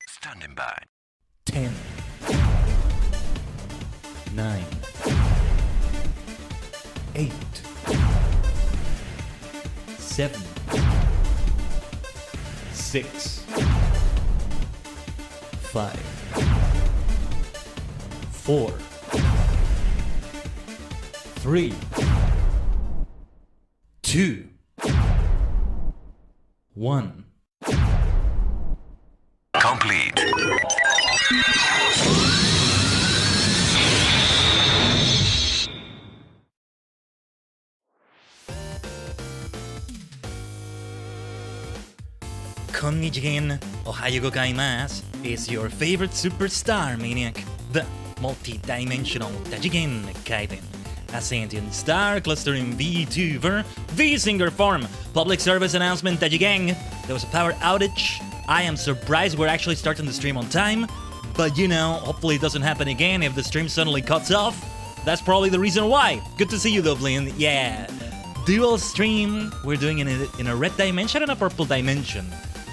Standing by. 10, 9, 8, 7, 6, 5, 4, 3, 2, 1. Complete. Konnichiwa, ohayo gozaimasu, is your favorite superstar maniac, the multi-dimensional Tajigen Khaiden, a sentient star clustering VTuber, V-singer form, public service announcement Tajigen, there was a power outage. I am surprised we're actually starting the stream on time, but you know, hopefully it doesn't happen again if the stream suddenly cuts off. That's probably the reason why. Good to see you, Dublin. Yeah. Dual stream. We're doing it in a red dimension and a purple dimension.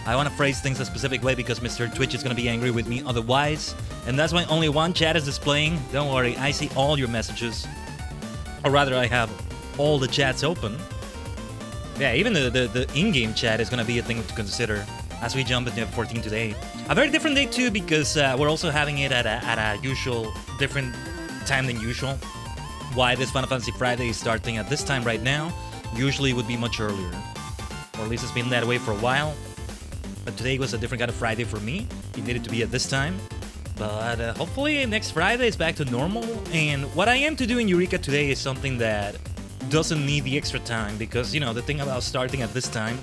I want to phrase things a specific way because Mr. Twitch is going to be angry with me otherwise. And that's why only one chat is displaying. Don't worry, I see all your messages. Or rather, I have all the chats open. Yeah, even the in-game chat is going to be a thing to consider as we jump into 14 today. A very different day too, because we're also having it at a usual, different time than usual. Why this Final Fantasy Friday is starting at this time right now, usually it would be much earlier. Or at least it's been that way for a while. But today was a different kind of Friday for me. It needed to be at this time. But hopefully next Friday is back to normal. And what I am to do in Eureka today is something that doesn't need the extra time, because, you know, the thing about starting at this time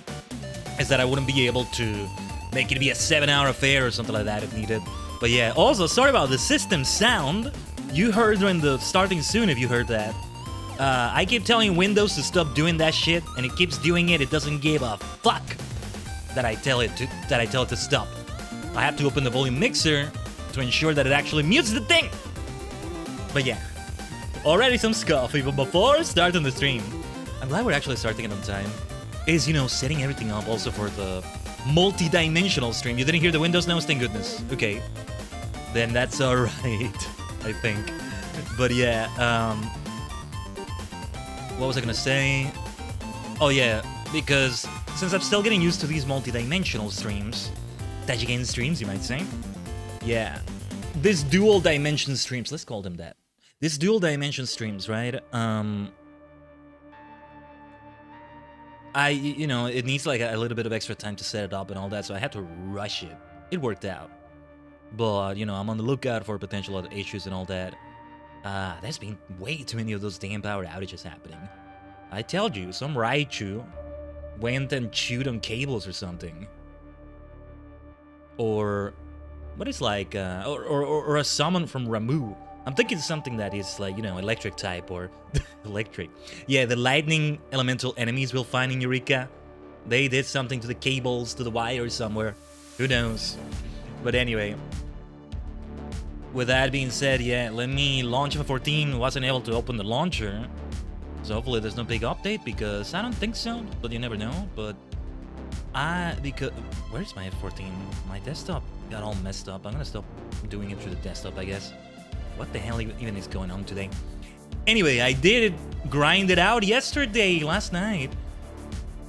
is that I wouldn't be able to make it be a 7-hour affair or something like that if needed. But yeah, also, sorry about the system sound. You heard during the starting soon if you heard that. I keep telling Windows to stop doing that shit, and it keeps doing it. It doesn't give a fuck that I tell it to stop. I have to open the volume mixer to ensure that it actually mutes the thing. But yeah, already some scuff even before starting the stream. I'm glad we're actually starting it on time. Is, you know, setting everything up also for the multi-dimensional stream. You didn't hear the Windows notes? Thank goodness. Okay, then that's alright, I think. But yeah, what was I gonna say? Oh yeah, because since I'm still getting used to these multi-dimensional streams, Tajigen streams, you might say. Yeah, this dual dimension streams, let's call them that. This dual dimension streams, right? You know, it needs like a little bit of extra time to set it up and all that, so I had to rush it. It worked out. But, you know, I'm on the lookout for potential other issues and all that. There's been way too many of those damn power outages happening. I told you, some Raichu went and chewed on cables or something. Or, what is like, or a summon from Ramu. I'm thinking something that is like, you know, electric type or electric. Yeah, the lightning elemental enemies we'll find in Eureka. They did something to the cables, to the wires somewhere. Who knows? But anyway, with that being said, yeah, let me launch FFXIV. Wasn't able to open the launcher. So hopefully there's no big update, because I don't think so, but you never know. But because, where's my FFXIV? My desktop got all messed up. I'm gonna stop doing it through the desktop, I guess. What the hell even is going on today? Anyway, I did grind it out yesterday, last night,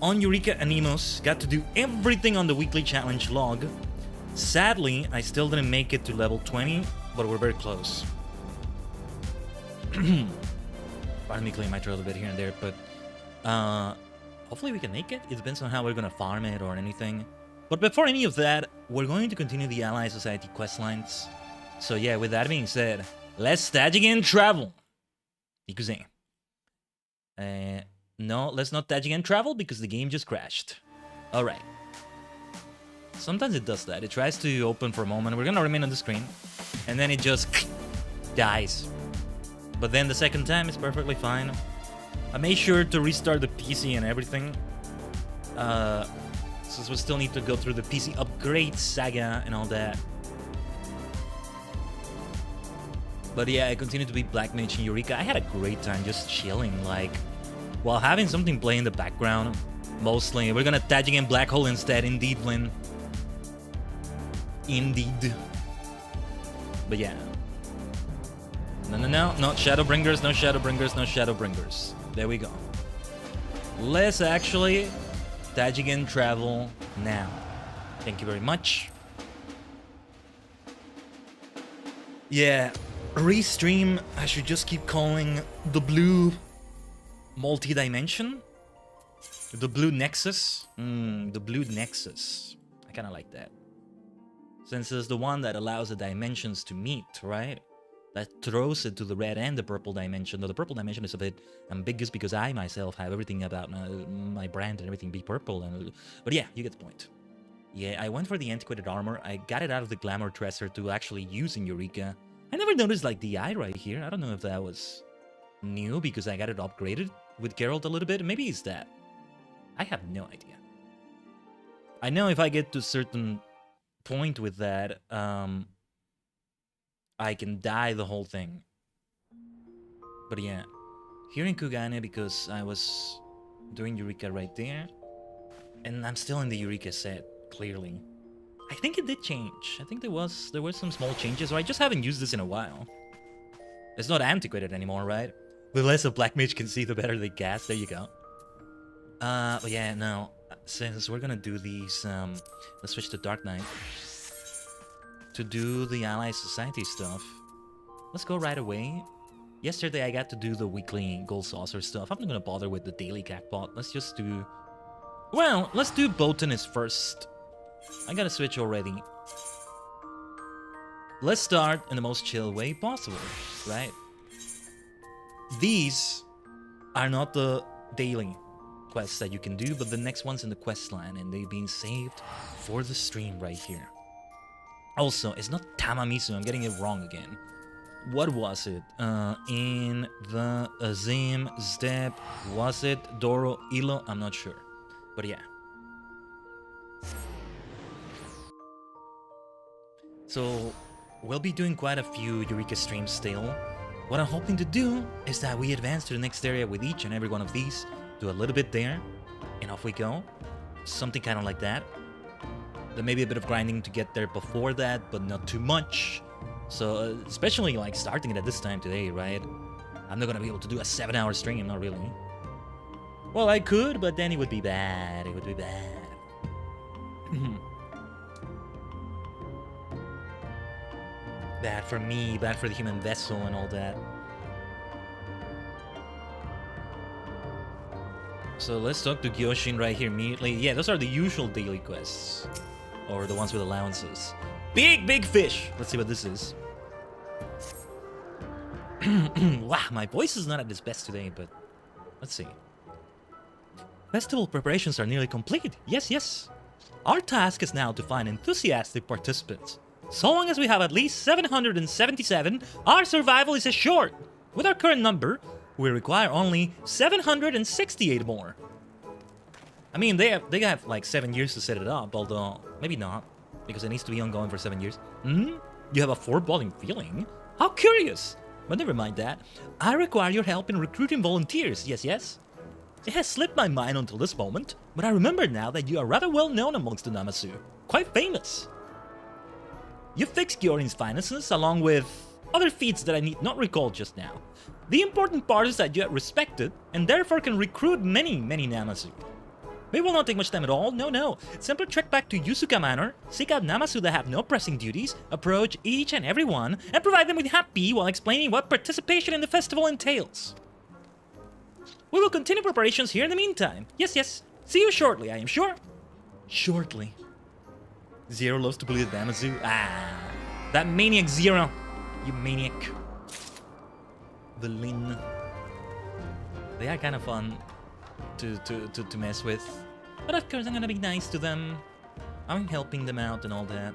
on Eureka Animos. Got to do everything on the weekly challenge log. Sadly, I still didn't make it to level 20, but we're very close. Pardon me clearing my throat a bit here and there, but Hopefully we can make it. It depends on how we're gonna farm it or anything. But before any of that, we're going to continue the Ally Society questlines. So yeah, with that being said, let's Tajigen travel. Ikuzen. No, let's not Tajigen travel because the game just crashed. Alright. Sometimes it does that. It tries to open for a moment. We're gonna remain on the screen. And then it just dies. But then the second time it's perfectly fine. I made sure to restart the PC and everything. Since we still need to go through the PC upgrade saga and all that. But yeah, I continue to be Black Mage in Eureka. I had a great time just chilling, like, while having something play in the background. Mostly. We're gonna Tajigen Black Hole instead, indeed, Lynn. Indeed. But yeah. No, not Shadowbringers, no Shadowbringers, no Shadowbringers. There we go. Let's actually Tajigen travel now. Thank you very much. Yeah, restream, I should just keep calling the blue multi-dimension. The blue nexus. The blue nexus. I kind of like that. Since it's the one that allows the dimensions to meet, right? That throws it to the red and the purple dimension. Though the purple dimension is a bit ambiguous because I myself have everything about my brand and everything be purple. But yeah, you get the point. Yeah, I went for the antiquated armor. I got it out of the glamour dresser to actually use in Eureka. I never noticed like the eye right here. I don't know if that was new because I got it upgraded with Geralt a little bit. Maybe it's that. I have no idea. I know if I get to a certain point with that, I can dye the whole thing. But yeah, here in Kugane, because I was doing Eureka right there, and I'm still in the Eureka set, clearly. I think it did change. I think there were some small changes, or I just haven't used this in a while. It's not antiquated anymore, right? The less a Black Mage can see, the better they cast. There you go. But yeah, no. Since we're gonna do these, let's switch to Dark Knight. To do the Ally Society stuff. Let's go right away. Yesterday I got to do the weekly Gold Saucer stuff. I'm not gonna bother with the daily Cacpot. Let's just do... Well, let's do Botanist first. I gotta switch already. Let's start in the most chill way possible, right? These are not the daily quests that you can do, but the next one's in the quest line, and they've been saved for the stream right here. Also, it's not Tamamisu, I'm getting it wrong again. What was it? In the Azim Step, was it Doro Ilo? I'm not sure. But yeah. So, we'll be doing quite a few Eureka streams still. What I'm hoping to do is that we advance to the next area with each and every one of these. Do a little bit there, and off we go. Something kind of like that. There may be a bit of grinding to get there before that, but not too much. So, especially like starting it at this time today, right? I'm not gonna be able to do a 7-hour stream, not really. Well, I could, but then it would be bad. It would be bad. Bad for me, bad for the human vessel and all that. So let's talk to Gyoshin right here immediately. Yeah, those are the usual daily quests. Or the ones with allowances. Big fish! Let's see what this is. Wow, my voice is not at its best today, but let's see. Festival preparations are nearly complete. Yes. Our task is now to find enthusiastic participants. So long as we have at least 777, our survival is assured. With our current number, we require only 768 more. I mean, they have like 7 years to set it up, although maybe not, because it needs to be ongoing for 7 years. You have a foreboding feeling? How curious! But never mind that. I require your help in recruiting volunteers, yes? It has slipped my mind until this moment, but I remember now that you are rather well known amongst the Namasu. Quite famous. You fixed Gyorin's finances along with other feats that I need not recall just now. The important part is that you are respected and therefore can recruit many Namasu. It will not take much time at all, no. Simply trek back to Yusuka Manor, seek out Namasu that have no pressing duties, approach each and every one, and provide them with happy while explaining what participation in the festival entails. We will continue preparations here in the meantime. Yes, yes. See you shortly, I am sure. Shortly. Zero loves to bully the Damazu. Ah, that maniac Zero. You maniac. Villain. They are kind of fun to mess with. But of course I'm gonna be nice to them. I'm helping them out and all that.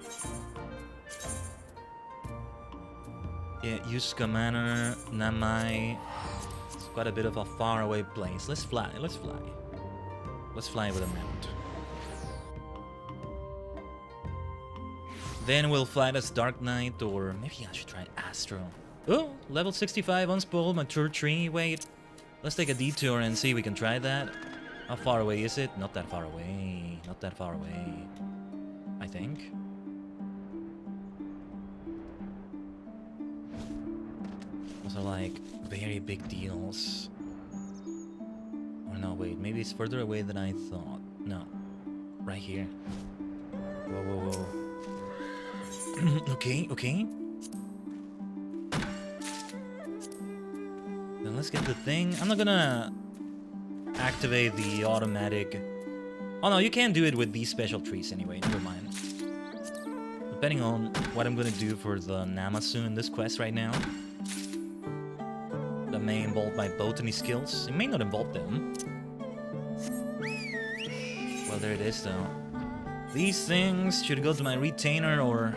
Yeah, Yusuka Manor, Namai. It's quite a bit of a faraway place. Let's fly, let's fly. Let's fly with a mount. Then we'll fly as Dark Knight, or maybe I should try Astro. Oh, level 65 unspoiled, mature tree. Wait, let's take a detour and see if we can try that. How far away is it? Not that far away. Not that far away. I think. Those are like very big deals. Or no, wait, maybe it's further away than I thought. No, right here. Whoa, whoa, whoa. Okay, okay. Then let's get the thing. I'm not gonna activate the automatic. Oh no, you can't do it with these special trees anyway. Never mind. Depending on what I'm gonna do for the Namasu in this quest right now, that may involve my botany skills. It may not involve them. Well, there it is though. These things should go to my retainer, or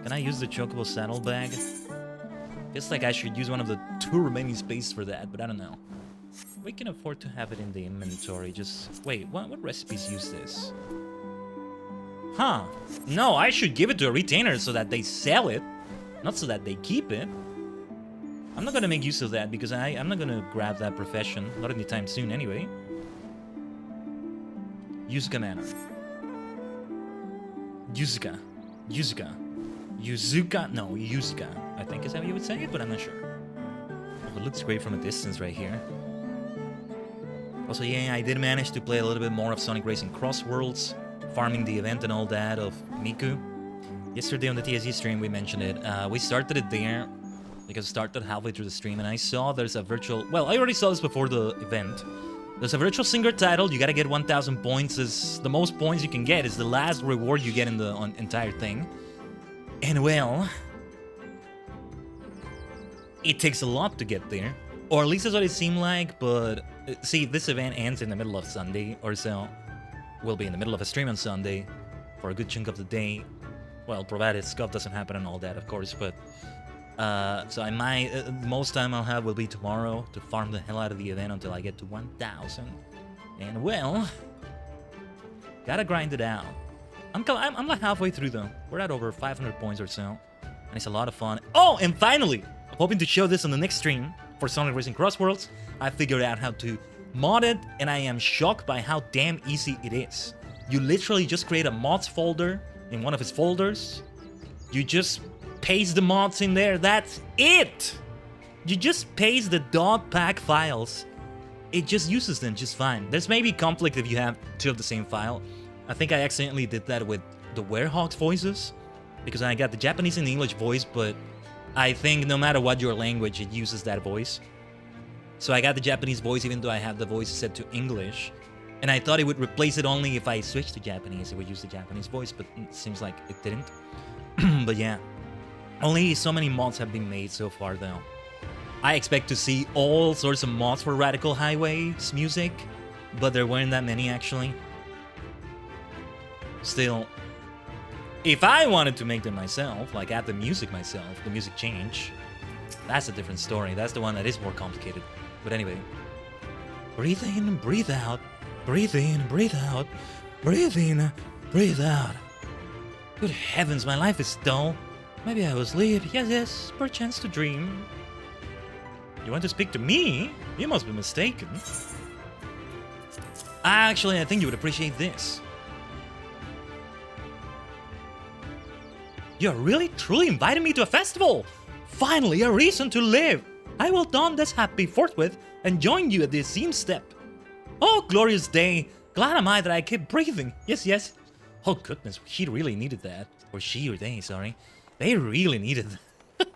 can I use the Chocobo saddlebag? Feels like I should use one of the 2 remaining spaces for that, but I don't know. We can afford to have it in the inventory. Just wait, what recipes use this? Huh? No, I should give it to a retainer so that they sell it, not so that they keep it. I'm not gonna make use of that because I'm not gonna grab that profession, not anytime soon anyway. Yuzuka Manor. Yuzuka. Yuzuka. Yuzuka? No, Yuzuka, I think is how you would say it, but I'm not sure. Oh, it looks great from a distance right here. Also, yeah, I did manage to play a little bit more of Sonic Racing Cross Worlds, farming the event and all that of Miku. Yesterday on the TSG stream, we mentioned it. We started it there, because it started halfway through the stream, and I saw there's a virtual... Well, I already saw this before the event. There's a virtual singer title. You gotta get 1,000 points. Is the most points you can get. Is the last reward you get in the entire thing. And well, it takes a lot to get there, or at least that's what it seemed like. But see, this event ends in the middle of Sunday or so. We'll be in the middle of a stream on Sunday for a good chunk of the day. Well, provided stuff doesn't happen and all that, of course. But so I might most time I'll have will be tomorrow to farm the hell out of the event until I get to 1,000. And well, gotta grind it out. I'm like halfway through though. We're at over 500 points or so, and it's a lot of fun. Oh, and finally, I'm hoping to show this on the next stream for Sonic Racing Cross Worlds. I figured out how to mod it, and I am shocked by how damn easy it is. You literally just create a mods folder in one of his folders. You just paste the mods in there. That's it. You just paste the .pack files. It just uses them just fine. There's maybe conflict if you have 2 of the same file. I think I accidentally did that with the Werehog's voices, because I got the Japanese and the English voice, but I think no matter what your language, it uses that voice. So I got the Japanese voice even though I have the voice set to English, and I thought it would replace it only if I switched to Japanese, it would use the Japanese voice, but it seems like it didn't. But yeah, only so many mods have been made so far though. I expect to see all sorts of mods for Radical Highway's music, but there weren't that many actually. Still, if I wanted to make them myself, like add the music myself, the music change, that's a different story. That's the one that is more complicated. But anyway, breathe in, breathe out, breathe in, breathe out, breathe in, breathe out. Good heavens, my life is dull. Maybe I was asleep. Yes, yes, perchance to dream. You want to speak to me? You must be mistaken. Actually, I think you would appreciate this. You're really truly inviting me to a festival! Finally, a reason to live! I will don this happy forthwith and join you at the esteemed step. Oh, glorious day! Glad am I that I kept breathing. Yes, yes. Oh goodness, he really needed that. Or she or they, sorry. They really needed that.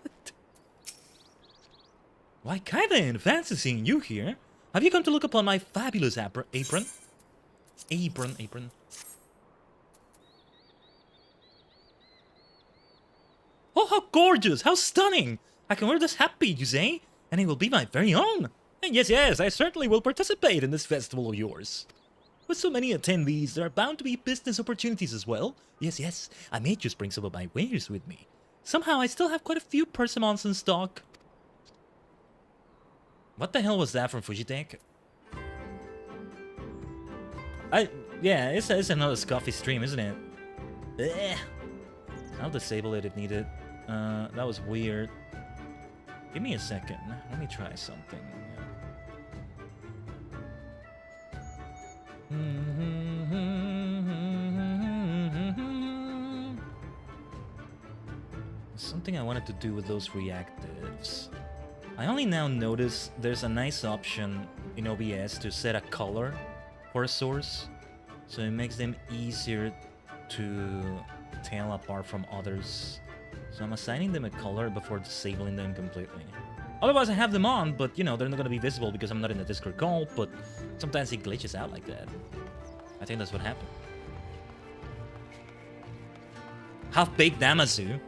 Why, Khaiden, fancy seeing you here. Have you come to look upon my fabulous apron? Apron. Oh, how gorgeous! How stunning! I can wear this happy, you say? And it will be my very own. And yes, I certainly will participate in this festival of yours. With so many attendees, there are bound to be business opportunities as well. Yes, I may just bring some of my wares with me. Somehow, I still have quite a few persimmons in stock. What the hell was that from Fujitech? Yeah, it's another scoffy stream, isn't it? Ugh. I'll disable it if needed. That was weird. Give me a second. Let me try something. Something I wanted to do with those reactives. I only now notice there's a nice option in OBS to set a color for a source, so it makes them easier to tell apart from others. So I'm assigning them a color before disabling them completely. Otherwise I have them on, but you know, they're not going to be visible because I'm not in the Discord call, but sometimes it glitches out like that. I think that's what happened. Half-baked Namazu.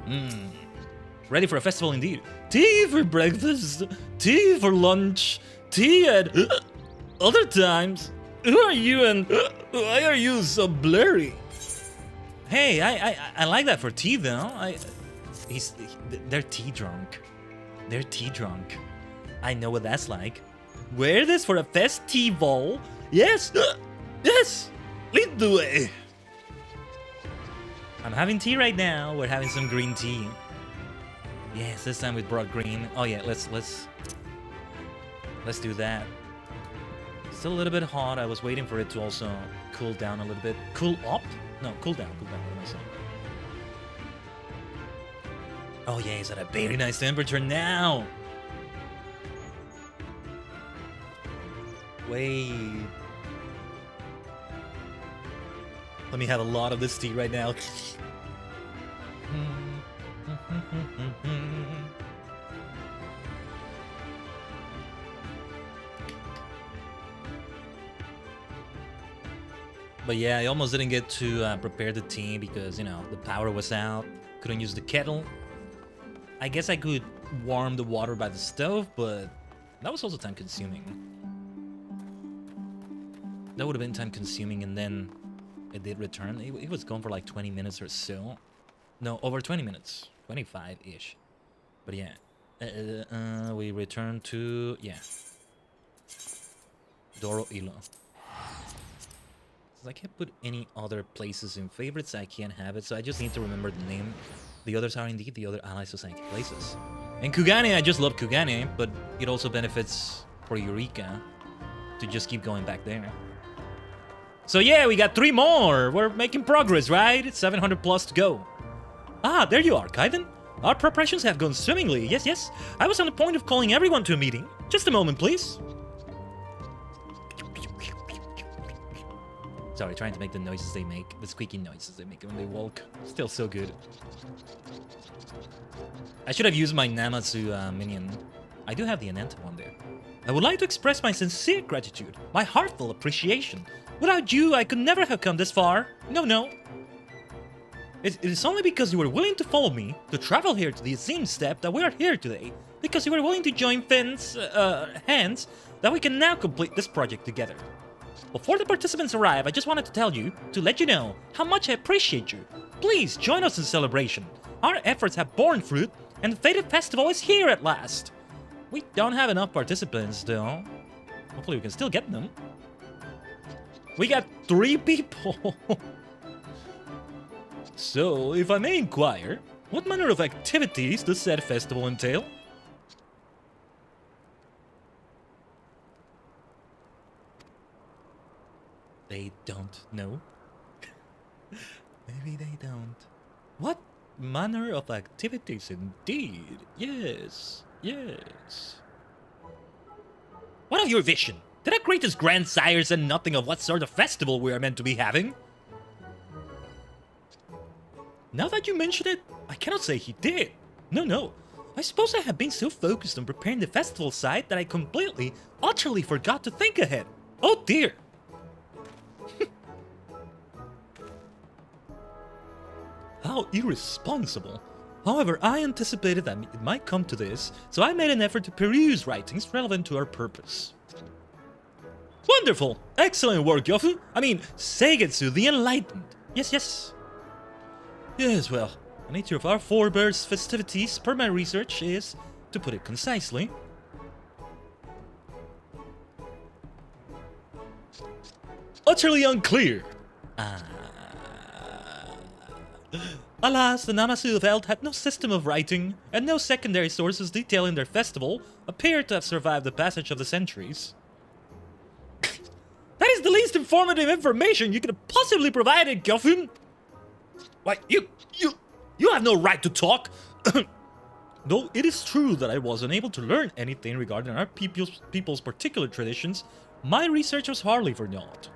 Ready for a festival indeed. Tea for breakfast, tea for lunch, tea at other times. Who are you and why are you so blurry? Hey, I like that for tea though. They're tea drunk. They're tea drunk. I know what that's like. Wear this for a festival. Yes, yes. Lead the way. I'm having tea right now. We're having some green tea. Yes, this time with broad green. Oh yeah, let's do that. Still a little bit hot. I was waiting for it to also cool down a little bit. Cool up? No, cool down. What am I saying? Oh yeah, it's at a very nice temperature now. Wait. Let me have a lot of this tea right now. But yeah, I almost didn't get to prepare the tea because, you know, the power was out. Couldn't use the kettle. I guess I could warm the water by the stove, but that was also time consuming. That would have been time consuming, and then it did return. It was gone for like 20 minutes or so. No, over 20 minutes. 25-ish. But yeah. We return to... yeah. Doro Ilo. I can't put any other places in favorites. I can't have it, so I just need to remember the name. The others are indeed the other Ally Society places. And Kugane, I just love Kugane, but it also benefits for Eureka to just keep going back there. So yeah, we got 3 more. We're making progress, right? It's 700 plus to go. Ah, there you are, Khaiden. Our preparations have gone swimmingly. Yes. I was on the point of calling everyone to a meeting. Just a moment, please. Sorry, trying to make the noises they make, the squeaky noises they make when they walk. Still so good. I should have used my Namazu minion. I do have the Ananta one there. I would like to express my sincere gratitude, my heartfelt appreciation. Without you, I could never have come this far. No. It is only because you were willing to follow me, to travel here to the same step that we are here today. Because you were willing to join hands, that we can now complete this project together. Before the participants arrive, I just wanted to let you know how much I appreciate you. Please join us in celebration. Our efforts have borne fruit, and the fated festival is here at last. We don't have enough participants, though. Hopefully we can still get them. We got 3 people. So, if I may inquire, what manner of activities does said festival entail? They don't know. Maybe they don't. What manner of activities indeed? Yes. What of your vision? Did our greatest grandsires say nothing of what sort of festival we are meant to be having? Now that you mention it, I cannot say he did. No. I suppose I have been so focused on preparing the festival site that I completely, utterly forgot to think ahead. Oh dear! How irresponsible. However, I anticipated that it might come to this, so I made an effort to peruse writings relevant to our purpose. Wonderful! Excellent work, Yofu! I mean, Seigetsu the Enlightened! Yes. Yes, well, the nature of our forebears' festivities, per my research, is, to put it concisely, utterly unclear. Alas, the Namasu of Eld had no system of writing, and no secondary sources detailing their festival appear to have survived the passage of the centuries. That is the least informative information you could have possibly provided, Gyofun! Why, you have no right to talk! Though it is true that I was unable to learn anything regarding our people's particular traditions, my research was hardly for naught.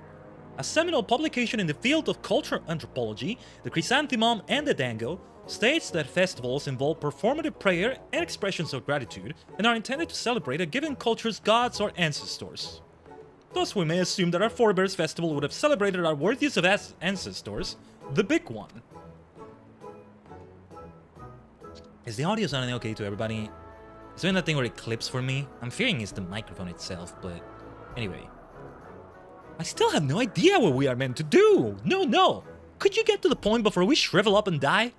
A seminal publication in the field of cultural anthropology, the Chrysanthemum and the Dango, states that festivals involve performative prayer and expressions of gratitude and are intended to celebrate a given culture's gods or ancestors. Thus, we may assume that our forebears' festival would have celebrated our worthiest of ancestors, the big one. Is the audio sounding okay to everybody? Is there that thing where it clips for me? I'm fearing it's the microphone itself, but anyway. I still have no idea what we are meant to do! No! Could you get to the point before we shrivel up and die?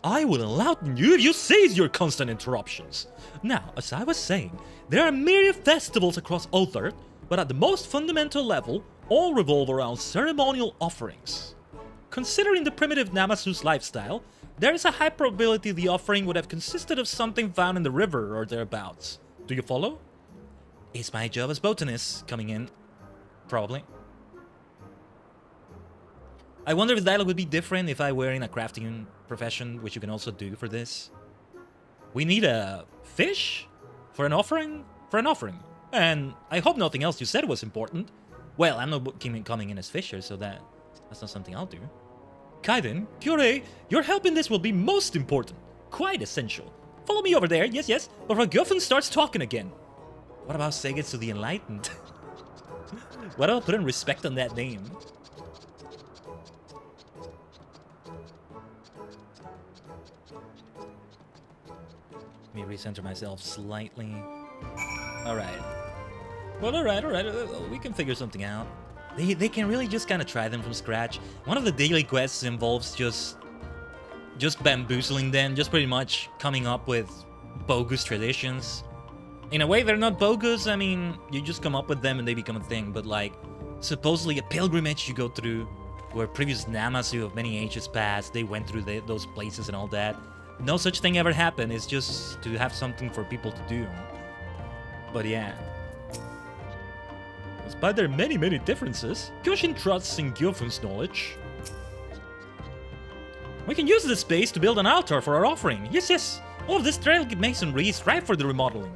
I will enlighten you if you cease your constant interruptions. Now, as I was saying, there are myriad festivals across Earth, but at the most fundamental level, all revolve around ceremonial offerings. Considering the primitive Namasu's lifestyle, there is a high probability the offering would have consisted of something found in the river or thereabouts. Do you follow? It's my job as botanist coming in. Probably. I wonder if the dialogue would be different if I were in a crafting profession, which you can also do for this. We need a fish? For an offering? For an offering. And I hope nothing else you said was important. Well, I'm not coming in as Fisher, so that's not something I'll do. Khaiden, Kyurei, your help in this will be most important. Quite essential. Follow me over there, yes, before Gyofun starts talking again. What about Seigetsu the Enlightened? Why don't I put in respect on that name? Let me recenter myself slightly. Alright. Well, alright. We can figure something out. They can really just kind of try them from scratch. One of the daily quests involves just bamboozling them, just pretty much coming up with bogus traditions. In a way, they're not bogus. I mean, you just come up with them and they become a thing. But like, supposedly a pilgrimage you go through, where previous Namasu of many ages past, they went through those places and all that. No such thing ever happened. It's just to have something for people to do. But yeah. Despite their many differences, Kyoshin trusts in Gyofun's knowledge. We can use this space to build an altar for our offering. Yes. All of this delicate masonry is ripe for the remodeling.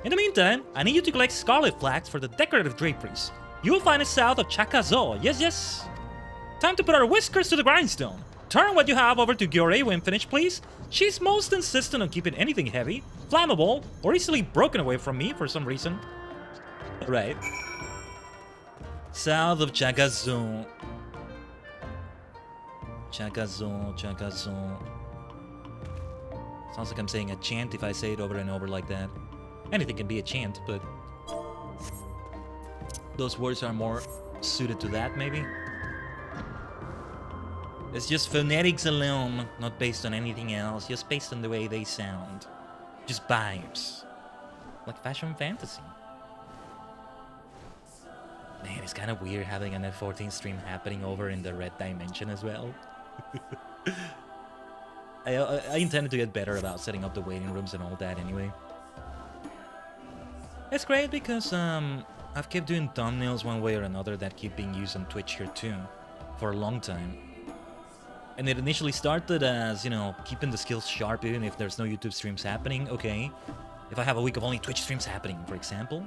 In the meantime, I need you to collect scarlet flax for the decorative draperies. You will find it south of Chakazo. Yes. Time to put our whiskers to the grindstone. Turn what you have over to Gyurei when finished, please. She's most insistent on keeping anything heavy, flammable, or easily broken away from me for some reason. Right. South of Chakazo. Chakazo. Sounds like I'm saying a chant if I say it over and over like that. Anything can be a chant, but those words are more suited to that, maybe? It's just phonetics alone, not based on anything else, just based on the way they sound. Just vibes. Like fashion fantasy. Man, it's kind of weird having an F14 stream happening over in the red dimension as well. I intended to get better about setting up the waiting rooms and all that anyway. It's great because I've kept doing thumbnails one way or another that keep being used on Twitch here too, for a long time. And it initially started as, you know, keeping the skills sharp even if there's no YouTube streams happening, okay. If I have a week of only Twitch streams happening, for example,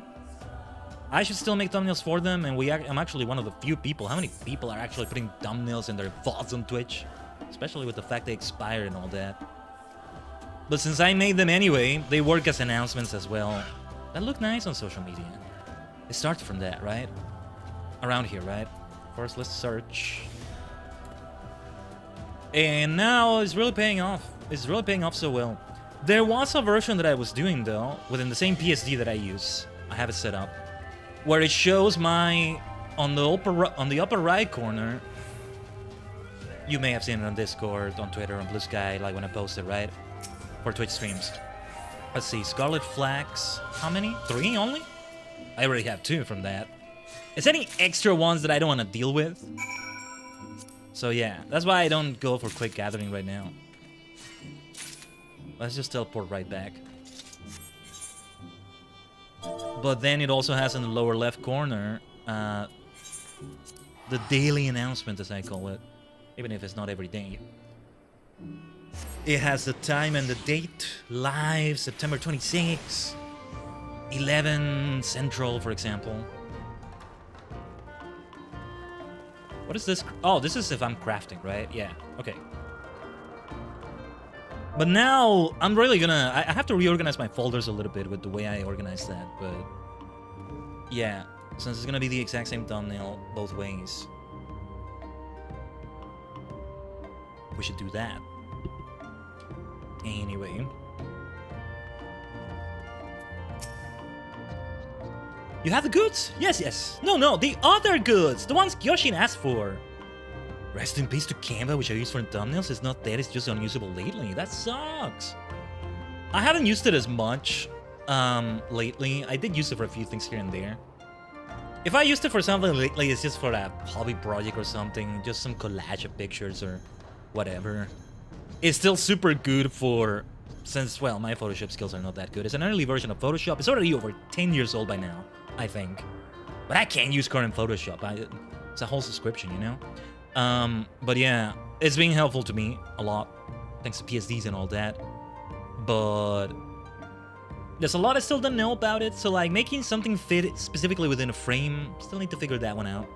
I should still make thumbnails for them, and I'm actually one of the few people. How many people are actually putting thumbnails in their VODs on Twitch? Especially with the fact they expire and all that. But since I made them anyway, they work as announcements as well. That look nice on social media. It started from that, right? Around here, right? First, let's search. And now it's really paying off. It's really paying off so well. There was a version that I was doing, though, within the same PSD that I use. I have it set up. Where it shows my... On the upper right corner... You may have seen it on Discord, on Twitter, on Blue Sky, like when I posted, right? For Twitch streams. Let's see, Scarlet Flags. How many? 3 only? I already have 2 from that. Is there any extra ones that I don't want to deal with? So yeah, that's why I don't go for quick gathering right now. Let's just teleport right back. But then it also has in the lower left corner the daily announcement, as I call it. Even if it's not every day. It has the time and the date. Live September 26, 11 Central, for example. What is this? Oh, this is if I'm crafting, right? Yeah, okay. But now, I'm really gonna... I have to reorganize my folders a little bit with the way I organize that, but... Yeah, since it's gonna be the exact same thumbnail both ways. We should do that. Anyway. You have the goods? Yes, yes. No, the other goods! The ones Gyoshin asked for! Rest in peace to Canva, which I use for thumbnails. It's not dead, it's just unusable lately. That sucks! I haven't used it as much lately. I did use it for a few things here and there. If I used it for something lately, it's just for a hobby project or something. Just some collage of pictures or whatever. It's still super good for... Since, well, my Photoshop skills are not that good. It's an early version of Photoshop. It's already over 10 years old by now, I think. But I can't use current Photoshop. It's a whole subscription, you know? But yeah, it's been helpful to me a lot. Thanks to PSDs and all that. But... there's a lot I still don't know about it. So, like, making something fit specifically within a frame, still need to figure that one out.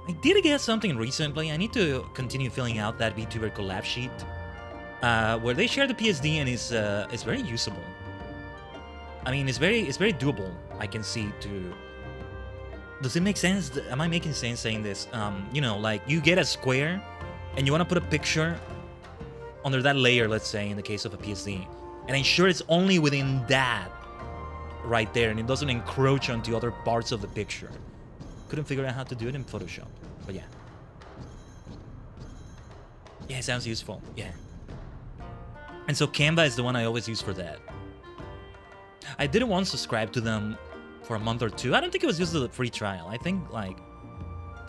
I did get something recently. I need to continue filling out that VTuber collab sheet. Where they share the PSD and it's very usable. I mean, it's very doable. I can see to... Does it make sense? Am I making sense saying this? You know, like you get a square and you want to put a picture under that layer, let's say, in the case of a PSD, and ensure it's only within that right there and it doesn't encroach onto other parts of the picture. Couldn't figure out how to do it in Photoshop, but yeah. Yeah, it sounds useful. Yeah. And so Canva is the one I always use for that. I didn't once subscribe to them for a month or 2. I don't think it was just a free trial. I think like,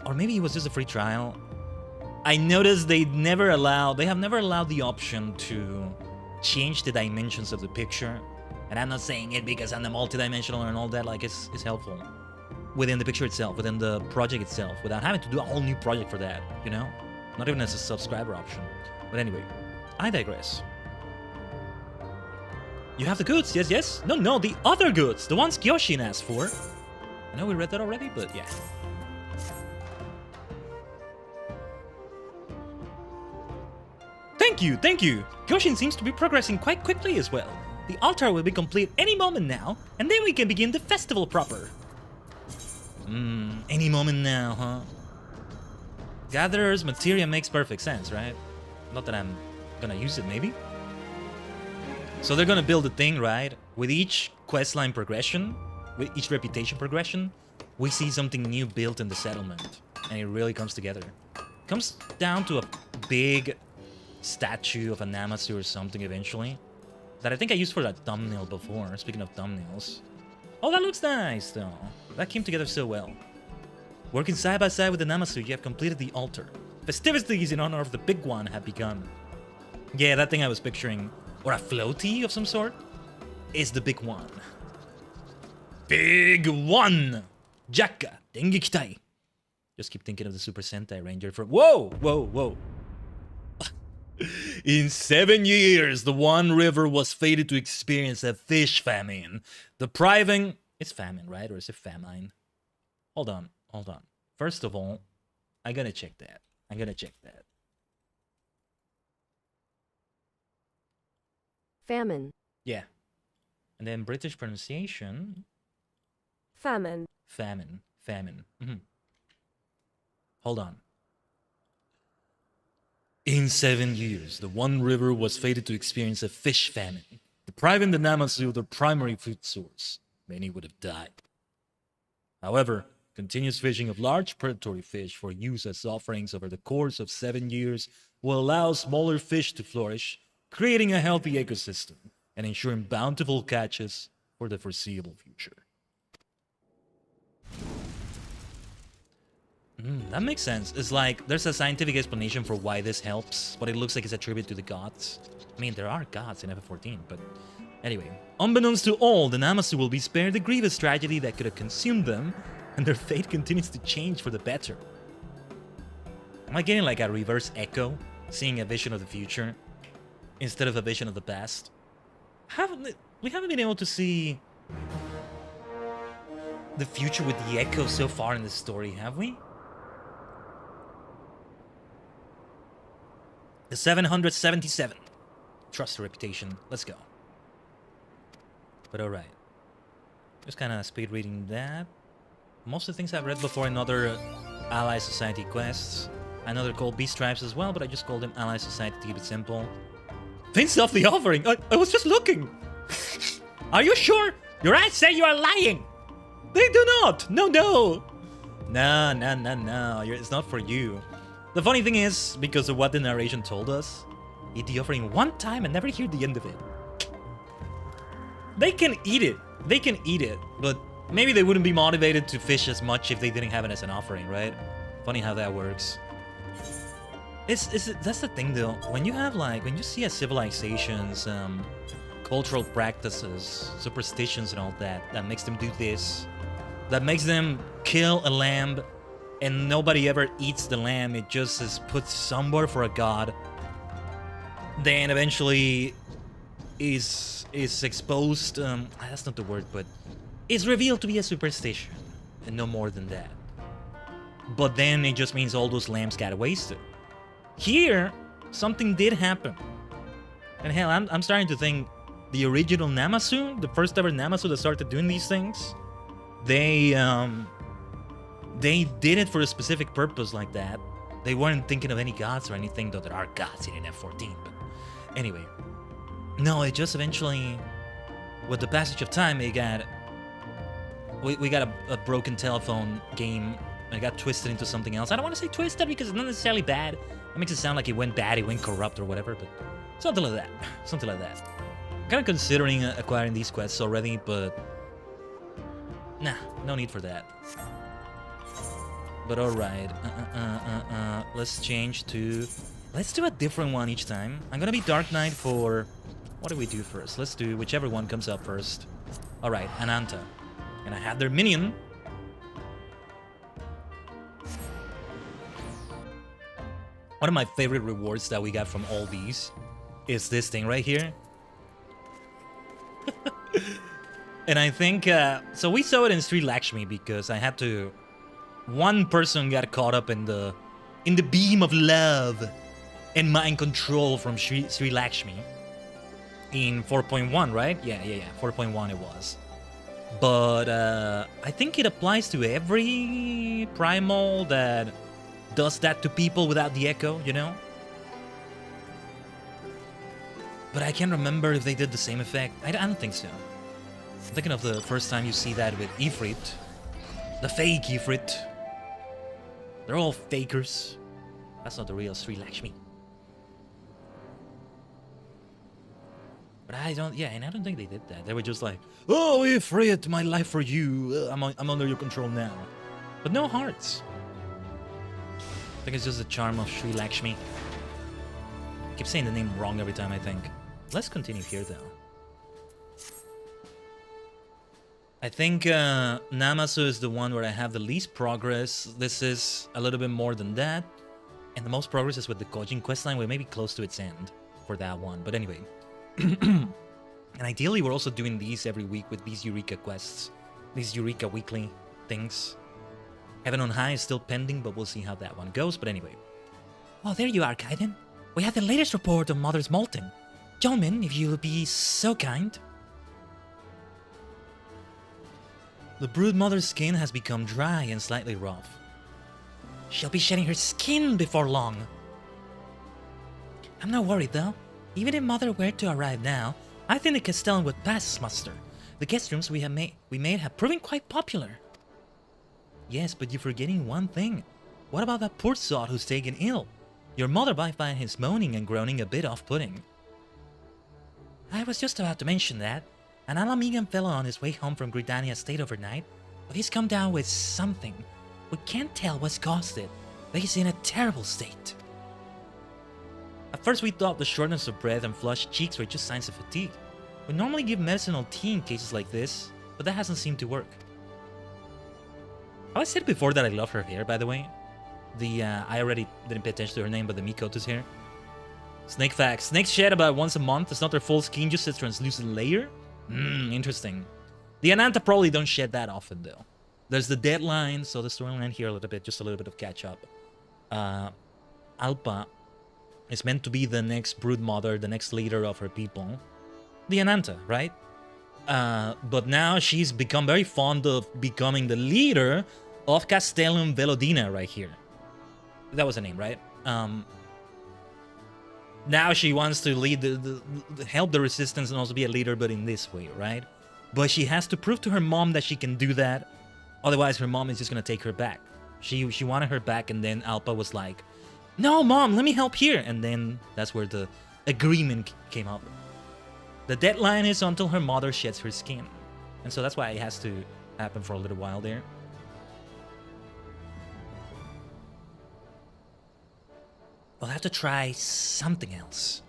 or maybe it was just a free trial. I noticed they have never allowed the option to change the dimensions of the picture. And I'm not saying it because I'm the multidimensional and all that. Like it's helpful within the picture itself, within the project itself, without having to do a whole new project for that, you know? Not even as a subscriber option. But anyway, I digress. You have the goods, yes, yes? No, the other goods, the ones Gyoshin asked for. I know we read that already, but yeah. Thank you! Gyoshin seems to be progressing quite quickly as well. The altar will be complete any moment now, and then we can begin the festival proper. Any moment now, huh? Gatherer's materia makes perfect sense, right? Not that I'm gonna use it, maybe? So they're gonna build a thing, right? With each questline progression, with each reputation progression, we see something new built in the settlement. And it really comes together. Comes down to a big statue of a Namasu or something eventually. That I think I used for that thumbnail before, speaking of thumbnails. Oh, that looks nice, though. That came together so well. Working side by side with the Namasu, you have completed the altar. Festivities in honor of the big one have begun. Yeah, that thing I was picturing, or a floaty of some sort, is the big one. Big one! Jaka, Dengekitai. Just keep thinking of the Super Sentai Ranger for... Whoa! In 7 years, the One River was fated to experience a fish famine, depriving... It's famine, right? Or is it famine? Hold on. First of all, I gotta check that. famine, Yeah. And then British pronunciation, famine, famine, famine. Hold on. In 7 years, the One River was fated to experience a fish famine, depriving the Namazu of their primary food source. Many would have died. However, continuous fishing of large predatory fish for use as offerings over the course of 7 years will allow smaller fish to flourish, creating a healthy ecosystem and ensuring bountiful catches for the foreseeable future. That makes sense. It's like there's a scientific explanation for why this helps, but it looks like it's a tribute to the gods. I mean, there are gods in FF14, but anyway. Unbeknownst to all, the Namazu will be spared the grievous tragedy that could have consumed them, and their fate continues to change for the better. Am I getting like a reverse echo, seeing a vision of the future instead of a vision of the past? We haven't been able to see the future with the echo so far in the story, have we? The 777. Trust the reputation. Let's go. But alright. Just kind of speed reading that. Most of the things I've read before in other Ally Society quests. I know they're called Beast Tribes as well, but I just called them Ally Society to keep it simple. Things off the offering! I was just looking! Are you sure? Your eyes say you are lying! They do not! No! No, it's not for you. The funny thing is, because of what the narration told us, eat the offering one time and never hear the end of it. They can eat it. They can eat it, but maybe they wouldn't be motivated to fish as much if they didn't have it as an offering, right? Funny how that works. That's the thing though. When you have when you see a civilization's cultural practices, superstitions and all that makes them do this, that makes them kill a lamb and nobody ever eats the lamb, it just is put somewhere for a god, then eventually is exposed, that's not the word, but is revealed to be a superstition and no more than that. But then it just means all those lambs got wasted. Here, something did happen. And hell, I'm starting to think the original Namazu, the first ever Namazu that started doing these things, they did it for a specific purpose like that. They weren't thinking of any gods or anything, though there are gods in F14, but anyway. No, it just eventually, with the passage of time, we got a broken telephone game, and it got twisted into something else. I don't want to say twisted because it's not necessarily bad. It makes it sound like it went bad, it went corrupt or whatever, but something like that. Something like that. I'm kind of considering acquiring these quests already, but nah, no need for that. But alright, let's change to... Let's do a different one each time. I'm gonna be Dark Knight for... What do we do first? Let's do whichever one comes up first. Alright, Ananta. And I have their minion. One of my favorite rewards that we got from all these is this thing right here. And I think... so we saw it in Sri Lakshmi because I had to... One person got caught up in the beam of love and mind control from Sri Lakshmi in 4.1, right? Yeah, 4.1 it was. But I think it applies to every primal that does that to people without the echo, you know? But I can't remember if they did the same effect. I don't think so. I'm thinking of the first time you see that with Ifrit. The fake Ifrit. They're all fakers. That's not the real Sri Lakshmi. But I don't think they did that. They were just like, oh, Ifrit, my life for you. I'm under your control now. But no hearts. I think it's just the charm of Sri Lakshmi. I keep saying the name wrong every time, I think. Let's continue here, though. I think Namazu is the one where I have the least progress. This is a little bit more than that. And the most progress is with the Khaiden questline. We're maybe close to its end for that one. But anyway. And ideally, we're also doing these every week with these Eureka quests. These Eureka weekly things. Heaven on High is still pending, but we'll see how that one goes. But anyway. Oh, there you are, Khaiden. We have the latest report of Mother's molting. Gentlemen, if you would be so kind. The brood mother's skin has become dry and slightly rough. She'll be shedding her skin before long. I'm not worried though. Even if mother were to arrive now, I think the castellan would pass muster. The guest rooms we made have proven quite popular. Yes, but you're forgetting one thing. What about that poor sod who's taken ill? Your mother might find his moaning and groaning a bit off-putting. I was just about to mention that. An Alamigan fellow on his way home from Gridania stayed overnight, but he's come down with something. We can't tell what's caused it, but he's in a terrible state. At first we thought the shortness of breath and flushed cheeks were just signs of fatigue. We normally give medicinal tea in cases like this, but that hasn't seemed to work. Have I said before that I love her hair, by the way? I already didn't pay attention to her name, but the Mikoto's hair. Snake facts. Snakes shed about once a month. It's not their full skin, just a translucent layer. Interesting. The Ananta probably don't shed that often, though. There's the deadline, so the storyline here a little bit, just a little bit of catch up. Alpa is meant to be the next brood mother, the next leader of her people. The Ananta, right? But now she's become very fond of becoming the leader of Castellum Velodina right here. That was the name, right? Now she wants to lead help the resistance and also be a leader, but in this way, right? But she has to prove to her mom that she can do that. Otherwise, her mom is just gonna take her back. She wanted her back, and then Alpa was like, "No, mom, let me help here." And then that's where the agreement came up. The deadline is until her mother sheds her skin, and so that's why it has to happen for a little while there. We'll have to try something else.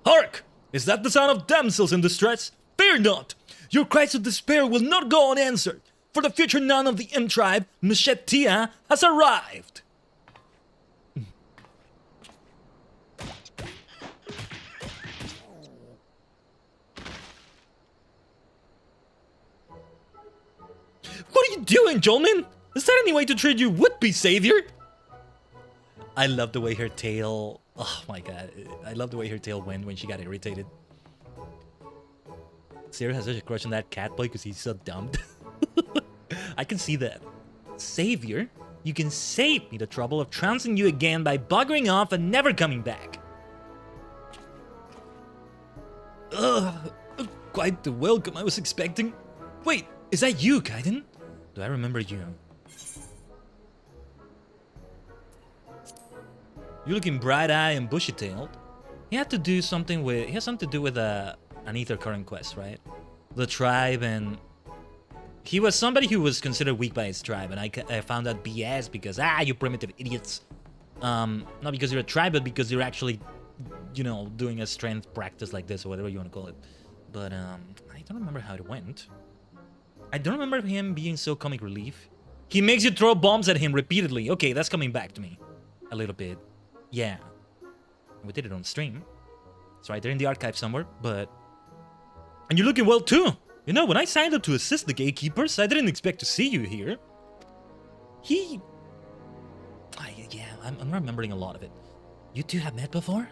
Hark! Is that the sound of damsels in distress? Fear not! Your cries of despair will not go unanswered. For the future nun of the M tribe, Meshetia, has arrived. What are you doing, Jolman? Is that any way to treat your would-be savior? I love the way her tail... Oh my god. I love the way her tail went when she got irritated. Sarah has such a crush on that cat boy because he's so dumb. I can see that. Savior? You can save me the trouble of trouncing you again by buggering off and never coming back. Ugh. Quite the welcome I was expecting. Wait, is that you, Khaiden? Do I remember you? You're looking bright-eyed and bushy-tailed. He has something to do with an Ether Current quest, right? The tribe, and he was somebody who was considered weak by his tribe, and I found that BS because you primitive idiots. Not because you're a tribe, but because you're actually, you know, doing a strength practice like this or whatever you want to call it. But I don't remember how it went. I don't remember him being so comic relief. He makes you throw bombs at him repeatedly. Okay, that's coming back to me a little bit. Yeah, we did it on stream. It's right there in the archive somewhere, but... And you're looking well too! You know, when I signed up to assist the gatekeepers, I didn't expect to see you here. Yeah, I'm remembering a lot of it. You two have met before?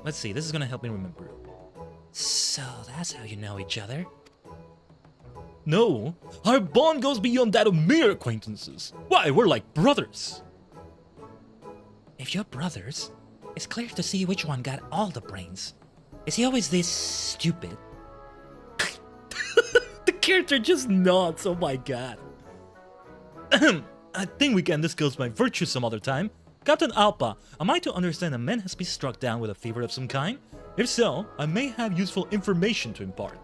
Let's see, this is gonna help me remember. So, that's how you know each other? No, our bond goes beyond that of mere acquaintances. Why, we're like brothers. If you're brothers, it's clear to see which one got all the brains. Is he always this stupid? The character just nods, oh my god. I think we can discuss my virtues some other time. Captain Alpa, am I to understand a man has been struck down with a fever of some kind? If so, I may have useful information to impart.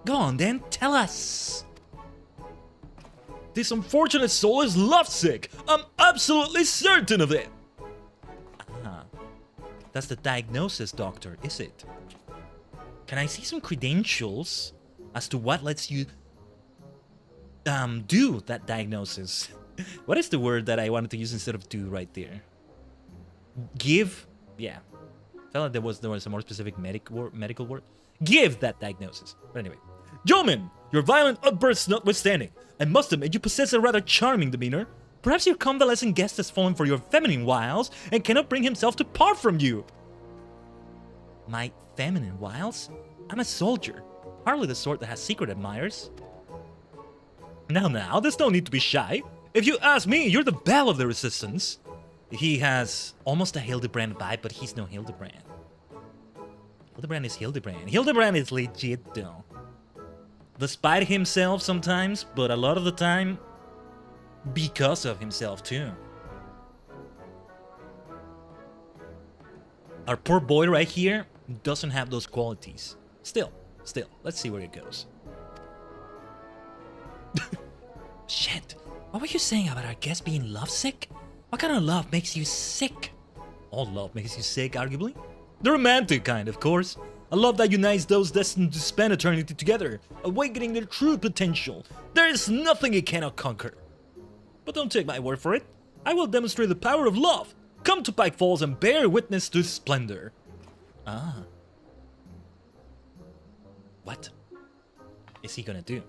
Go on then, tell us. This unfortunate soul is lovesick. I'm absolutely certain of it. That's the diagnosis, doctor, is it? Can I see some credentials as to what lets you do that diagnosis? What is the word that I wanted to use instead of do right there? Give? Yeah. Felt like there was a more specific medical word. Give that diagnosis. But anyway. Yeoman, your violent outbursts notwithstanding, I must admit you possess a rather charming demeanor. Perhaps your convalescent guest has fallen for your feminine wiles and cannot bring himself to part from you. My feminine wiles? I'm a soldier. Hardly the sort that has secret admirers. Now, there's no need to be shy. If you ask me, you're the belle of the resistance. He has almost a Hildebrand vibe, but he's no Hildebrand. Hildebrand is Hildebrand. Hildebrand is legit, though. Despite himself sometimes, but a lot of the time, because of himself, too. Our poor boy right here doesn't have those qualities. Still, let's see where it goes. Shit, what were you saying about our guest being lovesick? What kind of love makes you sick? All love makes you sick, arguably. The romantic kind, of course. A love that unites those destined to spend eternity together, awakening their true potential. There is nothing it cannot conquer. But don't take my word for it. I will demonstrate the power of love. Come to Pike Falls and bear witness to its splendor. Ah. What is he gonna do?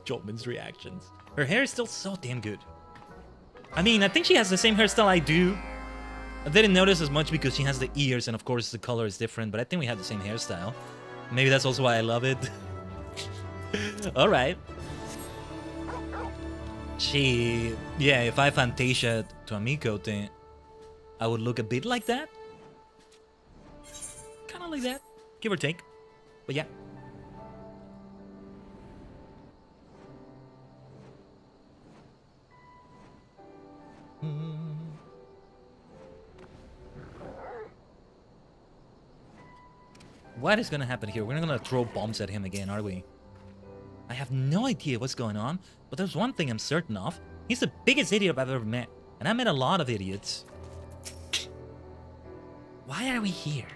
Joltman's reactions. Her hair is still so damn good. I mean, I think she has the same hairstyle I do. I didn't notice as much because she has the ears and of course the color is different, but I think we have the same hairstyle. Maybe that's also why I love it. Alright. Yeah, if I Fantasia to Amiko, then I would look a bit like that. Kinda like that, give or take. But yeah. What is gonna happen here? We're not gonna throw bombs at him again, are we? I have no idea what's going on, but there's one thing I'm certain of. He's the biggest idiot I've ever met, and I met a lot of idiots. Why are we here?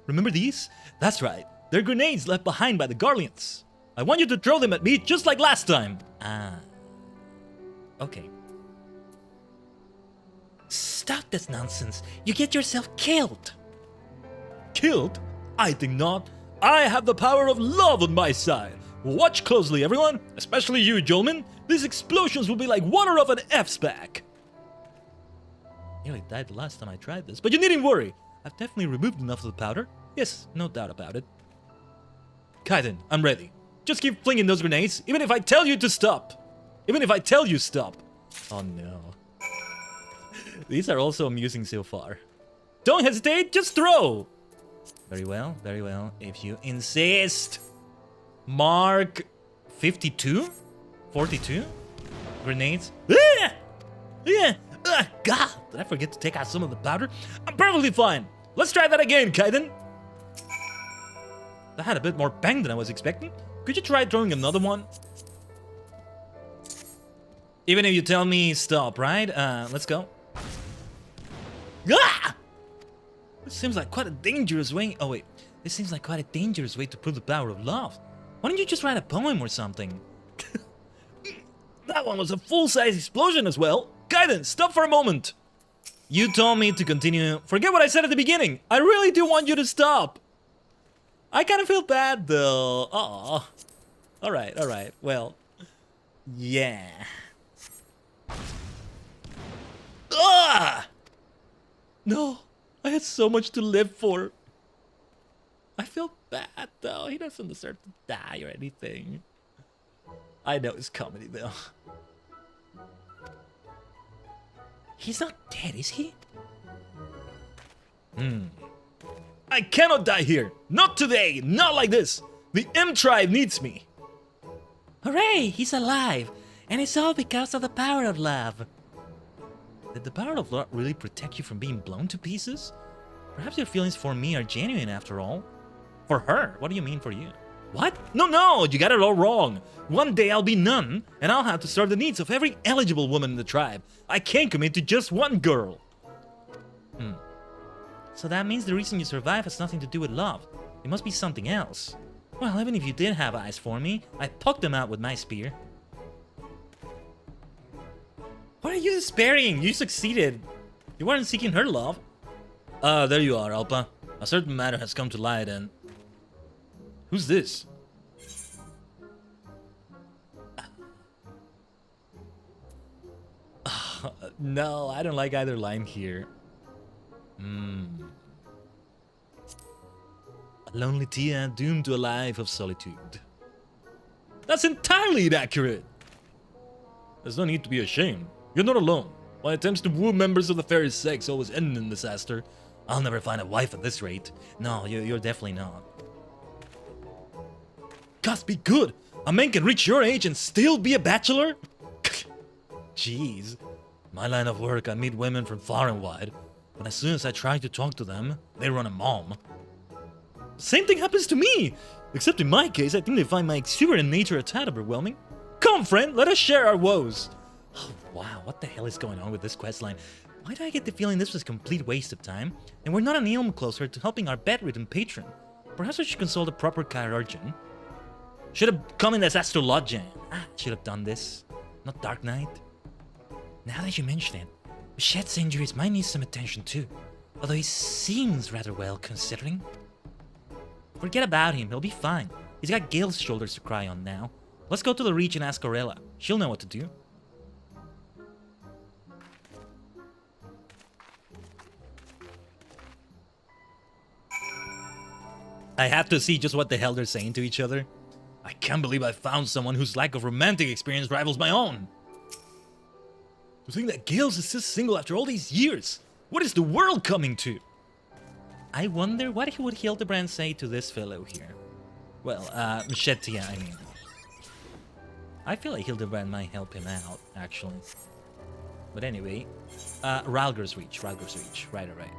Remember these? That's right. They're grenades left behind by the Garleans. I want you to throw them at me just like last time. Ah. Okay. Stop this nonsense. You get yourself killed. Killed? I think not. I have the power of love on my side. Watch closely, everyone. Especially you, Jolman. These explosions will be like water off an F's back. Nearly died the last time I tried this, but you needn't worry. I've definitely removed enough of the powder. Yes, no doubt about it. Khaiden, I'm ready. Just keep flinging those grenades, even if I tell you to stop. Even if I tell you stop. Oh no. These are also amusing so far. Don't hesitate, just throw. Very well, very well. If you insist. Mark 52? 42? Grenades? Ah! Yeah! Ah, God! Did I forget to take out some of the powder? I'm perfectly fine. Let's try that again, Khaiden. That had a bit more bang than I was expecting. Could you try throwing another one? Even if you tell me stop, right? Let's go. Ah! This seems like quite a dangerous way. Oh wait, this seems like quite a dangerous way to prove the power of love. Why don't you just write a poem or something? That one was a full-size explosion as well. Khaiden, stop for a moment. You told me to continue. Forget what I said at the beginning. I really do want you to stop. I kind of feel bad though. Aw. Alright. Well, yeah. Ah! No, I had so much to live for. I feel bad though. He doesn't deserve to die or anything. I know it's comedy though. He's not dead, is he? I cannot die here. Not today. Not like this. The M tribe needs me. Hooray! He's alive. And it's all because of the power of love. Did the power of love really protect you from being blown to pieces? Perhaps your feelings for me are genuine after all. For her? What do you mean for you? What? No, you got it all wrong. One day I'll be none, and I'll have to serve the needs of every eligible woman in the tribe. I can't commit to just one girl. So that means the reason you survive has nothing to do with love. It must be something else. Well, even if you did have eyes for me, I'd poke them out with my spear. What are you despairing? You succeeded. You weren't seeking her love. There you are, Alpa. A certain matter has come to light and... Who's this? No, I don't like either line here. A lonely Tia doomed to a life of solitude. That's entirely inaccurate! There's no need to be ashamed. You're not alone. My attempts to woo members of the fairy sex always end in disaster. I'll never find a wife at this rate. No, you're definitely not. Gosh, be good! A man can reach your age and still be a bachelor? Jeez. My line of work, I meet women from far and wide, but as soon as I try to talk to them, they run a mom. Same thing happens to me! Except in my case, I think they find my exuberant nature a tad overwhelming. Come, friend, let us share our woes! Oh, wow, what the hell is going on with this questline? Why do I get the feeling this was a complete waste of time, and we're not an elm closer to helping our bedridden patron? Perhaps I should consult a proper chirurgeon. Should have come in as astrologian. Should have done this. Not Dark Knight. Now that you mention it, Bichette's injuries might need some attention too. Although he seems rather well considering. Forget about him, he'll be fine. He's got Gale's shoulders to cry on now. Let's go to the Reach and ask Aurela. She'll know what to do. I have to see just what the hell they're saying to each other. I can't believe I found someone whose lack of romantic experience rivals my own. To think that Gale's is still single after all these years. What is the world coming to? I wonder what would Hildebrand say to this fellow here. Well, Machete, I mean. I feel like Hildebrand might help him out, actually. But anyway, Ralger's Reach. Right, alright.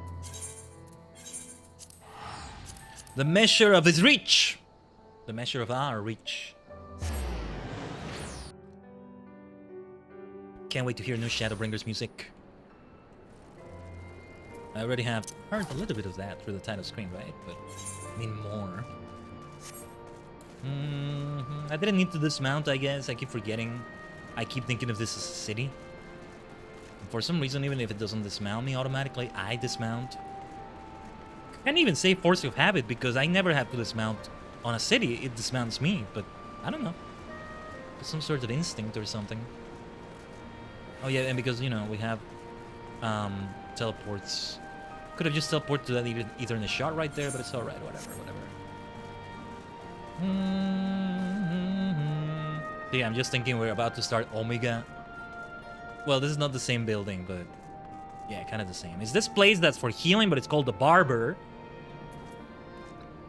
The measure of his reach! The measure of our reach. Can't wait to hear new Shadowbringers music. I already have heard a little bit of that through the title screen, right? But I mean more. I didn't need to dismount, I guess. I keep forgetting. I keep thinking of this as a city. And for some reason, even if it doesn't dismount me automatically, I dismount. Can't even say force of habit because I never have to dismount on a city. It dismounts me, but I don't know. It's some sort of instinct or something. Oh yeah, and because, you know, we have teleports. Could have just teleported to that either in the shot right there, but it's alright, whatever. So yeah, I'm just thinking we're about to start Omega. Well, this is not the same building, but yeah, kind of the same. It's this place that's for healing, but it's called the Barber.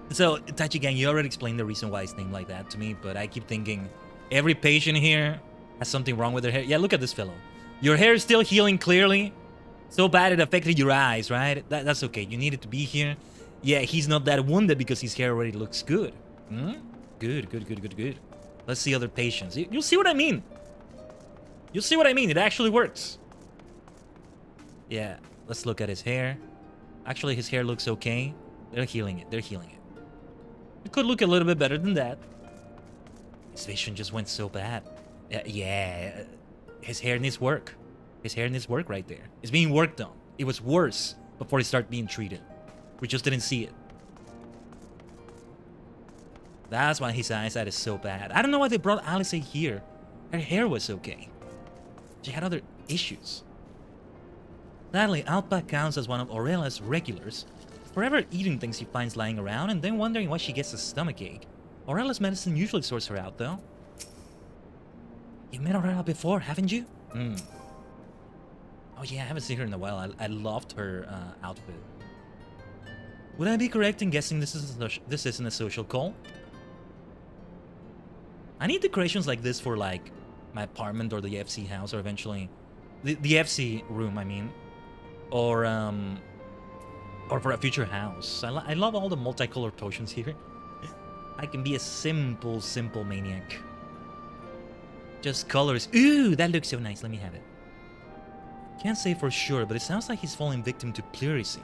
So, Tajigen, you already explained the reason why it's named like that to me, but I keep thinking every patient here has something wrong with their hair. Yeah, look at this fellow. Your hair is still healing clearly. So bad it affected your eyes, right? That's okay. You needed to be here. Yeah, he's not that wounded because his hair already looks good. Good. Let's see other patients. You'll see what I mean. You'll see what I mean. It actually works. Yeah, let's look at his hair. Actually, his hair looks okay. They're healing it. It could look a little bit better than that. His vision just went so bad. Yeah, his hair needs work. His hair needs work right there. It's being worked on. It was worse before he started being treated. We just didn't see it. That's why his eyesight is so bad. I don't know why they brought Alice here. Her hair was okay. She had other issues. Sadly, Outback counts as one of Aurela's regulars, forever eating things she finds lying around and then wondering why she gets a stomachache. Aurela's medicine usually sorts her out, though. You've met Aurela before, haven't you? Oh yeah, I haven't seen her in a while. I loved her outfit. Would I be correct in guessing this isn't a social call? I need decorations like this for, like, my apartment or the FC house, or eventually... The FC room, I mean. Or for a future house. I love all the multicolored potions here. I can be a simple maniac. Just colors. Ooh, that looks so nice. Let me have it. Can't say for sure, but it sounds like he's falling victim to pleurisy.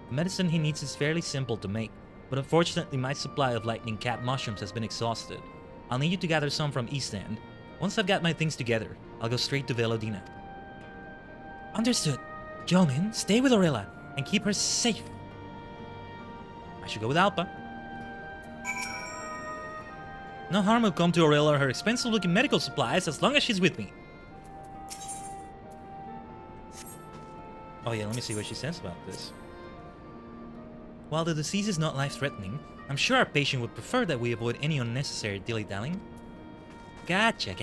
The medicine he needs is fairly simple to make, but unfortunately my supply of lightning cat mushrooms has been exhausted. I'll need you to gather some from East End. Once I've got my things together, I'll go straight to Velodina. Understood. Jomin, stay with Aurela and keep her safe. I should go with Alpa. No harm will come to Aurela or her expensive-looking medical supplies as long as she's with me. Oh yeah, let me see what she says about this. While the disease is not life-threatening, I'm sure our patient would prefer that we avoid any unnecessary dilly-dallying. Gotcha.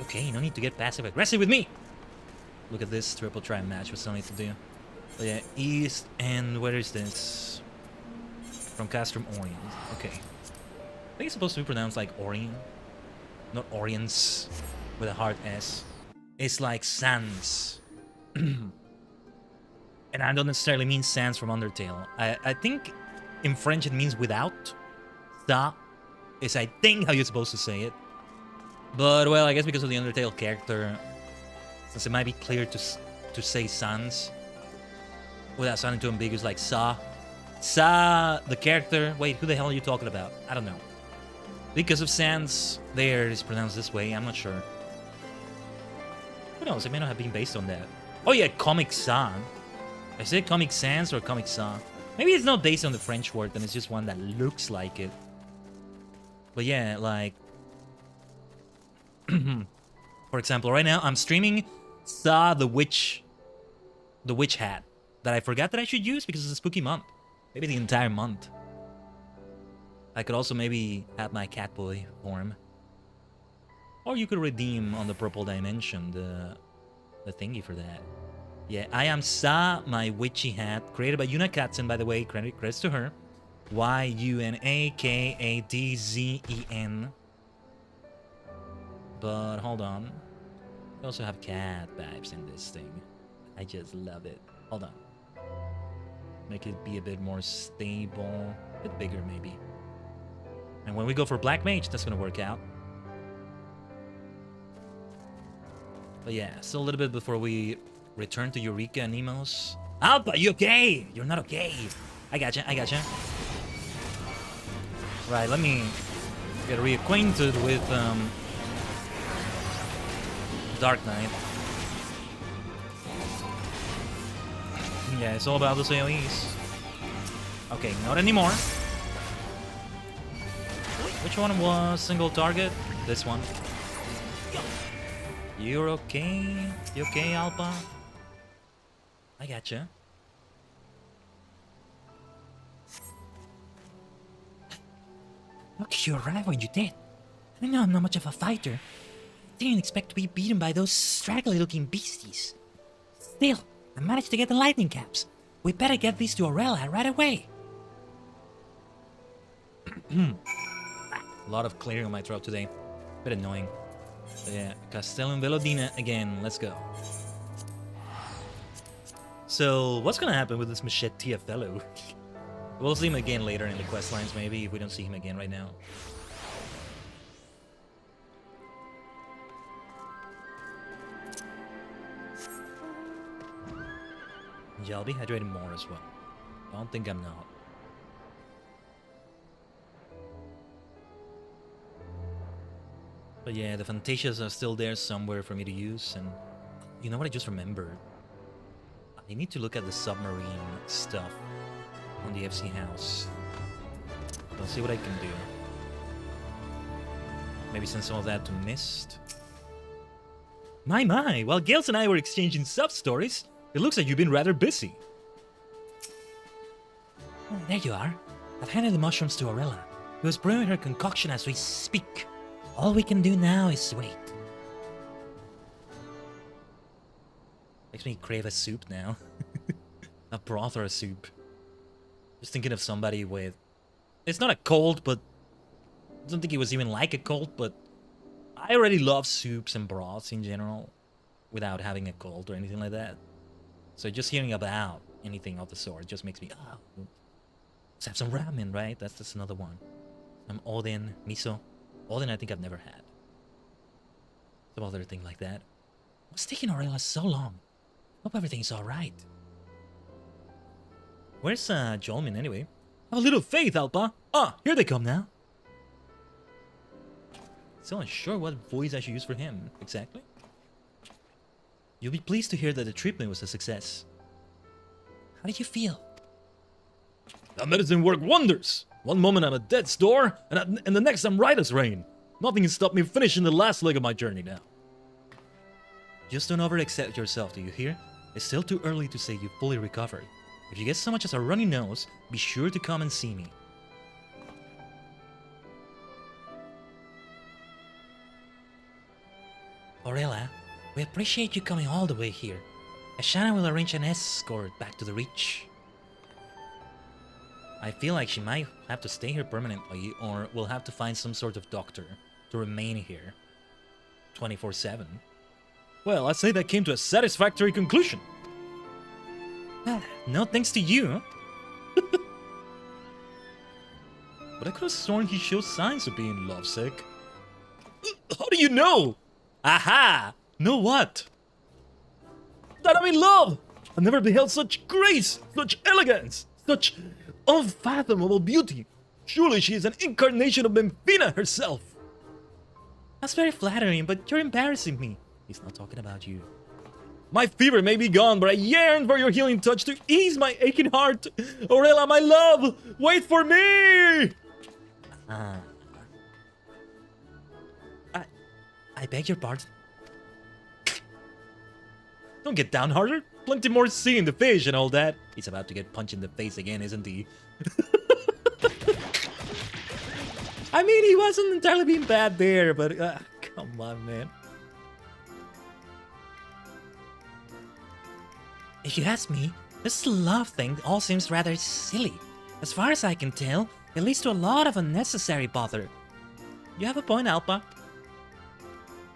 Okay, no need to get passive-aggressive with me! Look at this triple try match, we still need to do. But yeah, East, and where is this? From Castrum Orient. Okay. I think it's supposed to be pronounced like Orient. Not Orients, with a hard S. It's like Sans. And I don't necessarily mean Sans from Undertale. I think in French it means without. Ça is, I think, how you're supposed to say it. But, well, I guess because of the Undertale character, since it might be clear to say Sans without sounding too ambiguous, like Sa. Sa, the character. Wait, who the hell are you talking about? I don't know. Because of Sans, there is pronounced this way. I'm not sure. Who knows? It may not have been based on that. Oh yeah, Comic Sans. I said Comic Sans or Comic Sans. Maybe it's not based on the French word, and it's just one that looks like it. But yeah, like... For example, right now I'm streaming Sa the Witch hat that I forgot that I should use because it's a spooky month. Maybe the entire month. I could also maybe have my Catboy form. Or you could redeem on the Purple Dimension the thingy for that. Yeah, I am Sa, my witchy hat, created by Yuna Katzen, by the way, credits to her. Y-U-N-A-K-A-D-Z-E-N. But hold on. We also have cat vibes in this thing. I just love it. Hold on. Make it be a bit more stable. A bit bigger, maybe. And when we go for Black Mage, that's gonna work out. But yeah, still a little bit before we return to Eureka and Nemos. Alpha, you okay? You're not okay. I gotcha. Right, let me get reacquainted with Dark Knight. Yeah, it's all about the AoEs. Okay, not anymore. Which one was single target? This one. You're okay? You okay, Alpha? I gotcha. Look, you arrived when you did. I know I'm not much of a fighter. Didn't expect to be beaten by those straggly-looking beasties. Still, I managed to get the lightning caps. We better get these to Aurelia right away. A lot of clearing on my throat today. Bit annoying. But yeah, Castellum Velodina again. Let's go. So, what's gonna happen with this Machete fellow? We'll see him again later in the questlines, maybe, if we don't see him again right now. Yeah, I'll be hydrating more as well. I don't think I'm not. But yeah, the Fantasias are still there somewhere for me to use, and you know what I just remembered? I need to look at the submarine stuff on the FC house. I'll see what I can do. Maybe send some of that to Mist. My, while Gales and I were exchanging sub-stories, it looks like you've been rather busy. Oh, there you are. I've handed the mushrooms to Aurelia, who is brewing her concoction as we speak. All we can do now is wait. Makes me crave a soup now. A broth or a soup. Just thinking of somebody with... It's not a cold, but... I don't think it was even like a cold, but... I already love soups and broths in general. Without having a cold or anything like that. So just hearing about anything of the sort just makes me... Oh, let's have some ramen, right? That's another one. Some oden, miso. Oden I think I've never had. Some other thing like that. What's taking Aurelia so long? Hope everything's alright. Where's Jolmin anyway? Have a little faith, Alpa! Ah, here they come now! Still unsure what voice I should use for him, exactly. You'll be pleased to hear that the treatment was a success. How did you feel? That medicine worked wonders! One moment I'm at death's door, and the next I'm right as rain. Nothing can stop me finishing the last leg of my journey now. Just don't overaccept yourself, do you hear? It's still too early to say you fully recovered. If you get so much as a runny nose, be sure to come and see me. Aurelia, we appreciate you coming all the way here. Ashana will arrange an escort back to the Reach. I feel like she might have to stay here permanently, or we'll have to find some sort of doctor to remain here 24/7. Well, I'd say that came to a satisfactory conclusion. No thanks to you. But I could have sworn he shows signs of being lovesick. How do you know? Aha! Know what? That I'm in love! I've never beheld such grace, such elegance, such unfathomable beauty. Surely she is an incarnation of Memphina herself. That's very flattering, but you're embarrassing me. He's not talking about you. My fever may be gone, but I yearn for your healing touch to ease my aching heart. Aurelia, my love, wait for me! I beg your pardon. Don't get downhearted. Plenty more seeing the fish and all that. He's about to get punched in the face again, isn't he? I mean, he wasn't entirely being bad there, but come on, man. If you ask me, this love thing all seems rather silly. As far as I can tell, it leads to a lot of unnecessary bother. You have a point, Alpa.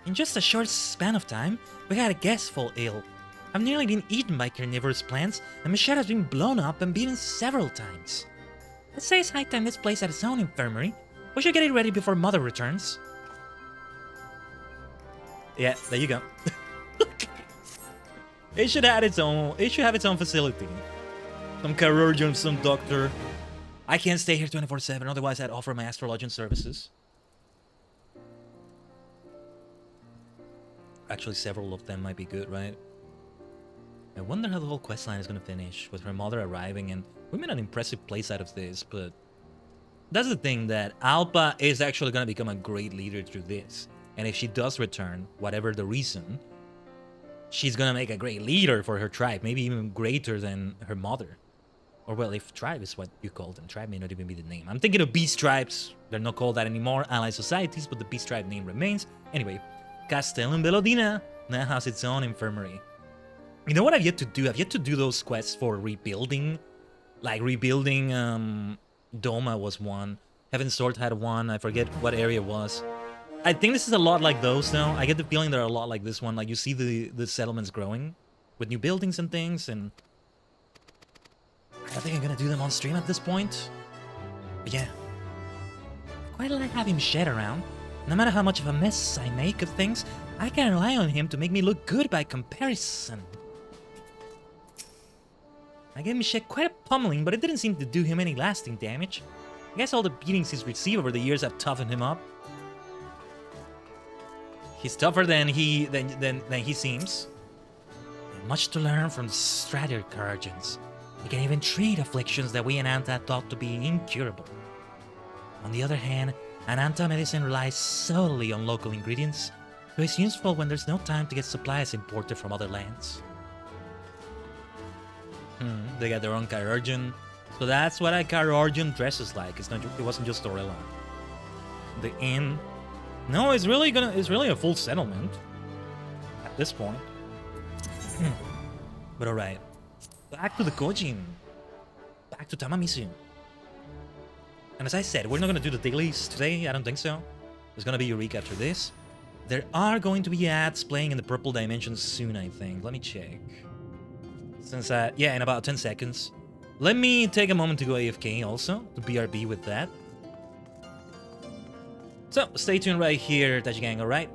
In just a short span of time, we had a guest fall ill. I've nearly been eaten by carnivorous plants, and my shed has been blown up and beaten several times. I'd say it's high time this place had its own infirmary. We should get it ready before Mother returns. Yeah, there you go. It should have its own. It should have its own facility. Some chirurgeon, some doctor. I can't stay here 24/7. Otherwise, I'd offer my astrologian services. Actually, several of them might be good, right? I wonder how the whole questline is going to finish with her mother arriving, and we made an impressive place out of this, but that's the thing, that Alpa is actually going to become a great leader through this. And if she does return, whatever the reason, she's going to make a great leader for her tribe, maybe even greater than her mother. Or well, if tribe is what you call them, tribe may not even be the name. I'm thinking of beast tribes. They're not called that anymore, allied societies, but the beast tribe name remains. Anyway, Castellum Bellodina now has its own infirmary. You know what I've yet to do? I've yet to do those quests for rebuilding. Like rebuilding, Doma was one. Heaven's Sword had one. I forget what area it was. I think this is a lot like those, though. I get the feeling they're a lot like this one. Like, you see the settlements growing with new buildings and things, and I think I'm gonna do them on stream at this point. But yeah. I quite like having Shed around. No matter how much of a mess I make of things, I can rely on him to make me look good by comparison. I gave Michelle quite a pummeling, but it didn't seem to do him any lasting damage. I guess all the beatings he's received over the years have toughened him up. He's tougher than he seems. And much to learn from the Strategians. He can even treat afflictions that we in Anta thought to be incurable. On the other hand, Ananta medicine relies solely on local ingredients, so it's useful when there's no time to get supplies imported from other lands. They got their own chirurgeon, so that's what a chirurgeon dresses like. It's not. It wasn't just Aurelia. The inn. No, it's really a full settlement at this point. But alright. Back to the Kojin. Back to Tamamisu. And as I said, we're not gonna do the dailies today, I don't think so. There's gonna be Eureka after this. There are going to be ads playing in the purple dimensions soon, I think. Let me check. Since yeah, in about 10 seconds. Let me take a moment to go AFK also, to BRB with that. So, stay tuned right here, Tajigen, alright?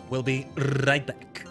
We'll be right back.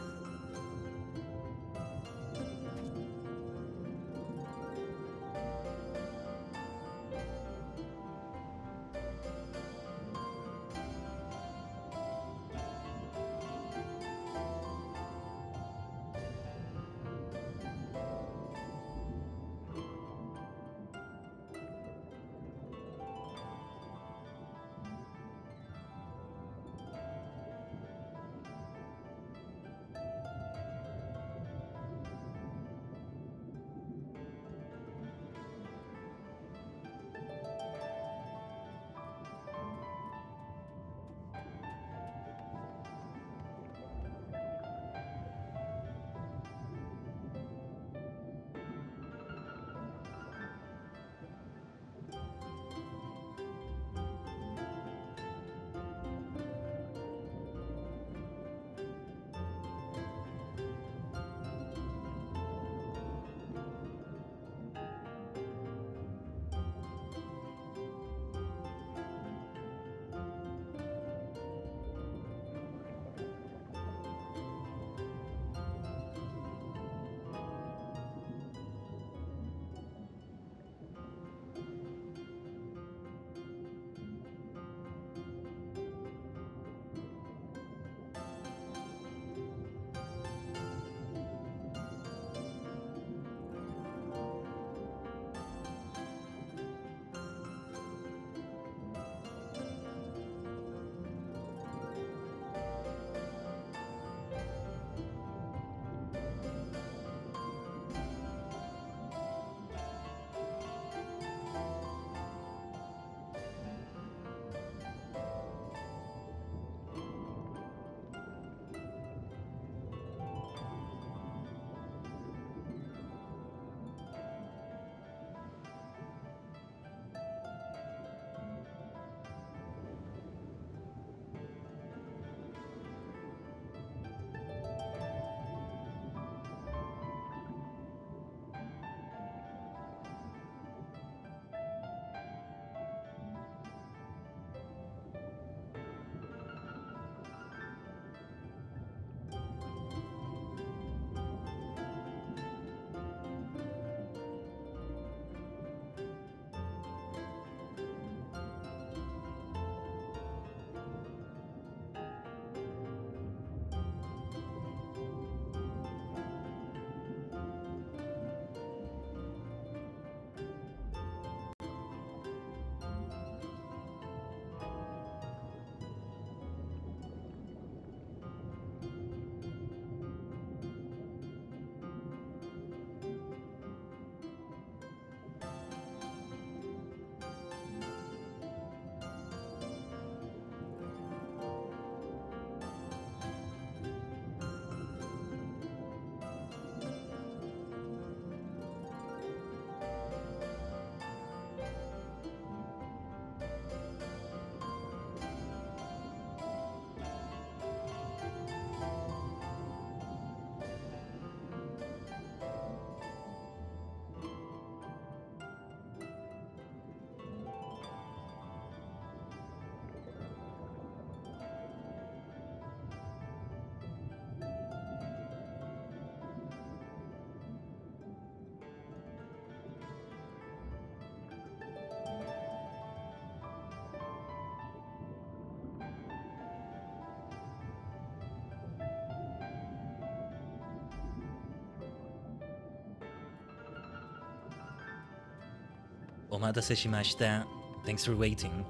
Omatase shimashita. Thanks for waiting.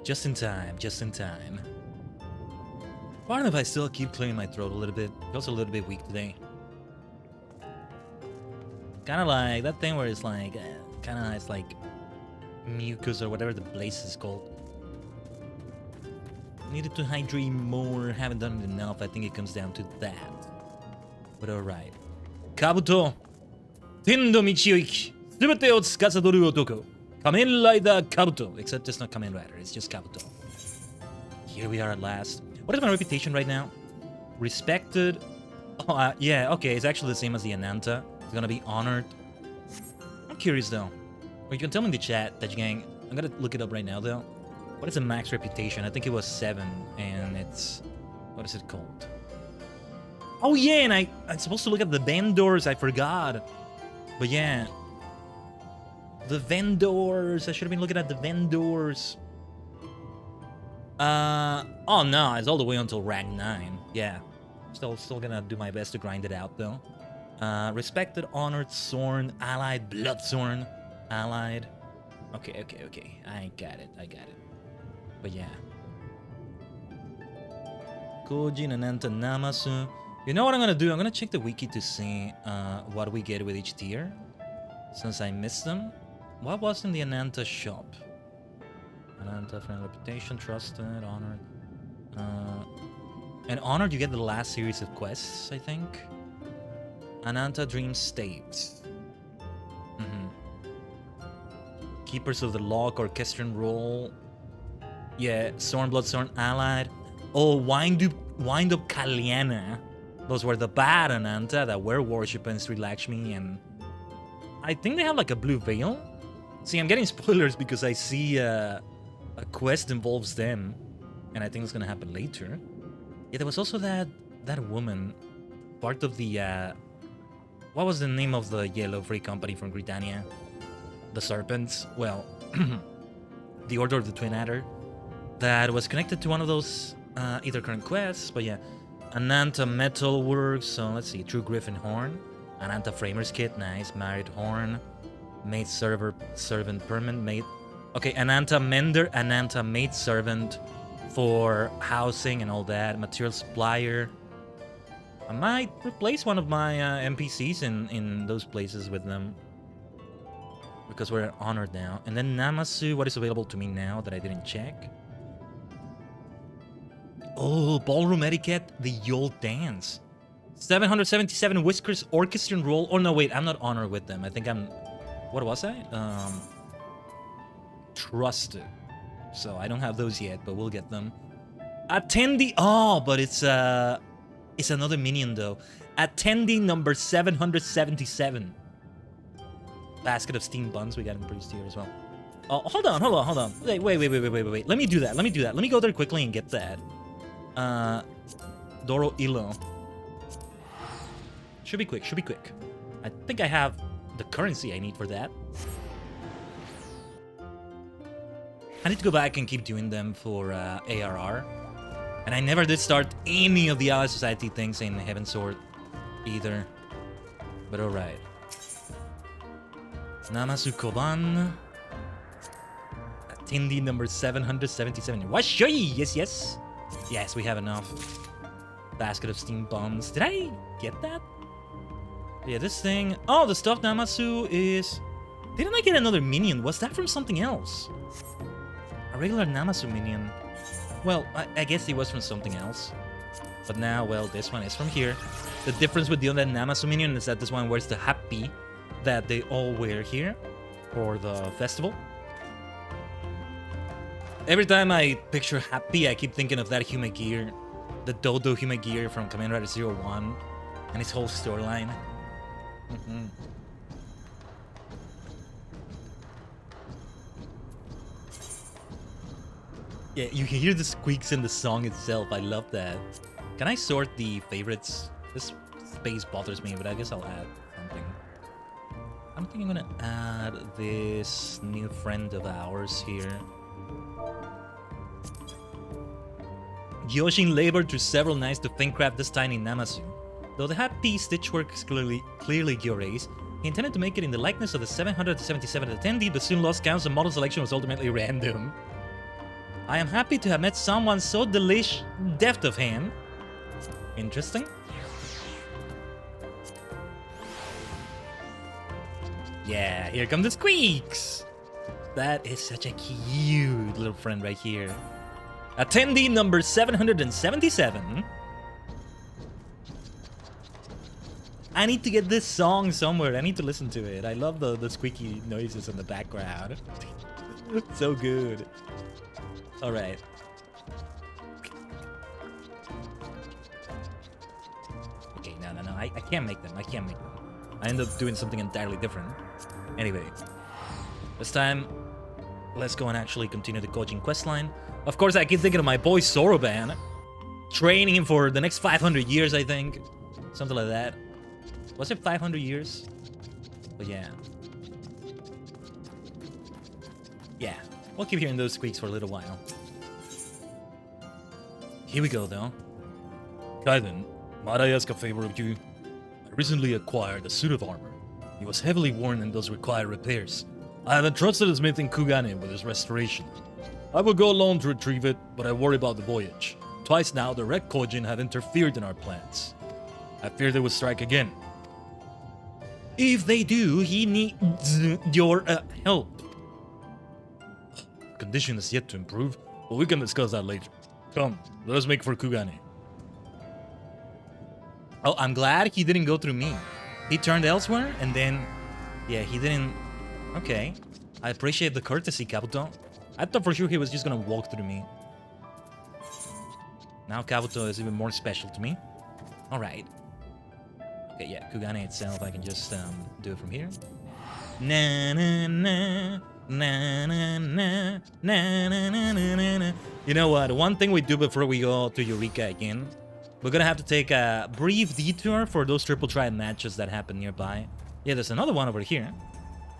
Just in time, just in time. Pardon if I still keep clearing my throat a little bit. Feels a little bit weak today. Kind of like that thing where it's like, it's like mucus or whatever the place is called. Needed to hydrate more, haven't done it enough. I think it comes down to that. But alright. Kabuto! Tendo Michioiki! Subete o tsukasadoru otoko! Kamen Rider Kabuto! Except it's not Kamen Rider, it's just Kabuto. Here we are at last. What is my reputation right now? Respected. Oh, yeah, okay, it's actually the same as the Ananta. It's gonna be honored. I'm curious though. Or you can tell me in the chat, Tajigen. I'm gonna look it up right now though. What is a max reputation? I think it was 7, and it's... What is it called? Oh yeah, and I'm supposed to look at the vendors, I forgot. But yeah. The vendors, I should have been looking at the vendors. Oh no, it's all the way until rank 9. Yeah. Still gonna do my best to grind it out though. Respected, honored, sworn, allied, bloodsorn, allied. Okay. I got it. But yeah. Kojin, Ananta, Namasu. You know what I'm gonna do? I'm gonna check the wiki to see what we get with each tier. Since I missed them. What was in the Ananta shop? Ananta, friend, reputation, trusted, honored. And honored, you get the last series of quests, I think. Ananta Dream State. Keepers of the Lock, Orchestrion Roll. Yeah, Sorn, Bloodsorn, Allied. Oh, Wind Up Kalyana. Those were the bad Ananta that were worshipping Sri Lakshmi, and I think they have like a blue veil. See, I'm getting spoilers because I see a quest involves them, and I think it's gonna happen later. Yeah, there was also that woman, part of the what was the name of the yellow free company from Britannia? The Serpents. Well, the Order of the Twin Adder. That was connected to one of those either current quests, but yeah. Ananta Metalworks, so let's see, True Griffin Horn. Ananta Framers Kit, nice. Married Horn. Maid Servant Permanent Maid. Okay, Ananta Mender, Ananta Maid Servant for housing and all that. Material Supplier. I might replace one of my NPCs in those places with them. Because we're honored now. And then Namasu, what is available to me now that I didn't check? Oh, Ballroom Etiquette, the Yule Dance. 777 Whiskers, Orchestrion Roll. Oh, no, wait, I'm not honored with them. I think I'm... What was I? Trusted. So I don't have those yet, but we'll get them. Attendee... Oh, but it's another minion, though. Attendee number 777. Basket of steamed buns. We got in Priest here as well. Oh, hold on. Wait. Let me do that. Let me go there quickly and get that. Doro Ilo. Should be quick. I think I have the currency I need for that. I need to go back and keep doing them for ARR. And I never did start any of the Ally Society things in Heaven Sword either. But alright. Namasu Koban. Attendee number 777. Washoi! Yes. Yes, we have enough. Basket of steam bombs. Did I get that? Yeah, this thing... Oh, the stuffed Namasu is... Didn't I get another minion? Was that from something else? A regular Namasu minion. Well, I guess it was from something else. But now, well, this one is from here. The difference with the other Namasu minion is that this one wears the happy that they all wear here for the festival. Every time I picture happy, I keep thinking of that Hume Gear. The Dodo Hume Gear from Kamen Rider 01 and his whole storyline. Yeah, you can hear the squeaks in the song itself. I love that. Can I sort the favorites? This space bothers me, but I guess I'll add something. I think I'm gonna add this new friend of ours here. Yoshin labored through several nights to think craft this tiny Namasu. Though the happy stitchwork is clearly Gyorei's, He intended to make it in the likeness of the 777th attendee, but soon lost count, so model selection was ultimately random. I am happy to have met someone so deft of him. Interesting. Yeah, here come the squeaks. That is such a cute little friend right here. Attendee number 777. I need to get this song somewhere. I need to listen to it. I love the squeaky noises in the background. So good. All right. Okay, no. I can't make them. I can't make them. I end up doing something entirely different. Anyway, this time, let's go and actually continue the coaching questline. Of course, I keep thinking of my boy Soroban. Training him for the next 500 years, I think. Something like that. Was it 500 years? But yeah. Yeah, we'll keep hearing those squeaks for a little while. Here we go, though. Khaiden, might I ask a favor of you? I recently acquired a suit of armor. It was heavily worn and does require repairs. I have entrusted a smith in Kugane with its restoration. I will go alone to retrieve it, but I worry about the voyage. Twice now, the Red Kojin have interfered in our plans. I fear they will strike again. If they do, he needs your help. Condition is yet to improve, but we can discuss that later. Come, let us make for Kugane. Oh, I'm glad he didn't go through me. He turned elsewhere, and then... Yeah, he didn't... Okay. I appreciate the courtesy, Kabuto. I thought for sure he was just gonna walk through me. Now Kabuto is even more special to me. Alright. Okay, yeah, Kugane itself, I can just do it from here. Na na na na na na na na na na na. You know what? One thing we do before we go to Eureka again, we're gonna have to take a brief detour for those triple try matches that happen nearby. Yeah, there's another one over here.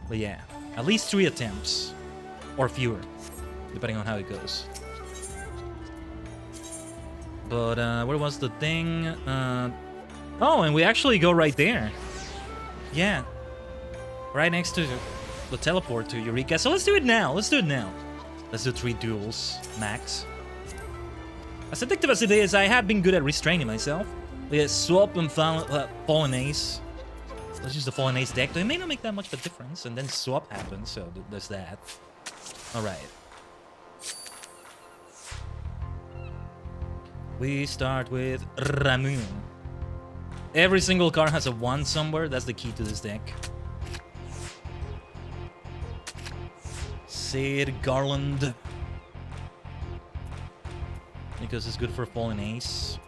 But yeah, at least 3 attempts. Or fewer, depending on how it goes. But where was the thing? Oh, and we actually go right there. Yeah. Right next to the teleport to Eureka. So let's do it now. Let's do 3 duels, max. As addictive as it is, I have been good at restraining myself. Yeah, swap and fallen ace. Let's use the fallen ace deck. Though it may not make that much of a difference. And then swap happens, so there's that. Alright. We start with Ramu. Every single card has a 1 somewhere. That's the key to this deck. Sid Garland. Because it's good for fallen ace.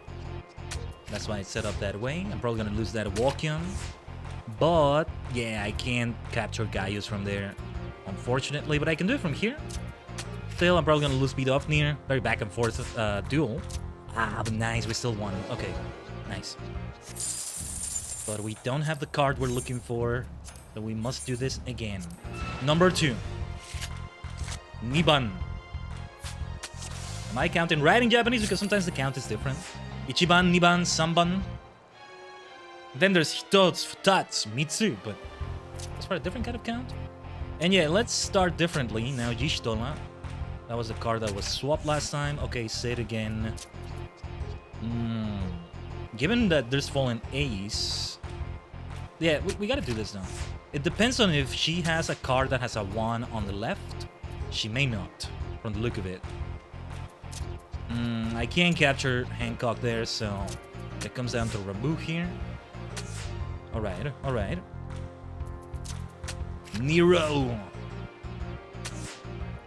That's why it's set up that way. I'm probably gonna lose that Walkion. But, yeah, I can't capture Gaius from there, unfortunately. But I can do it from here. Still, I'm probably gonna lose speed off near. Very back and forth duel. Ah, but nice, we still won. Okay, nice. But we don't have the card we're looking for, so we must do this again. Number 2. Niban. Am I counting right in Japanese? Because sometimes the count is different. Ichiban, Niban, Samban. Then there's Hitotsu, Futatsu, Mitsu, but that's for a different kind of count. And yeah, let's start differently. Now Jishitola. That was the card that was swapped last time. Okay, say it again. Given that there's fallen ace... Yeah, we gotta do this now. It depends on if she has a card that has a 1 on the left. She may not, from the look of it. I can't capture Hancock there, so it comes down to Rabu here. Alright. Nero!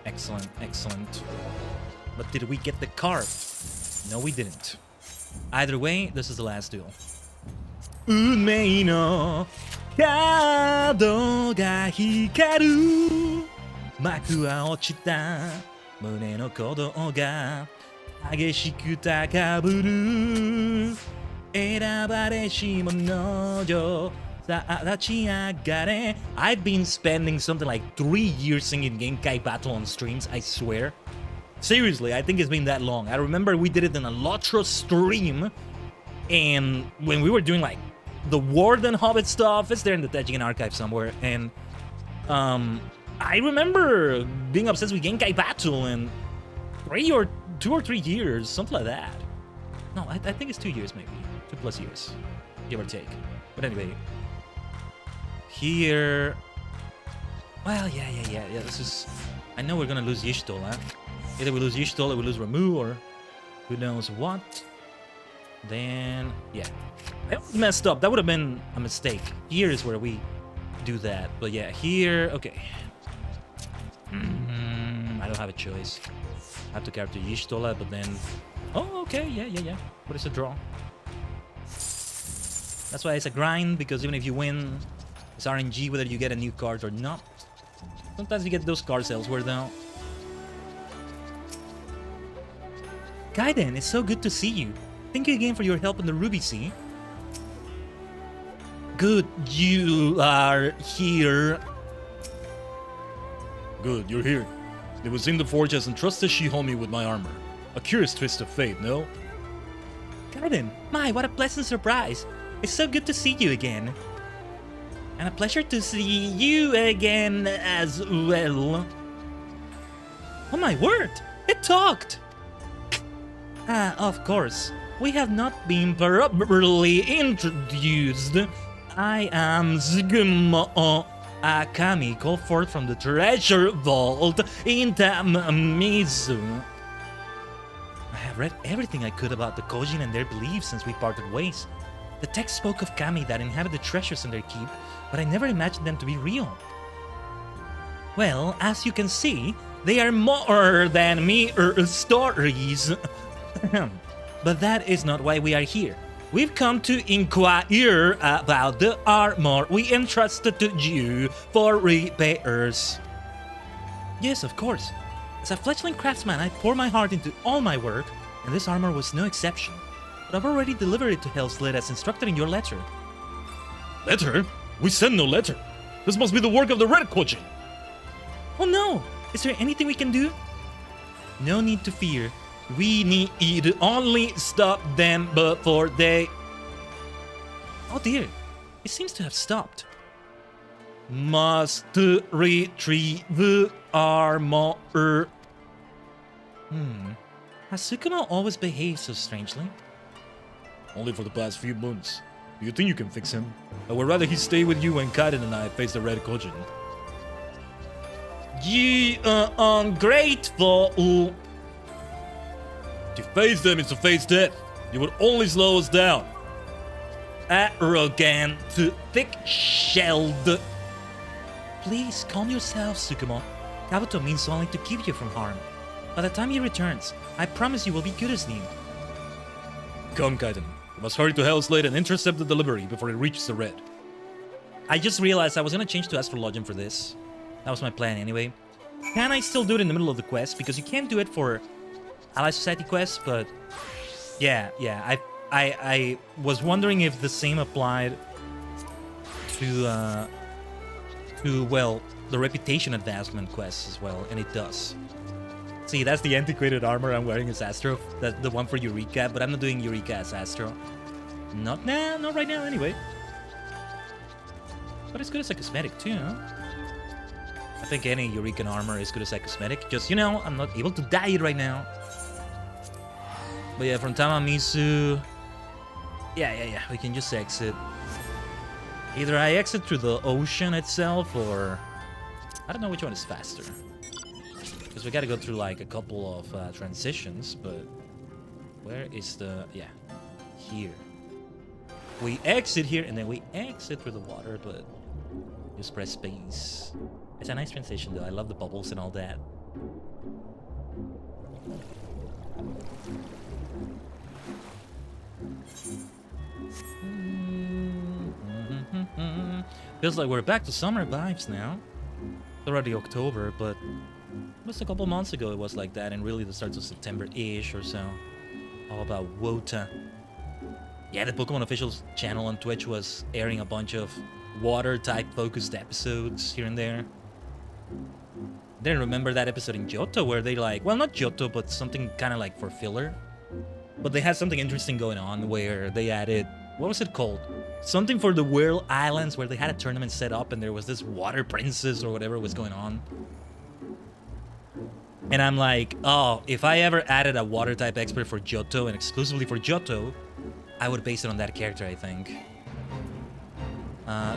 Excellent. But did we get the card? No, we didn't. Either way, this is the last duel. Unmei no kado ga hikaru Maku wa ochita Mune no kodo ga Hageshiku takaburu Erabare shimono jo Saadachiagare. I've been spending something like 3 years singing Genkai Battle on streams, I swear. Seriously, I think it's been that long. I remember we did it in a Lotro stream, and when we were doing like the Warden Hobbit stuff. It's there in the Tajigen archive somewhere. And I remember being obsessed with Genkai Battle in 2 or 3 years, something like that. No, I think it's 2 years maybe. 2+ years, give or take. But anyway, here... Well, yeah, this is... I know we're gonna lose Yishtol, huh? Either we lose Yishtol or we lose Ramu, or who knows what. Then, yeah. I messed up. That would have been a mistake. Here is where we do that. But yeah, here... Okay. I don't have a choice. I have to character Yishtola, but then... Oh, okay, yeah. But it's a draw. That's why it's a grind, because even if you win, it's RNG whether you get a new card or not. Sometimes you get those cards elsewhere, though. Khaiden, it's so good to see you. Thank you again for your help in the Ruby Sea. Good, you are here. Good, you're here. It was in the forge as entrusted she home me with my armor. A curious twist of fate, no? Khaiden, my, what a pleasant surprise. It's so good to see you again. And a pleasure to see you again as well. Oh my word, it talked! Ah, of course. We have not been properly introduced. I am Zgumo Akami, called forth from the treasure vault in Tamizu. I have read everything I could about the Kojin and their beliefs since we parted ways. The text spoke of kami that inhabited treasures in their keep, but I never imagined them to be real. Well, as you can see, they are more than mere stories. But that is not why we are here. We've come to inquire about the armor we entrusted to you for repairs. Yes, of course. As a fledgling craftsman, I pour my heart into all my work, and this armor was no exception. But I've already delivered it to Hellslid as instructed in your letter. Letter? We sent no letter. This must be the work of the Red Kojin. Oh no! Is there anything we can do? No need to fear. We need only stop them before they... Oh dear, it seems to have stopped. Must retrieve armor. Has Tsukumo always behaved so strangely? Only for the past few months. Do you think you can fix him? I would rather he stay with you when Khaiden and I face the Red Kojin. You are ungrateful. To face them is to face death. You would only slow us down. Arrogant, thick-shelled. Please calm yourself, Tsukumo. Kabuto means only to keep you from harm. By the time he returns, I promise you will be good as new. Come, Khaiden. We must hurry to Hellslade and intercept the delivery before it reaches the Red. I just realized I was gonna change to Astrologium for this. That was my plan anyway. Can I still do it in the middle of the quest? Because you can't do it for Ally Society quests, but... Yeah, I was wondering if the same applied to well, the reputation advancement quests as well, and it does. See, that's the antiquated armor I'm wearing as Astro. That's the one for Eureka, but I'm not doing Eureka as Astro. Not right now anyway. But it's good as a cosmetic too, huh? I think any Eureka armor is good as a cosmetic. Just, you know, I'm not able to dye it right now. But yeah, from Tamamisu... Yeah, we can just exit. Either I exit through the ocean itself, or... I don't know which one is faster. Because we gotta go through like a couple of transitions, but... Where is the... Yeah, here. We exit here, and then we exit through the water, but... Just press space. It's a nice transition though, I love the bubbles and all that. Feels like we're back to summer vibes now. It's already October, but just a couple months ago it was like that, and really the start of September-ish or so. All about Wota. Yeah, the Pokemon official channel on Twitch was airing a bunch of water-type focused episodes here and there. Then remember that episode in Johto where they like, well, not Johto, but something kind of like for filler. But they had something interesting going on where they added What was it called? Something for the Whirl Islands, where they had a tournament set up and there was this water princess or whatever was going on. And I'm like, oh, if I ever added a water type expert for Johto and exclusively for Johto, I would base it on that character, I think.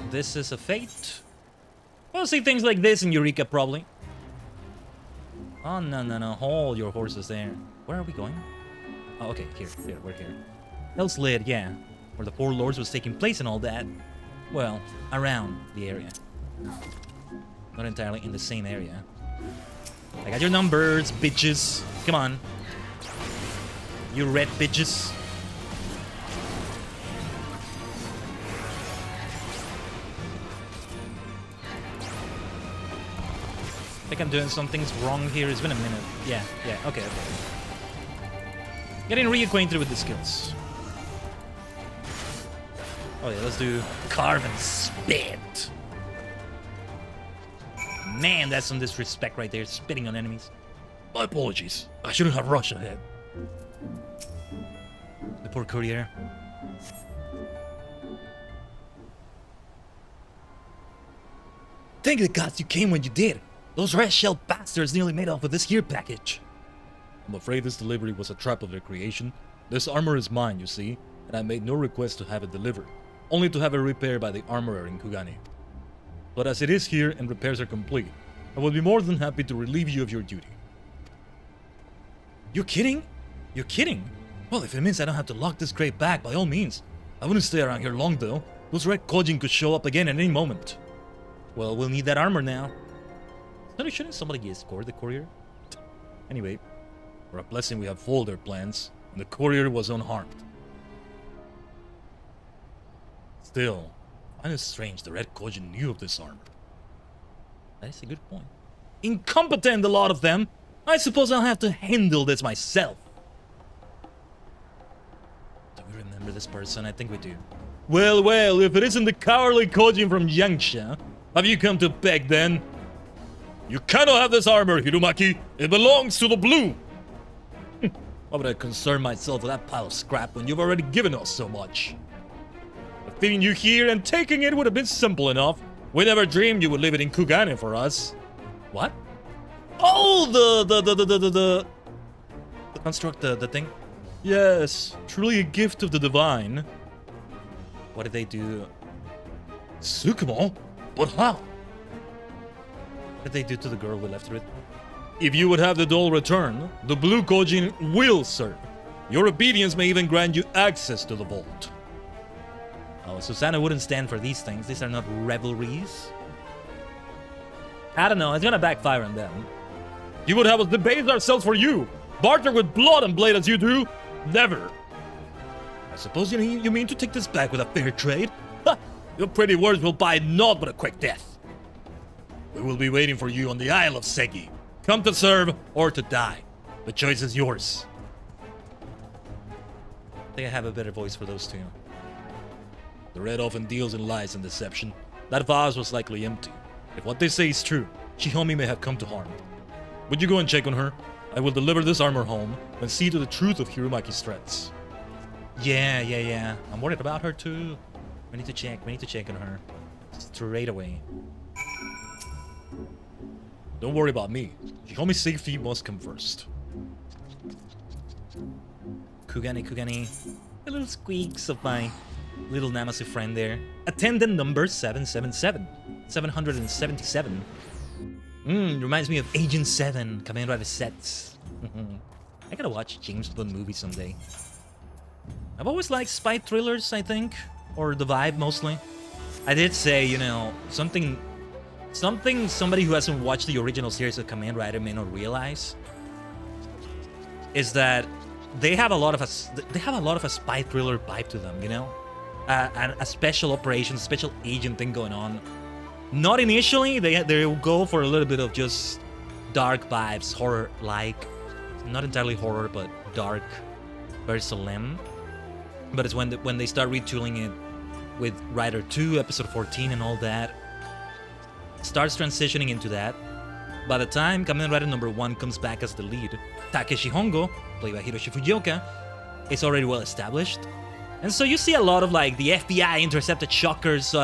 This is a fate. We'll see things like this in Eureka, probably. Oh, no. Hold your horses there. Where are we going? Oh, okay. Here. We're here. Hell's Lid, yeah. Where the Four Lords was taking place and all that. Well, around the area. Not entirely in the same area. I got your numbers, bitches. Come on. You red bitches. I think I'm doing some things wrong here. It's been a minute. Yeah, okay. Getting reacquainted with the skills. Oh yeah, let's do carve and spit. Man, that's some disrespect right there, spitting on enemies. My apologies. I shouldn't have rushed ahead. The poor courier. Thank the gods you came when you did. Those red shell bastards nearly made off with this here package. I'm afraid this delivery was a trap of their creation. This armor is mine, you see, and I made no request to have it delivered, only to have it repaired by the armorer in Kugane. But as it is here and repairs are complete, I will be more than happy to relieve you of your duty. You're kidding? You're kidding? Well, if it means I don't have to lock this crate back, by all means. I wouldn't stay around here long, though. Those red Kojin could show up again at any moment. Well, we'll need that armor now. Shouldn't somebody escort the courier? Anyway, for a blessing we have foiled their plans, and the courier was unharmed. Still, I find it strange the red Kojin knew of this armor. That is a good point. Incompetent, a lot of them! I suppose I'll have to handle this myself. Do we remember this person? I think we do. Well, if it isn't the cowardly Kojin from Yangsha, have you come to beg then? You cannot have this armor, Hirumaki. It belongs to the blue. Why would I concern myself with that pile of scrap when you've already given us so much? Feeding you here and taking it would have been simple enough. We never dreamed you would leave it in Kugane for us. What? Oh, the construct, the thing? Yes, truly a gift of the divine. What did they do? Tsukumo? But how? What did they do to the girl we left with? If you would have the doll return, the blue Kojin will serve. Your obedience may even grant you access to the vault. Oh, Susanna wouldn't stand for these things. These are not revelries. I don't know. It's gonna backfire on them. You would have us debase ourselves for you. Barter with blood and blade as you do? Never. I suppose you mean to take this back with a fair trade? Ha! Your pretty words will buy naught but a quick death. We will be waiting for you on the Isle of Segi. Come to serve or to die. The choice is yours. I think I have a better voice for those two. The red often deals in lies and deception. That vase was likely empty. If what they say is true, Shihomi may have come to harm. Would you go and check on her? I will deliver this armor home and see to the truth of Hirumaki's threats. Yeah. I'm worried about her too. We need to check on her. Straight away. Don't worry about me. Shihomi's safety must come first. Kugane. The little squeaks of my little Namasu friend there. Attendant number 777. 777. Reminds me of Agent 7, Kamen Rider sets. I gotta watch James Bond movie someday. I've always liked spy thrillers, I think. Or the vibe, mostly. I did say, you know, something somebody who hasn't watched the original series of Kamen Rider may not realize is that they have a lot of a spy thriller vibe to them, you know, and a special operations, special agent thing going on. Not initially, they go for a little bit of just dark vibes, horror-like, not entirely horror, but dark, very solemn. But it's when they start retooling it with Rider 2, episode 14, and all that. Starts transitioning into that. By the time Kamen Rider number 1 comes back as the lead, Takeshi Hongo, played by Hiroshi Fujioka, is already well established. And so you see a lot of like the FBI intercepted Shocker's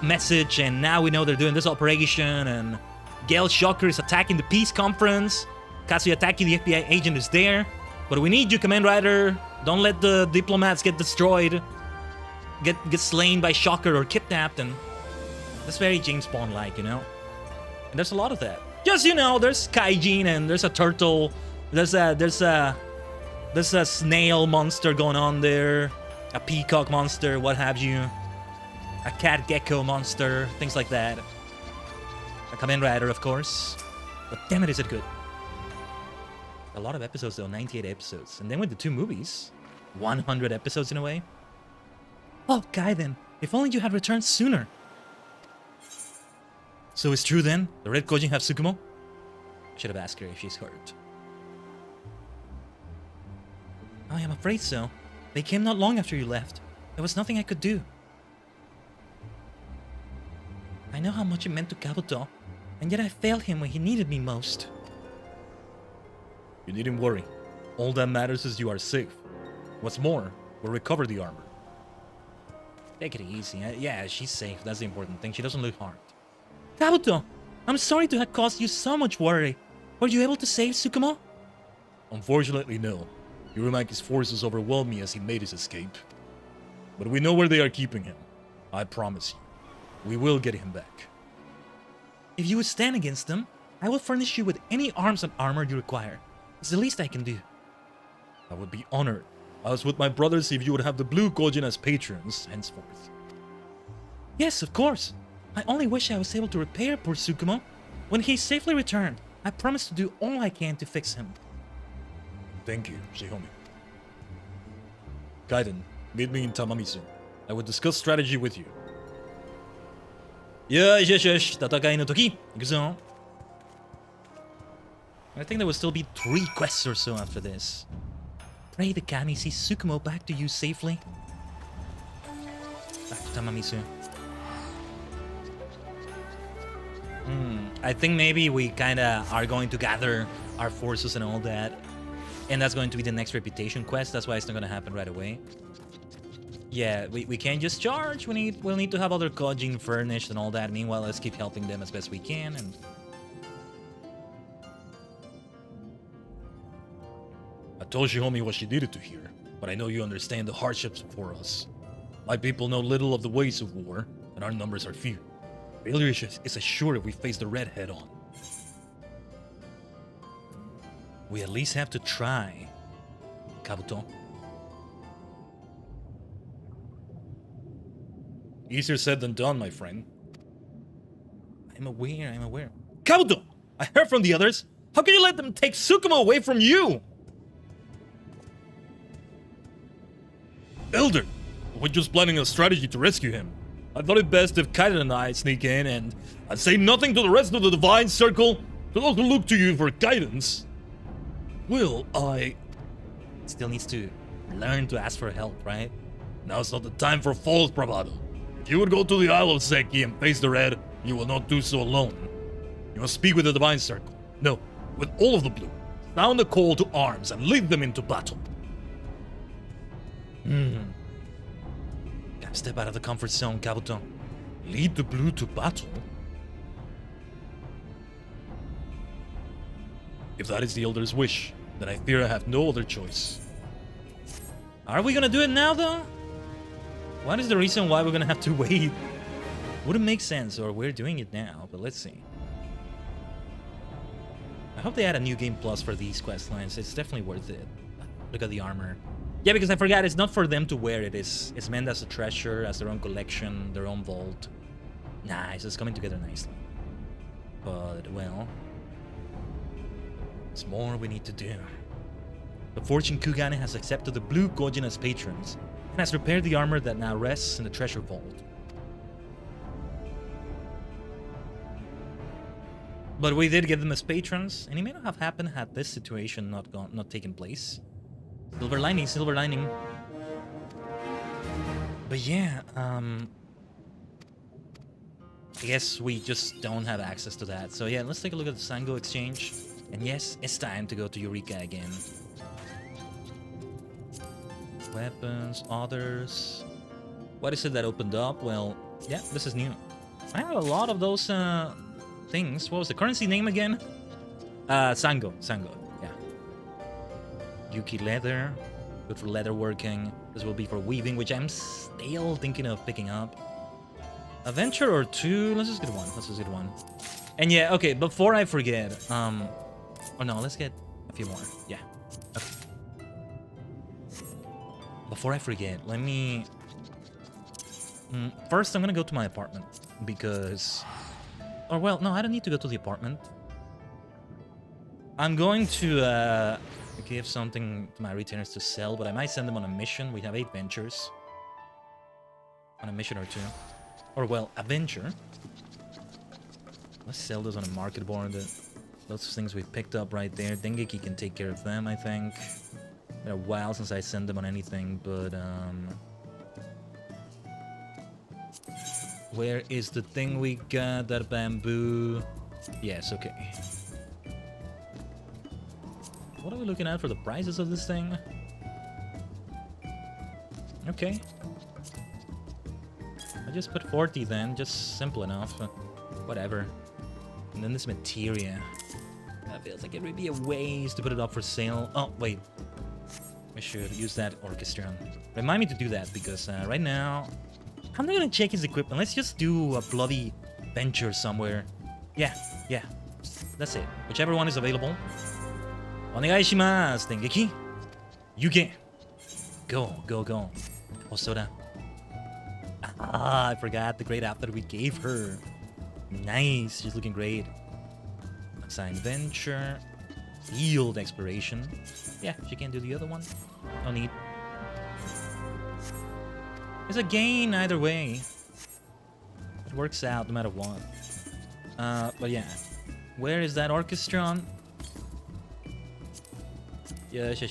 message, and now we know they're doing this operation, and Gale Shocker is attacking the peace conference. Kazuyataki, the FBI agent, is there. But we need you, Command Rider. Don't let the diplomats get destroyed. Get slain by Shocker or kidnapped, and that's very James Bond-like, you know? And there's a lot of that. Just, you know, there's Khaiden, and there's a turtle. There's a snail monster going on there. A peacock monster, what have you. A cat gecko monster, things like that. A Kamen Rider, of course. But damn it, is it good. A lot of episodes, though. 98 episodes. And then with the 2 movies, 100 episodes in a way. Oh, Khaiden, if only you had returned sooner. So it's true then? The Red Kojin have Tsukumo? Should have asked her if she's hurt. I am afraid so. They came not long after you left. There was nothing I could do. I know how much it meant to Kabuto, and yet I failed him when he needed me most. You needn't worry. All that matters is you are safe. What's more, we'll recover the armor. Take it easy. Yeah, she's safe. That's the important thing. She doesn't look harmed. Kabuto, I'm sorry to have caused you so much worry. Were you able to save Tsukumo? Unfortunately, no. Urumaki's forces overwhelmed me as he made his escape. But we know where they are keeping him. I promise you. We will get him back. If you would stand against them, I will furnish you with any arms and armor you require. It's the least I can do. I would be honored. I was with my brothers if you would have the Blue Kojin as patrons henceforth. Yes, of course. I only wish I was able to repair poor Tsukumo. When he's safely returned, I promise to do all I can to fix him. Thank you, Shihomi. Khaiden, meet me in Tamamisu. I will discuss strategy with you. Yes. Tatakai no toki. Ikuzo. I think there will still be 3 quests or so after this. Pray the Kami sees Tsukumo back to you safely. Back to Tamamisu. I think maybe we kinda are going to gather our forces and all that. And that's going to be the next reputation quest. That's why it's not gonna happen right away. Yeah, we can't just charge. We'll need to have other Kojin furnished and all that. Meanwhile, let's keep helping them as best we can. And I told Shihomi what she needed to hear, but I know you understand the hardships for us. My people know little of the ways of war, and our numbers are few. Failure is assured if we face the red head on. we at least have to try, Kabuto. Easier said than done, my friend. I'm aware. Kabuto! I heard from the others. How can you let them take Tsukumo away from you? Elder, we're just planning a strategy to rescue him. I thought it best if Khaiden and I sneak in and I'd say nothing to the rest of the Divine Circle, to those who look to you for guidance. Will I... Still needs to learn to ask for help, right? Now's not the time for false bravado. If you would go to the Isle of Seki and face the red, you will not do so alone. You must speak with the Divine Circle. No, with all of the blue. Sound the call to arms and lead them into battle. Gotta step out of the comfort zone, Kabuto. Lead the blue to battle? If that is the Elder's wish, then I fear I have no other choice. Are we gonna do it now, though? What is the reason why we're gonna have to wait? Wouldn't make sense, or we're doing it now, but let's see. I hope they add a new game plus for these quest lines. It's definitely worth it. Look at the armor. Yeah, because I forgot, it's not for them to wear it. It's meant as a treasure, as their own collection, their own vault. Nice, it's coming together nicely. But, well... there's more we need to do. The Fortune Kugane has accepted the Blue Kojin as patrons, and has repaired the armor that now rests in the treasure vault. But we did give them as patrons, and it may not have happened had this situation not taken place. Silver lining. But yeah, I guess we just don't have access to that. So yeah, let's take a look at the Sango exchange. And yes, it's time to go to Eureka again. weapons, others. What is it that opened up? Well, yeah, this is new. I have a lot of those things. What was the currency name again? Sango. Yeah. Yuki leather. Good for leather working. This will be for weaving, which I'm still thinking of picking up. A venture or two. Let's just get one. And yeah, okay, before I forget, oh no, let's get a few more. Yeah. Okay. Before I forget, let me... First, I'm gonna go to my apartment, because... Or, well, no, I don't need to go to the apartment. I'm going to, give something to my retainers to sell, but I might send them on a mission. We have 8 ventures. On a mission or 2. Or, well, a venture. Let's sell those on a market board. Lots of things we picked up right there. Dengeki can take care of them, I think. Been a while since I sent them on anything, but where is the thing we got? That bamboo. Yes, okay. What are we looking at for the prices of this thing? Okay. I just put 40 then, just simple enough. Whatever. And then this materia. That feels like it would be a waste to put it up for sale. Oh, wait. I should use that orchestra. Remind me to do that, because right now... I'm not gonna check his equipment. Let's just do a bloody venture somewhere. Yeah. That's it. Whichever one is available. Onegai shimasu, Dengeki. Yuki. Go. Osoda. Ah, I forgot the great outfit we gave her. Nice, she's looking great. Assigned venture. Field exploration. Yeah, she can do the other one. No need. It's a gain either way. It works out no matter what. But yeah. Where is that orchestra? Yes. I'm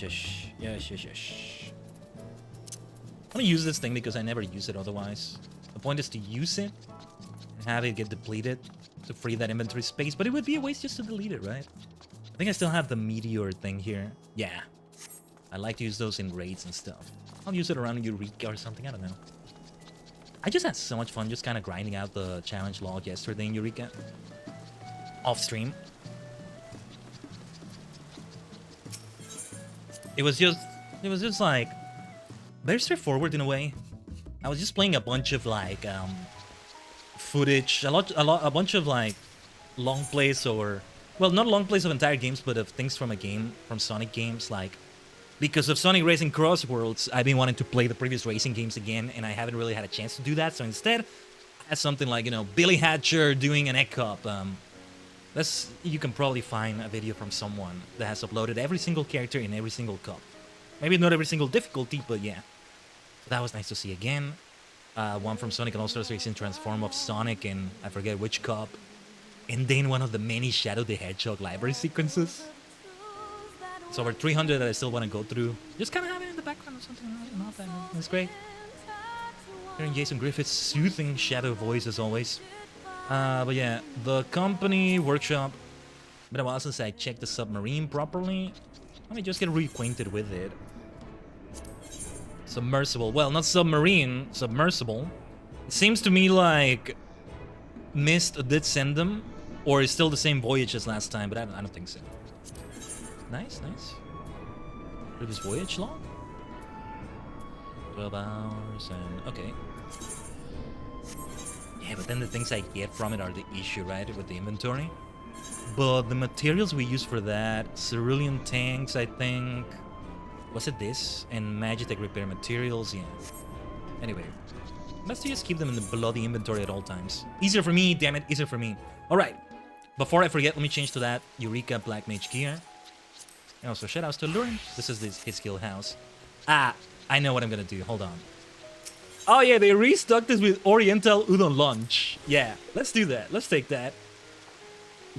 gonna use this thing because I never use it otherwise. The point is to use it and have it get depleted to free that inventory space, but it would be a waste just to delete it, right? I think I still have the meteor thing here. Yeah. I like to use those in raids and stuff. I'll use it around Eureka or something, I don't know. I just had so much fun just kind of grinding out the challenge log yesterday in Eureka. Off stream. It was just like very straightforward in a way. I was just playing a bunch of like footage, a bunch of like long plays, or well, not long plays of entire games, but of things from a game, from Sonic games. Like, because of Sonic Racing Cross Worlds, I've been wanting to play the previous racing games again, and I haven't really had a chance to do that. So instead, I had something like, you know, Billy Hatcher doing an egg cup. You can probably find a video from someone that has uploaded every single character in every single cup. Maybe not every single difficulty, but yeah. So that was nice to see again. One from Sonic and All-Stars Racing Transform of Sonic and I forget which cup. And then one of the many Shadow the Hedgehog library sequences. It's over 300 that I still want to go through. Just kind of have it in the background or something. I don't know. It's great. Hearing Jason Griffith's soothing shadow voice as always. But yeah, the company workshop. Been a while since I checked the submarine properly. Let me just get reacquainted with it. Submersible. Well, not submarine. Submersible. It seems to me like Mist did send them, or it's still the same voyage as last time, but I don't think so. Nice. Previous voyage log? 12 hours and... okay. Yeah, but then the things I get from it are the issue, right? With the inventory. But the materials we use for that, cerulean tanks, I think. Was it this? And Magitech repair materials, yeah. Anyway, let's just keep them in the bloody inventory at all times. Easier for me, damn it, easier for me. Alright, before I forget, let me change to that Eureka Black Mage gear. And also, shoutouts to Lurin. This is his guild house. Ah, I know what I'm gonna do, hold on. Oh yeah, they restocked this with Oriental Udon lunch. Yeah, let's do that. Let's take that.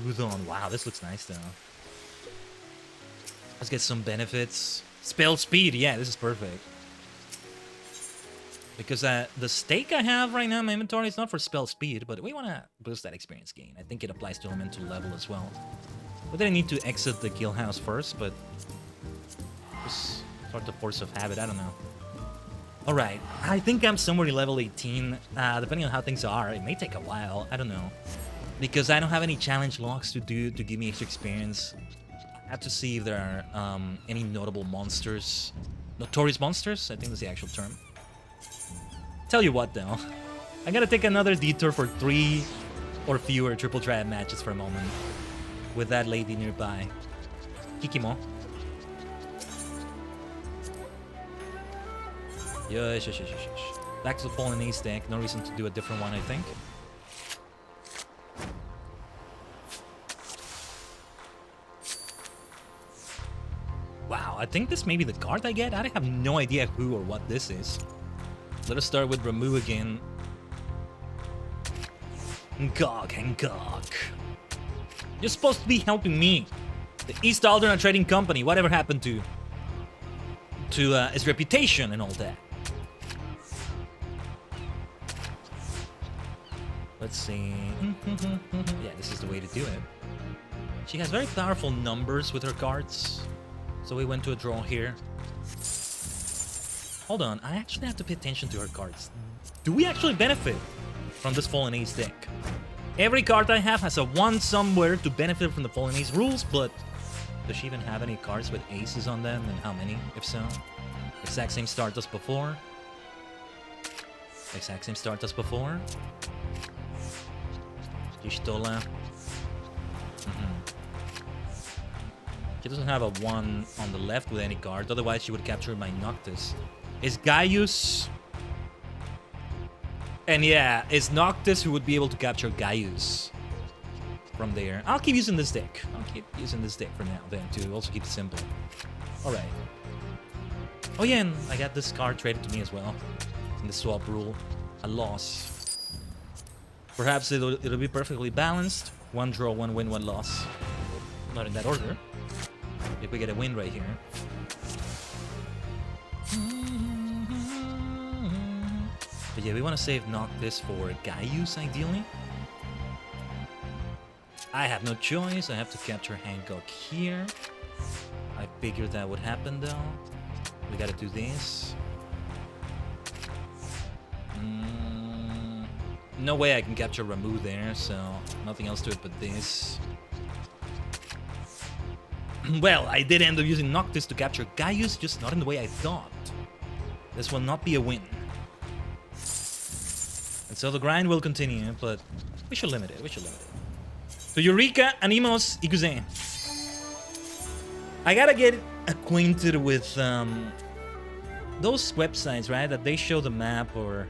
Udon. Wow, this looks nice though. Let's get some benefits. Spell speed. Yeah, this is perfect. Because the stake I have right now in my inventory is not for spell speed, but we want to boost that experience gain. I think it applies to elemental level as well. But then I need to exit the guild house first, but just sort of force of habit. I don't know. Alright, I think I'm somewhere in level 18. Depending on how things are, it may take a while. I don't know. Because I don't have any challenge logs to do to give me extra experience. I have to see if there are any notable monsters. Notorious monsters? I think that's the actual term. Tell you what, though. I gotta take another detour for 3 or fewer triple triad matches for a moment. With that lady nearby. Kikimo. Yes. Back to the Fallen Ace deck. No reason to do a different one, I think. Wow, I think this may be the card I get. I have no idea who or what this is. Let us start with Ramu again. Ngog. You're supposed to be helping me. The East Aldern Trading Company. Whatever happened to its reputation and all that? Let's see. Yeah, this is the way to do it. She has very powerful numbers with her cards. So we went to a draw here. Hold on, I actually have to pay attention to her cards. Do we actually benefit from this Fallen Ace deck? Every card I have has a 1 somewhere to benefit from the Fallen Ace rules, but does she even have any cards with aces on them, and how many, if so? Exact same start as before. Exact same start as before. Pistola. She doesn't have a 1 on the left with any card, otherwise she would capture my Noctis. Is Gaius... And yeah, it's Noctis who would be able to capture Gaius from there. I'll keep using this deck. I'll keep using this deck for now then, to also keep it simple. Alright. Oh yeah, and I got this card traded to me as well. In the swap rule. A loss. Perhaps it'll be perfectly balanced. 1 draw, 1 win, 1 loss. Not in that order. If we get a win right here. But yeah, we want to save Noctis for Gaius, ideally. I have no choice. I have to capture Hancock here. I figured that would happen, though. We gotta do this. No way I can capture Ramu there, so nothing else to it but this. Well, I did end up using Noctis to capture Gaius, just not in the way I thought. This will not be a win. And so the grind will continue, but we should limit it, So Eureka, Animos, Ikuzen. I gotta get acquainted with those websites, right? That they show the map, or...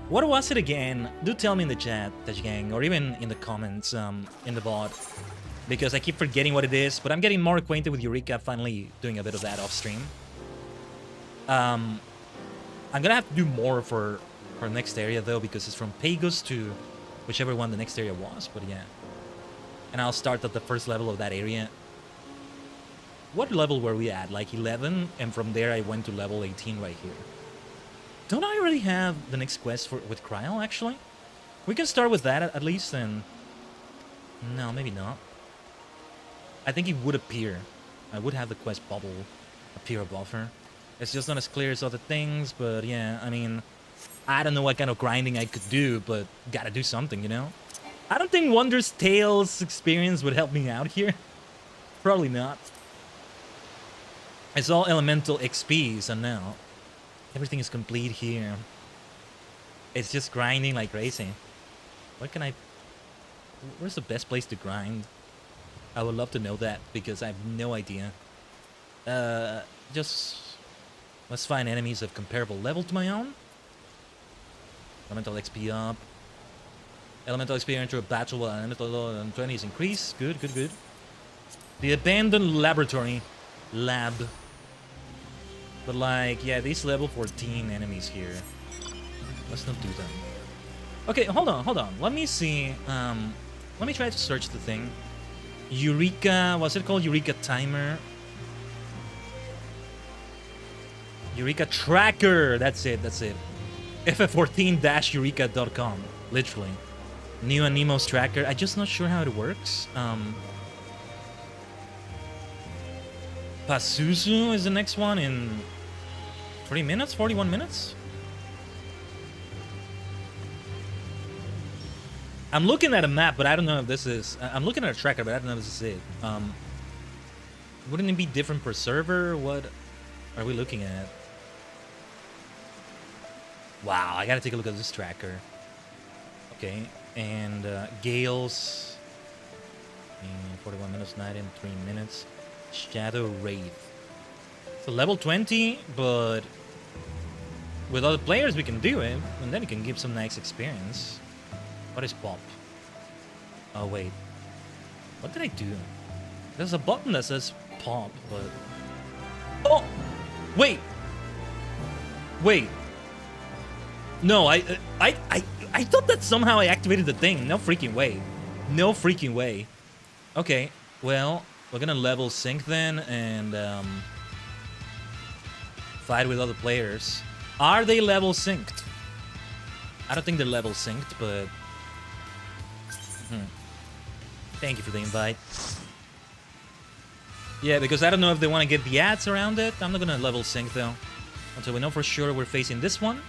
What was it again? Do tell me in the chat, Tajigen, or even in the comments in the VOD. Because I keep forgetting what it is, but I'm getting more acquainted with Eureka, finally doing a bit of that off stream. I'm gonna have to do more for next area though, because it's from Pagos to whichever one the next area was, but yeah. And I'll start at the first level of that area. What level were we at? Like 11, and from there I went to level 18 right here. Don't I already have the next quest with Kryl, actually? We can start with that at least, and... No, maybe not. I think it would appear. I would have the quest bubble appear above her. It's just not as clear as other things, but yeah, I mean... I don't know what kind of grinding I could do, but gotta do something, you know? I don't think Wondrous Tales experience would help me out here. Probably not. It's all elemental XP, so now... Everything is complete here. It's just grinding like crazy. What can I... Where's the best place to grind? I would love to know that, because I have no idea. Just... Let's find enemies of comparable level to my own. Elemental XP up. Elemental XP enter a battle while elemental 20 is increased. Good. The abandoned laboratory. Lab. But like, yeah, these level 14 enemies here. Let's not do them. Okay, hold on. Let me see. Let me try to search the thing. Eureka, what's it called? Eureka Timer. Eureka Tracker. That's it. FF14-Eureka.com. Literally. New Anemos Tracker. I'm just not sure how it works. Pazuzu is the next one in 40 minutes? 41 minutes? I'm looking at a map, but I don't know if this is... I'm looking at a tracker, but I don't know if this is it. Wouldn't it be different per server? What are we looking at? Wow, I gotta take a look at this tracker. Okay, and Gales... 41 minutes, night in 3 minutes. Shadow Wraith. So level 20, but... with other players we can do it, and then it can give some nice experience. What is pop? Oh wait, what did I do? There's a button that says pop, but... Oh! Wait! Wait! No, I thought that somehow I activated the thing. No freaking way. No freaking way. Okay, well, we're gonna level sync then, and fight with other players. Are they level synced? I don't think they're level synced, but... Thank you for the invite. Yeah, because I don't know if they want to get the ads around it. I'm not gonna level sync though, until we know for sure we're facing this one.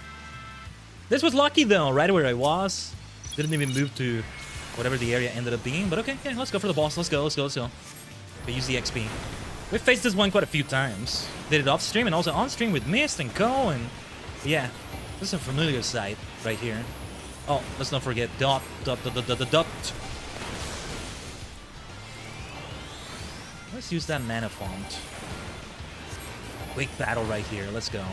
This was lucky though, right where I was. Didn't even move to whatever the area ended up being, but okay, yeah, let's go for the boss. Let's go. We use the XP. We've faced this one quite a few times. Did it off stream and also on stream with Mist and Co. And yeah, this is a familiar sight right here. Oh, let's not forget dot. Let's use that mana font. Quick battle right here. Let's go.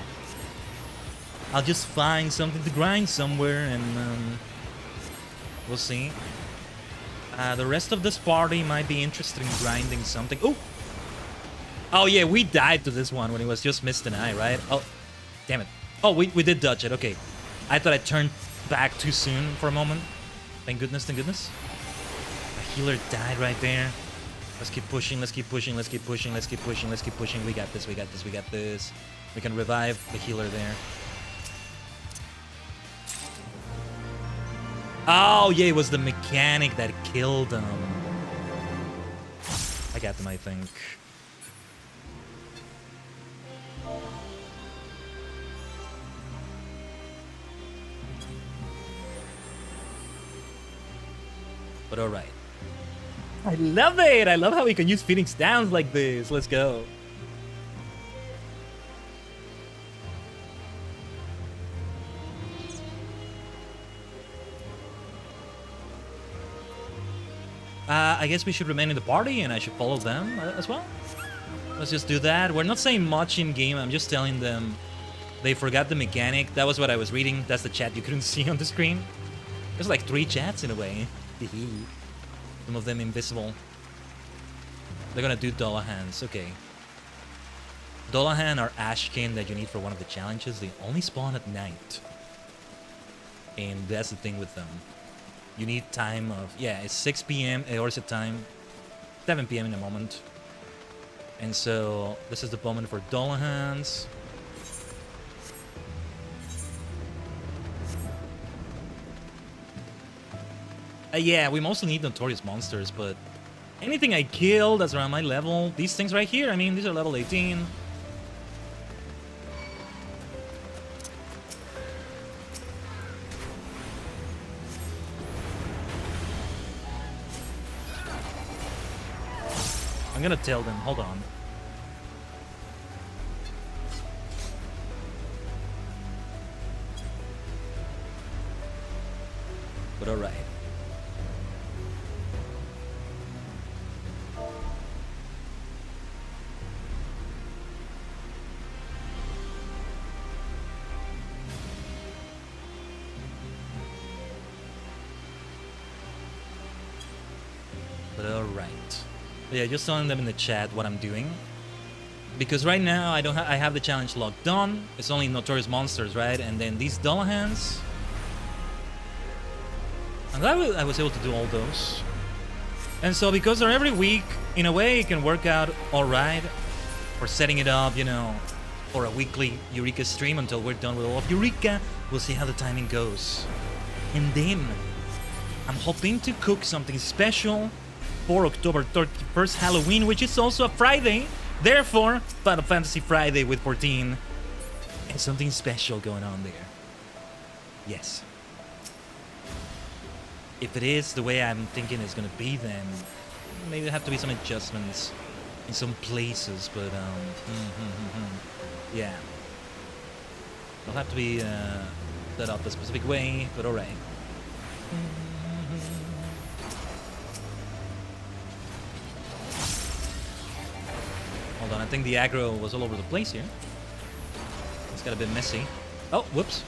I'll just find something to grind somewhere, and we'll see. The rest of this party might be interested in grinding something. Oh! Oh yeah, we died to this one when it was just Mist and I, right? Oh, damn it. Oh, we did dodge it. Okay. I thought I turned back too soon for a moment. Thank goodness, thank goodness. The healer died right there. Let's keep pushing, let's keep pushing, let's keep pushing, let's keep pushing, let's keep pushing. We got this, we got this, we got this. We can revive the healer there. Oh, yeah, it was the mechanic that killed him. I got them, I think. But alright. I love it! I love how we can use Phoenix Downs like this. Let's go. I guess we should remain in the party and I should follow them as well. Let's just do that. We're not saying much in game. I'm just telling them they forgot the mechanic. That was what I was reading. That's the chat you couldn't see on the screen. There's like 3 chats in a way. Some of them invisible. They're gonna do Dollahans. Okay. Dollahan are Ashkin that you need for one of the challenges. They only spawn at night. And that's the thing with them. You need time of... yeah, it's 6 p.m. or is it time? 7 p.m. in a moment. And so, this is the moment for Dollahans. Yeah, we mostly need notorious monsters, but anything I kill that's around my level, these things right here, I mean, these are level 18. I'm gonna tell them, hold on. But alright. Yeah, just telling them in the chat what I'm doing. Because right now I have the challenge locked on. It's only notorious monsters, right? And then these Dollahans. I'm glad I was able to do all those. And so because they're every week, in a way it can work out alright. For setting it up, you know, for a weekly Eureka stream until we're done with all of Eureka. We'll see how the timing goes. And then I'm hoping to cook something special for October 31st Halloween, which is also a Friday. Therefore, Final Fantasy Friday with 14. And something special going on there. Yes. if it is the way I'm thinking it's gonna be, then maybe there have to be some adjustments in some places, but yeah. It'll have to be set up a specific way, but alright. Hold on, I think the aggro was all over the place here. It's got a bit messy. Oh, whoops.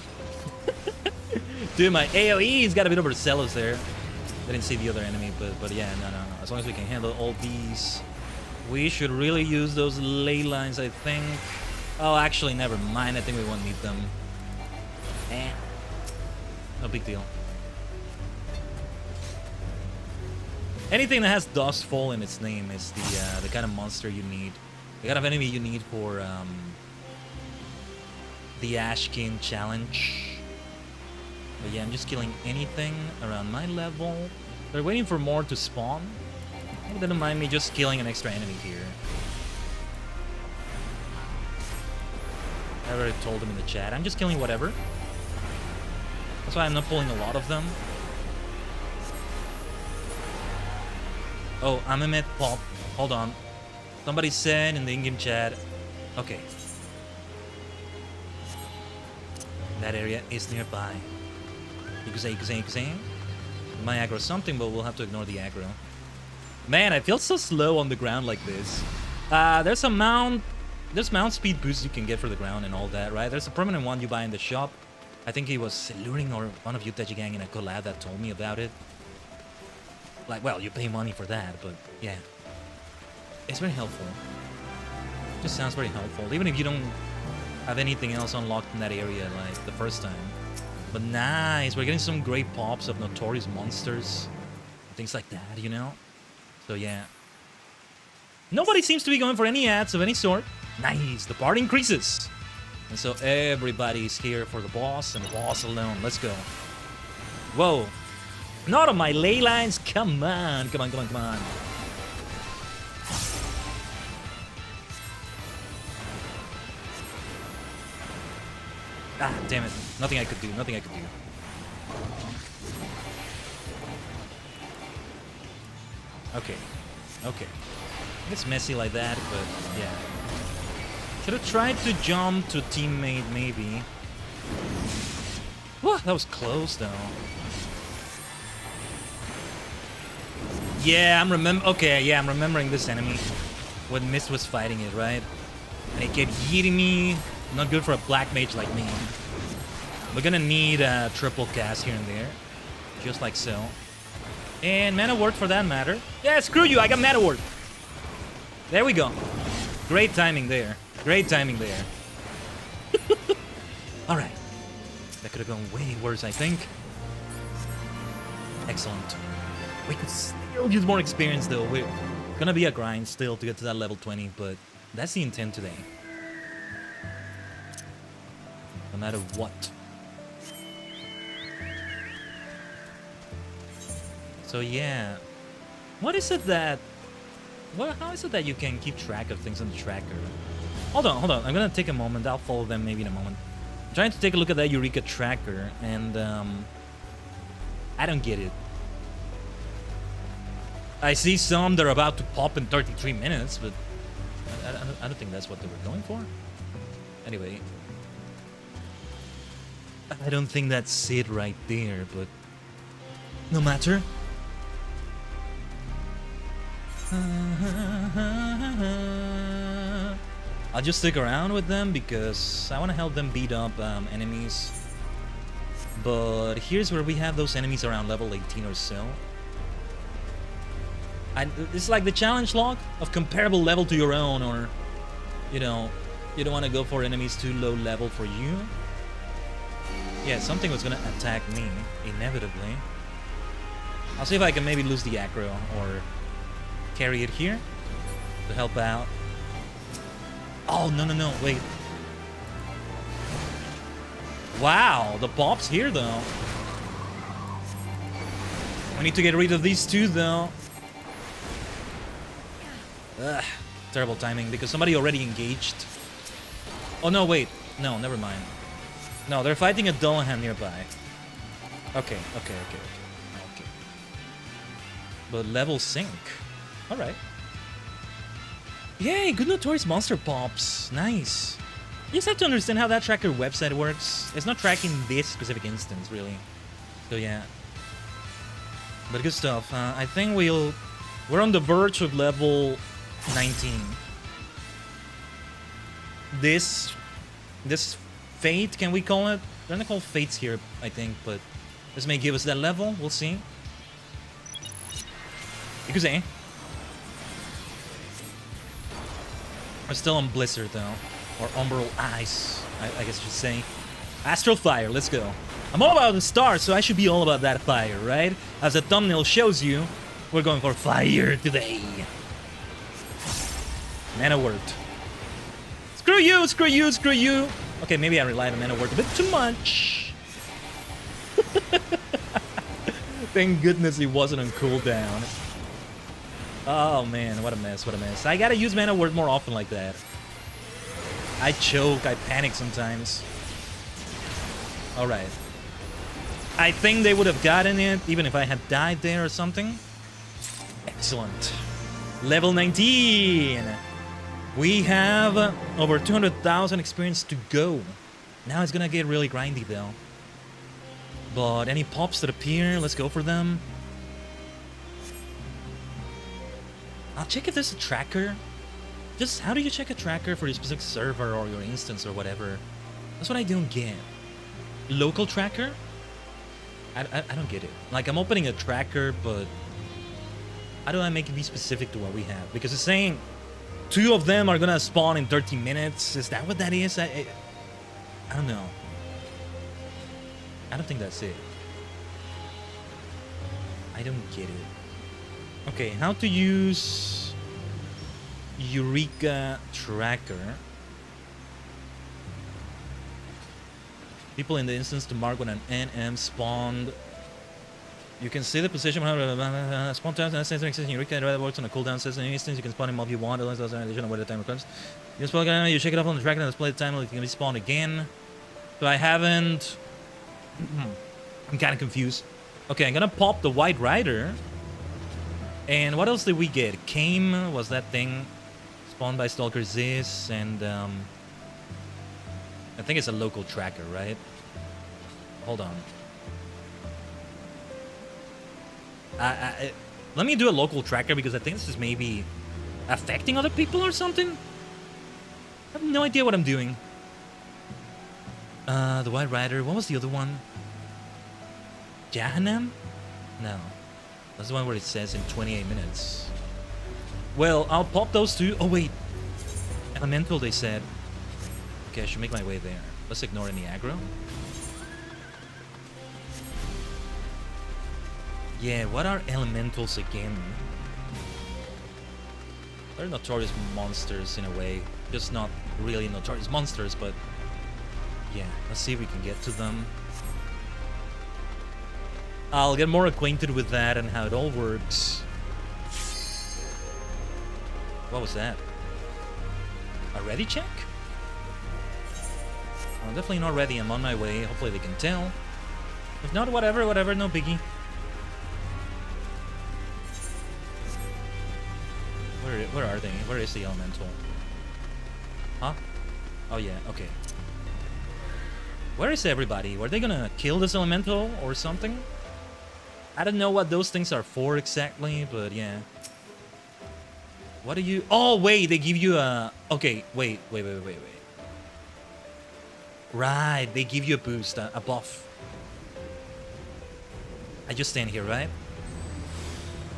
Dude, my AoE's got a bit overzealous there. I didn't see the other enemy, but yeah, no. As long as we can handle all these, we should really use those ley lines, I think. Oh, actually, never mind. I think we won't need them. No big deal. Anything that has Dustfall in its name is the kind of monster you need. The kind of enemy you need for the Ashkin challenge. But yeah, I'm just killing anything around my level. They're waiting for more to spawn. It didn't mind me just killing an extra enemy here. I already told them in the chat. I'm just killing whatever. That's why I'm not pulling a lot of them. Oh, I'm a med pop. Hold on. Somebody said in the in-game chat. Okay. That area is nearby. You could say. My aggro something, but we'll have to ignore the aggro. Man, I feel so slow on the ground like this. There's mount speed boost you can get for the ground and all that, right? There's a permanent one you buy in the shop. I think it was Luring or one of you Tajigen in a collab that told me about it. Like, well, you pay money for that, but yeah. It's very helpful. Just sounds very helpful. Even if you don't have anything else unlocked in that area like the first time. But nice, we're getting some great pops of notorious monsters. Things like that, you know? So yeah. Nobody seems to be going for any ads of any sort. Nice, the party increases. And so everybody's here for the boss and the boss alone. Let's go. Whoa. Not on my ley lines. Come on. Ah, damn it. Nothing I could do. Okay. It's messy like that, but yeah. Should have tried to jump to teammate, maybe. Whoa, that was close, though. Yeah, I'm remembering this enemy when Mist was fighting it, right? And it kept yeeting me. Not good for a black mage like me. We're gonna need a triple cast here and there. Just like so. And mana ward for that matter. Yeah, screw you, I got mana ward. There we go. Great timing there. Alright. That could have gone way worse, I think. Excellent. We could still use more experience though. We're gonna be a grind still to get to that level 20, but that's the intent today. No matter what. So yeah. What is it that... how is it that you can keep track of things on the tracker? Hold on. I'm gonna take a moment. I'll follow them maybe in a moment. I'm trying to take a look at that Eureka tracker, and I don't get it. I see some that are about to pop in 33 minutes, but I don't think that's what they were going for. Anyway. I don't think that's it right there, but no matter. I'll just stick around with them because I want to help them beat up enemies. But here's where we have those enemies around level 18 or so. It's like the challenge log of comparable level to your own, or, you know, you don't want to go for enemies too low level for you. Yeah, something was going to attack me, inevitably. I'll see if I can maybe lose the aggro or carry it here to help out. Oh, no, wait. Wow, the pop's here, though. We need to get rid of these two, though. Ugh, terrible timing, because somebody already engaged. Oh, no, wait. No, never mind. No, they're fighting a Dullahan nearby. Okay. But level sync. Alright. Yay, good notorious monster pops. Nice. You just have to understand how that tracker website works. It's not tracking this specific instance, really. So yeah. But good stuff. I think we're on the verge of level 19. This fate, can we call it? They're not called fates here, I think, but this may give us that level. We'll see. Because we're still on Blizzard though, or Umbral Ice, I guess you should say. Astral Fire, let's go. I'm all about the stars, so I should be all about that fire, right? As the thumbnail shows you, we're going for fire today. Mana word. Screw you, screw you, screw you. Okay, maybe I relied on mana word a bit too much. Thank goodness it wasn't on cooldown. Oh man, what a mess, what a mess. I gotta use mana word more often like that. I choke, I panic sometimes. Alright. I think they would have gotten it even if I had died there or something. Excellent. Level 19! We have over 200,000 experience to go. Now it's gonna get really grindy though. But any pops that appear, let's go for them. I'll check if there's a tracker. Just how do you check a tracker for your specific server or your instance or whatever? That's what I don't get. Local tracker? I don't get it. Like, I'm opening a tracker, but how do I make it be specific to what we have? Because it's saying 2 of them are gonna spawn in 30 minutes. Is that what that is? I don't know. I don't think that's it. I don't get it. Okay, how to use Eureka tracker. People in the instance to mark when an NM spawned. You can see the position spawn times and sensor exists in Eureka. It works on a cooldown system. In an instance, you can spawn him if you want. Unless there's an additional where the timer comes. You spawn again, you check it up on the tracker and display the time. It can be spawned again. So I haven't. I'm kind of confused. Okay, I'm gonna pop the White Rider. And what else did we get? Came was that thing spawned by Stalker Ziz, and I think it's a local tracker, right? Hold on. Let me do a local tracker because I think this is maybe affecting other people or something. I have no idea what I'm doing. The White Rider. What was the other one? Jahannam? No. That's the one where it says in 28 minutes. Well, I'll pop those 2. Oh, wait. Elemental, they said. Okay, I should make my way there. Let's ignore any aggro. Yeah, what are elementals again? They're notorious monsters in a way. Just not really notorious monsters, but yeah, let's see if we can get to them. I'll get more acquainted with that and how it all works. What was that? A ready check? Well, definitely not ready. I'm on my way. Hopefully they can tell. If not, whatever, no biggie. Where are they? Where is the elemental? Huh? Oh yeah, okay. Where is everybody? Were they gonna kill this elemental or something? I don't know what those things are for exactly, but yeah. What do you... Oh, wait, they give you a... Okay, wait. Right, they give you a boost, a buff. I just stand here, right?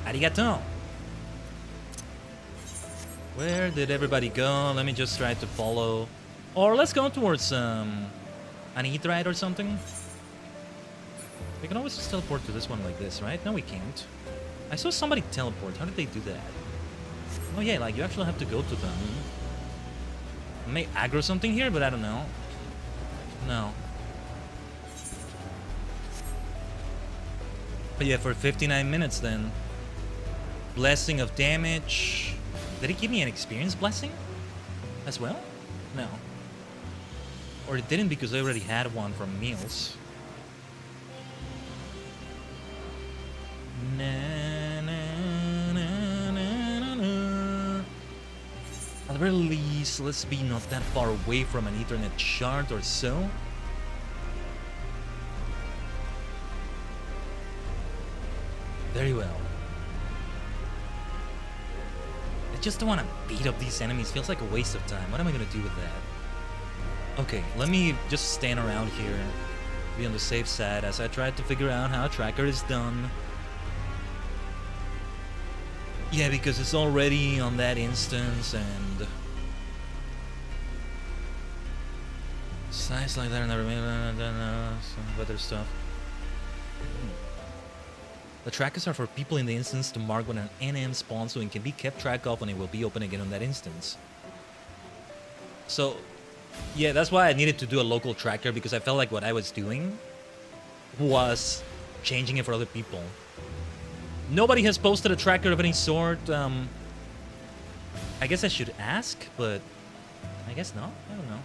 Arigato. Where did everybody go? Let me just try to follow. Or let's go towards an Aetheryte or something. We can always just teleport to this one like this, right? No, we can't. I saw somebody teleport. How did they do that? Oh yeah, like you actually have to go to them. I may aggro something here, but I don't know. No. But yeah, for 59 minutes then. Blessing of damage. Did it give me an experience blessing as well? No. Or it didn't because I already had one from meals. Na, na. very least, let's be not that far away from an Ethernet shard or so. Very well. I just don't want to beat up these enemies. Feels like a waste of time. What am I going to do with that? Okay, let me just stand around here. Be on the safe side as I try to figure out how a tracker is done. Yeah, because it's already on that instance and... Size like that and some other stuff. The trackers are for people in the instance to mark when an NM spawns so it can be kept track of when it will be open again on that instance. So, yeah, that's why I needed to do a local tracker, because I felt like what I was doing was changing it for other people. Nobody has posted a tracker of any sort. I guess I should ask, but I guess not. I don't know.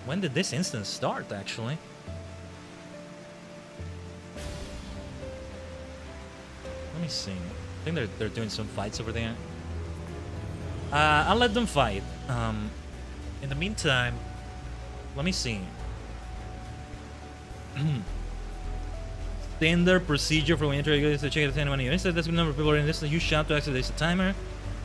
When did this instance start, actually? Let me see. I think they're doing some fights over there. I'll let them fight. In the meantime, let me see. Standard procedure for when you enter to check the anyone in your instance. That's the number of people are in this. You shout to access the timer.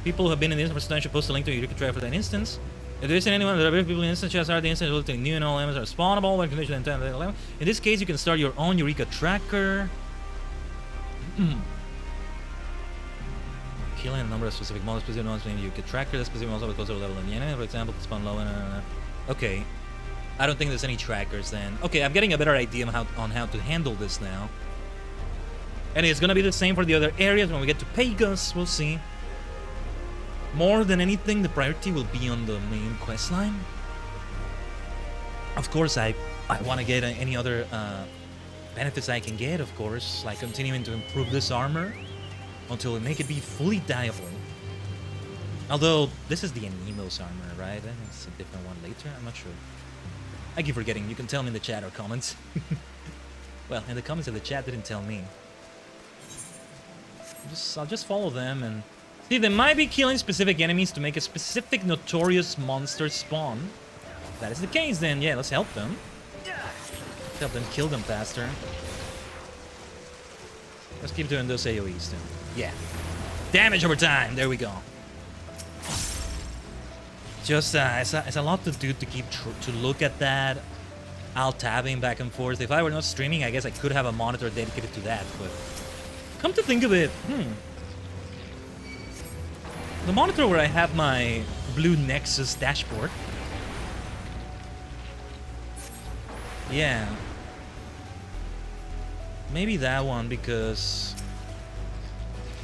People who have been in the instance for time should post a link to Eureka track for that instance. If there isn't anyone, there are people in the instance, just are the instance will take new and all elements are spawnable when condition and time. In this case, you can start your own Eureka tracker. Killing a number of specific models, specific ones named Eureka tracker. The specific models will closer level than the enemy. For example, spawn low and okay. I don't think there's any trackers then. Okay, I'm getting a better idea on how to handle this now. And it's gonna be the same for the other areas when we get to Pegasus. We'll see. More than anything, the priority will be on the main quest line. Of course, I want to get any other benefits I can get, of course, like continuing to improve this armor until we make it be fully dyeable. Although, this is the Anemos armor, right? I think it's a different one later, I'm not sure. I keep forgetting, you can tell me in the chat or comments. Well, in the comments of the chat didn't tell me. I'll just follow them and... See, they might be killing specific enemies to make a specific notorious monster spawn. If that is the case, then yeah, let's help them. Let's help them kill them faster. Let's keep doing those AoEs then. Yeah. Damage over time, there we go. Just, it's a lot to do to keep to look at that. Alt-tabbing back and forth. If I were not streaming, I guess I could have a monitor dedicated to that, but... Come to think of it, the monitor where I have my blue Nexus dashboard. Yeah. Maybe that one, because...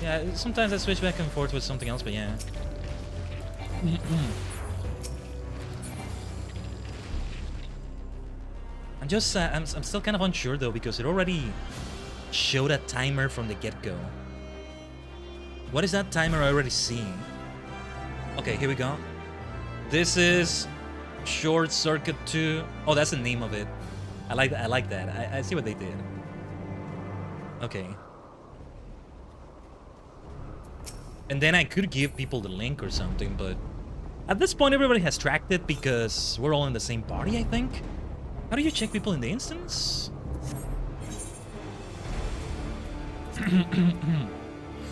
Yeah, sometimes I switch back and forth with something else, but yeah. I'm just, I'm still kind of unsure though, because it already showed a timer from the get-go. What is that timer already seeing? Okay, here we go. This is Short Circuit 2. Oh, that's the name of it. I like that. I like that. I see what they did. Okay. And then I could give people the link or something, but at this point everybody has tracked it because we're all in the same party, I think. How do you check people in the instance?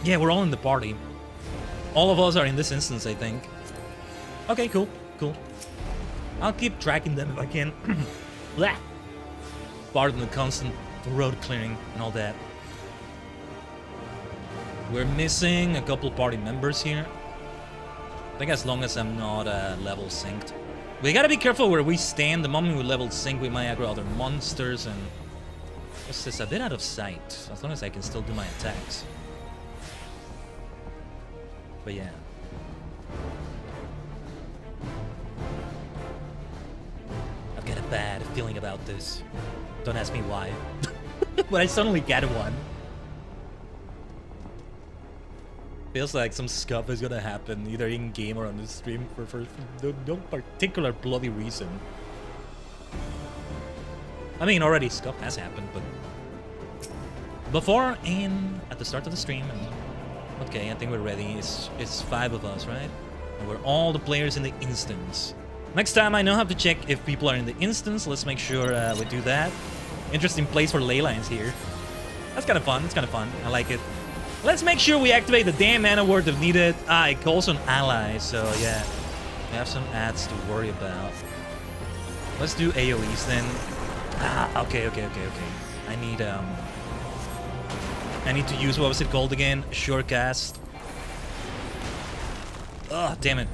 Yeah, we're all in the party. All of us are in this instance, I think. Okay, cool, cool. I'll keep tracking them if I can. Blah. Pardon the constant road clearing and all that. We're missing a couple party members here. I think as long as I'm not level synced. We gotta be careful where we stand. The moment we level sync, we might aggro other monsters and... What's this? A bit out of sight. As long as I can still do my attacks. But yeah. I've got a bad feeling about this. Don't ask me why. But I suddenly get one. Feels like some scuff is gonna happen, either in-game or on the stream, for no particular bloody reason. I mean, already scuff has happened, but... Before and at the start of the stream, and... Okay, I think we're ready. It's 5 of us, right? And we're all the players in the instance. Next time I know how to check if people are in the instance. Let's make sure we do that. Interesting place for ley lines here. That's kind of fun. It's kind of fun. I like it. Let's make sure we activate the damn mana word if needed. It calls on allies, so yeah. We have some ads to worry about. Let's do AoEs then. Okay. I need to use, what was it called again? Surecast. Oh, damn it.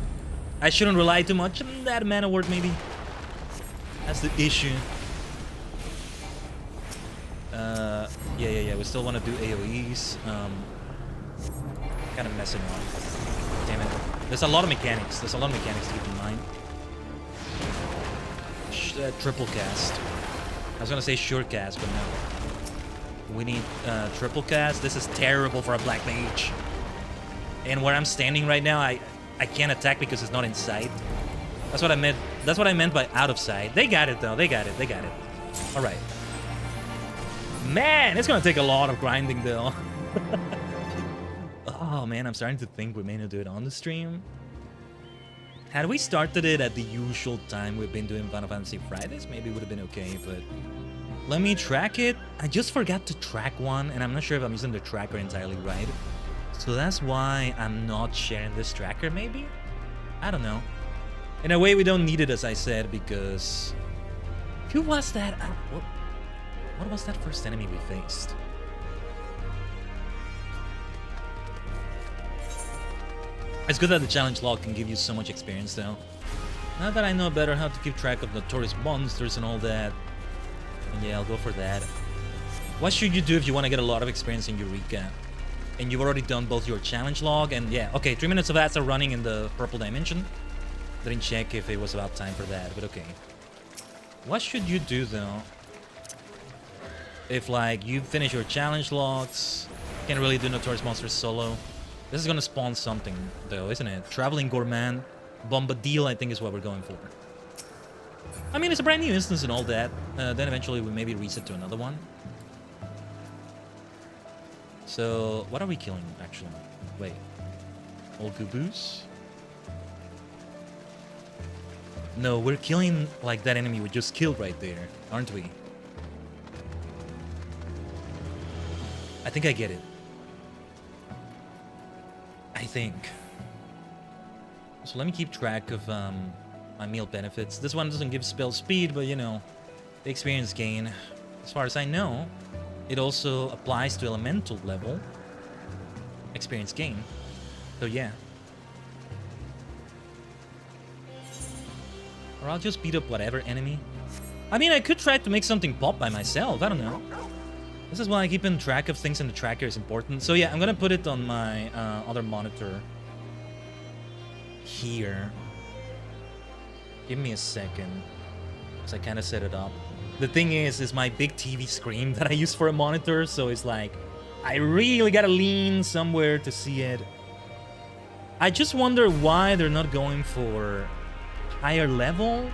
I shouldn't rely too much on that mana word, maybe. That's the issue. Yeah. We still want to do AoEs. Kind of messing around. Damn it. There's a lot of mechanics. To keep in mind. Triple cast. I was gonna say sure cast, but no. We need triple cast. This is terrible for a black mage. And where I'm standing right now, I can't attack because it's not in sight. That's what I meant. That's what I meant by out of sight. They got it though. They got it. All right. Man, it's gonna take a lot of grinding though. Oh man, I'm starting to think we may not do it on the stream. Had we started it at the usual time we've been doing Final Fantasy Fridays, maybe it would have been okay, but let me track it. I just forgot to track one, and I'm not sure if I'm using the tracker entirely right. So that's why I'm not sharing this tracker, maybe? I don't know. In a way, we don't need it, as I said, because... Who was that? What was that first enemy we faced? It's good that the challenge log can give you so much experience, though. Now that I know better how to keep track of notorious monsters and all that, and yeah, I'll go for that. What should you do if you want to get a lot of experience in Eureka? And you've already done both your challenge log and yeah, okay, 3 minutes of ads are running in the purple dimension. Didn't check if it was about time for that, but okay. What should you do, though? If, like, you finish your challenge logs, can't really do notorious monsters solo. This is gonna spawn something, though, isn't it? Traveling Gourmand, Bombadil, I think is what we're going for. I mean, it's a brand new instance and all that. Then eventually we maybe reset to another one. So, what are we killing, actually? Wait. Old Gooboo's? No, we're killing, like, that enemy we just killed right there, aren't we? I think I get it. I think. So let me keep track of my meal benefits. This one doesn't give spell speed, but you know, the experience gain. As far as I know, it also applies to elemental level experience gain. So yeah. Or I'll just beat up whatever enemy. I mean, I could try to make something pop by myself. I don't know. This is why keeping track of things in the tracker is important. So yeah, I'm gonna put it on my other monitor here. Give me a second, because I kind of set it up. The thing is my big TV screen that I use for a monitor, so it's like, I really gotta lean somewhere to see it. I just wonder why they're not going for higher level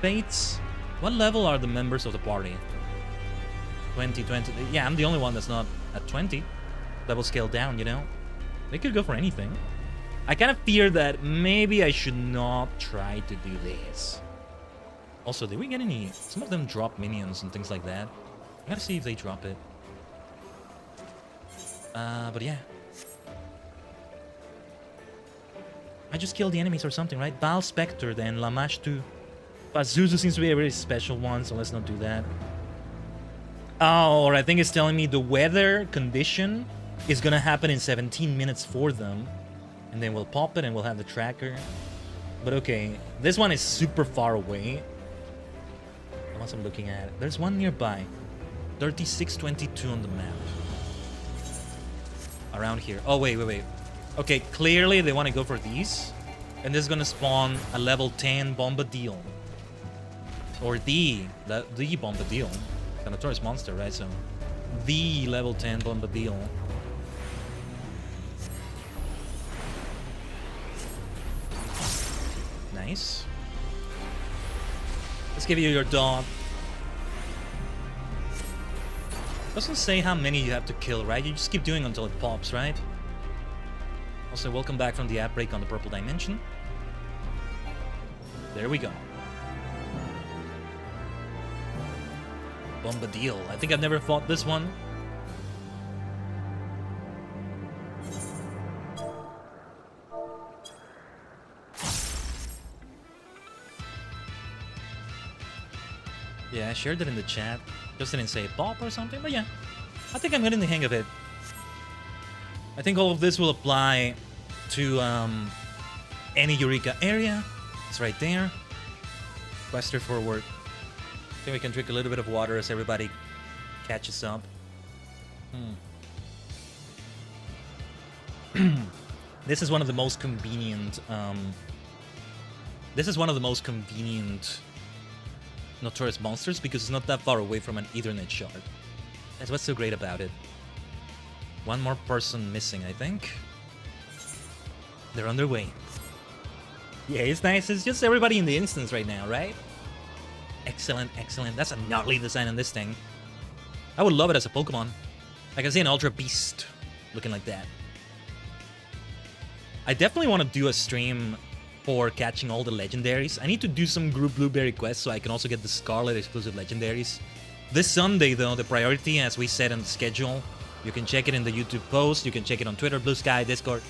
fates. What level are the members of the party? 20. Yeah, I'm the only one that's not at 20. Level scale down, you know? They could go for anything. I kind of fear that maybe I should not try to do this. Also, did we get any... Some of them drop minions and things like that. I gotta see if they drop it. But yeah. I just killed the enemies or something, right? Baal Spectre then, Lamash too. But Zuzu seems to be a very special one, so let's not do that. Oh, or I think it's telling me the weather condition is gonna happen in 17 minutes for them. And then we'll pop it and we'll have the tracker. But okay, this one is super far away. Once I'm looking at it, there's one nearby. 3622 on the map. Around here. Oh, wait. Okay, clearly they want to go for these. And this is gonna spawn a level 10 Bombadil. Or the Bombadil. The notorious monster, right? So, the level 10 Bombadil. Nice. Let's give you your dog. Doesn't say how many you have to kill, right? You just keep doing until it pops, right? Also, welcome back from the outbreak on the purple dimension. There we go. Bombadil. I think I've never fought this one. Yeah, I shared it in the chat. Just didn't say pop or something, but yeah. I think I'm getting the hang of it. I think all of this will apply to any Eureka area. It's right there. Quester forward. I think we can drink a little bit of water as everybody catches up. This is one of the most convenient. This is one of the most convenient Notorious Monsters because it's not that far away from an Ethernet shard. That's what's so great about it. One more person missing, I think. They're on their way. Yeah, it's nice. It's just everybody in the instance right now, right? Excellent, excellent. That's a gnarly design on this thing. I would love it as a Pokemon. I can see an Ultra Beast looking like that. I definitely want to do a stream for catching all the legendaries. I need to do some group blueberry quests so I can also get the Scarlet exclusive legendaries. This Sunday, though, the priority, as we said on the schedule, you can check it in the YouTube post, you can check it on Twitter, Blue Sky, Discord.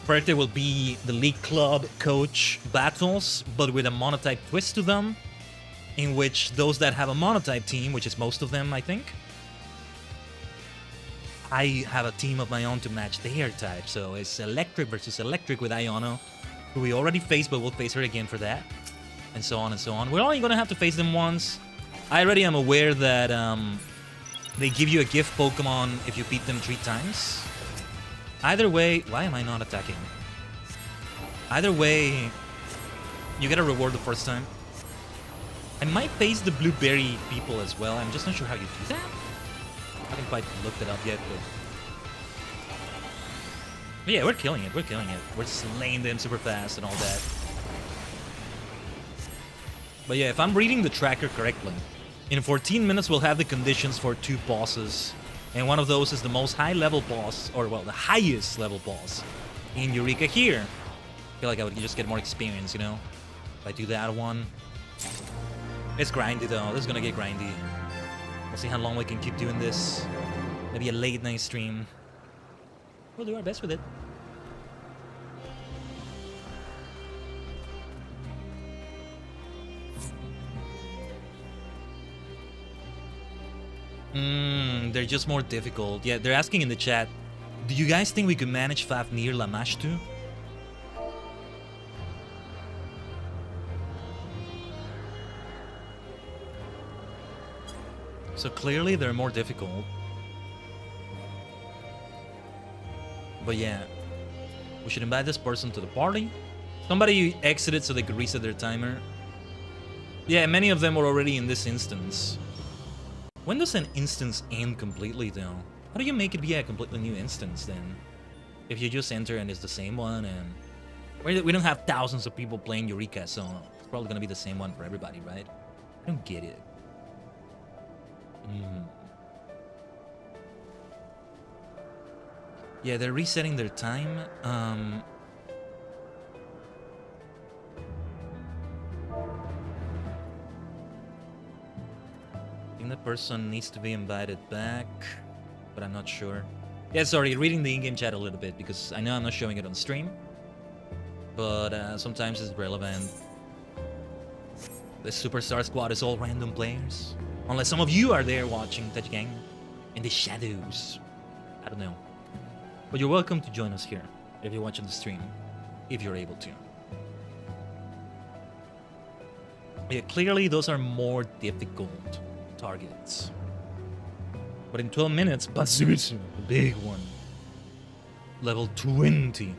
Priority will be the League Club Coach battles, but with a monotype twist to them, in which those that have a monotype team, which is most of them, I think, I have a team of my own to match their type. So it's Electric versus Electric with Iono, who we already faced, but we'll face her again for that. And so on and so on. We're only going to have to face them once. I already am aware that they give you a gift Pokemon if you beat them 3 times. Either way... Why am I not attacking? Either way, you get a reward the first time. I might face the Blueberry people as well. I'm just not sure how you do that. I haven't quite looked it up yet, but yeah, we're killing it. We're killing it. We're slaying them super fast and all that. But yeah, if I'm reading the tracker correctly, in 14 minutes we'll have the conditions for 2 bosses. And one of those is the most high-level boss, or well, the highest level boss in Eureka here. I feel like I would just get more experience, you know? If I do that one. It's grindy though. This is gonna get grindy. We'll see how long we can keep doing this. Maybe a late night stream. We'll do our best with it. They're just more difficult. Yeah, they're asking in the chat, do you guys think we could manage Fafnir Lamashtu? So clearly they're more difficult. But yeah, we should invite this person to the party. Somebody exited so they could reset their timer. Yeah, many of them were already in this instance. When does an instance end completely though? How do you make it be a completely new instance then? If you just enter and it's the same one, and we don't have thousands of people playing Eureka, so it's probably gonna be the same one for everybody, right? I don't get it. Yeah, they're resetting their time. I think the person needs to be invited back, but I'm not sure. Yeah, sorry, reading the in-game chat a little bit, because I know I'm not showing it on stream, but sometimes it's relevant. The Superstar Squad is all random players. Unless some of you are there watching Tajigen in the shadows. I don't know. But you're welcome to join us here if you're watching the stream, if you're able to. Yeah, clearly those are more difficult targets. But in 12 minutes, Backseating, the big one. Level 20.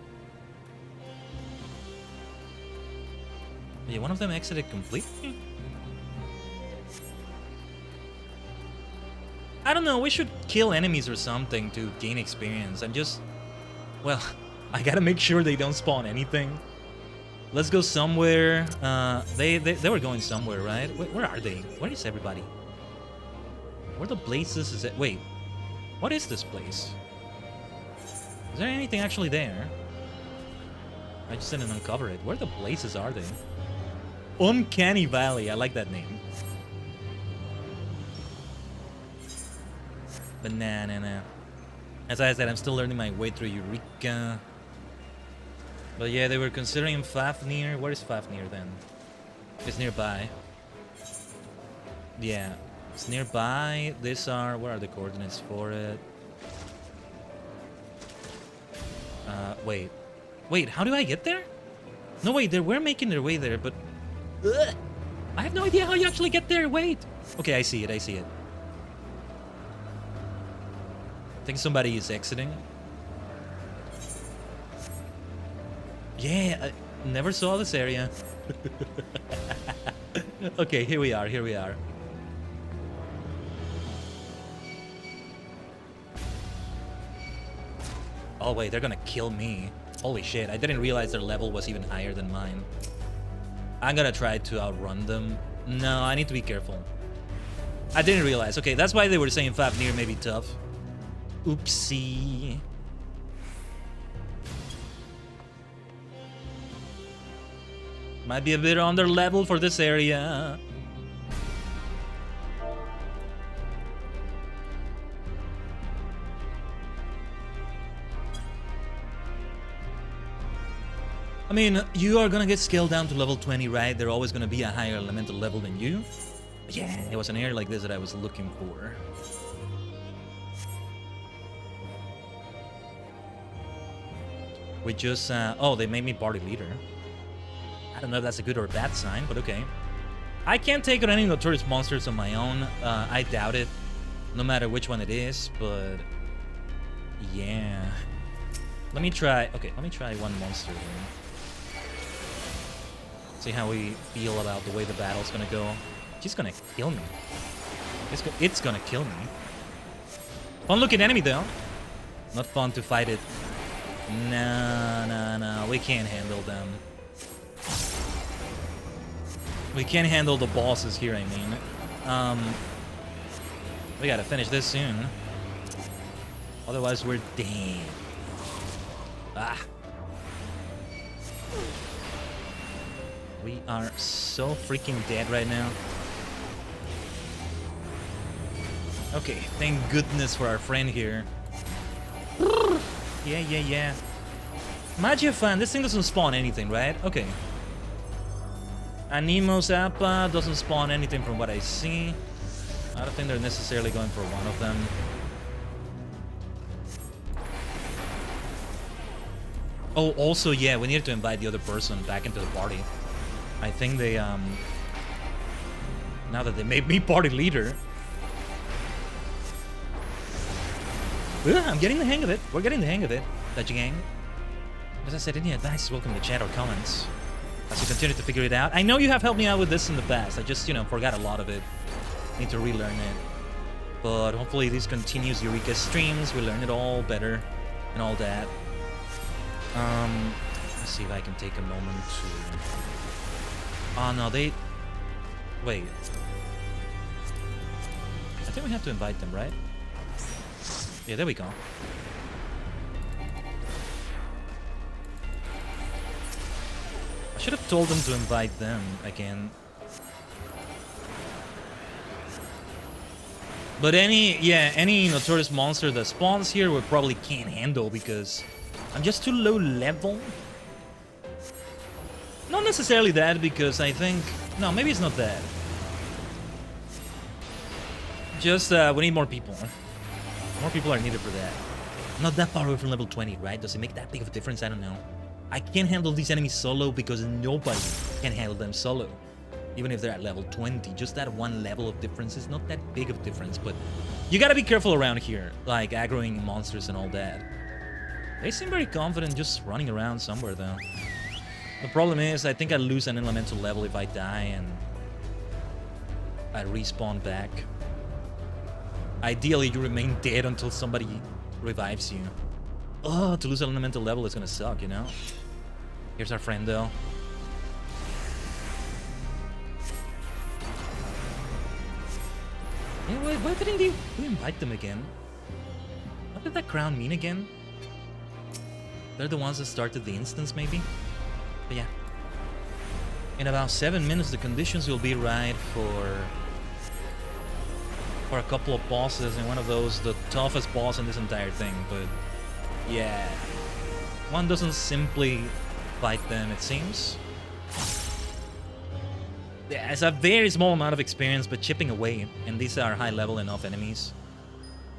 Yeah, one of them exited completely. I don't know, we should kill enemies or something to gain experience. I'm just... Well, I gotta make sure they don't spawn anything. Let's go somewhere. They were going somewhere, right? Where are they? Where is everybody? Where the blazes is it? Wait, what is this place? Is there anything actually there? I just didn't uncover it. Where the places are they? Uncanny Valley. I like that name. Banana. As I said, I'm still learning my way through Eureka. But yeah, they were considering Fafnir. Where is Fafnir then? It's nearby. Yeah, it's nearby. These are... Where are the coordinates for it? Wait. Wait, how do I get there? No, wait, they were making their way there, but... Ugh! I have no idea how you actually get there. Wait. Okay, I see it. I see it. I think somebody is exiting. Yeah, I never saw this area. Okay, here we are. Here we are. Oh wait, they're gonna kill me. Holy shit, I didn't realize their level was even higher than mine. I'm gonna try to outrun them. No, I need to be careful. I didn't realize. Okay, that's why they were saying Fafnir may be tough. Oopsie. Might be a bit under level for this area. I mean, you are gonna get scaled down to level 20, right? They're always gonna be a higher elemental level than you. But yeah, it was an area like this that I was looking for. We just, oh, they made me party leader. I don't know if that's a good or a bad sign, but okay. I can't take on any notorious monsters on my own. I doubt it, no matter which one it is, but yeah. Let me try, okay, let me try one monster here. See how we feel about the way the battle's gonna go. She's gonna kill me. It's gonna kill me. Fun looking enemy though. Not fun to fight it. No, we can't handle them. We can't handle the bosses here, I mean. We gotta finish this soon. Otherwise, we're dead. Ah. We are so freaking dead right now. Okay, thank goodness for our friend here. Yeah. Magia fan, this thing doesn't spawn anything, right? Okay. Animos Appa doesn't spawn anything from what I see. I don't think they're necessarily going for one of them. Oh, also, yeah, we needed to invite the other person back into the party. I think they, now that they made me party leader. I'm getting the hang of it. We're getting the hang of it, Tajigen. As I said, any advice, welcome to chat or comments. As you continue to figure it out. I know you have helped me out with this in the past. I just, forgot a lot of it. Need to relearn it. But hopefully these continuous Eureka streams, we learn it all better and all that. Let's see if I can take a moment to... Oh, no, they... Wait. I think we have to invite them, right? Yeah, there we go. I should have told them to invite them again. But any notorious monster that spawns here we probably can't handle because I'm just too low level. Not necessarily that, because I think... No, maybe it's not that. Just, we need more people. More people are needed for that. Not that far away from level 20, right? Does it make that big of a difference? I don't know. I can't handle these enemies solo because nobody can handle them solo. Even if they're at level 20. Just that one level of difference is not that big of a difference, but... You gotta be careful around here, like aggroing monsters and all that. They seem very confident just running around somewhere, though. The problem is, I think I lose an elemental level if I die and I respawn back. Ideally, you remain dead until somebody revives you. Oh, to lose an elemental level is gonna suck, you know? Here's our friend, though. Yeah, why didn't we invite them again? What did that crown mean again? They're the ones that started the instance, maybe? But yeah. In about 7 minutes, the conditions will be right for a couple of bosses, and one of those, the toughest boss in this entire thing, but yeah. One doesn't simply fight them, it seems. Yeah, it's a very small amount of experience, but chipping away, and these are high level enough enemies.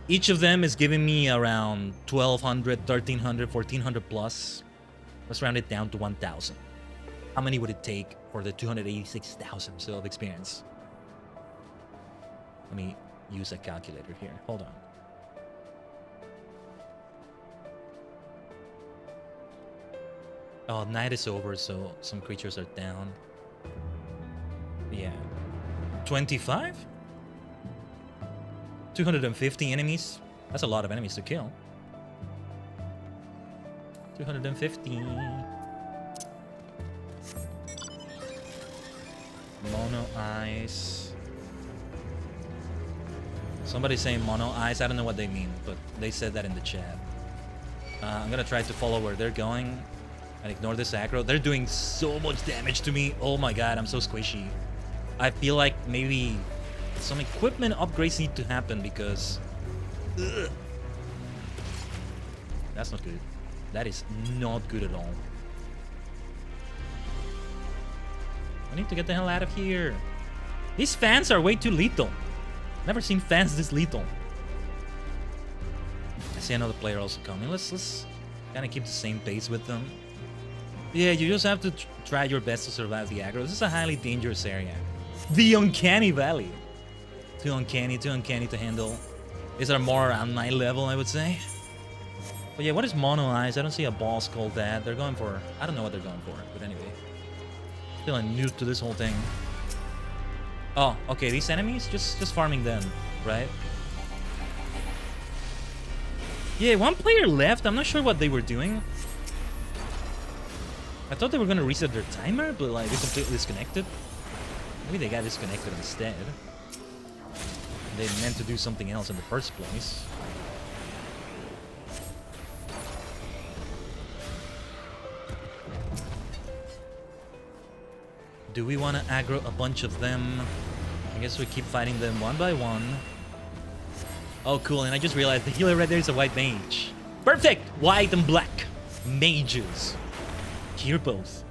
Each of them is giving me around 1200, 1300, 1400 plus. Let's round it down to 1000. How many would it take for the 286,000 still of experience? Let me use a calculator here. Hold on. Oh, night is over, so some creatures are down. Yeah. 25? 250 enemies? That's a lot of enemies to kill. 250. Mono eyes. Somebody's saying mono eyes. I don't know what they mean, but they said that in the chat. I'm gonna try to follow where they're going and ignore this aggro. They're doing so much damage to me. Oh my god, I'm so squishy. I feel like maybe some equipment upgrades need to happen because... Ugh. That's not good. That is not good at all. I need to get the hell out of here. These fans are way too lethal. Never seen fans this lethal. I see another player also coming. Let's kind of keep the same pace with them. Yeah, you just have to try your best to survive the aggro. This is a highly dangerous area. The Uncanny Valley. Too uncanny to handle. These are more on my level, I would say. But yeah, what is Mono Eyes? I don't see a boss called that. They're going for... I don't know what they're going for, but anyway. Still new to this whole thing. Oh, okay, these enemies? Just farming them, right? Yeah, one player left. I'm not sure what they were doing. I thought they were gonna reset their timer, but like, they completely disconnected. Maybe they got disconnected instead. They meant to do something else in the first place. Do we want to aggro a bunch of them? I guess we keep fighting them one by one. Oh, cool, and I just realized the healer right there is a white mage. Perfect! White and black mages. Here both.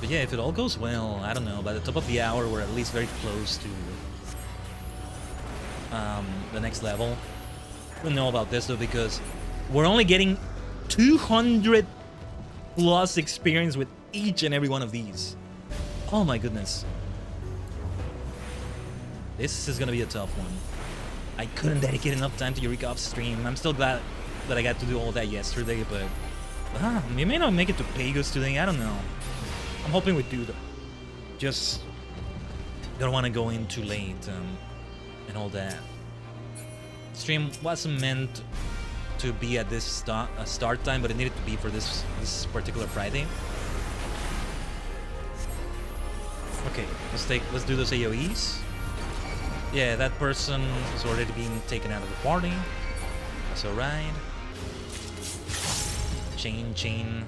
But yeah, if it all goes well, I don't know, by the top of the hour, we're at least very close to the next level. I don't know about this though, because we're only getting 200 plus experience with each and every one of these. Oh my goodness. This is gonna be a tough one. I couldn't dedicate enough time to Eureka off stream. I'm still glad that I got to do all that yesterday, but we may not make it to Pagos today, I don't know. I'm hoping we do though. Just don't want to go in too late and all that. Stream wasn't meant to be at this start time, but it needed to be for this particular Friday. Okay, let's do those AoEs. Yeah, that person is already being taken out of the party. That's alright. Chain.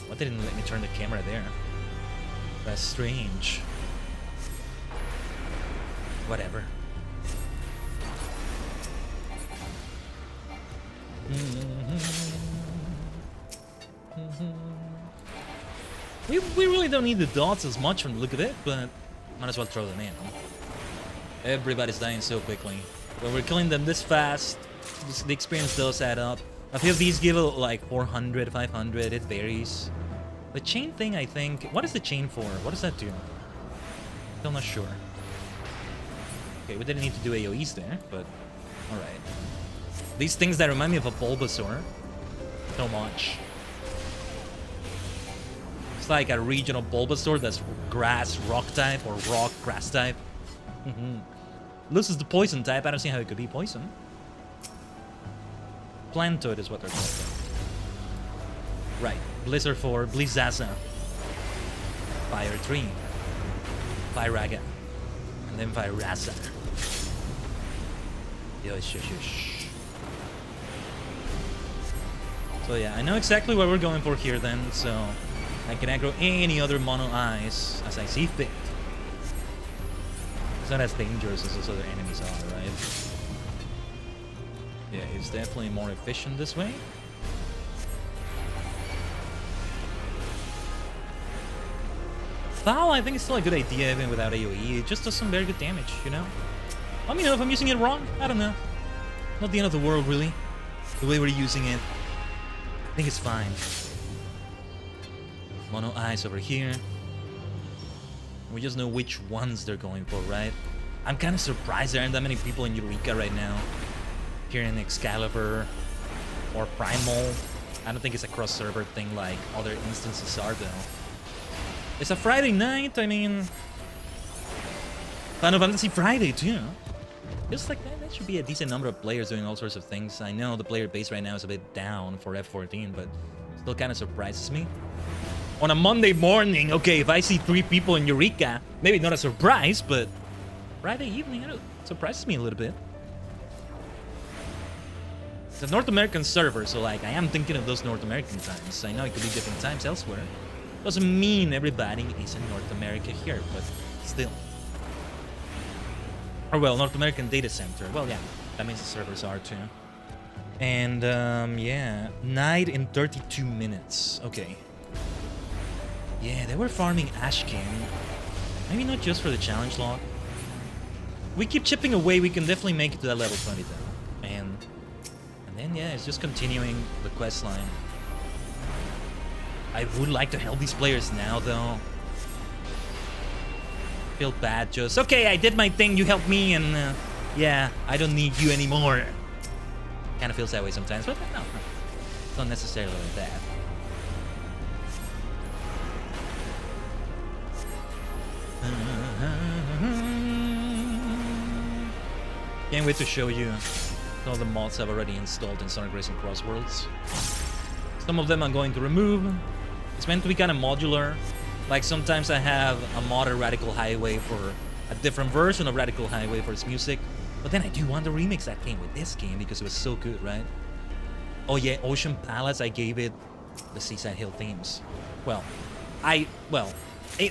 Why didn't let me turn the camera there? That's strange. Whatever. We really don't need the dots as much from the look of it, but might as well throw them in. Everybody's dying so quickly. When we're killing them this fast, the experience does add up. A few of these give like 400, 500, it varies. The chain thing, I think... What is the chain for? What does that do? Still not sure. Okay, we didn't need to do AoEs there, but... Alright. These things that remind me of a Bulbasaur. So much. It's like a regional Bulbasaur that's grass rock type or rock grass type. Loses the poison type. I don't see how it could be poison. Plantoid is what they're called. Right. Blizzard 4, Blizzaza. Fire 3. Firaga. And then Firasa. Yosh. So yeah, I know exactly what we're going for here then, so I can aggro any other mono eyes as I see fit. It's not as dangerous as those other enemies are, right? Yeah, it's definitely more efficient this way. Foul, I think it's still a good idea even without AoE. It just does some very good damage, you know? Let me know if I'm using it wrong. I don't know. Not the end of the world, really. The way we're using it. I think it's fine. Mono eyes over here. We just know which ones they're going for, right? I'm kind of surprised there aren't that many people in Eureka right now. Here in Excalibur or Primal. I don't think it's a cross-server thing like other instances are, though. It's a Friday night, I mean... Final Fantasy Friday, too. Just like that should be a decent number of players doing all sorts of things. I know the player base right now is a bit down for F14, but still kind of surprises me. On a Monday morning, okay, if I see 3 people in Eureka, maybe not a surprise, but Friday evening, it surprises me a little bit. It's a North American server, so like I am thinking of those North American times. I know it could be different times elsewhere. Doesn't mean everybody is in North America here, but still. Or well, North American data center. Well, yeah, that means the servers are too. And yeah, night in 32 minutes. Okay. Yeah, they were farming Ashkin. Maybe not just for the challenge log. We keep chipping away, we can definitely make it to that level 20 though. And then yeah, it's just continuing the quest line. I would like to help these players now though. Feel bad just, okay, I did my thing, you helped me, and yeah, I don't need you anymore. Kind of feels that way sometimes, but no, it's not necessarily like that. Can't wait to show you some of the mods I've already installed in Sonic Racing Cross Worlds. Some of them I'm going to remove. It's meant to be kind of modular. Like sometimes I have a modded Radical Highway for a different version of Radical Highway for its music. But then I do want to remix that game with this game because it was so good, right? Oh yeah, Ocean Palace, I gave it the Seaside Hill themes. Well,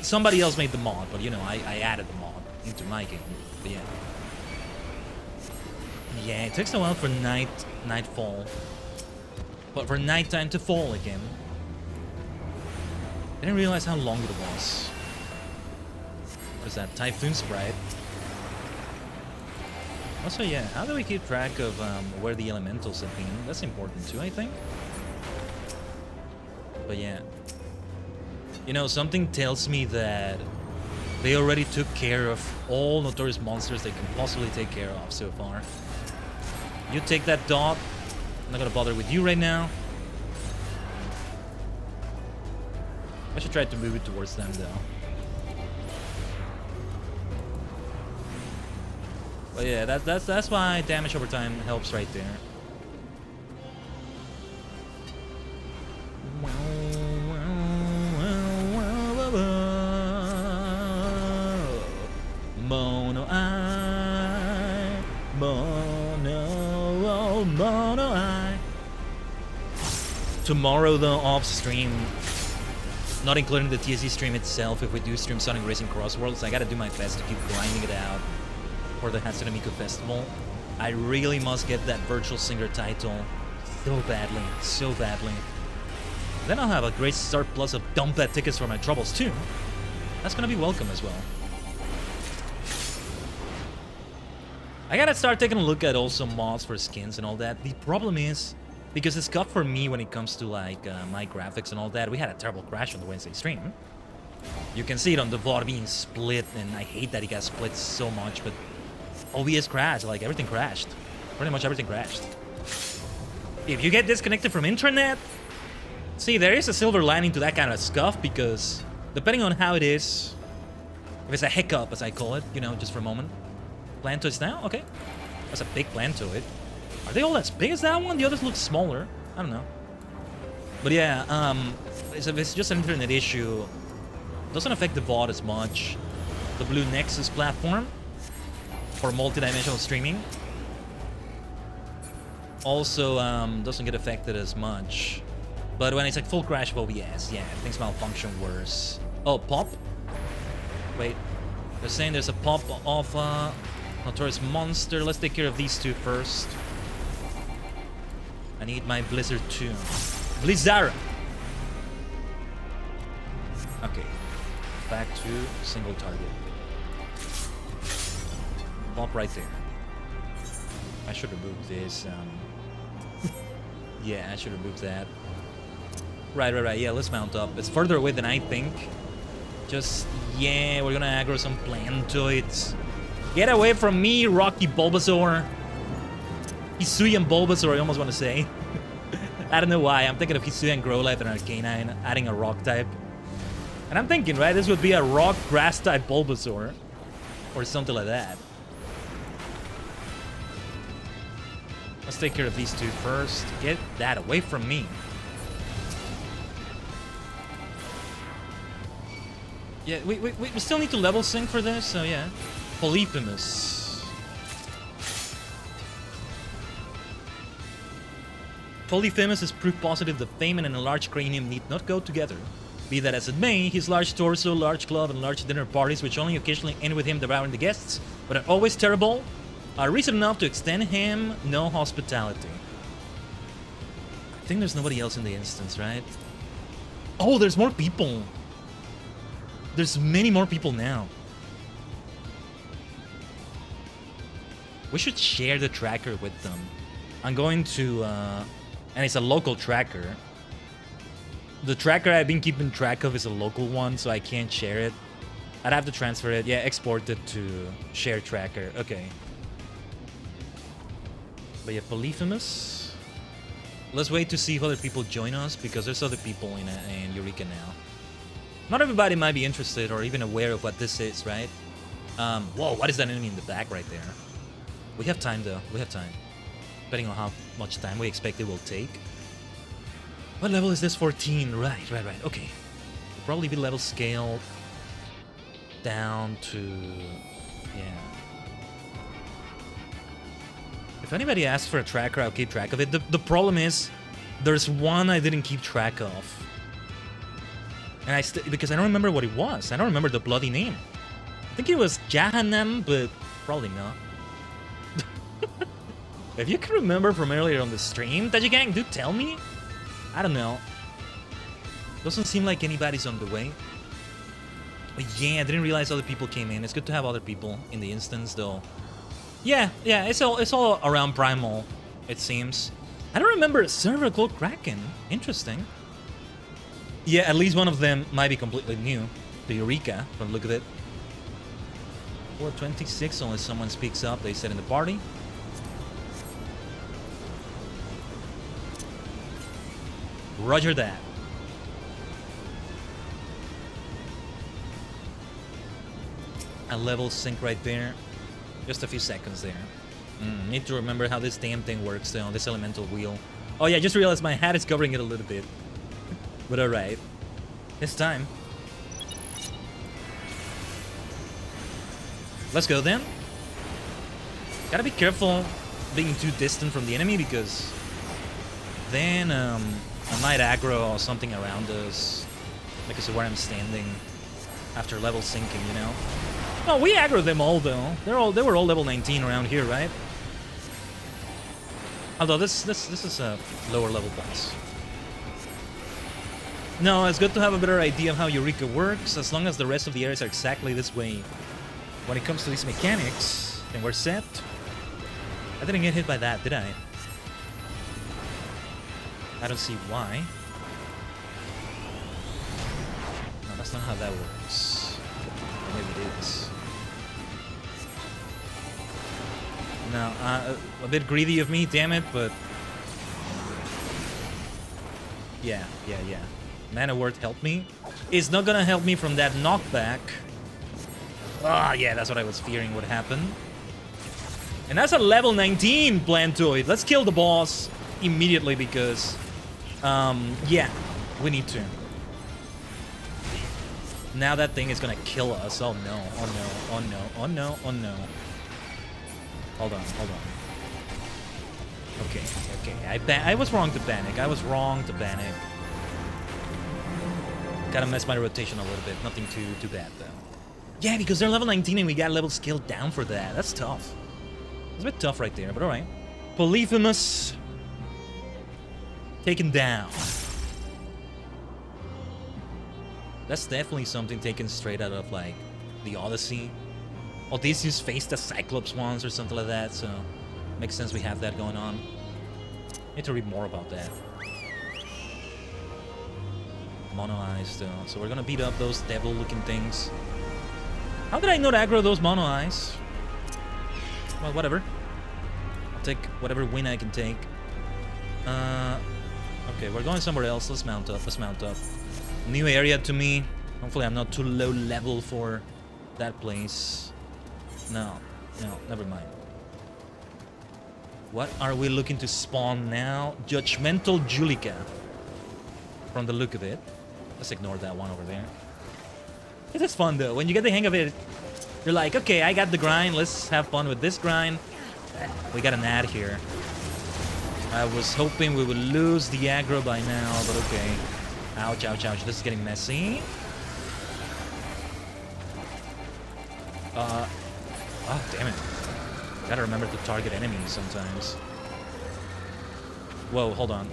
somebody else made the mod, but you know, I added the mod into my game. But yeah. Yeah, it takes a while for nightfall. But for nighttime to fall again. I didn't realize how long it was. What is that? Typhoon Sprite. Also, yeah, how do we keep track of where the elementals have been? That's important too, I think. But yeah. You know, something tells me that they already took care of all notorious monsters they can possibly take care of so far. You take that dot. I'm not gonna bother with you right now. I should try to move it towards them, though. But yeah, that's why damage over time helps right there. Mono eye, mono eye. Tomorrow, though, off stream. Not including the TSC stream itself, if we do stream Sonic Racing Cross Worlds, I gotta do my best to keep grinding it out for the Hatsune Miku Festival. I really must get that Virtual Singer title so badly, so badly. Then I'll have a great surplus of dumb bad tickets for my troubles too. That's gonna be welcome as well. I gotta start taking a look at also mods for skins and all that. The problem is, because it's cut for me when it comes to like my graphics and all that. We had a terrible crash on the Wednesday stream. You can see it on the VOD being split, and I hate that it got split so much, but OBS crashed, like everything crashed. Pretty much everything crashed. If you get disconnected from internet, see, there is a silver lining to that kind of stuff, because depending on how it is, if it's a hiccup, as I call it, you know, just for a moment. Plantoids now? Okay. That's a big Plantoid. Are they all as big as that one? The others look smaller. I don't know. But yeah, it's just an internet issue. It doesn't affect the VOD as much. The Blue Nexus platform for multi-dimensional streaming. also doesn't get affected as much. But when it's like full crash of OBS, yeah, things malfunction worse. Oh, pop? Wait, they're saying there's a pop of Notorious Monster. Let's take care of these two first. I need my Blizzard too. Blizzara! Okay, back to single target. Pop right there. I should remove this. Yeah, I should remove that. Right. Yeah, let's mount up. It's further away than I think. Just, yeah, we're gonna aggro some Plantoids. Get away from me, Rocky Bulbasaur. Hisuian Bulbasaur, I almost want to say. I don't know why. I'm thinking of Hisuian Growlithe and Arcanine, adding a rock type. And I'm thinking, right, this would be a rock grass type Bulbasaur. Or something like that. Let's take care of these two first. Get that away from me. Yeah, we still need to level sync for this, so yeah. Polyphemus. Polyphemus is proof positive that Fayman and a large cranium need not go together. Be that as it may, his large torso, large club, and large dinner parties, which only occasionally end with him devouring the guests, but are always terrible, are reason enough to extend him no hospitality. I think there's nobody else in the instance, right? Oh, there's more people. There's many more people now. We should share the tracker with them. I'm going to, and it's a local tracker. The tracker I've been keeping track of is a local one, so I can't share it. I'd have to transfer it. Yeah, export it to share tracker. Okay. But yeah, Polyphemus. Let's wait to see if other people join us, because there's other people in Eureka now. Not everybody might be interested or even aware of what this is, right? Whoa, what is that enemy in the back right there? We have time, though. We have time. Depending on how much time we expect it will take. What level is this? 14. Right. Okay. We'll probably be level scaled down to... yeah. If anybody asks for a tracker, I'll keep track of it. The problem is, there's one I didn't keep track of. And because I don't remember what it was. I don't remember the bloody name. I think it was Jahannam, but probably not. If you can remember from earlier on the stream, Tajigen, do tell me. I don't know. Doesn't seem like anybody's on the way. But yeah, I didn't realize other people came in. It's good to have other people in the instance, though. Yeah, it's all around Primal, it seems. I don't remember a server called Kraken. Interesting. Yeah, at least one of them might be completely new. The Eureka, from the look of it. 426, unless someone speaks up, they said in the party. Roger that. A level sync right there. Just a few seconds there. Need to remember how this damn thing works, though, this elemental wheel. Oh yeah, just realized my hat is covering it a little bit. But alright. It's time. Let's go then. Gotta be careful being too distant from the enemy, because then I might aggro or something around us because of where I'm standing after level syncing, you know? No, we aggro them all though. They were all level 19 around here, right? Although this is a lower level boss. No, it's good to have a better idea of how Eureka works, as long as the rest of the areas are exactly this way. When it comes to these mechanics, then we're set. I didn't get hit by that, did I? I don't see why. No, that's not how that works. Or maybe it is. No, a bit greedy of me, damn it, but... Yeah. Mana Word helped me. It's not gonna help me from that knockback. Ah, yeah, that's what I was fearing would happen. And that's a level 19 Plantoid. Let's kill the boss immediately because... yeah, we need to. Now that thing is gonna kill us. Oh no, oh no, oh no, oh no, oh no. Hold on. Okay, okay. I was wrong to panic. I was wrong to panic. Gotta mess my rotation a little bit. Nothing too bad though. Yeah, because they're level 19 and we got level scaled down for that. That's tough. It's a bit tough right there, but alright. Polyphemus taken down. That's definitely something taken straight out of like the Odyssey. Odysseus faced the Cyclops once or something like that, so makes sense we have that going on. Need to read more about that. Mono eyes though, so we're gonna beat up those devil-looking things. How did I not aggro those mono eyes? Well, whatever. I'll take whatever win I can take. Okay, we're going somewhere else. Let's mount up. Let's mount up. New area to me. Hopefully I'm not too low level for that place. No, never mind. What are we looking to spawn now? Judgmental Julika. From the look of it. Let's ignore that one over there. This is fun though. When you get the hang of it, you're like, okay, I got the grind. Let's have fun with this grind. We got an ad here. I was hoping we would lose the aggro by now, but okay. Ouch, ouch, ouch. This is getting messy. Oh, damn it. Gotta remember to target enemies sometimes. Whoa, hold on.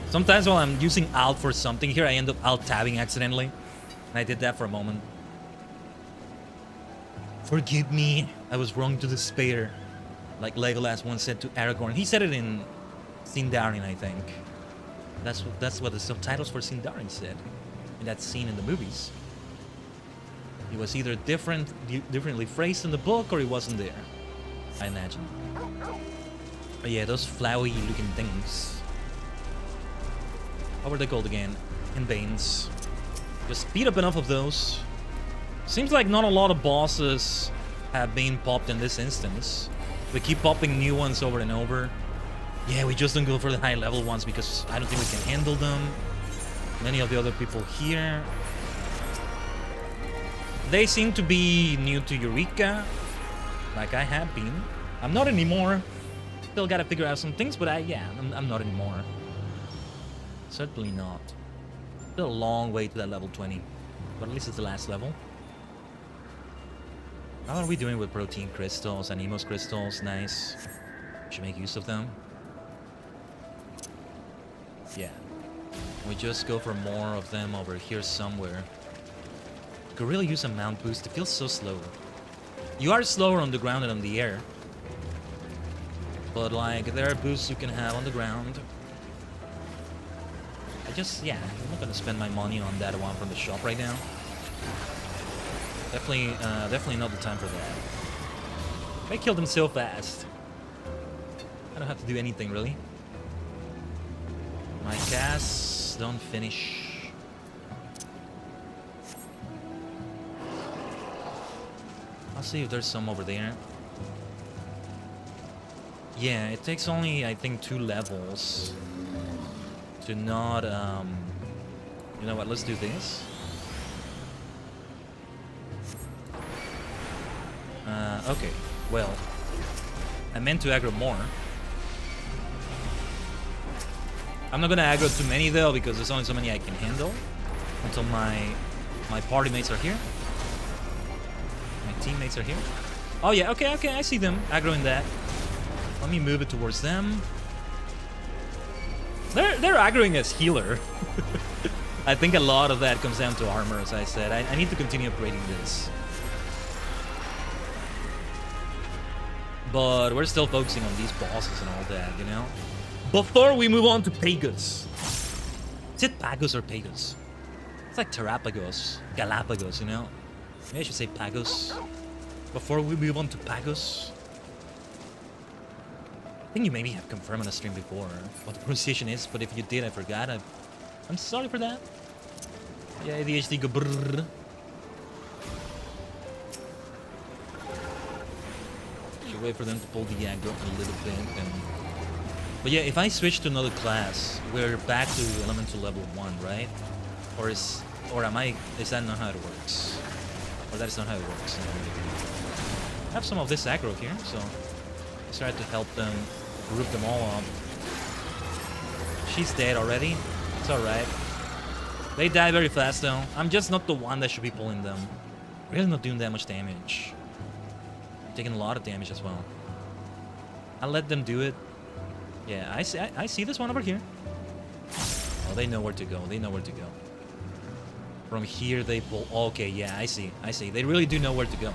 Sometimes while I'm using alt for something here, I end up alt-tabbing accidentally. And I did that for a moment. Forgive me, I was wrong to despair. Like Legolas once said to Aragorn. He said it in Sindarin, I think. That's what the subtitles for Sindarin said. In that scene in the movies. He was either differently phrased in the book, or he wasn't there. I imagine. But yeah, those flowery looking things. What were they called again? Invanes. Just beat up enough of those. Seems like not a lot of bosses have been popped in this instance. We keep popping new ones over and over. Yeah, we just don't go for the high level ones because I don't think we can handle them. Many of the other people here, they seem to be new to Eureka, like I have been. I'm not anymore. Still gotta figure out some things, but I'm not anymore. Certainly not. Still a long way to that level 20, but at least it's the last level. How are we doing with protein crystals and Emos crystals? Nice. Should make use of them. Yeah. We just go for more of them over here somewhere. Could really use a mount boost. It feels so slow. You are slower on the ground than on the air. But like, there are boosts you can have on the ground. I'm not gonna spend my money on that one from the shop right now. Definitely not the time for that. They killed him so fast. I don't have to do anything really. My casts don't finish. I'll see if there's some over there. Yeah, it takes only, I think, 2 levels to not, you know what, let's do this. Okay, well, I meant to aggro more. I'm not gonna aggro too many though, because there's only so many I can handle until my party mates are here. My teammates are here. Oh yeah, okay, I see them aggroing that. Let me move it towards them. They're aggroing as healer. I think a lot of that comes down to armor, as I said. I need to continue upgrading this. But we're still focusing on these bosses and all that, you know? Before we move on to Pagus. Is it Pagus or Pagus? It's like Terrapagos, Galapagos, you know? Maybe I should say Pagus. Before we move on to Pagus. I think you maybe have confirmed on a stream before what the pronunciation is, but if you did, I forgot. I'm sorry for that. Yeah, ADHD go brrrr. Should wait for them to pull the aggro a little bit. But yeah, if I switch to another class, we're back to elemental level 1, right? Is that not how it works? Or that is not how it works. I have some of this aggro here, so let's try to help them group them all up. She's dead already. It's alright. They die very fast though. I'm just not the one that should be pulling them. Really not doing that much damage. Taking a lot of damage as well. I'll let them do it. Yeah, I see this one over here. Oh, they know where to go. They know where to go. From here they pull. Okay, yeah, I see. I see. They really do know where to go.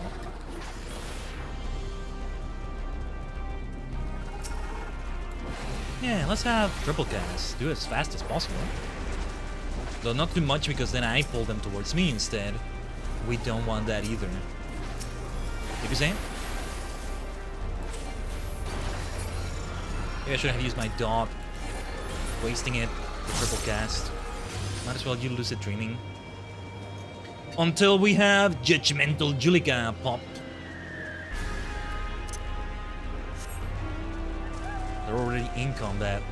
Yeah, let's have triple cast. Do it as fast as possible. Though not too much because then I pull them towards me instead. We don't want that either. You saying? Maybe I should have used my dog. Wasting it for triple cast. Might as well you lucid dreaming. Until we have Judgmental Eureka popped. They're already in combat.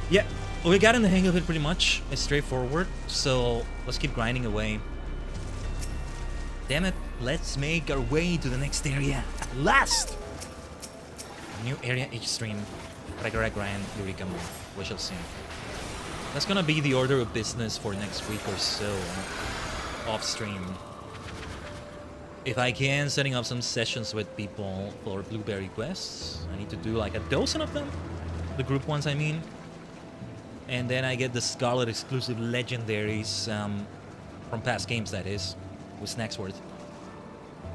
Yeah, we got in the hang of it pretty much. It's straightforward, so let's keep grinding away. Damn it, let's make our way to the next area at last! New area each stream. Regular grind, Eureka move. We shall see. That's gonna be the order of business for next week or so. Off stream. If I can, setting up some sessions with people for blueberry quests. I need to do like a dozen of them. The group ones, I mean. And then I get the Scarlet exclusive legendaries from past games, that is, with Snacksworth.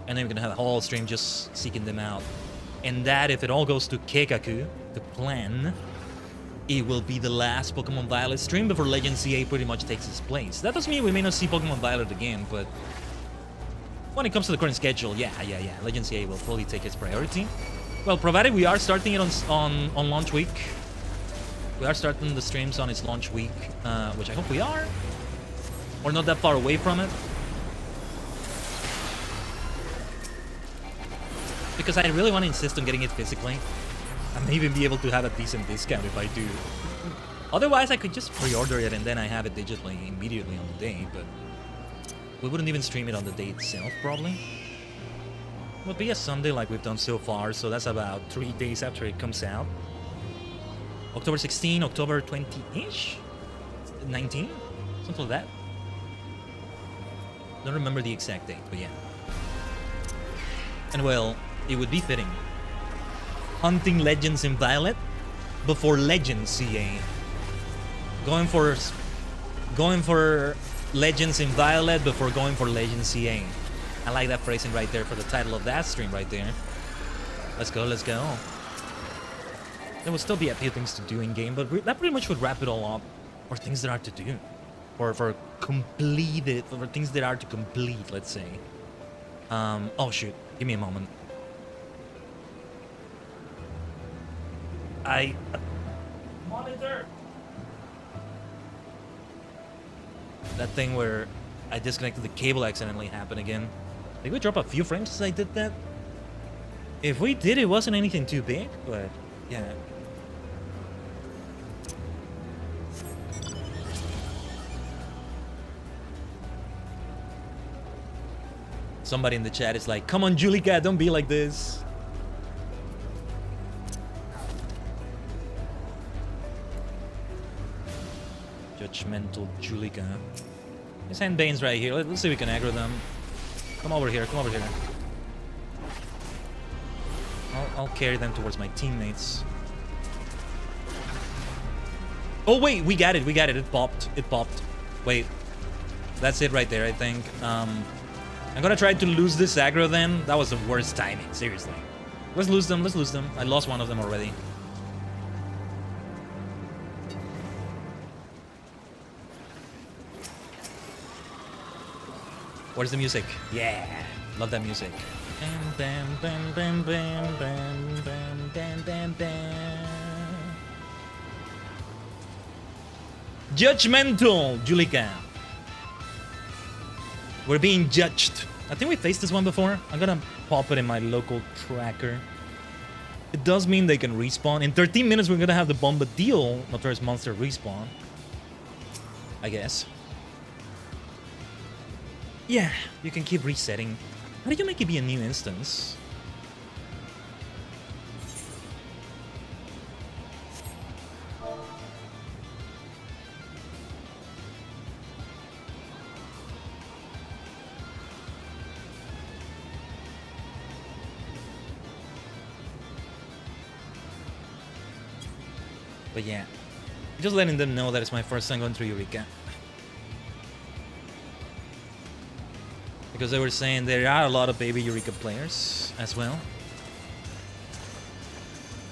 And then we're gonna have a whole stream just seeking them out. And that, if it all goes to Keikaku, the plan, it will be the last Pokemon Violet stream before Legend CA pretty much takes its place. That doesn't mean we may not see Pokemon Violet again, but when it comes to the current schedule, yeah, Legend CA will fully take its priority. Well, provided we are starting it on launch week. We are starting the streams on its launch week, which I hope we are. We're not that far away from it. Because I really want to insist on getting it physically. I may even be able to have a decent discount if I do. Otherwise, I could just pre-order it and then I have it digitally immediately on the day, but we wouldn't even stream it on the day itself, probably. It would be a Sunday like we've done so far, so that's about 3 days after it comes out. October 16, October 20-ish? 19? Something like that. Don't remember the exact date, but yeah. And well, it would be fitting. Hunting Legends in Violet before Legends CA. Going for Legends in Violet before going for Legends CA. I like that phrasing right there for the title of that stream right there. Let's go, let's go. There will still be a few things to do in game, but that pretty much would wrap it all up. Or things that are to do. Or for completed, or things that are to complete, let's say. Oh shoot, give me a moment. Monitor! That thing where I disconnected the cable accidentally happened again. Did we drop a few frames as I did that? If we did, it wasn't anything too big, but yeah. Somebody in the chat is like, come on, Eureka, don't be like this. Judgmental Eureka. There's Handbanes right here. Let's see if we can aggro them. Come over here, come over here. I'll carry them towards my teammates. Oh wait, we got it, it popped, Wait, that's it right there, I think. I'm gonna try to lose this aggro then. That was the worst timing, seriously. Let's lose them. I lost one of them already. Where's the music? Yeah, love that music. Bam, bam, bam, bam, bam, bam, bam, bam, bam. Judgmental Eureka. We're being judged. I think we faced this one before. I'm gonna pop it in my local tracker. It does mean they can respawn. In 13 minutes, we're gonna have the Bombadil Notorious Monster respawn. I guess. Yeah, you can keep resetting. How did you make it be a new instance? But yeah, just letting them know that it's my first time going through Eureka. Because they were saying there are a lot of baby Eureka players as well.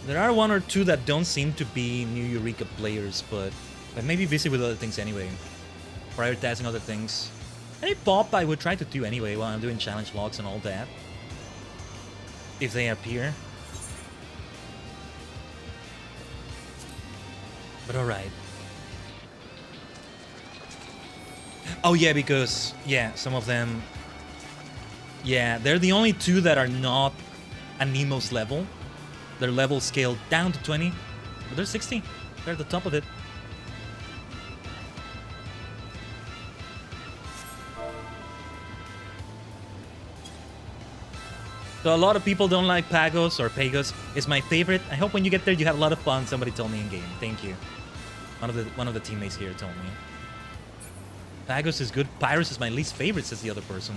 There are one or two that don't seem to be new Eureka players, but maybe busy with other things anyway. Prioritizing other things. Any pop I would try to do anyway while I'm doing challenge logs and all that. If they appear. But alright. Oh yeah, because, yeah, some of them... Yeah, they're the only two that are not a Nemo's level. Their level scaled down to 20, but they're 60. They're at the top of it. So a lot of people don't like Pagos or Pagos. It's my favorite. I hope when you get there you have a lot of fun. Somebody told me in game. Thank you. One of the teammates here told me. Pagos is good. Pyrus is my least favorite, says the other person.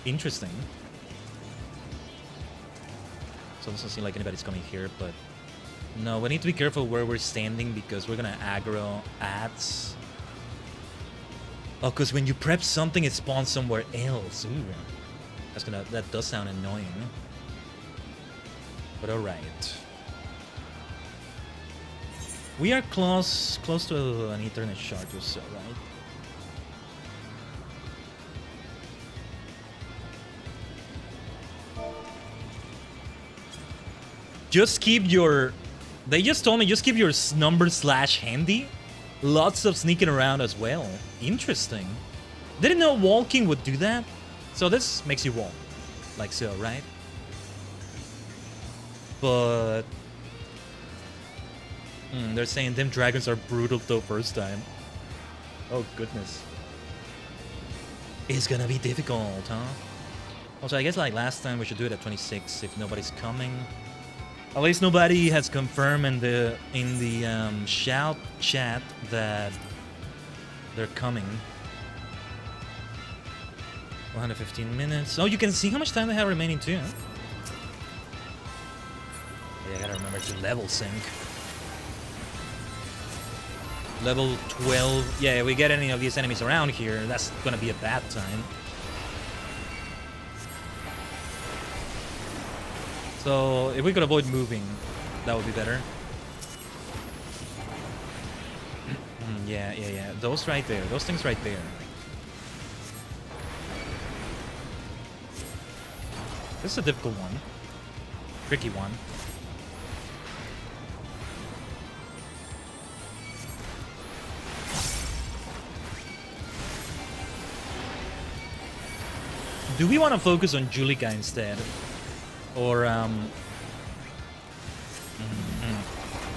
Interesting. So it doesn't seem like anybody's coming here, but no, we need to be careful where we're standing because we're gonna aggro ads. Oh, because when you prep something, it spawns somewhere else. Ooh, that does sound annoying. But all right, we are close to an Ethernet shard or so, right? Just keep your... They just told me just keep your number / handy. Lots of sneaking around as well. Interesting. Didn't know walking would do that. So this makes you walk. Like so, right? But... they're saying them dragons are brutal though first time. Oh goodness. It's gonna be difficult, huh? Also, I guess like last time we should do it at 26 if nobody's coming. At least nobody has confirmed in the shout chat that they're coming. 115 minutes. Oh, you can see how much time they have remaining too. Yeah, I gotta remember to level sync. Level 12. Yeah, if we get any of these enemies around here, that's gonna be a bad time. So, if we could avoid moving, that would be better. Yeah. Those right there. Those things right there. This is a difficult one. Tricky one. Do we want to focus on Eureka instead? Or,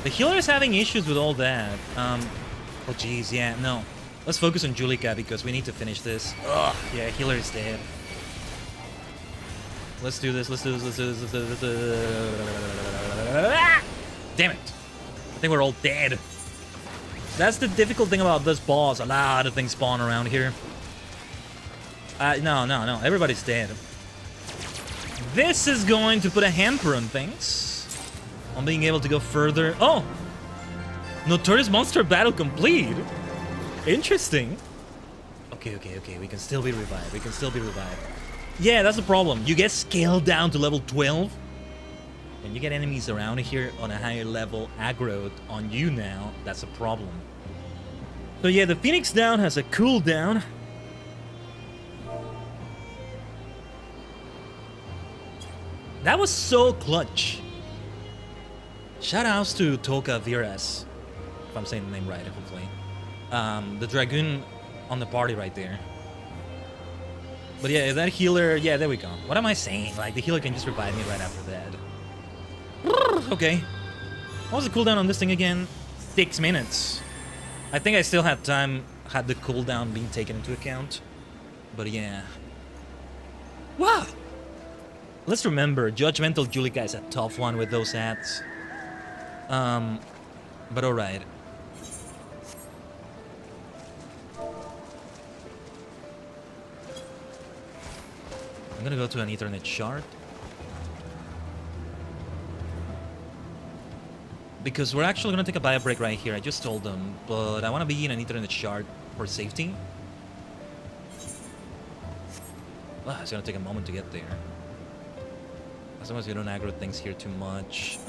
the healer is having issues with all that. Oh, jeez, yeah, no. Let's focus on Eureka because we need to finish this. Ugh, yeah, healer is dead. Let's do this, let's do this. Damn it. I think we're all dead. That's the difficult thing about this boss. A lot of things spawn around here. No. Everybody's dead. This is going to put a hamper on things. On being able to go further. Oh! Notorious monster battle complete. Interesting. Okay. We can still be revived. Yeah, that's the problem. You get scaled down to level 12. When you get enemies around here on a higher level aggroed on you now, that's a problem. So yeah, the Phoenix down has a cooldown. That was so clutch. Shoutouts to Toka Viras, if I'm saying the name right, hopefully. The Dragoon on the party right there. But yeah, that healer, yeah, there we go. What am I saying? Like, the healer can just revive me right after that. Okay. What was the cooldown on this thing again? 6 minutes. I think I still had time, had the cooldown being taken into account. But yeah. Wow! Let's remember, Judgmental Eureka is a tough one with those ads. But alright. I'm gonna go to an Ethernet shard. Because we're actually gonna take a bio break right here. I just told them, but I want to be in an internet shard for safety. Well, it's gonna take a moment to get there. As long as you don't aggro things here too much.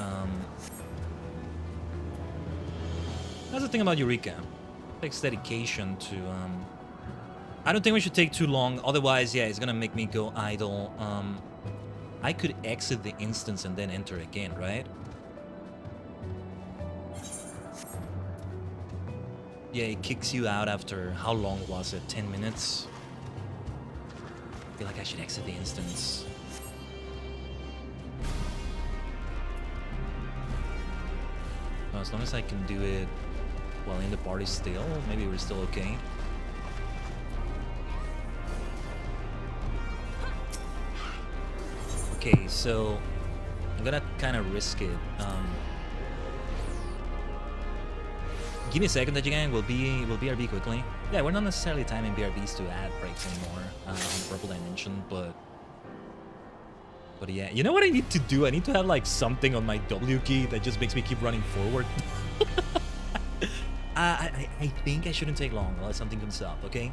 That's the thing about Eureka. It takes dedication to. I don't think we should take too long. Otherwise, yeah, it's gonna make me go idle. I could exit the instance and then enter again, right? Yeah, it kicks you out after, how long was it? 10 minutes? I feel like I should exit the instance. Well, as long as I can do it while in the party still, maybe we're still okay. Okay, so I'm gonna kind of risk it. Give me a second, Tajigen. We'll BRB quickly. Yeah, we're not necessarily timing BRBs to add breaks anymore on the purple dimension, but yeah. You know what I need to do? I need to have like something on my W key that just makes me keep running forward. I think I shouldn't take long unless something comes up. Okay.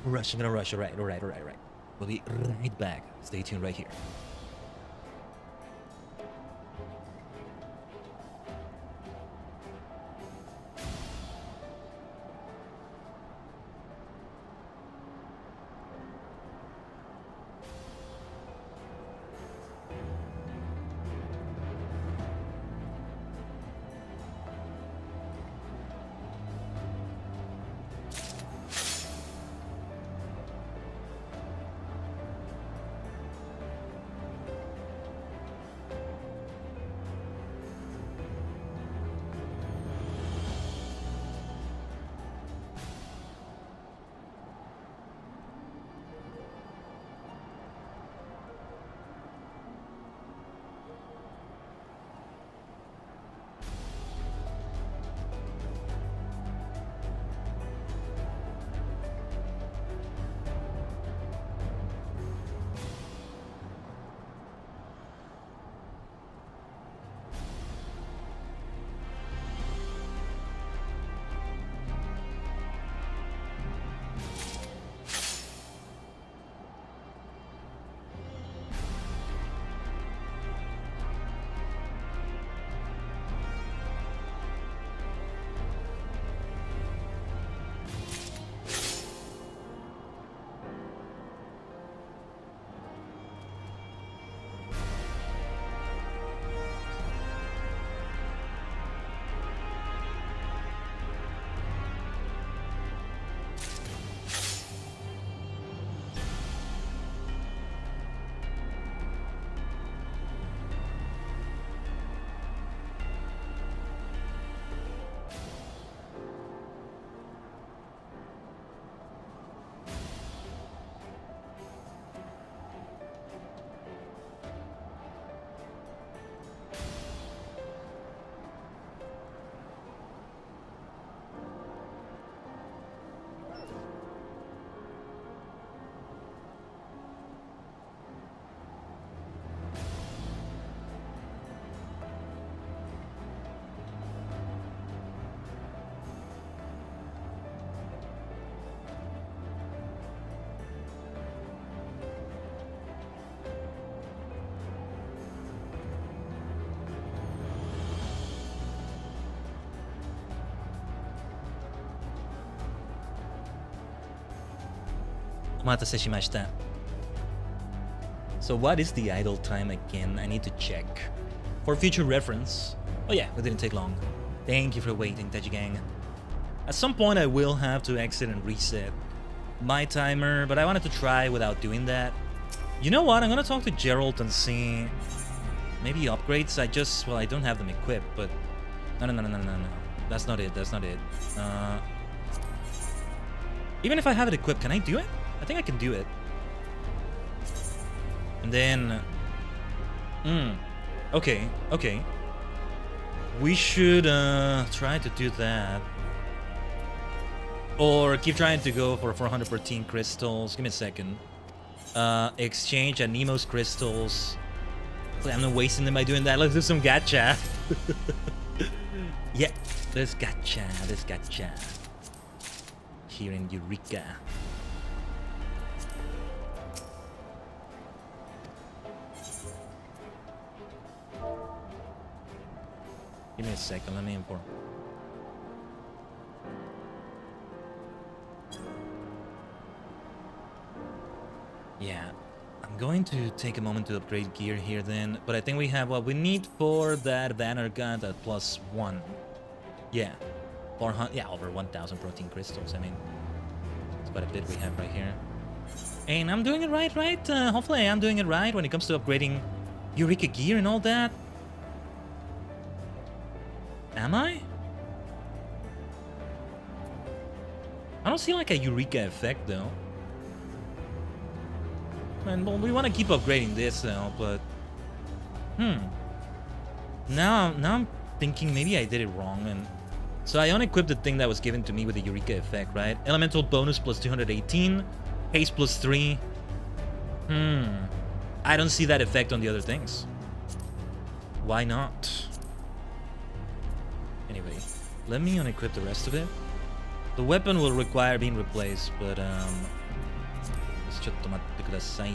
I'm gonna rush. All right. We'll be right back. Stay tuned right here. So what is the idle time again? I need to check. For future reference. Oh yeah, it didn't take long. Thank you for waiting, Tajigen. At some point I will have to exit and reset my timer, but I wanted to try without doing that. You know what? I'm gonna talk to Gerald and see maybe upgrades. I don't have them equipped, but no. That's not it. Even if I have it equipped, can I do it? I think I can do it. And then... Okay. We should try to do that. Or keep trying to go for 414 crystals. Give me a second. Exchange at Nemo's crystals. I'm not wasting them by doing that. Let's do some gacha. Yeah, this gotcha. Here in Eureka. Give me a second, let me import. Yeah, I'm going to take a moment to upgrade gear here then, but I think we have what we need for that banner gun at +1. Yeah, 400, yeah, over 1,000 protein crystals. I mean, it's quite a bit we have right here. And I'm doing it right? Hopefully I am doing it right when it comes to upgrading Eureka gear and all that. Am I? I don't see like a Eureka effect though. And well, we want to keep upgrading this though, but now I'm thinking maybe I did it wrong, and so I unequipped the thing that was given to me with the Eureka effect, right? Elemental bonus plus 218, haste plus 3. I don't see that effect on the other things. Why not? Anyway, let me unequip the rest of it. The weapon will require being replaced, butちょっと待ってください.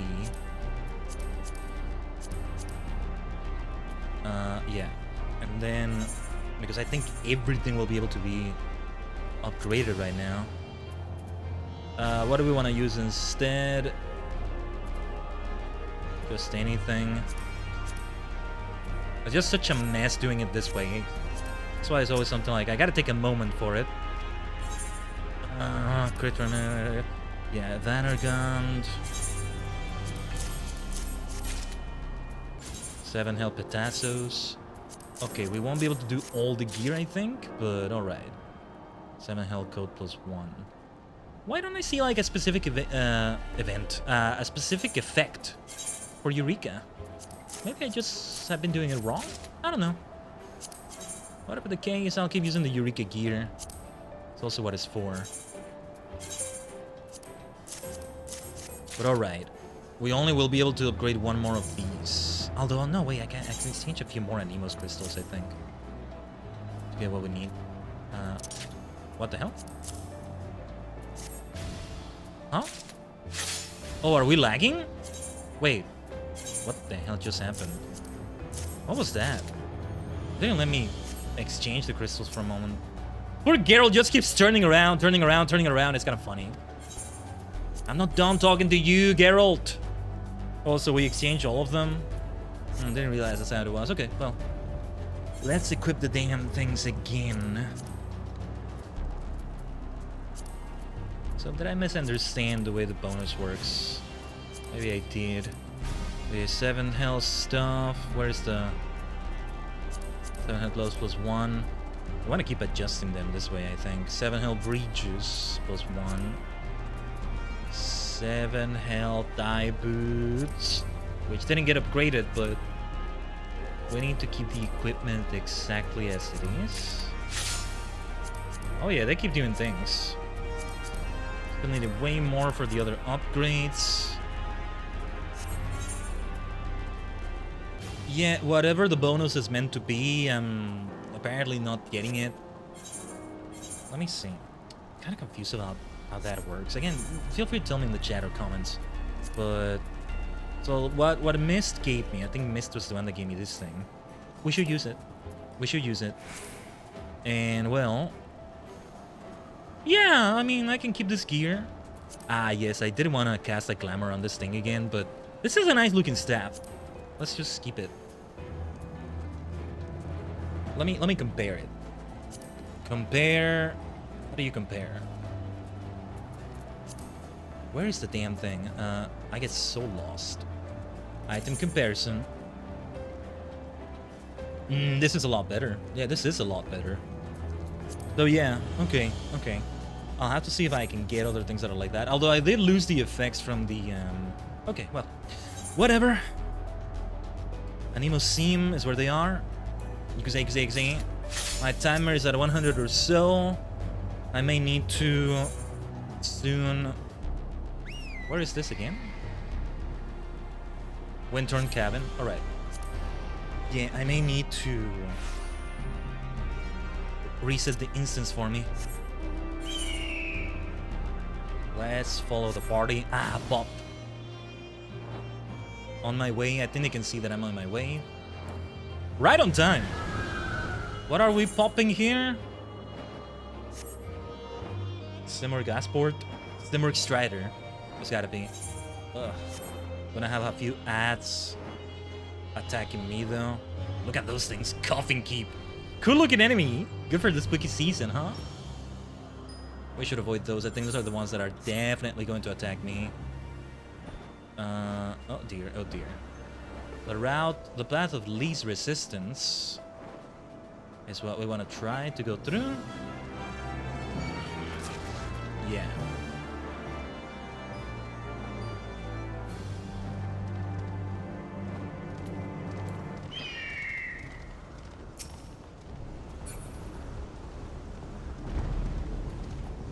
Yeah, and then because I think everything will be able to be upgraded right now. What do we want to use instead? Just anything. It's just such a mess doing it this way. That's why it's always something like I gotta take a moment for it. Crit runner. Yeah, Vannergund. 7 health Petassos. Okay, we won't be able to do all the gear, I think, but alright. 7 health code plus 1. Why don't I see like a specific a specific effect for Eureka? Maybe I just have been doing it wrong? I don't know. Whatever the case, I'll keep using the Eureka gear. It's also what it's for. But alright, we only will be able to upgrade one more of these. Although, no, wait, I can exchange a few more Anemos crystals, I think. To get what we need. What the hell? Huh? Oh, are we lagging? Wait, what the hell just happened? What was that? They didn't let me exchange the crystals for a moment. Poor Geralt just keeps turning around. It's kind of funny. I'm not done talking to you, Geralt. Also, we exchanged all of them. Didn't realize that's how it was. Okay, well. Let's equip the damn things again. So, did I misunderstand the way the bonus works? Maybe I did. The 7 health stuff. Where's the 7 health gloves plus 1? I want to keep adjusting them this way, I think. 7 health breaches plus 1. 7 health dye boots, which didn't get upgraded, but we need to keep the equipment exactly as it is. Oh yeah, they keep doing things. Still needed way more for the other upgrades. Yeah, whatever the bonus is meant to be, I'm apparently not getting it. Let me see. I'm kind of confused about how that works. Again, feel free to tell me in the chat or comments. But so what Mist gave me, I think Mist was the one that gave me this thing. We should use it. And well, yeah, I mean, I can keep this gear. Ah, yes, I didn't want to cast a glamour on this thing again, but this is a nice looking staff. Let's just keep it. Let me compare it. Compare. How do you compare? Where is the damn thing? I get so lost. Item comparison. This is a lot better. Yeah, this is a lot better. So yeah, okay. I'll have to see if I can get other things that are like that. Although I did lose the effects from the, Okay, well, whatever. Anemo seam is where they are. My timer is at 100 or so. I may need to soon... Where is this again? Windtorn Cabin. Alright. Yeah, I may need to reset the instance for me. Let's follow the party. Ah, pop. On my way. I think they can see that I'm on my way. Right on time. What are we popping here? Simmer Gasport? Simmer Strider. It's gotta be. Ugh. Gonna have a few ads attacking me though. Look at those things. Coughing Keep. Cool looking enemy. Good for the spooky season, huh? We should avoid those. I think those are the ones that are definitely going to attack me. Oh dear, oh dear. The path of least resistance is what we want to try to go through. Yeah.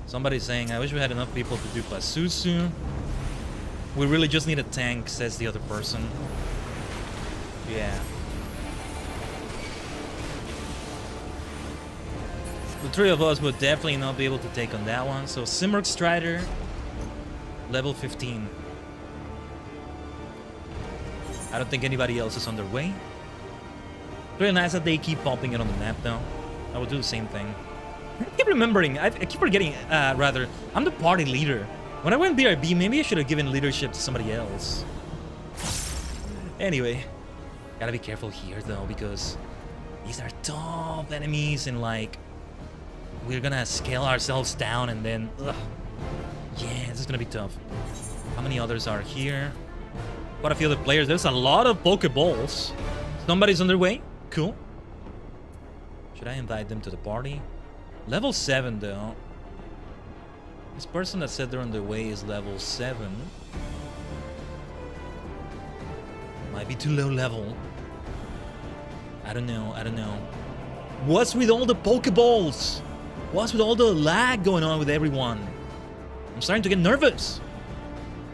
Somebody's saying, I wish we had enough people to do Pasusu. We really just need a tank, says the other person. Yeah. The three of us would definitely not be able to take on that one. So Simurg Strider, level 15. I don't think anybody else is on their way. Really nice that they keep popping it on the map though. I will do the same thing. I keep remembering, I keep forgetting, rather, I'm the party leader. When I went BRB, maybe I should have given leadership to somebody else. Anyway, gotta be careful here though, because these are tough enemies and like, we're gonna scale ourselves down and then, ugh. Yeah, this is gonna be tough. How many others are here? Quite a few other players. There's a lot of Pokeballs. Somebody's on their way. Cool. Should I invite them to the party? Level 7 though. This person that said they're on their way is level 7. Might be too low level. I don't know, I don't know. What's with all the Pokeballs? What's with all the lag going on with everyone? I'm starting to get nervous.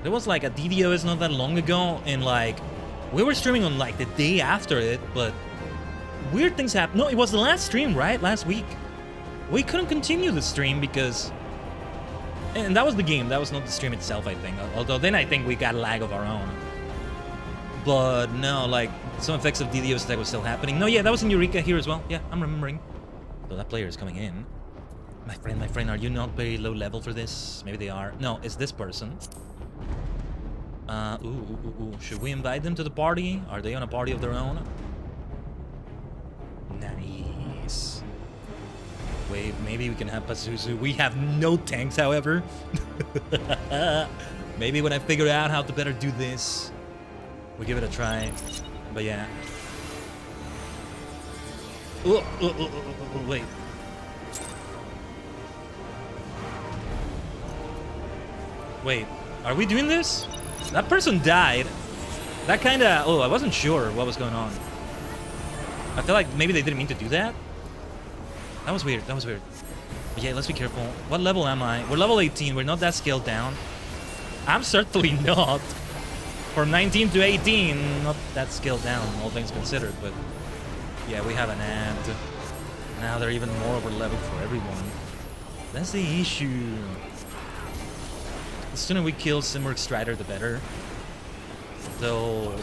There was like a DDoS not that long ago, and like, we were streaming on like the day after it, but weird things happened. No, it was the last stream, right? Last week. We couldn't continue the stream because... And that was the game, that was not the stream itself, I think. Although then I think we got lag of our own. But no, like, some effects of DDoS that was still happening. No, yeah, that was in Eureka here as well. Yeah, I'm remembering. So that player is coming in. My friend, are you not very low level for this? Maybe they are. No, it's this person. Should we invite them to the party? Are they on a party of their own? Nice. Wait, maybe we can have Pazuzu. We have no tanks, however. Maybe when I figure out how to better do this, we'll give it a try. But yeah. Wait. Wait, are we doing this? That person died. That kinda... Oh, I wasn't sure what was going on. I feel like maybe they didn't mean to do that. That was weird, that was weird. But yeah, let's be careful. What level am I? We're level 18, we're not that scaled down. I'm certainly not. From 19 to 18, not that scaled down, all things considered, but... Yeah, we have an ad. Now they're even more over leveled for everyone. That's the issue. The sooner we kill Simurg Strider, the better. Though...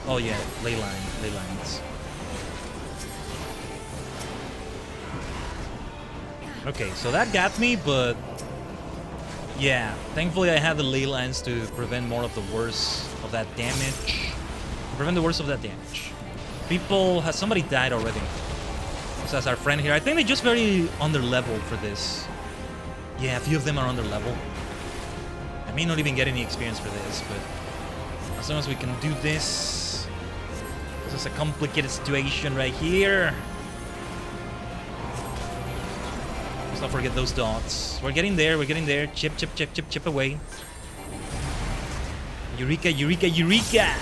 oh yeah, ley lines. Okay, so that got me, but... Yeah, thankfully I have the ley lines to prevent more of the worst of that damage. Prevent the worst of that damage. People... Has somebody died already? So that's our friend here. I think they're just very under-leveled for this. Yeah, a few of them are under-level. I may not even get any experience for this, but... As long as we can do this... This is a complicated situation right here. Let's not forget those dots. We're getting there, we're getting there. Chip, chip, chip, chip, chip away. Eureka, Eureka, Eureka!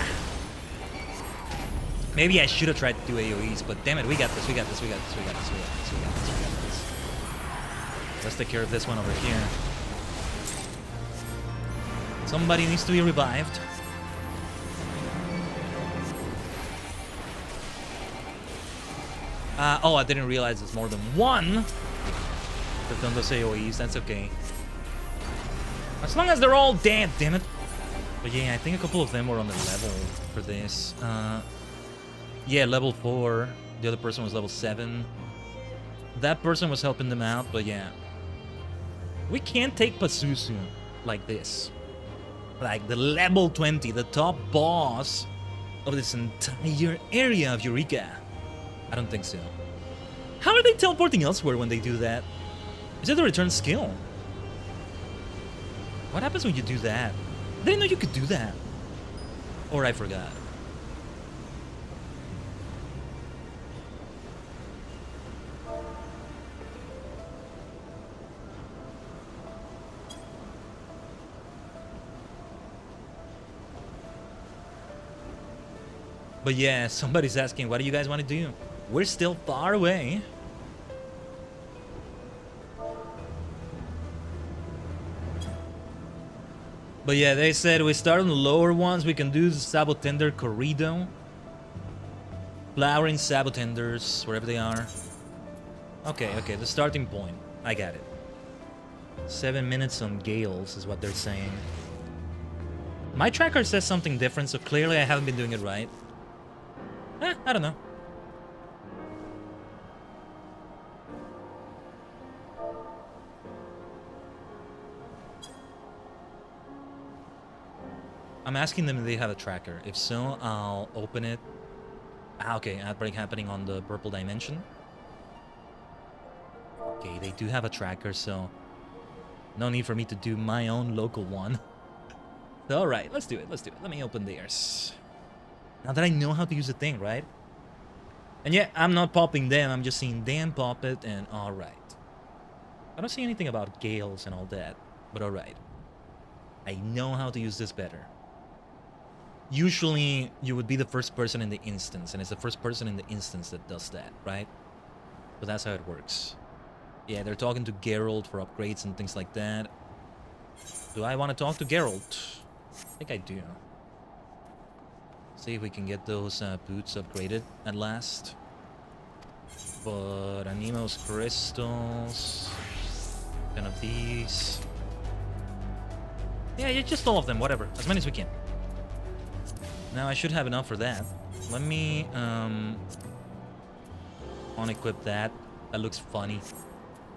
Maybe I should have tried to do AoEs, but damn it, we got this, we got this, we got this, we got this, we got this, we got this, we got this. Let's take care of this one over here. Somebody needs to be revived. Oh, I didn't realize there's more than one. They've done those AoEs, that's okay. As long as they're all dead, damn it. But yeah, I think a couple of them were on the level for this. Yeah, level 4. The other person was level 7. That person was helping them out, but yeah. We can't take Pazuzu like this. Like the level 20, the top boss of this entire area of Eureka. I don't think so. How are they teleporting elsewhere when they do that? Is it the return skill? What happens when you do that? I didn't know you could do that. Or I forgot. But yeah, somebody's asking, what do you guys want to do? We're still far away. But yeah, they said we start on the lower ones. We can do the Sabotender Corrido. Flowering Sabotenders, wherever they are. Okay, the starting point. I got it. 7 minutes on Gales is what they're saying. My tracker says something different, so clearly I haven't been doing it right. I don't know. I'm asking them if they have a tracker. If so, I'll open it. Okay, outbreak happening on the purple dimension. Okay, they do have a tracker, so no need for me to do my own local one. Alright, let's do it. Let me open theirs. Now that I know how to use the thing, right? And yeah, I'm not popping them, I'm just seeing them pop it, and alright. I don't see anything about Gales and all that, but alright. I know how to use this better. Usually, you would be the first person in the instance, and it's the first person in the instance that does that, right? But that's how it works. Yeah, they're talking to Geralt for upgrades and things like that. Do I want to talk to Geralt? I think I do. See if we can get those boots upgraded at last. But Animo's crystals. 10 of these. Yeah, just all of them, whatever. As many as we can. Now I should have enough for that. Let me unequip that. That looks funny.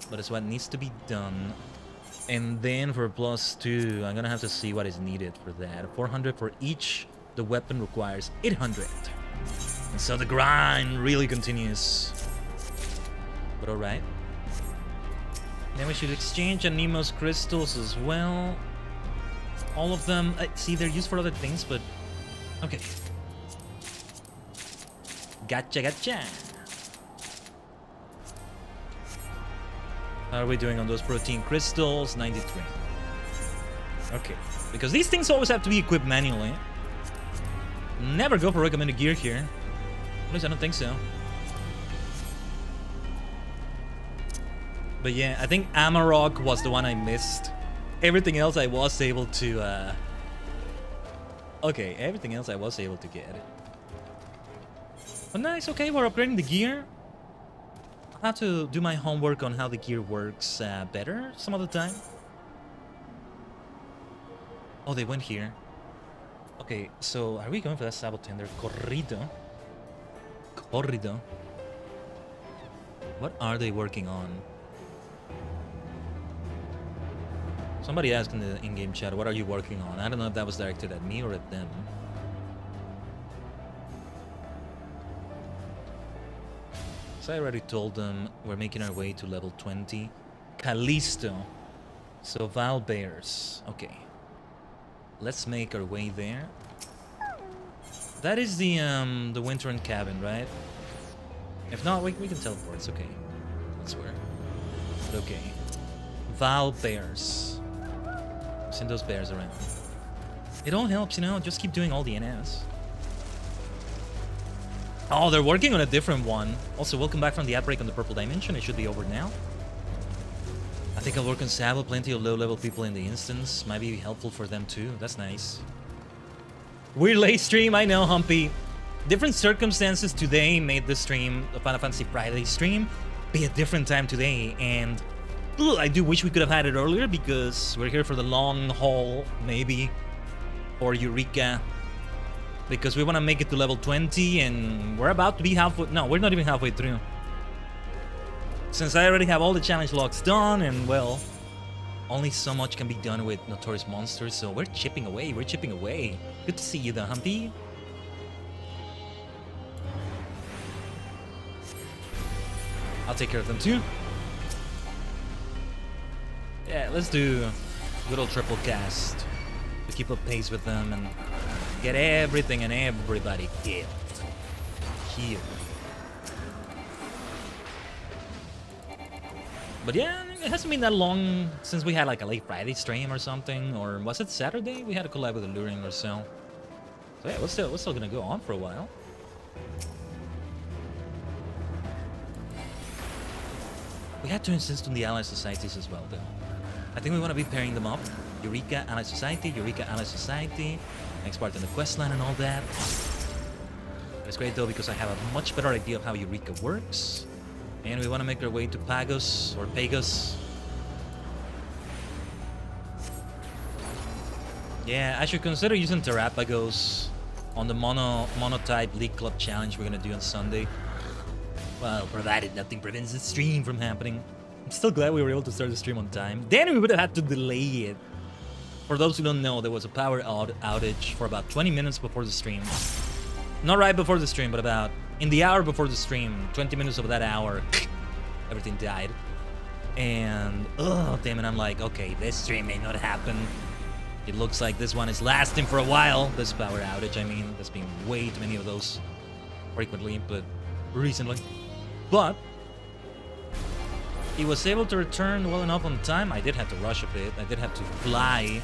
But it's what needs to be done. And then for +2, I'm gonna have to see what is needed for that. 400 for each. The weapon requires 800. And so the grind really continues. But alright. Then we should exchange Animo's crystals as well. All of them. See, they're used for other things, but... Okay. Gotcha. How are we doing on those protein crystals? 93. Okay. Because these things always have to be equipped manually. Never go for recommended gear here. At least I don't think so. But yeah, I think Amarok was the one I missed. Everything else I was able to, Okay, everything else I was able to get. But nice, okay, we're upgrading the gear. I'll have to do my homework on how the gear works better some other time. Oh, they went here. Okay, so are we going for that Sabotender? Corrido? What are they working on? Somebody asked in the in-game chat, what are you working on? I don't know if that was directed at me or at them. So I already told them we're making our way to level 20. Callisto. So Val Bears. Okay. Let's make our way there. That is the Winter cabin, right? If not, we can teleport. It's okay. I swear. But okay. Val Bears. Send those bears around. It all helps, you know. Just keep doing all the NS. Oh, they're working on a different one. Also, welcome back from the outbreak on the purple dimension. It should be over now. I think I'll work on Sabo. Plenty of low-level people in the instance. Might be helpful for them too. That's nice. We're late stream, I know, Humpy. Different circumstances today made the stream, the Final Fantasy Friday stream, be a different time today, and I do wish we could have had it earlier because we're here for the long haul, maybe, or Eureka, because we want to make it to level 20, and we're about to be halfway. No, we're not even halfway through. Since I already have all the challenge logs done, and well, only so much can be done with Notorious Monsters, so we're chipping away, Good to see you though, Humpy. I'll take care of them too. Yeah, let's do a good old triple cast to keep up pace with them and get everything and everybody killed. Here. But yeah, it hasn't been that long since we had like a late Friday stream or something, or was it Saturday? We had a collab with Alluring or so. So yeah, we're still gonna go on for a while. We had to insist on the ally societies as well, though. I think we want to be pairing them up. Eureka, Ally Society, Eureka, Ally Society. Next part in the questline and all that. It's great, though, because I have a much better idea of how Eureka works. And we want to make our way to Pagos, or Pagos. Yeah, I should consider using Terrapagos on the monotype League Club challenge we're going to do on Sunday. Well, provided nothing prevents the stream from happening. I'm still glad we were able to start the stream on time. Then we would have had to delay it. For those who don't know, there was a power outage for about 20 minutes before the stream. Not right before the stream, but about in the hour before the stream. 20 minutes of that hour, everything died. And, oh, damn it, I'm like, okay, this stream may not happen. It looks like this one is lasting for a while. This power outage, I mean, there's been way too many of those frequently, but recently. But he was able to return well enough on time. I did have to rush a bit. I did have to fly,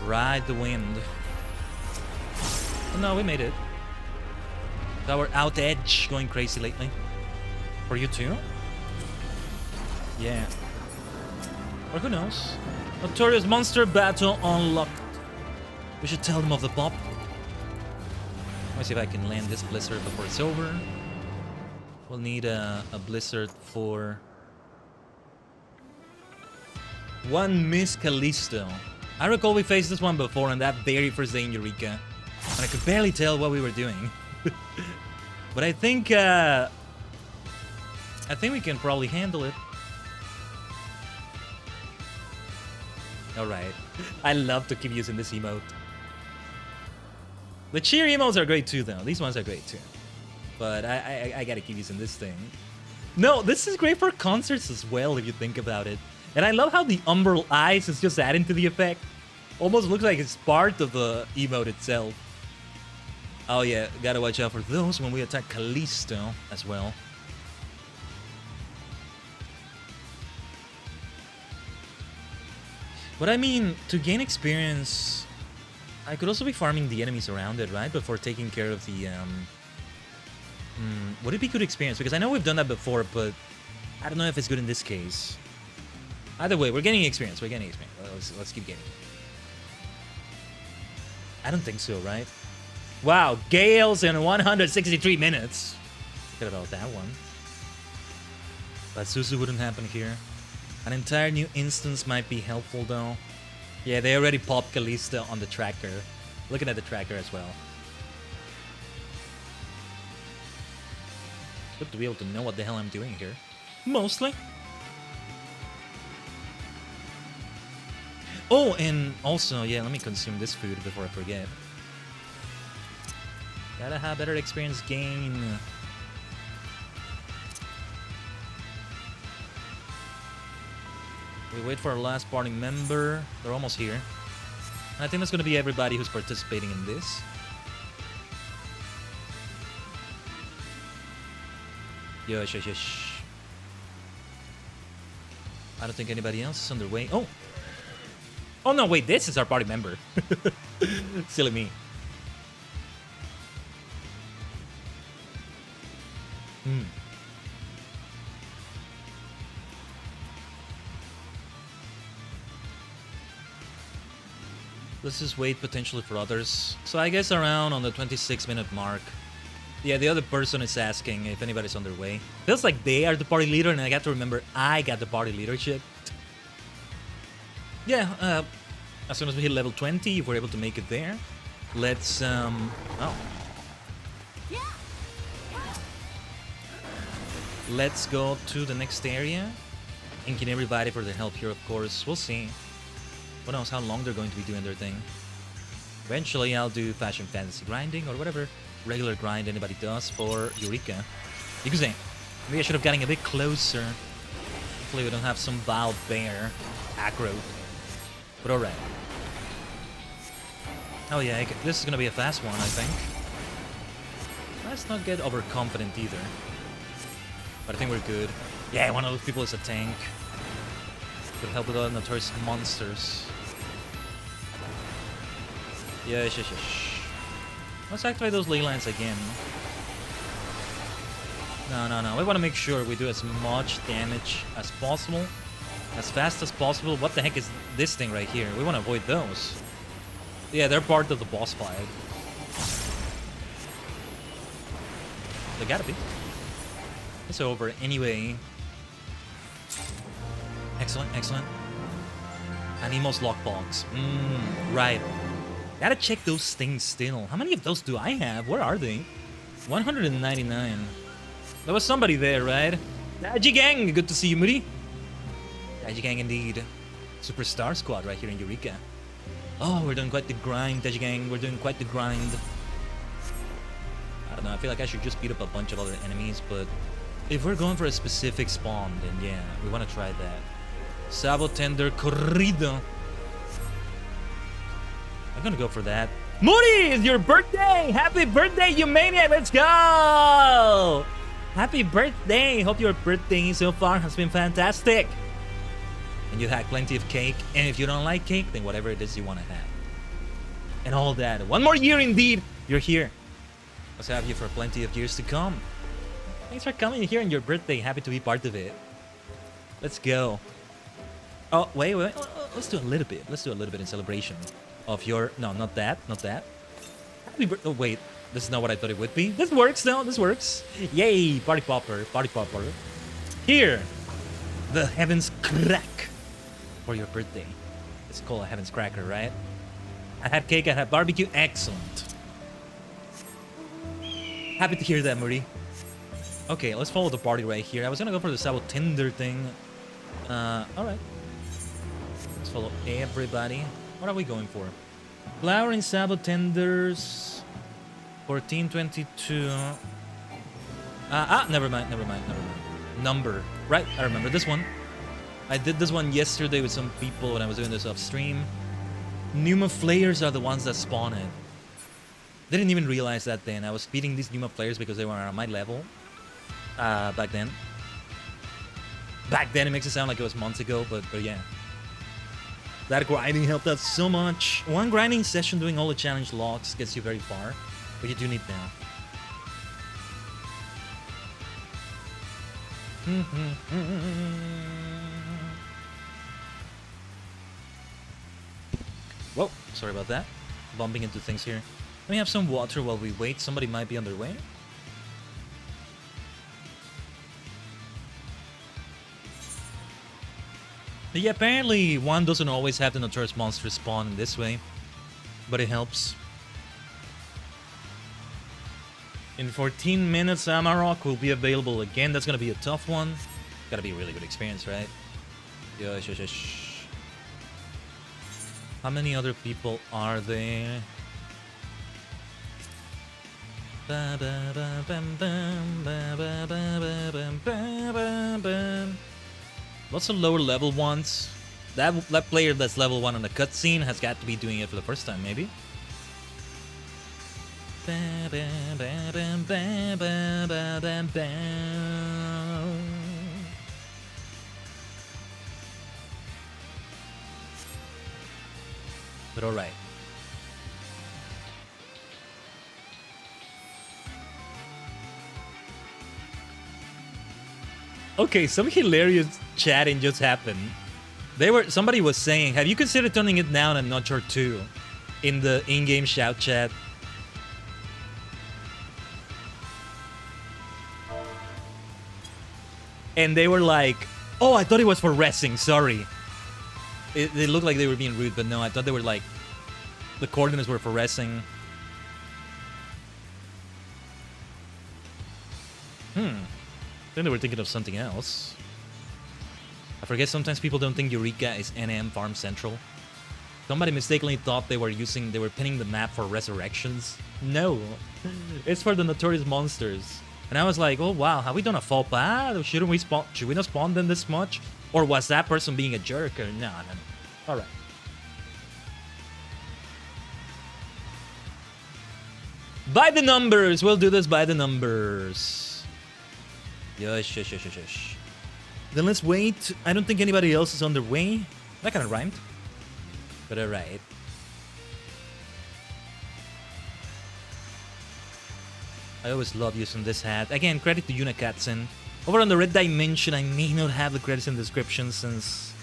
ride the wind. But no, we made it. Power outage going crazy lately. For you too? Yeah. Or who knows? Notorious Monster Battle unlocked. We should tell them of the pop. Let me see if I can land this blizzard before it's over. We'll need a blizzard for one Miss Callisto. I recall we faced this one before on that very first day in Eureka, and I could barely tell what we were doing. But I think we can probably handle it. All right. I love to keep using this emote. The cheer emotes are great too, though. These ones are great too. But I gotta keep using this thing. No, this is great for concerts as well, if you think about it. And I love how the umbral eyes is just adding to the effect. Almost looks like it's part of the emote itself. Oh yeah, gotta watch out for those when we attack Callisto as well. But I mean, to gain experience, I could also be farming the enemies around it, right? Before taking care of the, would it be good experience? Because I know we've done that before, but I don't know if it's good in this case. Either way, we're getting experience. We're getting experience. Let's keep getting it. I don't think so, right? Wow, Gales in 163 minutes. Forget about that one. But Suzu wouldn't happen here. An entire new instance might be helpful, though. Yeah, they already popped Callisto on the tracker. Looking at the tracker as well. Good to be able to know what the hell I'm doing here. Mostly. Oh, and also, yeah, let me consume this food before I forget. Gotta have better experience gain. We wait for our last party member. They're almost here. And I think that's gonna be everybody who's participating in this. Yosh, yosh, yosh. I don't think anybody else is on their way. Oh! Oh no, wait, this is our party member. Silly me. let's just wait potentially for others. So I guess around on the 26-minute mark. Yeah, the other person is asking if anybody's on their way. Feels like they are the party leader, and I got to remember I got the party leadership. Yeah, as soon as we hit level 20, if we're able to make it there, let's, oh. Let's go to the next area. Thanking everybody for their help here, of course. We'll see. Who knows how long they're going to be doing their thing. Eventually, I'll do fashion fantasy grinding or whatever regular grind anybody does for Eureka. Because maybe I should have gotten a bit closer. Hopefully we don't have some wild bear aggro. But alright. Oh yeah, this is gonna be a fast one, I think. Let's not get overconfident either. But I think we're good. Yeah, one of those people is a tank. Could help with all the notorious monsters. Yes. Let's activate those ley lines again. No. We want to make sure we do as much damage as possible. As fast as possible. What the heck is this thing right here? We want to avoid those. Yeah, they're part of the boss fight. They gotta be. It's over anyway. Excellent. Animo's lockbox. Right. Gotta check those things still. How many of those do I have? Where are they? 199. There was somebody there, right? Tajigen! Good to see you, Moody. Tajigen indeed. Superstar squad right here in Eureka. Oh, we're doing quite the grind, Tajigen. We're doing quite the grind. I don't know, I feel like I should just beat up a bunch of other enemies, but if we're going for a specific spawn, then yeah, we want to try that. Sabotender Corrido. I'm gonna go for that. Moody, it's your birthday! Happy birthday, you maniac! Let's go! Happy birthday! Hope your birthday so far has been fantastic. And you had plenty of cake. And if you don't like cake, then whatever it is you want to have. And all that. One more year indeed! You're here. Let's have you for plenty of years to come. Thanks for coming here on your birthday. Happy to be part of it. Let's go. Oh, wait. Let's do a little bit. Let's do a little bit in celebration of your... No, not that. Happy birthday. Oh, wait. This is not what I thought it would be. This works, though. This works. Yay. Party popper. Here. The heavens crack for your birthday. It's called a heavens cracker, right? I had cake. I had barbecue. Excellent. Happy to hear that, Murray. Okay, let's follow the party right here. I was gonna go for the Sabotender thing. Alright. Let's follow everybody. What are we going for? Flowering Sabotenders. 1422. Never mind. Number. Right, I remember this one. I did this one yesterday with some people when I was doing this off stream. Pneuma Flayers are the ones that spawn it. Didn't even realize that then. I was beating these Pneuma Flayers because they were on my level. Back then. It makes it sound like it was months ago, but yeah. That grinding helped out so much. One grinding session doing all the challenge logs gets you very far, but you do need now. Whoa, sorry about that. Bumping into things here. Let me have some water while we wait. Somebody might be on their way. Yeah, apparently one doesn't always have the notorious monster spawn in this way, but it helps. In 14 minutes, Amarok will be available again. That's gonna be a tough one. Gotta be a really good experience, right? Yes. How many other people are there? Lots of lower level ones. That player that's level 1 on the cutscene has got to be doing it for the first time, maybe. But alright. Okay, some hilarious chatting just happened. Somebody was saying, have you considered turning it down in Notcher 2? in the in-game shout chat. And they were like, oh, I thought it was for wrestling, sorry. They looked like they were being rude, but no, I thought they were like, the coordinates were for wrestling. Then they were thinking of something else. I forget sometimes people don't think Eureka is NM Farm Central. Somebody mistakenly thought they were pinning the map for resurrections. No, it's for the Notorious Monsters. And I was like, oh wow, have we done a faux pas? Should we not spawn them this much? Or was that person being a jerk? Or no. Alright. By the numbers! We'll do this by the numbers. Yosh. Then let's wait. I don't think anybody else is on their way. That kind of rhymed. But alright. I always love using this hat. Again, credit to Yuna Katzen. Over on the Red Dimension, I may not have the credits in the description since,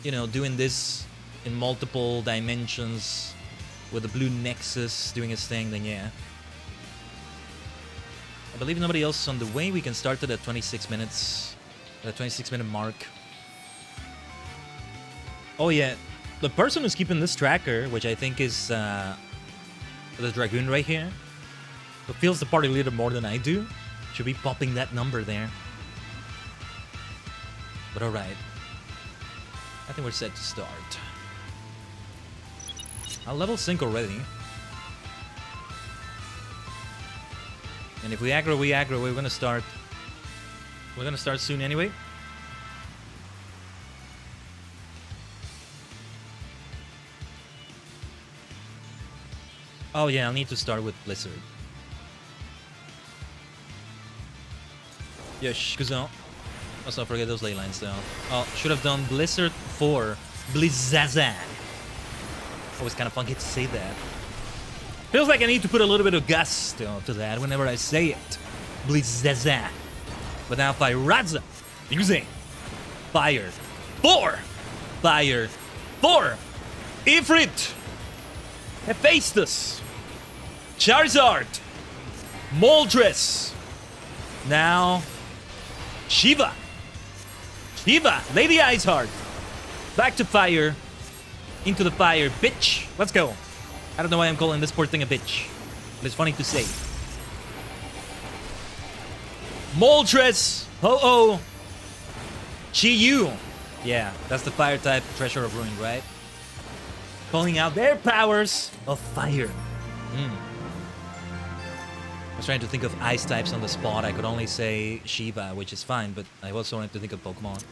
you know, doing this in multiple dimensions with the blue Nexus doing its thing, then yeah. I believe nobody else is on the way. We can start at 26 minutes. The 26-minute mark. Oh yeah, the person who's keeping this tracker, which I think is the Dragoon right here, who feels the party leader more than I do, should be popping that number there. But alright. I think we're set to start. I'll level sync already. And if we aggro, we're gonna start. We're gonna start soon anyway. Oh yeah, I'll need to start with Blizzard. Yes, Kuzan. Let's not forget those ley lines though. Oh, should have done Blizzard 4. Blizzazan. Always kind of funky to say that. Feels like I need to put a little bit of gusto to that whenever I say it. Blizzazan. But now Fire-Raza using Fire 4. Fire 4. Ifrit. Hephaestus. Charizard. Moltres. Now Shiva. Lady Iceheart. Back to fire. Into the fire. Bitch. Let's go. I don't know why I'm calling this poor thing a bitch. But it's funny to say. Moltres. Ho-Oh. Chi-Yu. Yeah, that's the fire type Treasure of Ruin, right? Calling out their powers of fire. I was trying to think of ice types on the spot. I could only say Shiva, which is fine, but I also wanted to think of Pokemon.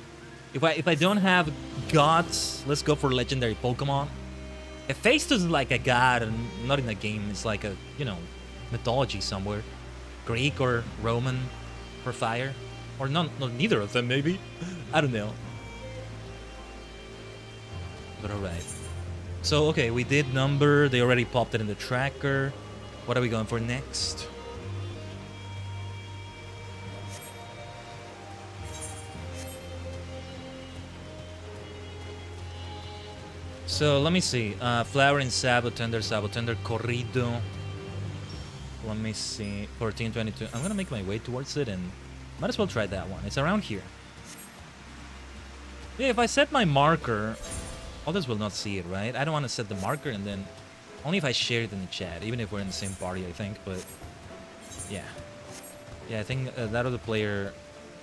If I don't have gods, let's go for legendary Pokemon. Hephaestus is like a god, and not in a game. It's like a, you know, mythology somewhere. Greek or Roman for fire. Or neither of them, maybe. I don't know. But alright. So, okay, we did number. They already popped it in the tracker. What are we going for next? So, let me see. Flowering Sabotender, Corrido. Let me see. 1422. I'm gonna make my way towards it and might as well try that one. It's around here. Yeah, if I set my marker, others will not see it, right? I don't want to set the marker and then... Only if I share it in the chat, even if we're in the same party, I think, but... Yeah. Yeah, I think that other player,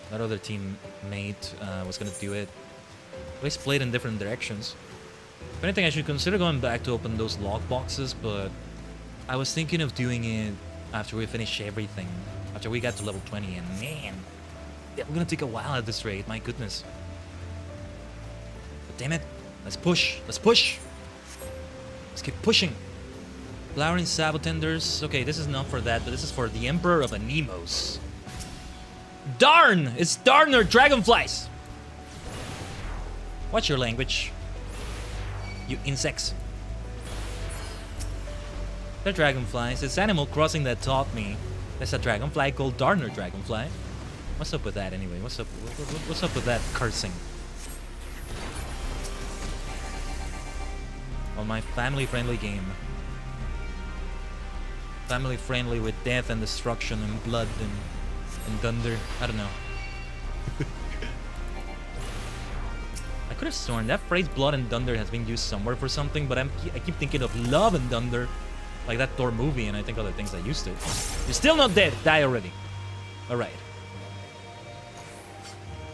that other teammate was gonna do it. We split in different directions. If anything, I should consider going back to open those log boxes, but... I was thinking of doing it after we finish everything. After we got to level 20, and man... Yeah, we're gonna take a while at this rate, my goodness. But damn it, let's push, let's push! Let's keep pushing. Flowering Sabotenders. Okay, this is not for that, but this is for the Emperor of Anemos. Darn! It's Darner Dragonflies! What's your language? You insects. They're dragonflies. It's Animal Crossing that taught me. There's a dragonfly called Darner Dragonfly. What's up with that anyway? What's up with that cursing? On my family-friendly game. family friendly with death and destruction and blood and thunder. I don't know. I could have sworn that phrase blood and thunder has been used somewhere for something, but I keep thinking of love and thunder, like that Thor movie, and I think other things that used it. You're still not dead. Die already. Alright.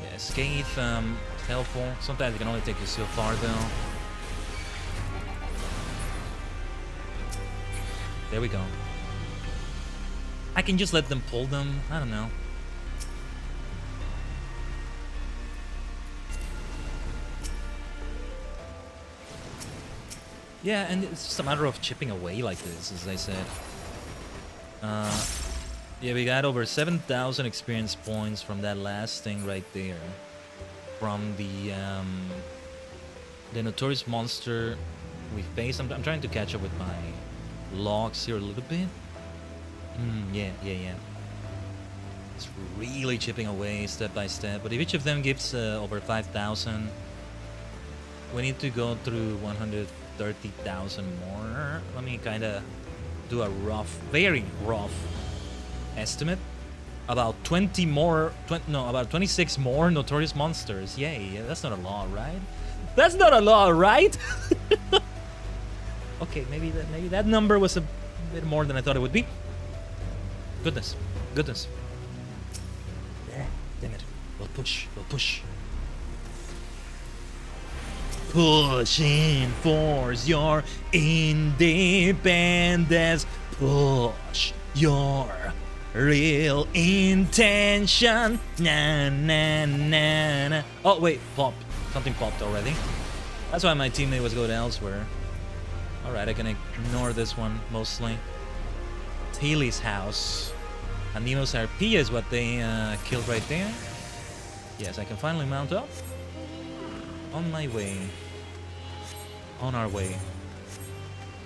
Yeah, escape, helpful. Sometimes it can only take you so far though. There we go. I can just let them pull them. I don't know. Yeah, and it's just a matter of chipping away like this, as I said. Yeah, we got over 7,000 experience points from that last thing right there. From the notorious monster we faced. I'm trying to catch up with my logs here a little bit. Yeah. It's really chipping away step by step. But if each of them gives over 5,000, we need to go through 130,000 more. Let me kind of do a rough, very rough estimate. About 20 more, about 26 more notorious monsters. Yay, that's not a lot, right? That's not a lot, right? Okay, maybe that number was a bit more than I thought it would be. Goodness. Damn it. We'll push. Pushing force your independence. Push your real intention. Na. Oh wait, popped. Something popped already. That's why my teammate was going elsewhere. Alright, I can ignore this one mostly. Haley's house. And Nemo's RP is what they killed right there. Yes, I can finally mount up. On my way. On our way.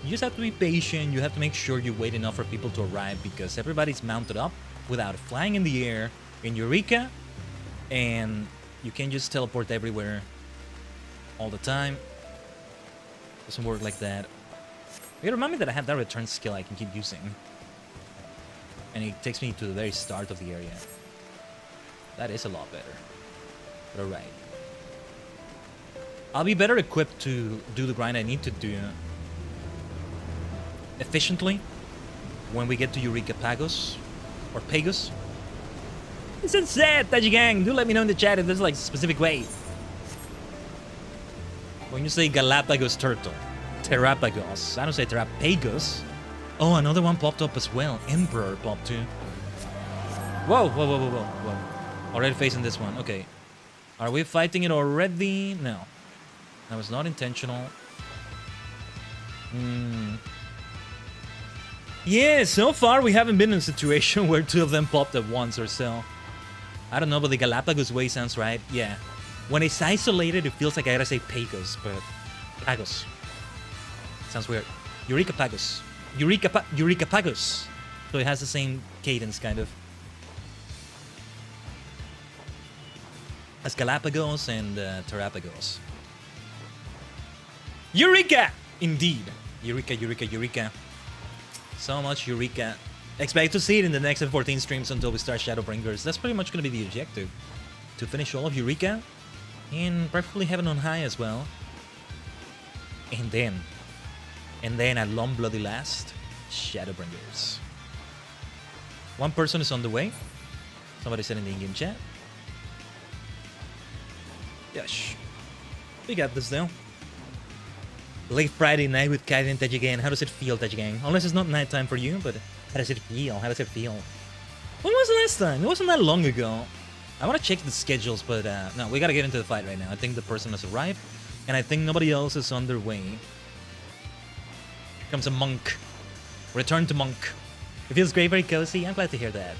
You just have to be patient. You have to make sure you wait enough for people to arrive because everybody's mounted up without flying in the air in Eureka. And you can't just teleport everywhere all the time. Doesn't work like that. It remind me that I have that return skill I can keep using. And it takes me to the very start of the area. That is a lot better. But alright. I'll be better equipped to do the grind I need to do efficiently when we get to Eureka Pagos. Or Pagos. It's insane, Tajigen! Do let me know in the chat if there's like a specific way. When you say Galapagos turtle. Terrapagos. I don't say Terrapagos. Oh, another one popped up as well. Emperor popped too. Whoa. Already facing this one. Okay. Are we fighting it already? No. That was not intentional. Yeah, so far we haven't been in a situation where two of them popped at once or so. I don't know, but the Galapagos way sounds right. Yeah. When it's isolated, it feels like I gotta say Pagos, but Pagos. Sounds weird. Eureka Pagos. Eureka Pagos. So it has the same cadence, kind of. As Galapagos and Terrapagos. Eureka! Indeed. Eureka. So much Eureka. Expect to see it in the next F14 streams until we start Shadowbringers. That's pretty much going to be the objective. To finish all of Eureka. And preferably Heaven on High as well. And then at long bloody last, Shadowbringers. One person is on the way. Somebody said in the in-game chat. Yes. We got this though. Late Friday night with Khaiden and Tajigen. How does it feel, Tajigen? Unless it's not nighttime for you, but how does it feel? When was the last time? It wasn't that long ago. I want to check the schedules, but no, we gotta get into the fight right now. I think the person has arrived, and I think nobody else is on their way. Here comes a monk. Return to monk. It feels great, very cozy. I'm glad to hear that.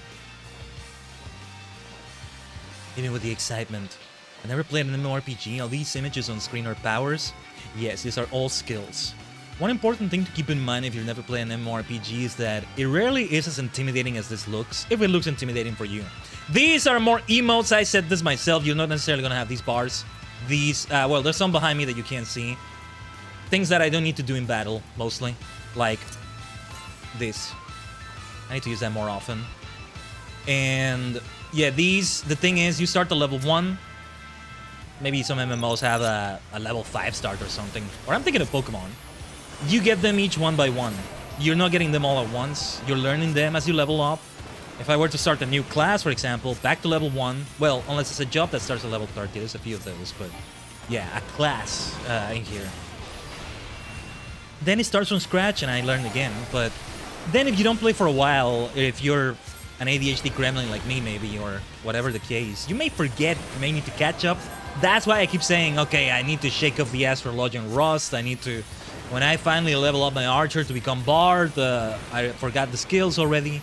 Even with the excitement. I never played an MMORPG. All these images on screen are powers. Yes, these are all skills. One important thing to keep in mind if you've never played an MMORPG is that it rarely is as intimidating as this looks, if it looks intimidating for you. These are more emotes. I said this myself. You're not necessarily going to have these bars. These, well, there's some behind me that you can't see. Things that I don't need to do in battle, mostly. Like this. I need to use that more often. And yeah, the thing is, you start to level 1. Maybe some MMOs have a level 5 start or something. Or I'm thinking of Pokemon. You get them each one by one. You're not getting them all at once. You're learning them as you level up. If I were to start a new class, for example, back to level 1. Well, unless it's a job that starts at level 30. There's a few of those, but yeah, a class in here. Then it starts from scratch and I learn again. But then if you don't play for a while, if you're an ADHD gremlin like me maybe, or whatever the case, you may forget, you may need to catch up. That's why I keep saying, okay, I need to shake off the astrology and rust. I need to, when I finally level up my archer to become bard, I forgot the skills already.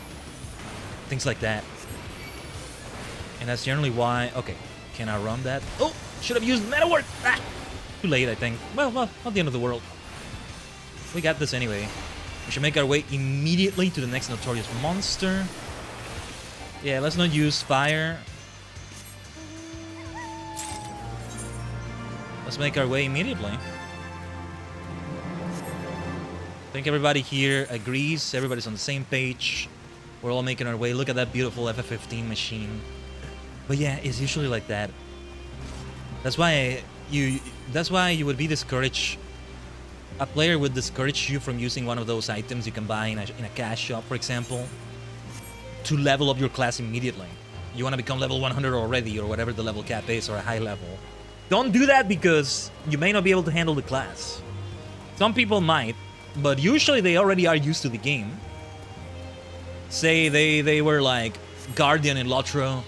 Things like that. And that's generally why... Okay, can I run that? Oh, should have used metalwork! Ah, too late, I think. Well, not the end of the world. We got this anyway. We should make our way immediately to the next notorious monster. Yeah, let's not use fire. Let's make our way immediately. I think everybody here agrees. Everybody's on the same page. We're all making our way. Look at that beautiful FF15 machine. But yeah, it's usually like that. That's why you would be discouraged. A player would discourage you from using one of those items you can buy in a cash shop, for example, to level up your class immediately. You want to become level 100 already, or whatever the level cap is, or a high level. Don't do that because you may not be able to handle the class. Some people might, but usually they already are used to the game. Say they were like Guardian in Lotro,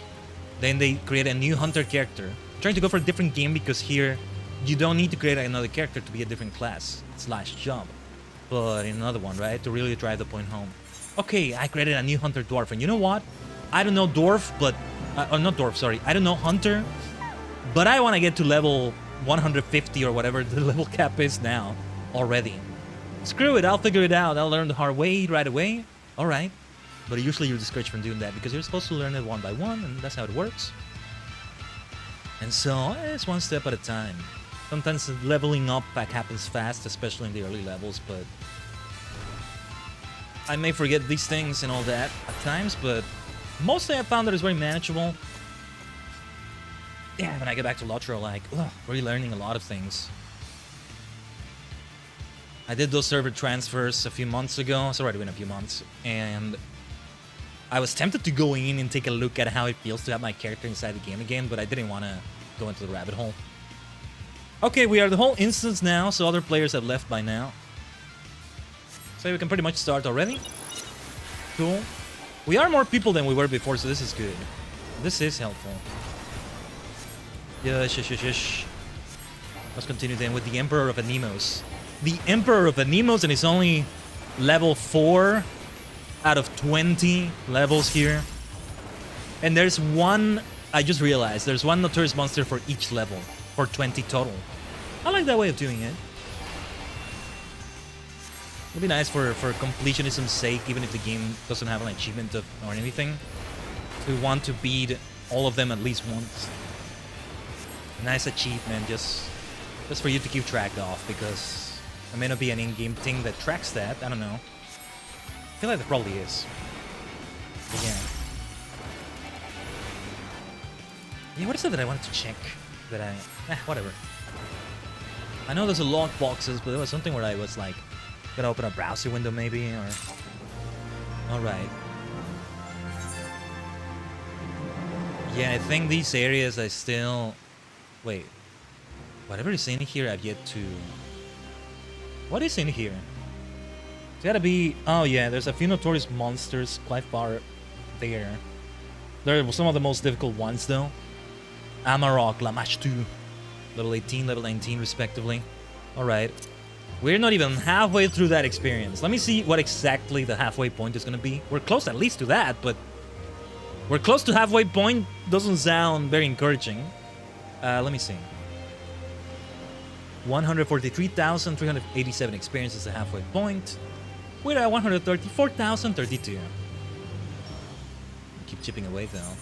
then they create a new hunter character. Trying to go for a different game because here you don't need to create another character to be a different class / job. But in another one, right? To really drive the point home. Okay, I created a new hunter dwarf, and you know what? I don't know dwarf, but... not dwarf, sorry. I don't know hunter, but I want to get to level 150 or whatever the level cap is now already. Screw it, I'll figure it out. I'll learn the hard way right away. Alright. But usually you're discouraged from doing that because you're supposed to learn it one by one, and that's how it works. And so, it's one step at a time. Sometimes leveling up happens fast, especially in the early levels, but... I may forget these things and all that at times, but mostly I found that it's very manageable. Yeah, when I get back to Lotro, like, relearning a lot of things. I did those server transfers a few months ago. It's already been a few months, and I was tempted to go in and take a look at how it feels to have my character inside the game again, but I didn't want to go into the rabbit hole. Okay, we are the whole instance now, so other players have left by now. So we can pretty much start already. Cool. We are more people than we were before, so this is good. This is helpful. Yes. Let's continue then with the Emperor of Anemos. The Emperor of Anemos, and it's only level 4 out of 20 levels here. And there's one, I just realized, there's one notorious monster for each level, for 20 total. I like that way of doing it. It'd be nice for completionism's sake, even if the game doesn't have an achievement or anything, to want to beat all of them at least once. A nice achievement, just for you to keep track of, because there may not be an in-game thing that tracks that. I don't know. I feel like there probably is. But yeah. Yeah, what is it that I wanted to check? That whatever. I know there's a log boxes, but there was something where I was like, gonna open a browser window maybe, or... Alright. Yeah, I think these areas I still... Wait. Whatever is in here I've yet to... What is in here? It's gotta be... Oh yeah, there's a few notorious monsters quite far there. They're some of the most difficult ones though. Amarok, Lamash 2. Level 18, level 19 respectively. Alright. We're not even halfway through that experience. Let me see what exactly the halfway point is gonna be. We're close at least to that, but... We're close to halfway point doesn't sound very encouraging. Let me see. 143,387 experience is the halfway point. We're at 134,032. Keep chipping away though.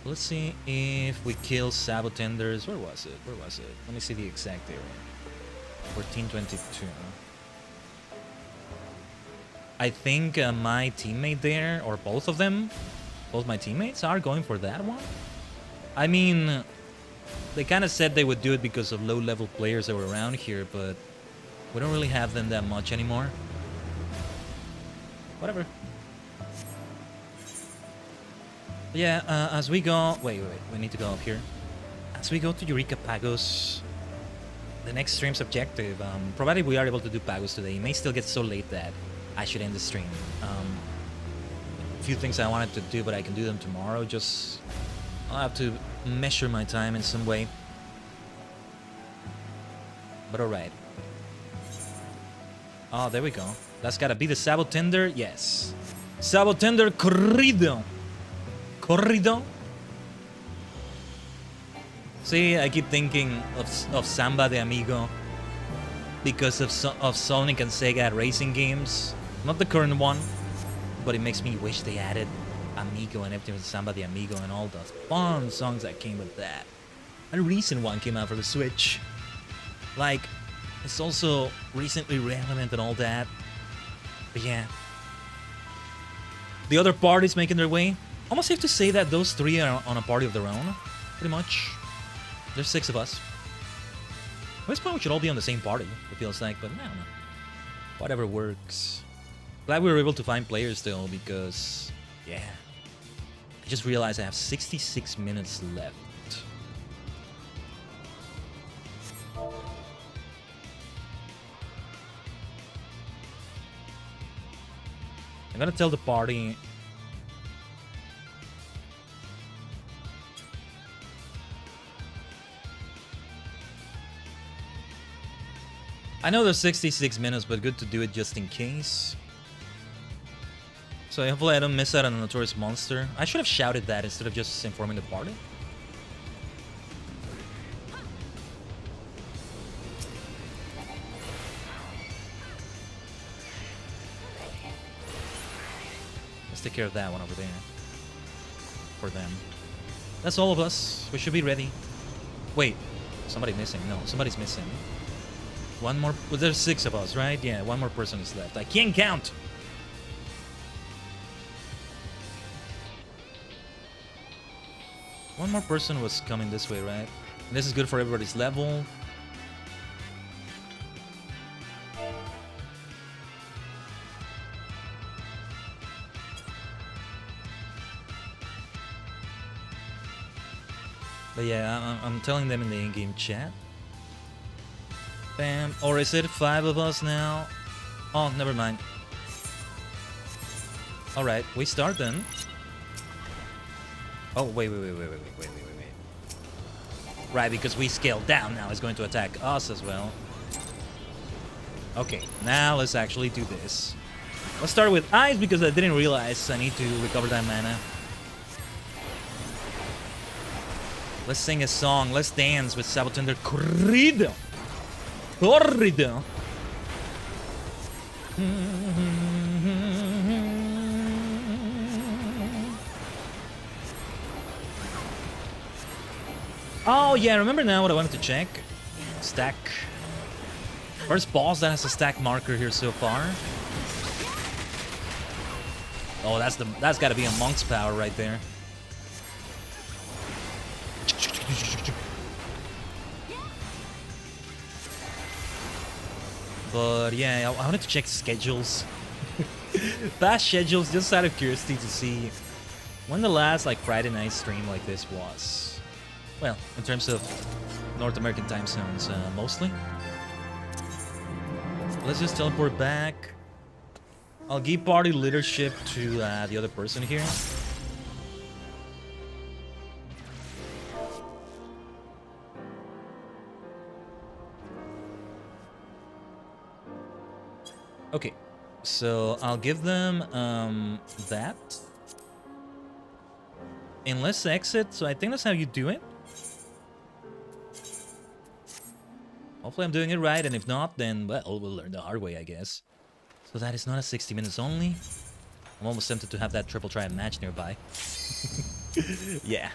Let's see if we kill Sabotenders. Where was it? Let me see the exact area. 1422. I think my teammate there, or both of them, both my teammates are going for that one. I mean, they kind of said they would do it because of low-level players that were around here, but we don't really have them that much anymore. Whatever. Yeah, as we go... Wait, we need to go up here. As we go to Eureka Pagos, the next stream's objective, provided we are able to do Pagos today, it may still get so late that I should end the stream. A few things I wanted to do, but I can do them tomorrow. Just... I'll have to measure my time in some way. But alright. Oh, there we go. That's gotta be the Sabotender? Yes. Sabotender Corrido. Corrido? See, I keep thinking of Samba de Amigo because of Sonic and Sega racing games. Not the current one, but it makes me wish they added Amigo and everything with Samba de Amigo and all those fun songs that came with that. A recent one came out for the Switch. Like, it's also recently relevant and all that. But yeah. The other parties making their way. Almost safe to say that those three are on a party of their own. Pretty much. There's 6 of us. At this point we should all be on the same party, it feels like, but I don't know. Whatever works. Glad we were able to find players still, because... yeah. I just realized I have 66 minutes left. I'm gonna tell the party... I know there's 66 minutes, but good to do it just in case. So hopefully I don't miss out on a Notorious Monster. I should have shouted that instead of just informing the party. Let's take care of that one over there. For them. That's all of us. We should be ready. Wait. Somebody missing. No, somebody's missing. One more... Well, there's 6 of us, right? Yeah, one more person is left. I can't count! One more person was coming this way, right? And this is good for everybody's level. But yeah, I'm telling them in the in-game chat. Bam. Or is it 5 of us now? Oh, never mind. Alright, we start then. Oh, wait. Right, because we scaled down now, it's going to attack us as well. Okay, now let's actually do this. Let's start with Ice because I didn't realize I need to recover that mana. Let's sing a song, let's dance with Sabotender Corrido. Corrido. Oh yeah, remember now what I wanted to check? Stack. First boss that has a stack marker here so far. Oh, that's gotta be a monk's power right there. But yeah, I wanted to check schedules. Past schedules, just out of curiosity to see when the last like Friday night stream like this was. Well, in terms of North American time zones, mostly. Let's just teleport back. I'll give party leadership to the other person here. Okay, so I'll give them that. And let's exit, so I think that's how you do it. Hopefully I'm doing it right, and if not, then, well, we'll learn the hard way, I guess. So that is not a 60 minutes only. I'm almost tempted to have that triple triad match nearby. Yeah.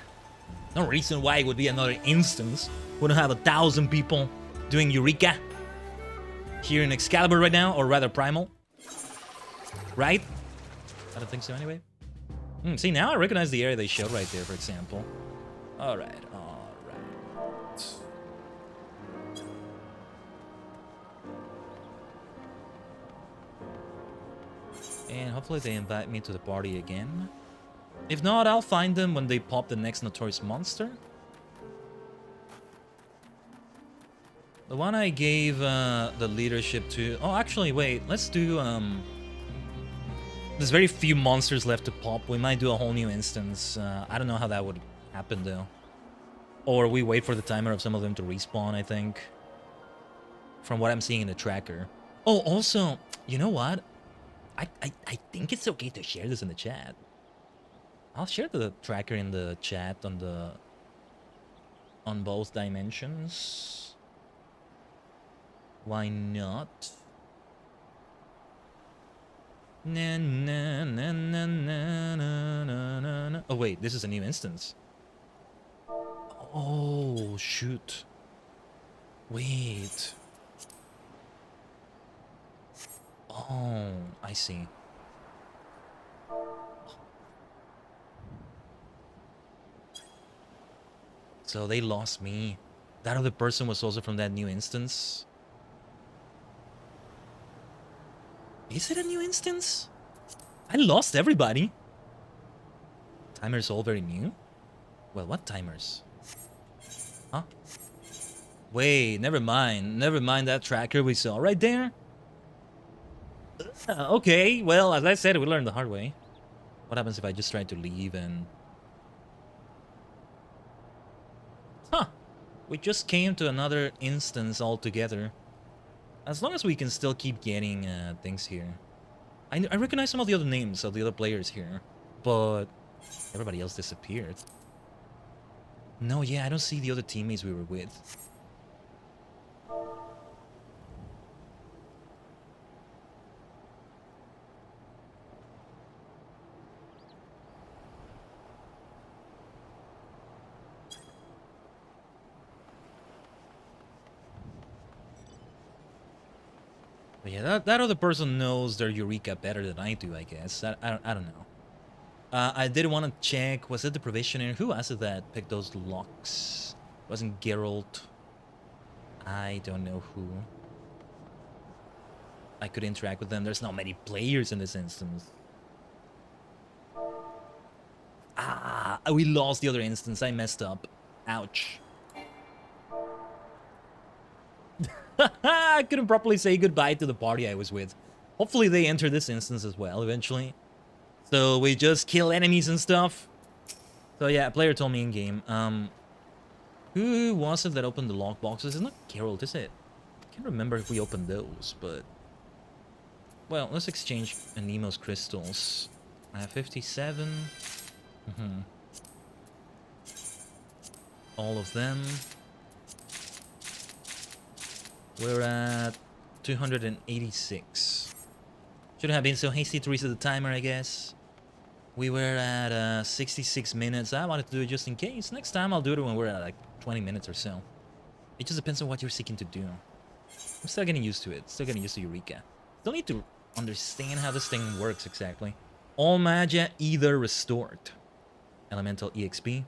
No reason why it would be another instance. Wouldn't have 1,000 people doing Eureka here in Excalibur right now, or rather Primal. Right? I don't think so anyway. See, now I recognize the area they showed right there, for example. Alright, alright. And hopefully they invite me to the party again. If not, I'll find them when they pop the next notorious monster. The one I gave the leadership to... Oh, actually, wait. Let's do... There's very few monsters left to pop. We might do a whole new instance. I don't know how that would happen, though. Or we wait for the timer of some of them to respawn, I think. From what I'm seeing in the tracker. Oh, also, you know what? I think it's okay to share this in the chat. I'll share the tracker in the chat on both dimensions. Why not? Na, na, na, na, na, na, na, na. Oh wait, this is a new instance. Oh shoot. Wait. Oh, I see. So they lost me. That other person was also from that new instance. Is it a new instance? I lost everybody. Timers all very new? Well, what timers? Huh? Wait, never mind. Never mind that tracker we saw right there. Okay, well, as I said, we learned the hard way. What happens if I just try to leave and... Huh. We just came to another instance altogether. As long as we can still keep getting things here. I recognize some of the other names of the other players here. But everybody else disappeared. No, yeah, I don't see the other teammates we were with. But yeah, that other person knows their Eureka better than I do, I guess. I don't know. I did want to check, was it the Provisioner? Who was it that picked those locks? Wasn't Geralt? I don't know who. I could interact with them. There's not many players in this instance. Ah, we lost the other instance. I messed up. Ouch. I couldn't properly say goodbye to the party I was with. Hopefully they enter this instance as well eventually. So we just kill enemies and stuff. So yeah, a player told me in game. Who was it that opened the lock boxes? It's not Geralt, is it? I can't remember if we opened those, but... Well, let's exchange Nemo's crystals. I have 57. All of them. We're at 286. Shouldn't have been so hasty to reset the timer, I guess. We were at 66 minutes. I wanted to do it just in case. Next time I'll do it when we're at like 20 minutes or so. It just depends on what you're seeking to do. I'm still getting used to it. Still getting used to Eureka. Still need to understand how this thing works exactly. All magia either restored. Elemental EXP.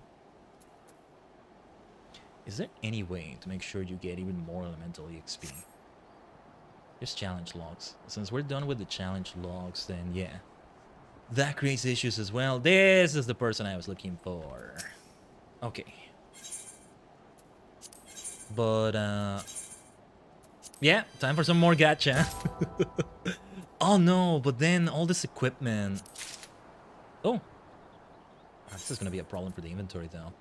Is there any way to make sure you get even more elemental EXP? Just challenge logs. Since we're done with the challenge logs, then yeah. That creates issues as well. This is the person I was looking for. Okay. But, yeah, time for some more gacha. Oh no, but then all this equipment... Oh. This is gonna be a problem for the inventory, though.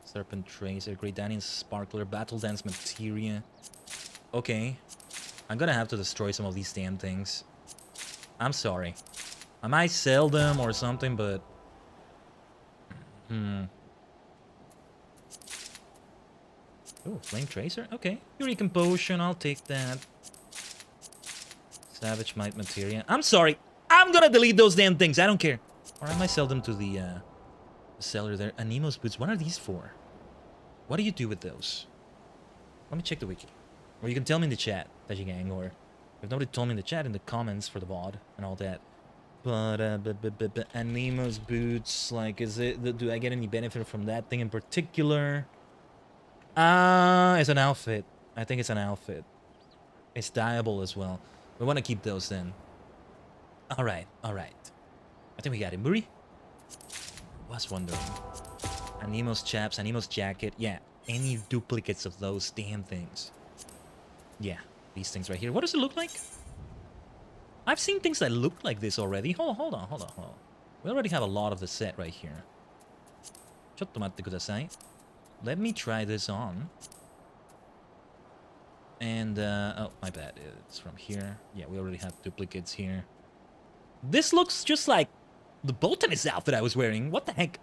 Serpent Tracer, Greydanian Sparkler, Battle Dance Materia. Okay. I'm gonna have to destroy some of these damn things. I'm sorry. I might sell them or something, but... Ooh, Flame Tracer? Okay. Eureka Potion, I'll take that. Savage Might Materia. I'm sorry! I'm gonna delete those damn things, I don't care. Or I might sell them to the seller there. Nemo's Boots, what are these for? What do you do with those? Let me check the wiki. Or you can tell me in the chat, Tajigen, or But nobody told me in the chat, in the comments for the VOD and all that. But Animo's boots, like, is it? Do I get any benefit from that thing in particular? It's an outfit. I think it's an outfit. It's dyeable as well. We want to keep those then. All right. I think we got it. Muri? Was wondering. Animo's chaps, Animo's jacket. Yeah, any duplicates of those damn things. Yeah, these things right here. What does it look like? I've seen things that look like this already. Hold on. We already have a lot of the set right here. Chotto matte kudasai. Let me try this on. And, oh, my bad. It's from here. Yeah, we already have duplicates here. This looks just like the botanist outfit I was wearing. What the heck?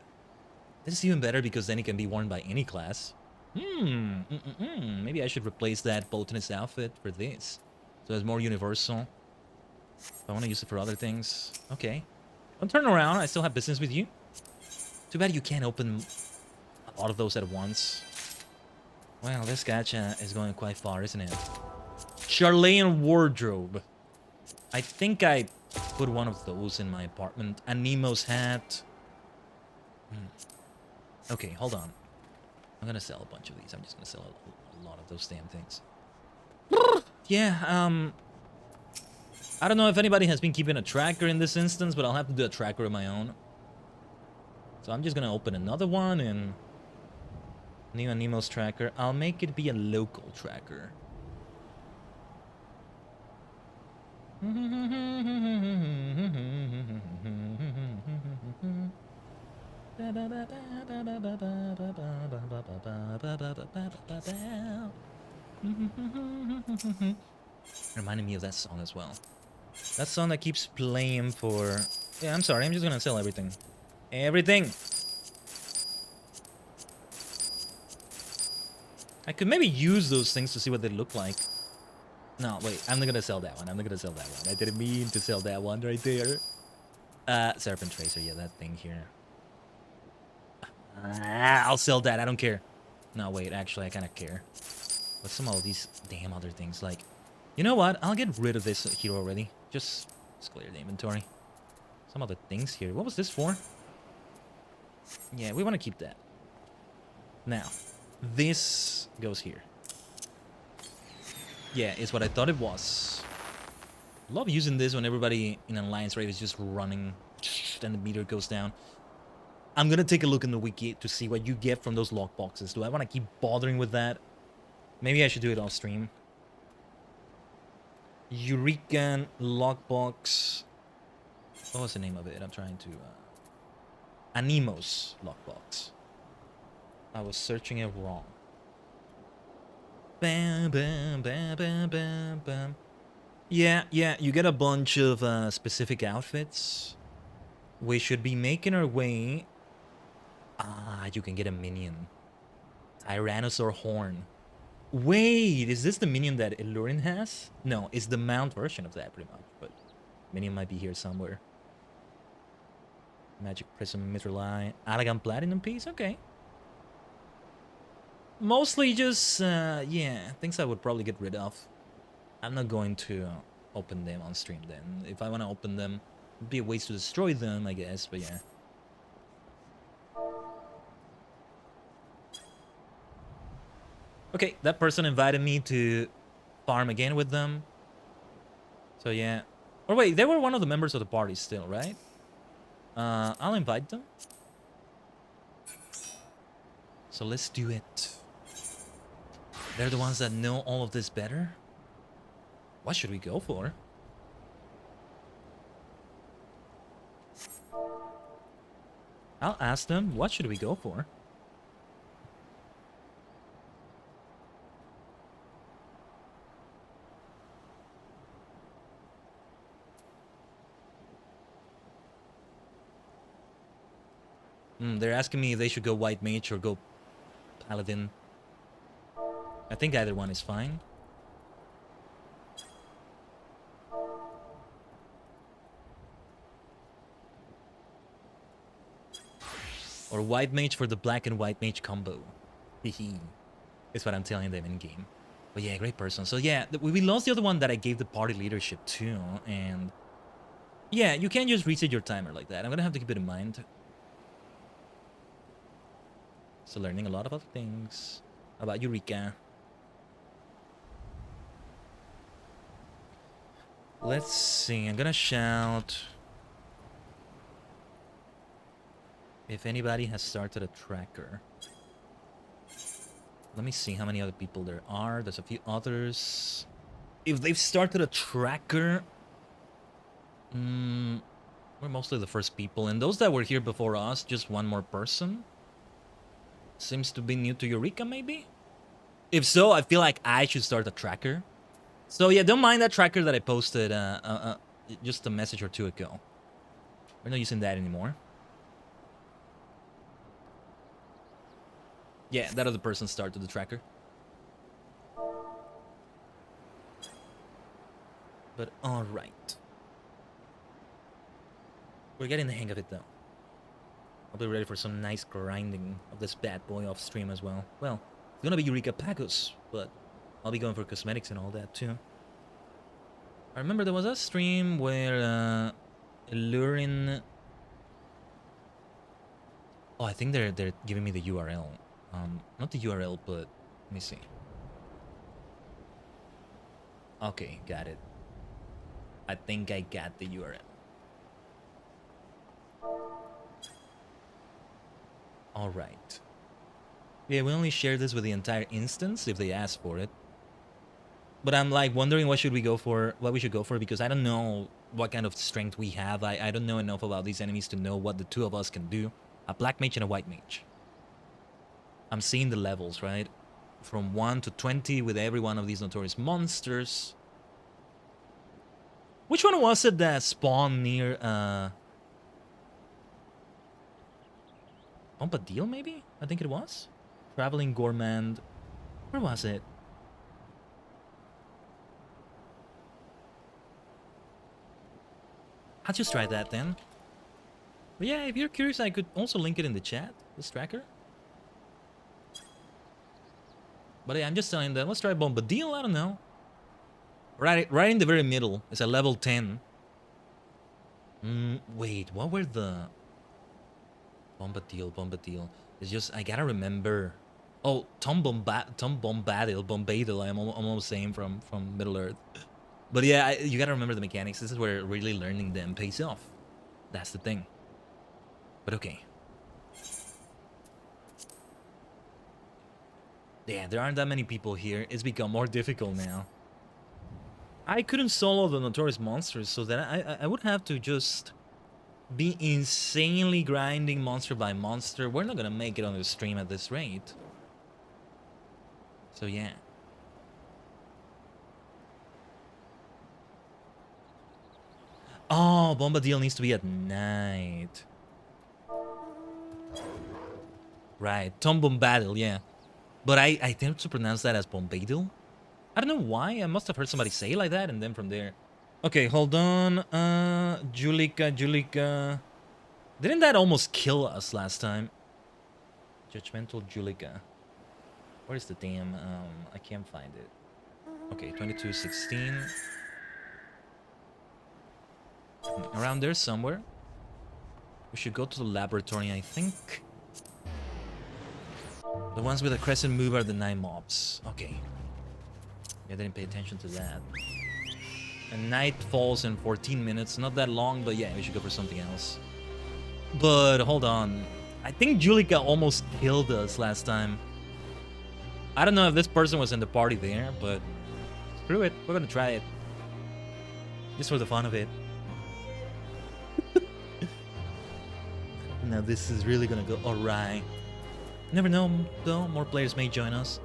This is even better because then it can be worn by any class. Maybe I should replace that botanist outfit for this. So it's more universal. If I want to use it for other things. Okay. Don't turn around. I still have business with you. Too bad you can't open a lot of those at once. Well, this gacha is going quite far, isn't it? Charlene wardrobe. I think I put one of those in my apartment. Animo's hat. Okay, hold on. I'm gonna sell a bunch of these. I'm just gonna sell a lot of those damn things. Yeah, I don't know if anybody has been keeping a tracker in this instance, but I'll have to do a tracker of my own. So I'm just gonna open another one and new Animo's tracker. I'll make it be a local tracker. Reminded me of that song as well. That song that keeps playing for... Yeah, I'm sorry. I'm just gonna sell everything. Everything! I could maybe use those things to see what they look like. No, wait. I'm not gonna sell that one. I'm not gonna sell that one. I didn't mean to sell that one right there. Serpent Tracer. Yeah, that thing here. I'll sell that. I don't care. No, wait. Actually, I kind of care. But some of these damn other things, like... You know what? I'll get rid of this here already. Just clear the inventory. Some other things here. What was this for? Yeah, we want to keep that. Now, this goes here. Yeah, it's what I thought it was. Love using this when everybody in Alliance Raid is just running and the meter goes down. I'm gonna take a look in the wiki to see what you get from those lockboxes. Do I want to keep bothering with that? Maybe I should do it off stream. Eureka lockbox. What was the name of it? I'm trying to... Animo's lockbox. I was searching it wrong. Bam, bam, bam, bam, bam, bam. Yeah, you get a bunch of specific outfits. We should be making our way... you can get a minion. Tyrannosaur horn. Wait, is this the minion that Illurin has? No, it's the mount version of that, pretty much. But minion might be here somewhere. Magic Prism, Mithril Eye, Elegant Platinum piece? Okay. Mostly just, yeah, things I would probably get rid of. I'm not going to open them on stream then. If I want to open them, it'd be a waste to destroy them, I guess, but yeah. Okay, that person invited me to farm again with them. So yeah. Or wait, they were one of the members of the party still, right? I'll invite them. So let's do it. They're the ones that know all of this better. What should we go for? I'll ask them, what should we go for? They're asking me if they should go White Mage or go Paladin. I think either one is fine. Or White Mage for the Black and White Mage combo. Hehe. Is what I'm telling them in game. But yeah, great person. So yeah, we lost the other one that I gave the party leadership to, and yeah, you can't just reset your timer like that. I'm gonna have to keep it in mind. So learning a lot of other things about Eureka. Let's see, I'm gonna shout if anybody has started a tracker. Let me see how many other people there are. There's a few others. If they've started a tracker, we're mostly the first people. And those that were here before us, just one more person. Seems to be new to Eureka, maybe? If so, I feel like I should start a tracker. So yeah, don't mind that tracker that I posted just a message or two ago. We're not using that anymore. Yeah, that other person started the tracker. But alright. We're getting the hang of it though. I'll be ready for some nice grinding of this bad boy off stream as well. Well, it's gonna be Eureka Pacos, but I'll be going for cosmetics and all that too. I remember there was a stream where Lurin... Oh, I think they're giving me the URL. Not the URL, but let me see. Okay, got it. I think I got the URL. Alright. Yeah, we only share this with the entire instance if they ask for it. But I'm like wondering what should we go for, what we should go for, because I don't know what kind of strength we have. I don't know enough about these enemies to know what the two of us can do. A black mage and a white mage. I'm seeing the levels, right? From 1 to 20 with every one of these notorious monsters. Which one was it that spawned near Bombadil, maybe? I think it was. Traveling Gourmand. Where was it? I'll just try that then. But yeah, if you're curious, I could also link it in the chat, this tracker. But yeah, I'm just telling them, let's try Bombadil, I don't know. Right in the very middle. It's a level 10. Wait, what were the... Bombadil. It's just, I gotta remember... Oh, Bombadil, I'm almost saying from Middle Earth. But yeah, you gotta remember the mechanics. This is where really learning them pays off. That's the thing. But okay. Yeah, there aren't that many people here. It's become more difficult now. I couldn't solo the notorious monsters, so that I would have to just be insanely grinding monster by monster. We're not gonna make it on the stream at this rate. So yeah. Oh, Bombadil needs to be at night. Right, Tom Bombadil, yeah. But I tend to pronounce that as Bombadil. I don't know why. I must have heard somebody say it like that, and then from there. Okay, hold on. Julika. Didn't that almost kill us last time? Judgmental Julika. Where's the damn? I can't find it. Okay, 2216. Around there somewhere. We should go to the laboratory, I think. The ones with the crescent move are the 9 mobs. Okay. I didn't pay attention to that. And night falls in 14 minutes. Not that long, but yeah, we should go for something else. But hold on. I think Julika almost killed us last time. I don't know if this person was in the party there, but screw it. We're gonna try it. Just for the fun of it. Now this is really gonna go alright. Never know, though. More players may join us.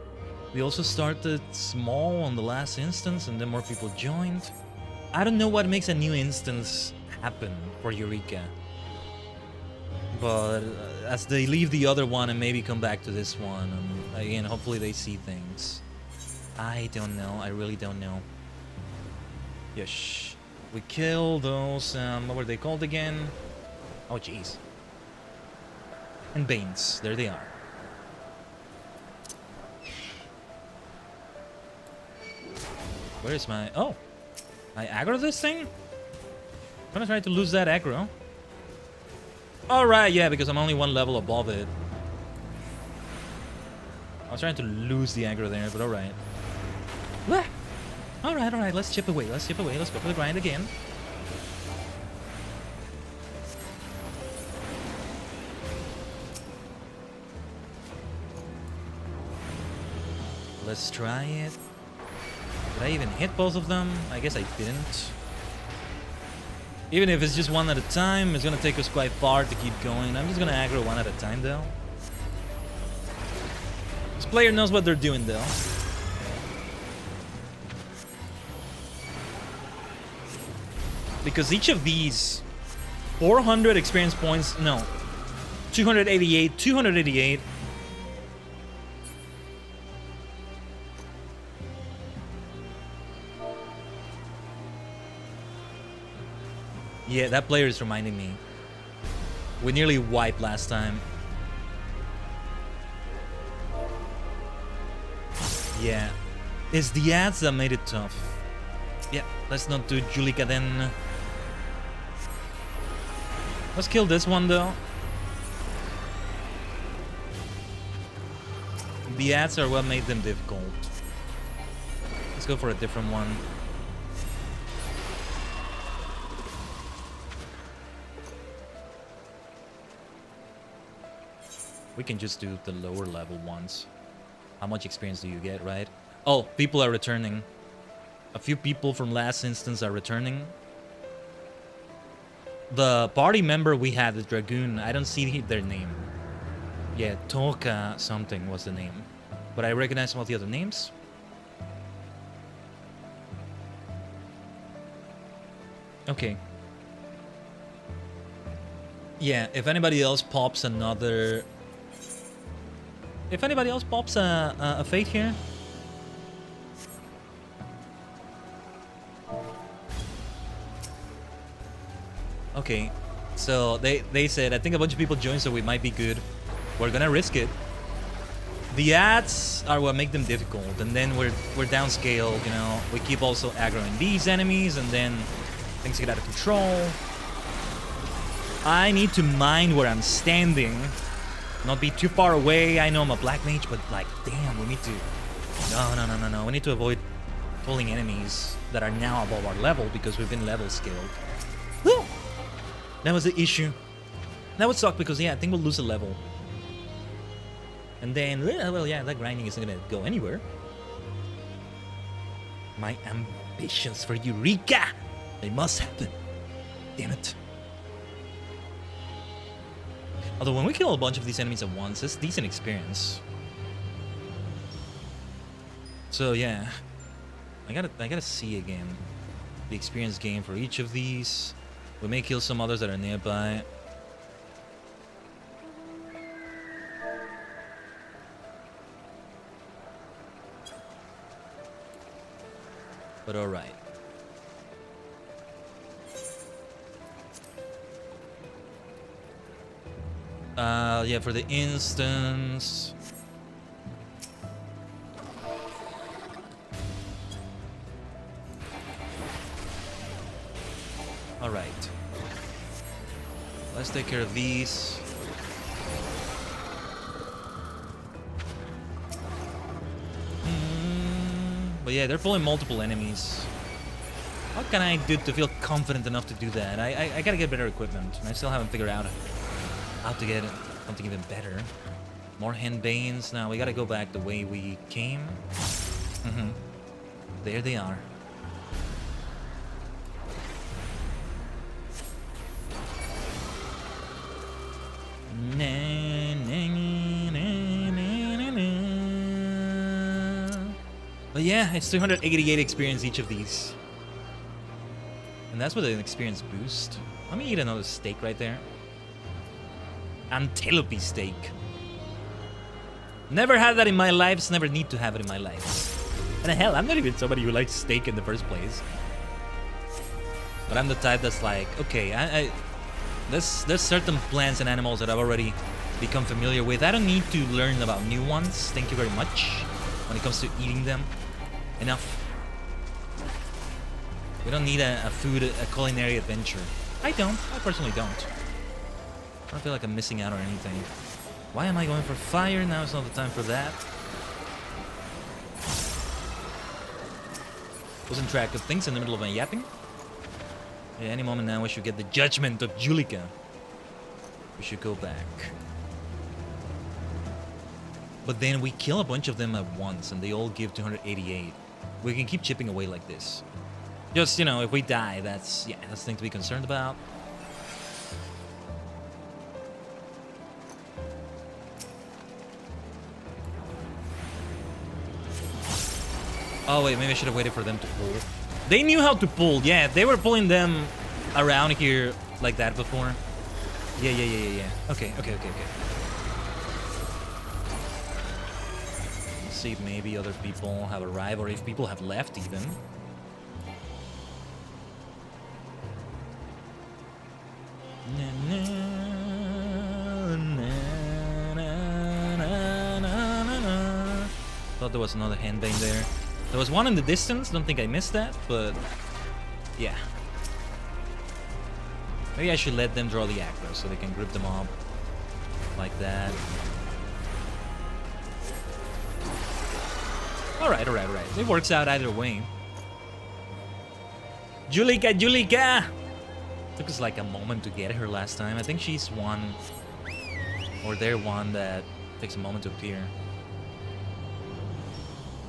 We also started small on the last instance, and then more people joined. I don't know what makes a new instance happen for Eureka. But as they leave the other one and maybe come back to this one, and again, hopefully they see things. I don't know. I really don't know. Yes. We killed those, what were they called again? Oh, jeez. And Banes. There they are. Where is my... Oh! I aggro this thing? I'm gonna try to lose that aggro. Alright, yeah, because I'm only one level above it. I was trying to lose the aggro there, but alright. Alright, let's chip away, let's chip away, let's go for the grind again. Let's try it. Did I even hit both of them? I guess I didn't. Even if it's just one at a time, it's gonna take us quite far to keep going. I'm just gonna aggro one at a time though. This player knows what they're doing though. Because each of these 400 experience points, no, 288, 288. Yeah, that player is reminding me. We nearly wiped last time. Yeah. It's the ads that made it tough. Yeah, let's not do Eureka then. Let's kill this one though. The ads are what made them difficult. Let's go for a different one. We can just do the lower level ones. How much experience do you get, right? Oh, people are returning. A few people from last instance are returning. The party member we had, the Dragoon, I don't see their name. Yeah, Toka something was the name. But I recognize some of the other names. Okay. Yeah, if anybody else pops another... If anybody else pops a fate here. Okay, so they said, I think a bunch of people joined, so we might be good. We're gonna risk it. The ads are what make them difficult, and then we're downscaled, you know. We keep also aggroing these enemies, and then things get out of control. I need to mind where I'm standing. Not be too far away. I know I'm a black mage, but like, damn, we need to... No. We need to avoid pulling enemies that are now above our level because we've been level scaled. Woo! That was the issue. That would suck because, yeah, I think we'll lose a level. And then, well, yeah, that grinding isn't gonna go anywhere. My ambitions for Eureka! They must happen. Damn it. Although when we kill a bunch of these enemies at once, it's decent experience. So yeah, I gotta see again the experience gain for each of these. We may kill some others that are nearby. But all right. Yeah, for the instance. All right. Let's take care of these. But yeah, they're pulling multiple enemies. What can I do to feel confident enough to do that? I gotta get better equipment, and I still haven't figured out how to get something even better. More henbanes. Now we gotta go back the way we came. There they are. But yeah, it's 288 experience each of these. And that's with an experience boost. Let me eat another steak right there. Antelope steak. Never had that in my life, never need to have it in my life. And hell, I'm not even somebody who likes steak in the first place. But I'm the type that's like, okay, there's certain plants and animals that I've already become familiar with. I don't need to learn about new ones, thank you very much, when it comes to eating them. Enough. We don't need a culinary adventure. I personally don't. I don't feel like I'm missing out on anything. Why am I going for fire? Now it's not the time for that. Losing track of things in the middle of my yapping. Yeah, any moment now we should get the judgment of Eureka. We should go back. But then we kill a bunch of them at once and they all give 288. We can keep chipping away like this. Just, you know, if we die, that's the thing to be concerned about. Oh wait, maybe I should have waited for them to pull. They knew how to pull, yeah. They were pulling them around here like that before. Yeah. Okay. Let's see if maybe other people have arrived or if people have left even. Thought there was another henbane there. There was one in the distance, don't think I missed that, but yeah. Maybe I should let them draw the aggro so they can grip them up like that. Alright. It works out either way. Eureka! Took us like a moment to get her last time. I think she's one, or they're one that takes a moment to appear.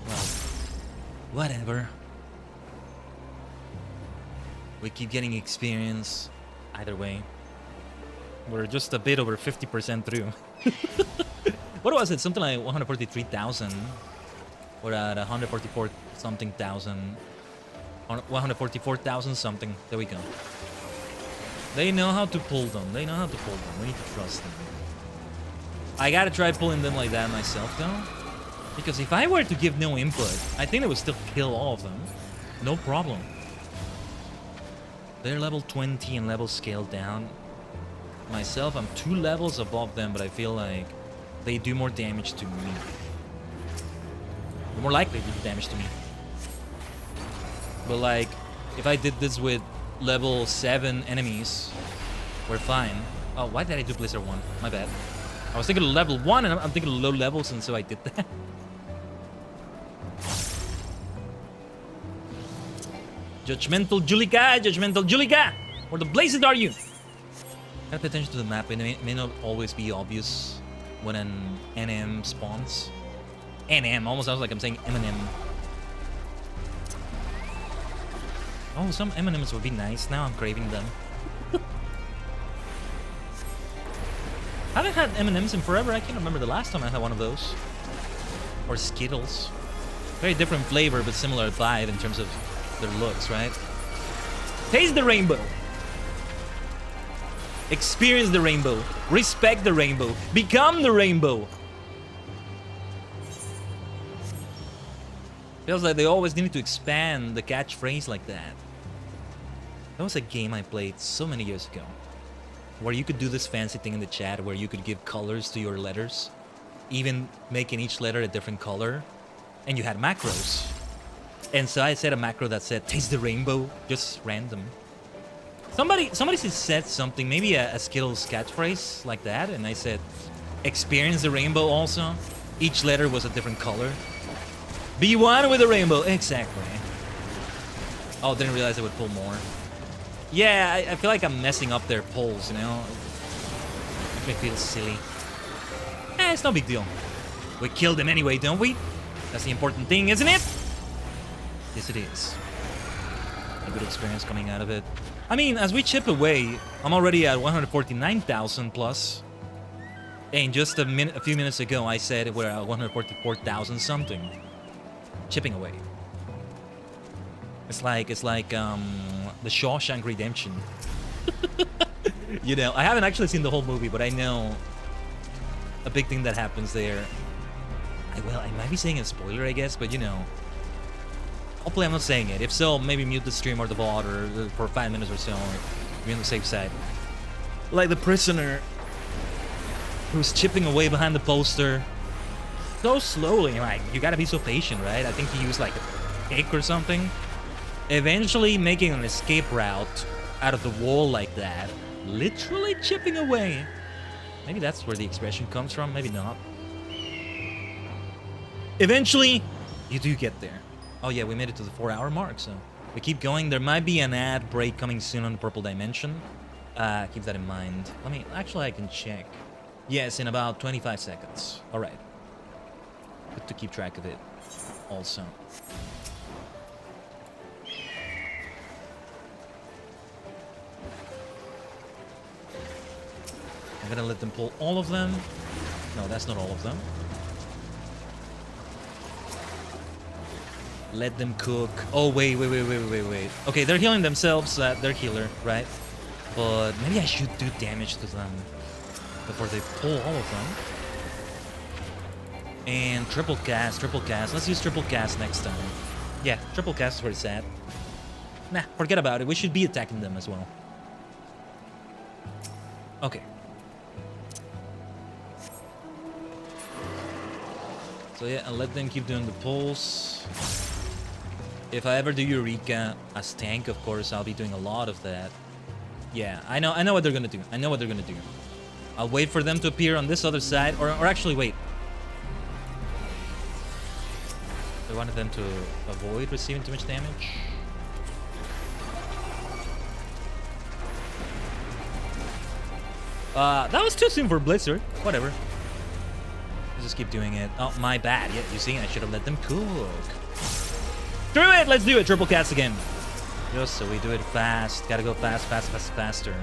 Well, whatever. We keep getting experience either way. We're just a bit over 50% through. What was it? Something like 143,000. We're at 144 something thousand. 144,000 something. There we go. They know how to pull them. We need to trust them. I gotta try pulling them like that myself though. Because if I were to give no input, I think they would still kill all of them. No problem. They're level 20 and level scaled down. Myself, I'm 2 levels above them, but I feel like they do more damage to me. They're more likely to do damage to me. But like, if I did this with level 7 enemies, we're fine. Oh, why did I do Blizzard 1? My bad. I was thinking of level 1 and I'm thinking of low levels, and so I did that. Judgmental Eureka! Where the blazes are you? Gotta pay attention to the map. It may not always be obvious when an NM spawns. NM, almost sounds like I'm saying Eminem. Oh, some M&Ms would be nice. Now I'm craving them. I haven't had M&Ms in forever. I can't remember the last time I had one of those. Or Skittles. Very different flavor, but similar vibe in terms of their looks, right? Taste the rainbow. Experience the rainbow. Respect the rainbow. Become the rainbow. Feels like they always needed to expand the catchphrase like that. That was a game I played so many years ago, where you could do this fancy thing in the chat where you could give colors to your letters, even making each letter a different color, and you had macros. And so I said a macro that said, taste the rainbow, just random. Somebody said something, maybe a Skittles catchphrase like that, and I said, experience the rainbow also. Each letter was a different color. Be one with the rainbow, exactly. Oh, didn't realize I would pull more. Yeah, I feel like I'm messing up their polls, you know? Makes me feel silly. It's no big deal. We killed them anyway, don't we? That's the important thing, isn't it? Yes, it is. A good experience coming out of it. I mean, as we chip away, I'm already at 149,000 plus. And just a few minutes ago, I said we're at 144,000 something. Chipping away. It's like the Shawshank Redemption. You know, I haven't actually seen the whole movie, but I know a big thing that happens there. I might be saying a spoiler, I guess, but you know. Hopefully I'm not saying it. If so, maybe mute the stream or the VOD or for 5 minutes or so, or be on the safe side. Like the prisoner who's chipping away behind the poster so slowly. Like, you gotta be so patient, right? I think he used like a pick or something. eventually making an escape route out of the wall like that. Literally chipping away. Maybe that's where the expression comes from, maybe not. Eventually, you do get there. Oh yeah, we made it to the 4-hour mark, so we keep going. There might be an ad break coming soon on the purple dimension. Keep that in mind. Actually I can check. Yes, in about 25 seconds. Alright. Good to keep track of it also. I'm gonna let them pull all of them. No, that's not all of them. Let them cook. Oh, wait. Okay, they're healing themselves. They're healer, right? But maybe I should do damage to them before they pull all of them. And triple cast. Let's use triple cast next time. Yeah, triple cast is where it's at. Nah, forget about it. We should be attacking them as well. Okay. So yeah, I'll let them keep doing the pulls. If I ever do Eureka as tank, of course, I'll be doing a lot of that. Yeah, I know what they're gonna do. I'll wait for them to appear on this other side, or actually wait. I wanted them to avoid receiving too much damage. That was too soon for Blizzard. Whatever. Just keep doing it. Oh, my bad. Yeah, you see, I should have let them cook. Through it! Let's do it! Triple cast again. Just so we do it fast. Gotta go faster.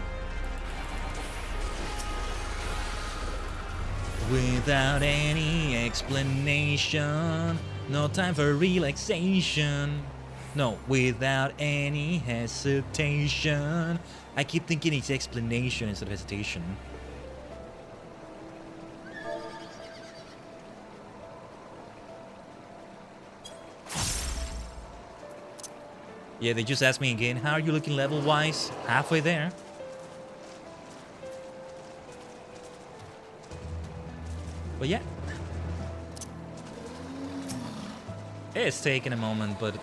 Without any explanation. No time for relaxation. No, without any hesitation. I keep thinking it's explanation instead of hesitation. Yeah, they just asked me again, how are you looking level-wise? Halfway there. But yeah. It's taking a moment, but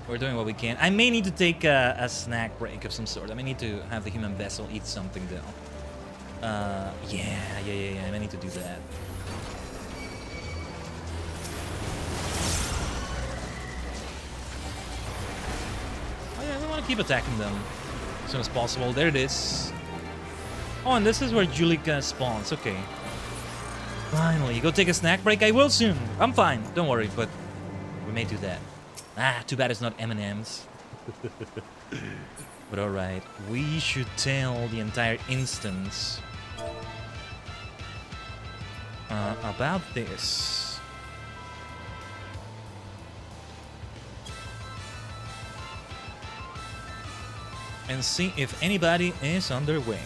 we're doing what we can. I may need to take a snack break of some sort. I may need to have the human vessel eat something, though. Yeah. I may need to do that. Keep attacking them as soon as possible. There it is. Oh, and this is where Eureka spawns. Okay. Finally, go take a snack break. I will soon. I'm fine. Don't worry, but we may do that. Ah, too bad it's not M&M's. But alright. We should tell the entire instance about this. And see if anybody is on their way.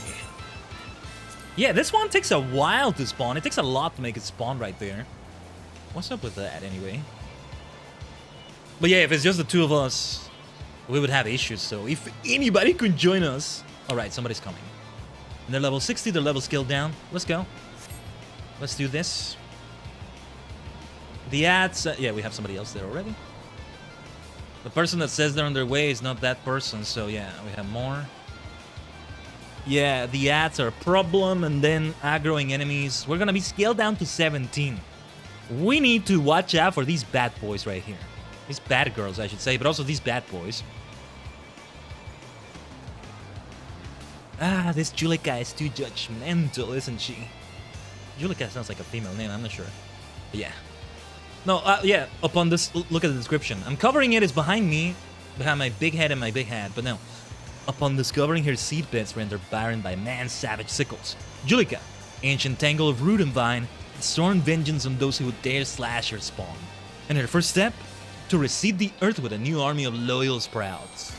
Yeah, this one takes a while to spawn. It takes a lot to make it spawn right there. What's up with that, anyway? But yeah, if it's just the two of us, we would have issues. So if anybody could join us... Alright, somebody's coming. And they're level 60, their level scaled down. Let's go. Let's do this. The ads... yeah, we have somebody else there already. The person that says they're on their way is not that person, so yeah, we have more. Yeah, the ads are a problem, and then aggroing enemies. We're gonna be scaled down to 17. We need to watch out for these bad boys right here. These bad girls, I should say, but also these bad boys. Ah, this Eureka is too judgmental, isn't she? Eureka sounds like a female name, I'm not sure. But yeah. No, yeah, upon this, look at the description. I'm covering it, it's behind me, behind my big head and my big hat, but no. Upon discovering her seedbeds rendered barren by man's savage sickles, Eureka, ancient tangle of root and vine, sworn vengeance on those who would dare slash her spawn. And her first step? To reseed the earth with a new army of loyal sprouts.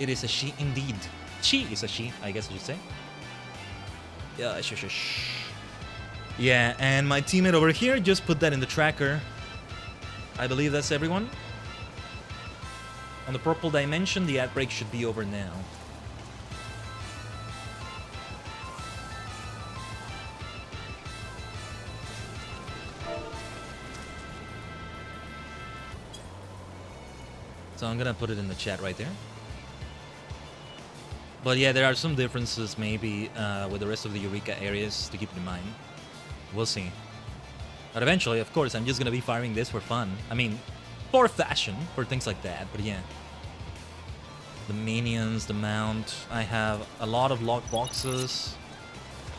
It is a she indeed. She is a she, I guess I should say. Yeah, shush. Yeah, and my teammate over here just put that in the tracker. I believe that's everyone. On the purple dimension, the ad break should be over now. So I'm gonna put it in the chat right there. But yeah, there are some differences maybe with the rest of the Eureka areas to keep in mind. We'll see. But eventually, of course, I'm just gonna be firing this for fun. I mean, for fashion, for things like that, but yeah. The minions, the mount, I have a lot of locked boxes.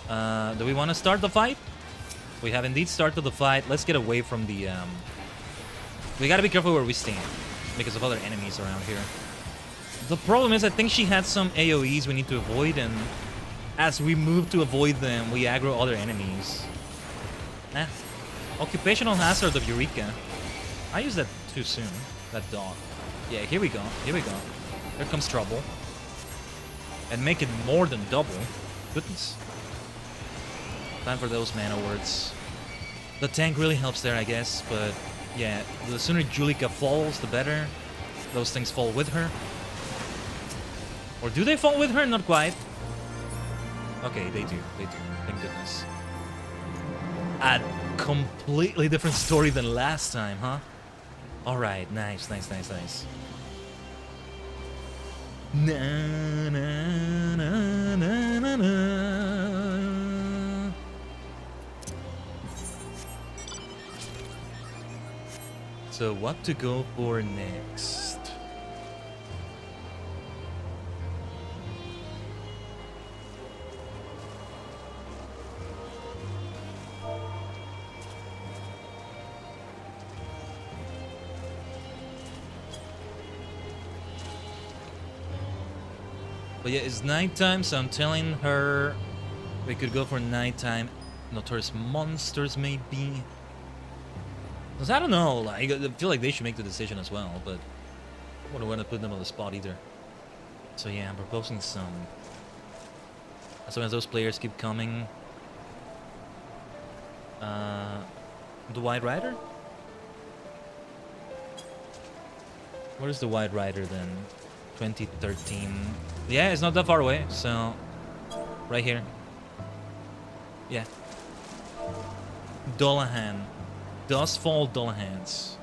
Do we want to start the fight? We have indeed started the fight. Let's get away from the... We gotta be careful where we stand, because of other enemies around here. The problem is, I think she had some AoEs we need to avoid, and as we move to avoid them, we aggro other enemies. Occupational hazard of Eureka. I used that too soon, that dog. Yeah, here we go, here we go. Here comes trouble. And make it more than double. Goodness. Time for those mana words. The tank really helps there, I guess, but yeah, the sooner Julika falls, the better. Those things fall with her. Or do they fall with her? Not quite. Okay, they do, thank goodness. A completely different story than last time, huh? Alright, nice. Na, na, na, na, na, na. So what to go for next? But yeah, it's nighttime, so I'm telling her we could go for nighttime notorious monsters, maybe. Because I don't know, like, I feel like they should make the decision as well, but I wouldn't want to put them on the spot either. So yeah, I'm proposing some. As long as those players keep coming. The White Rider? Where's the White Rider then? 2013. Yeah, it's not that far away, so right here. Yeah. Dullahan. Dustfall Dullahans.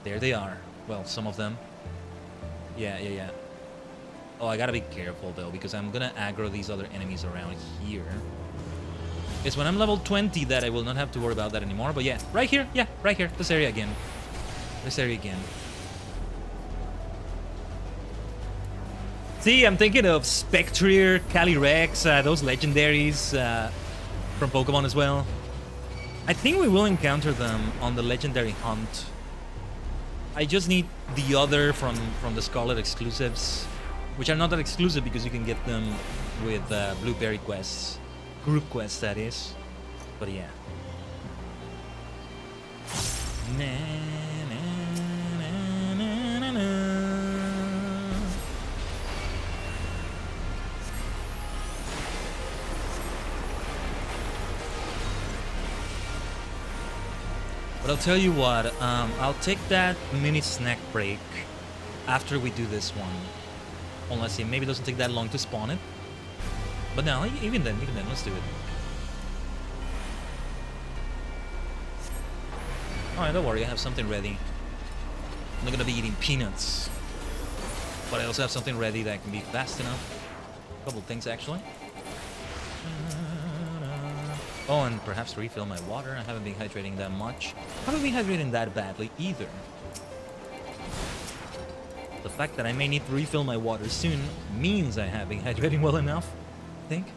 There they are. Well, some of them. Yeah. Oh, I gotta be careful though, because I'm gonna aggro these other enemies around here. It's when I'm level 20 that I will not have to worry about that anymore, but yeah, right here, right here. This area again. See, I'm thinking of Spectrier, Calyrex, those legendaries from Pokemon as well. I think we will encounter them on the legendary hunt. I just need the other from the Scarlet exclusives, which are not that exclusive because you can get them with Blueberry quests. Group quests, that is. But yeah. But I'll tell you what, I'll take that mini snack break after we do this one. Unless it maybe doesn't take that long to spawn it. But no, even then, let's do it. Alright, don't worry, I have something ready. I'm not gonna be eating peanuts. But I also have something ready that can be fast enough. A couple things, actually. Oh, and perhaps refill my water. I haven't been hydrating that much. I haven't been hydrating that badly either. The fact that I may need to refill my water soon means I have been hydrating well enough, I think.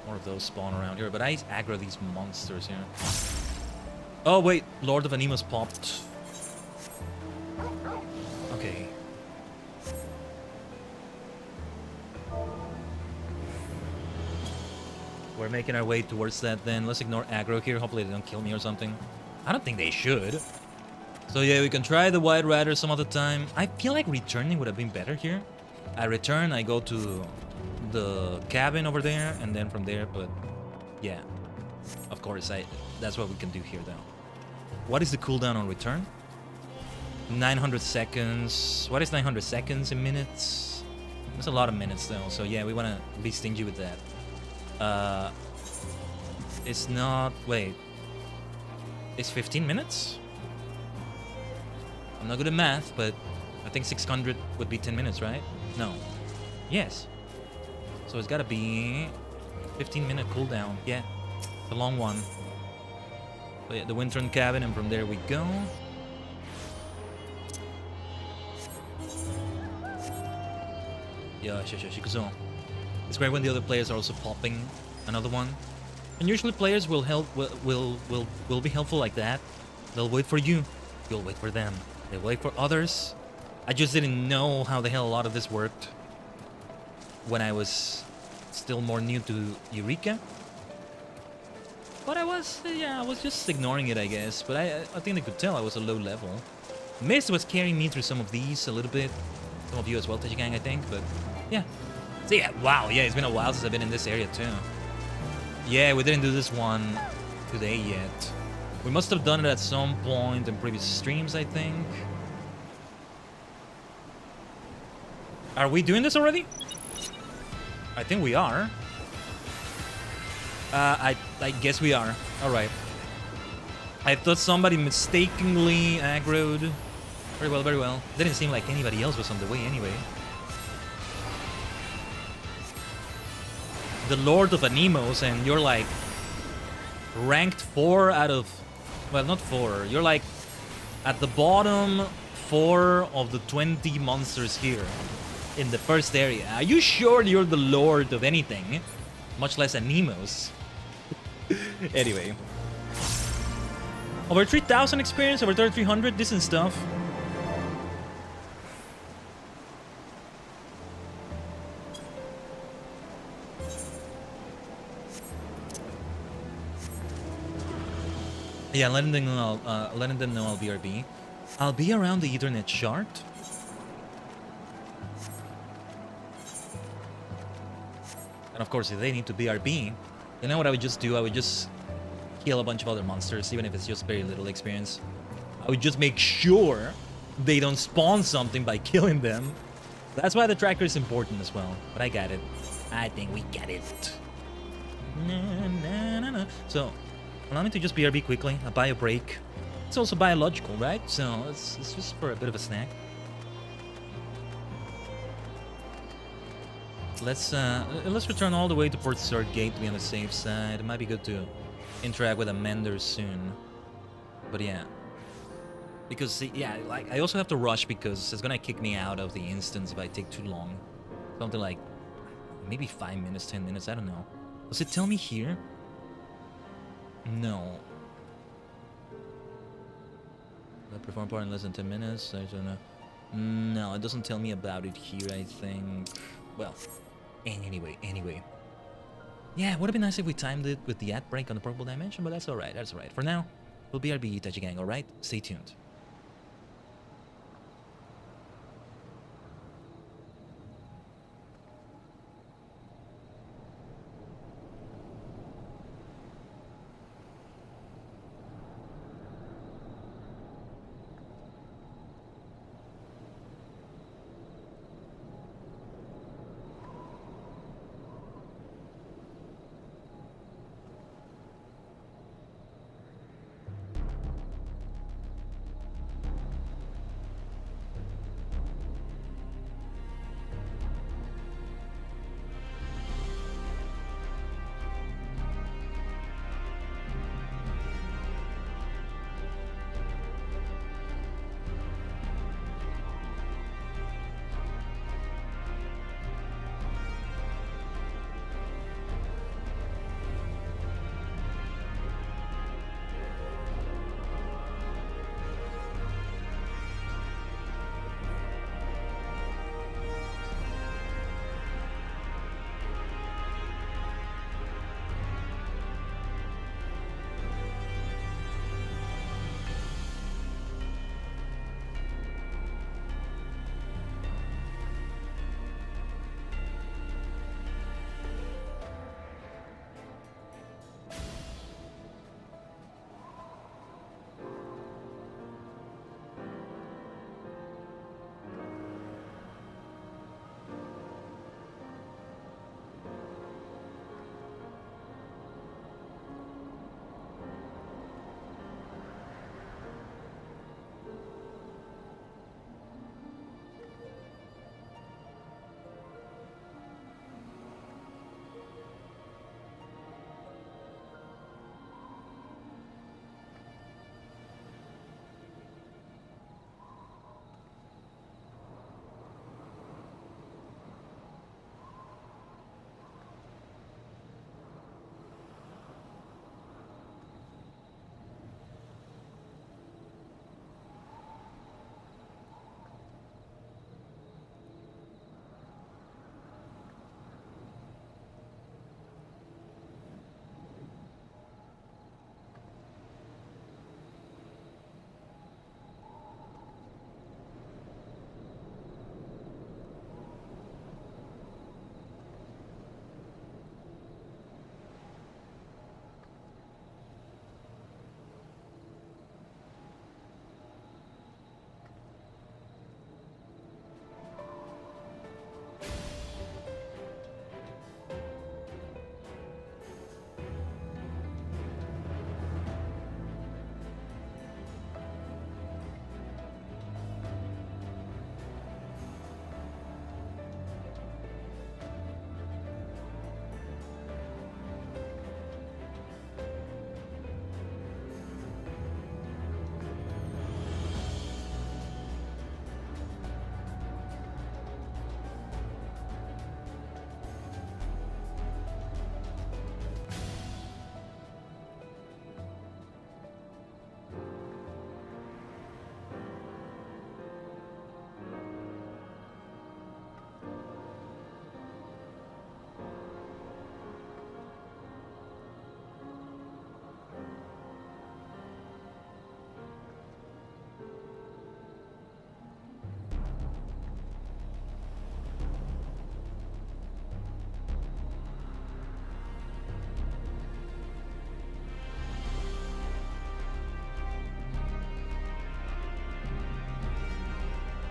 More of those spawn around here, but I aggro these monsters here. Oh wait, Lord of Animus popped. Okay. We're making our way towards that then. Let's ignore aggro here. Hopefully they don't kill me or something. I don't think they should. So yeah, we can try the White Rider some other time. I feel like returning would have been better here. I return, I go to the cabin over there, and then from there, but yeah. Of course, that's what we can do here though. What is the cooldown on return? 900 seconds. What is 900 seconds in minutes? That's a lot of minutes though, so yeah, we want to be stingy with that. It's not... Wait. It's 15 minutes? I'm not good at math, but I think 600 would be 10 minutes, right? No. Yes. So it's gotta be 15-minute cooldown. Yeah, the long one. So yeah, the Wintern Cabin, and from there we go. Yeah, so it's great when the other players are also popping another one. And usually players will help, will be helpful like that. They'll wait for you, you'll wait for them. They wait for others. I just didn't know how the hell a lot of this worked when I was still more new to Eureka. But I was, yeah, I was just ignoring it, I guess. But I think they could tell I was a low level. Mist was carrying me through some of these a little bit. Some of you as well, Tajigen, I think. But yeah. So yeah, wow, yeah, it's been a while since I've been in this area too. Yeah, we didn't do this one today yet. We must have done it at some point in previous streams, I think. Are we doing this already? I think we are. I guess we are. Alright. I thought somebody mistakenly aggroed. Very well, very well. Didn't seem like anybody else was on the way anyway. The Lord of Anemos, and you're like ranked 4 out of, well, not 4. You're like at the bottom 4 of the 20 monsters here in the first area. Are you sure you're the Lord of anything? Much less Anemos. Anyway. Over 3,000 experience, over 3,300, decent stuff. Yeah, letting them know I'll BRB. I'll be around the Ethernet chart. And of course, if they need to BRB, you know what I would just do? I would just kill a bunch of other monsters, even if it's just very little experience. I would just make sure they don't spawn something by killing them. That's why the tracker is important as well. But I got it. I think we get it. So, allow me to just BRB quickly. I'll buy a break. It's also biological, right? So, it's just for a bit of a snack. Let's return all the way to Port Sword Gate to be on the safe side. It might be good to interact with a Mender soon. But yeah. Because, yeah, like, I also have to rush because it's gonna kick me out of the instance if I take too long. Something like maybe 5 minutes, 10 minutes, I don't know. Does it tell me here? No. I perform part in less than 10 minutes. I don't know. No, it doesn't tell me about it here, I think. Well, anyway. Yeah, it would have been nice if we timed it with the ad break on the purple dimension, but that's alright, that's alright. For now, we'll BRB Tajigen, alright? Stay tuned.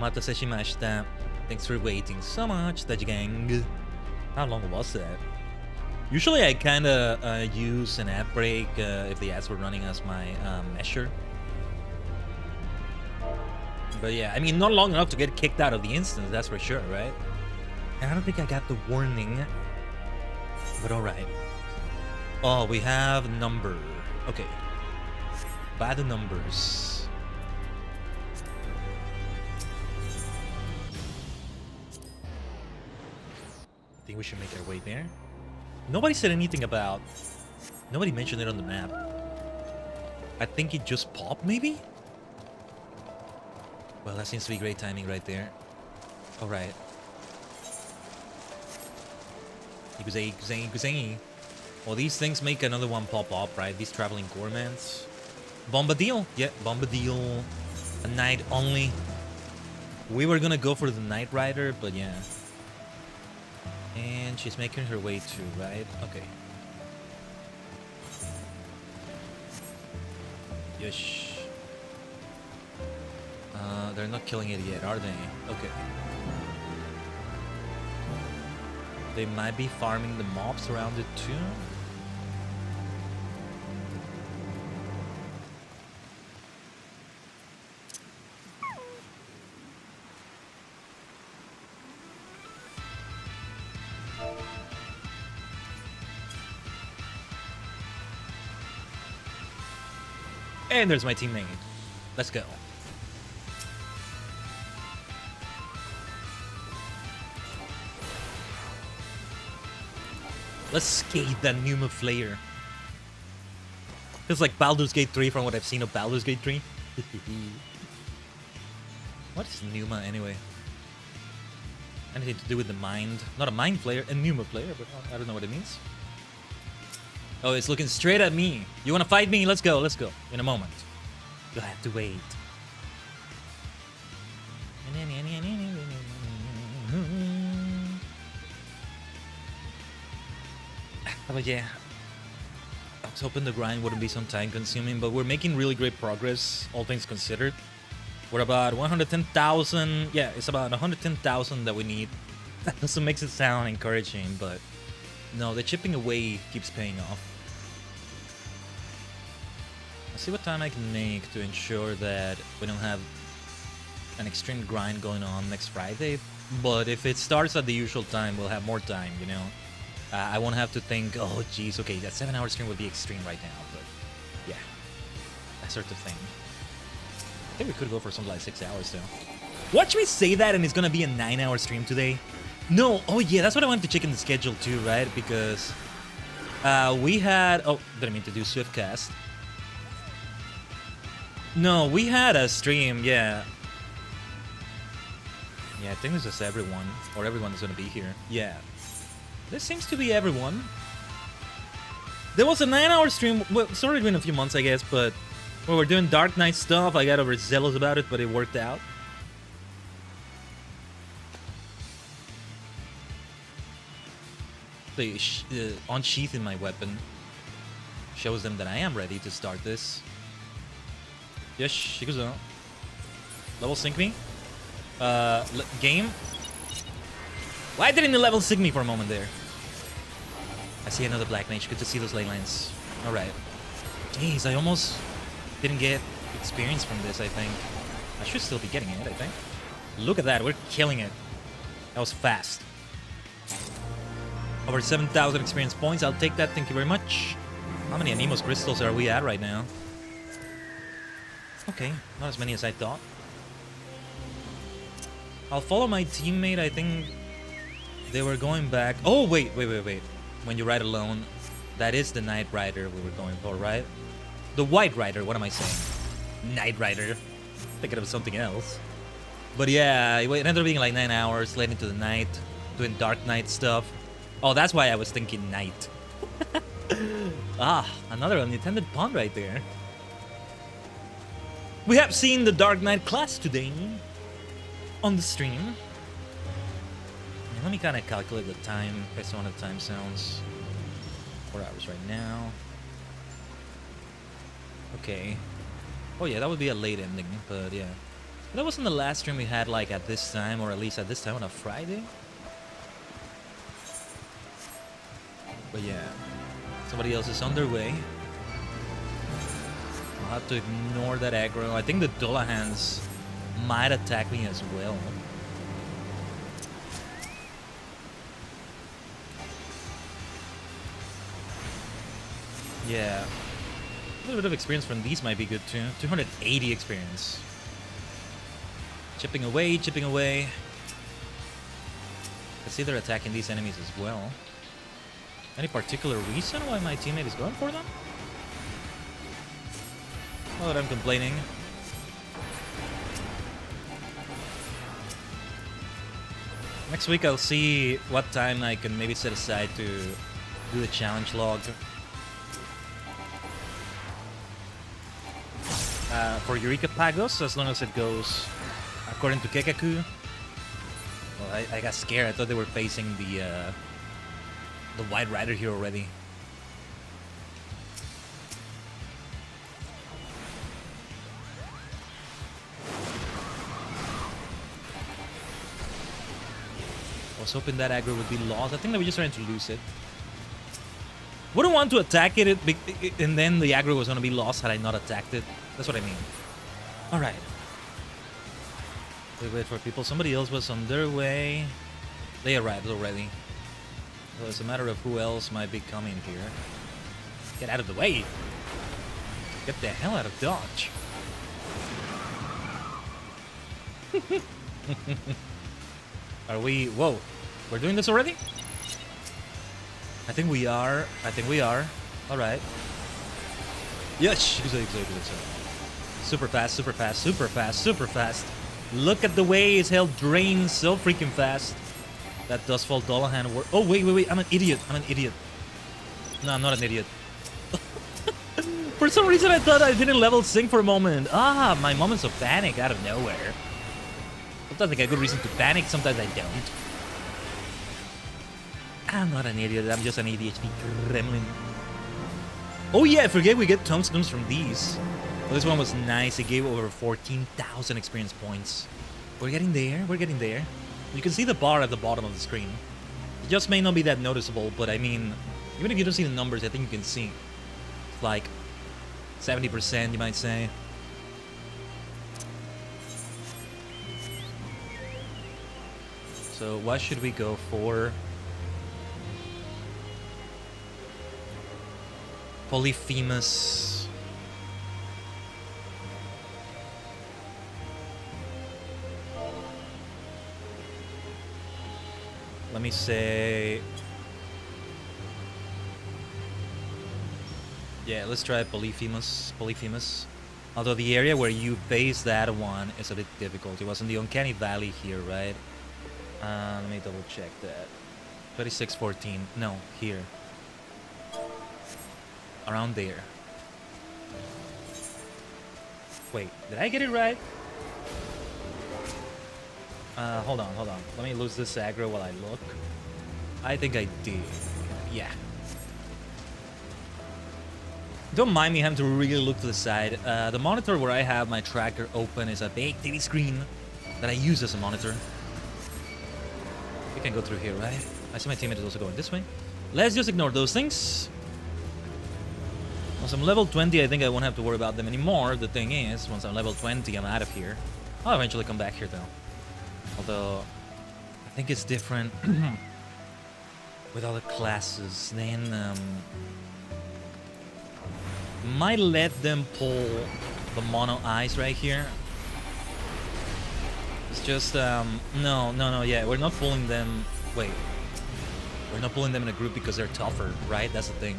Matase shimashita. Thanks for waiting so much, Tajigen. How long was that? Usually I kinda use an ad break if the ads were running as my measure. But yeah, I mean, not long enough to get kicked out of the instance, that's for sure, right? And I don't think I got the warning. But alright. Oh, we have number. Okay. By the numbers. I think we should make our way there. Nobody said anything about... Nobody mentioned it on the map. I think it just popped, maybe? Well, that seems to be great timing right there. Alright. Well, these things make another one pop up, right? These traveling gourmands. Bombadil. Yeah, Bombadil. A night only. We were gonna go for the Night Rider, but yeah. And she's making her way too, right? Okay. Yes. They're not killing it yet, are they? Okay. They might be farming the mobs around it too. And there's my teammate. Let's go. Let's skate that Numa Flare. Feels like Baldur's Gate 3 from what I've seen of Baldur's Gate 3. What is Numa anyway? Anything to do with the mind? Not a mind flare, a Numa flare, but I don't know what it means. Oh, it's looking straight at me. You wanna fight me? Let's go, let's go. In a moment. You'll have to wait. But yeah, I was hoping the grind wouldn't be so time consuming, but we're making really great progress, all things considered. We're about 110,000. Yeah, it's about 110,000 that we need. That doesn't make it sound encouraging, but no, the chipping away keeps paying off. I'll see what time I can make to ensure that we don't have an extreme grind going on next Friday. But if it starts at the usual time, we'll have more time, you know? I won't have to think, oh, geez, okay, that 7-hour stream would be extreme right now, but yeah, that sort of thing. I think we could go for something like 6 hours, though. Watch me say that, and it's gonna be a 9-hour stream today. No, oh yeah, that's what I wanted to check in the schedule too, right? Because we had, oh, didn't mean to do Swiftcast. No, we had a stream, yeah. Yeah, I think this is everyone, or everyone's gonna be here. Yeah. This seems to be everyone. There was a 9-hour stream. Well, it's already been a few months, I guess, but when we're doing Dark Knight stuff, I got overzealous about it, but it worked out. The unsheathing my weapon shows them that I am ready to start this. Yes, Shikuzo. Level sync me. Game. Why didn't you level sync me for a moment there? I see another Black Mage. Good to see those ley lines. Alright. Jeez, I almost didn't get experience from this, I think. I should still be getting it, I think. Look at that, we're killing it. That was fast. Over 7,000 experience points. I'll take that, thank you very much. How many Anemos crystals are we at right now? Okay, not as many as I thought. I'll follow my teammate, I think they were going back. Oh, wait. When you ride alone, that is the Night Rider we were going for, right? The White Rider, what am I saying? Night Rider. Thinking of something else. But yeah, it ended up being like 9 hours, late into the night, doing Dark Knight stuff. Oh, that's why I was thinking night. Ah, another unintended pun right there. We have seen the Dark Knight class today on the stream. Let me kind of calculate the time based on the time zones. 4 hours right now. Okay. Oh yeah, that would be a late ending, but yeah. That wasn't the last stream we had, like, at this time, or at least at this time on a Friday. But yeah, somebody else is on their way. I'll have to ignore that aggro. I think the Dullahans might attack me as well. Yeah. A little bit of experience from these might be good too. 280 experience. Chipping away, chipping away. I see they're attacking these enemies as well. Any particular reason why my teammate is going for them? Not that I'm complaining. Next week I'll see what time I can maybe set aside to do the challenge log. For Eureka Pagos, as long as it goes according to Kekaku. Well, I got scared. I thought they were facing the White Rider here already. I was hoping that aggro would be lost. I think they were just trying to lose it. Wouldn't want to attack it, and then the aggro was going to be lost had I not attacked it. That's what I mean. Alright. We wait for people. Somebody else was on their way. They arrived already. So it's a matter of who else might be coming here. Get out of the way! Get the hell out of Dodge! Are we... Whoa! We're doing this already? I think we are. I think we are. Alright. Yes! Exactly. Super fast, super fast, super fast, super fast. Look at the way his health drains so freaking fast. That does fall Dullahan. Oh, wait. I'm an idiot. No, I'm not an idiot. For some reason, I thought I didn't level sync for a moment. Ah, my moments of panic out of nowhere. Sometimes I get a good reason to panic, sometimes I don't. I'm not an idiot, I'm just an ADHD gremlin. Oh yeah, I forget we get tombstones from these. Well, this one was nice, it gave over 14,000 experience points. We're getting there. You can see the bar at the bottom of the screen. It just may not be that noticeable, but I mean, even if you don't see the numbers, I think you can see. It's like 70%, you might say. So what should we go for? Polyphemus. Let me say... Yeah, let's try Polyphemus. Although the area where you face that one is a bit difficult. It was in the Uncanny Valley here, right? Let me double check that. 2614. No, here. Around there. Wait, did I get it right? Hold on. Let me lose this aggro while I look. I think I did. Yeah. Don't mind me having to really look to the side. The monitor where I have my tracker open is a big TV screen that I use as a monitor. We can go through here, right? I see my teammate is also going this way. Let's just ignore those things. Once I'm level 20, I think I won't have to worry about them anymore. The thing is, once I'm level 20, I'm out of here. I'll eventually come back here, though. Although, I think it's different with other classes. Then, might let them pull the mono eyes right here. It's just, no, yeah, we're not pulling them. Wait. We're not pulling them in a group because they're tougher, right? That's the thing.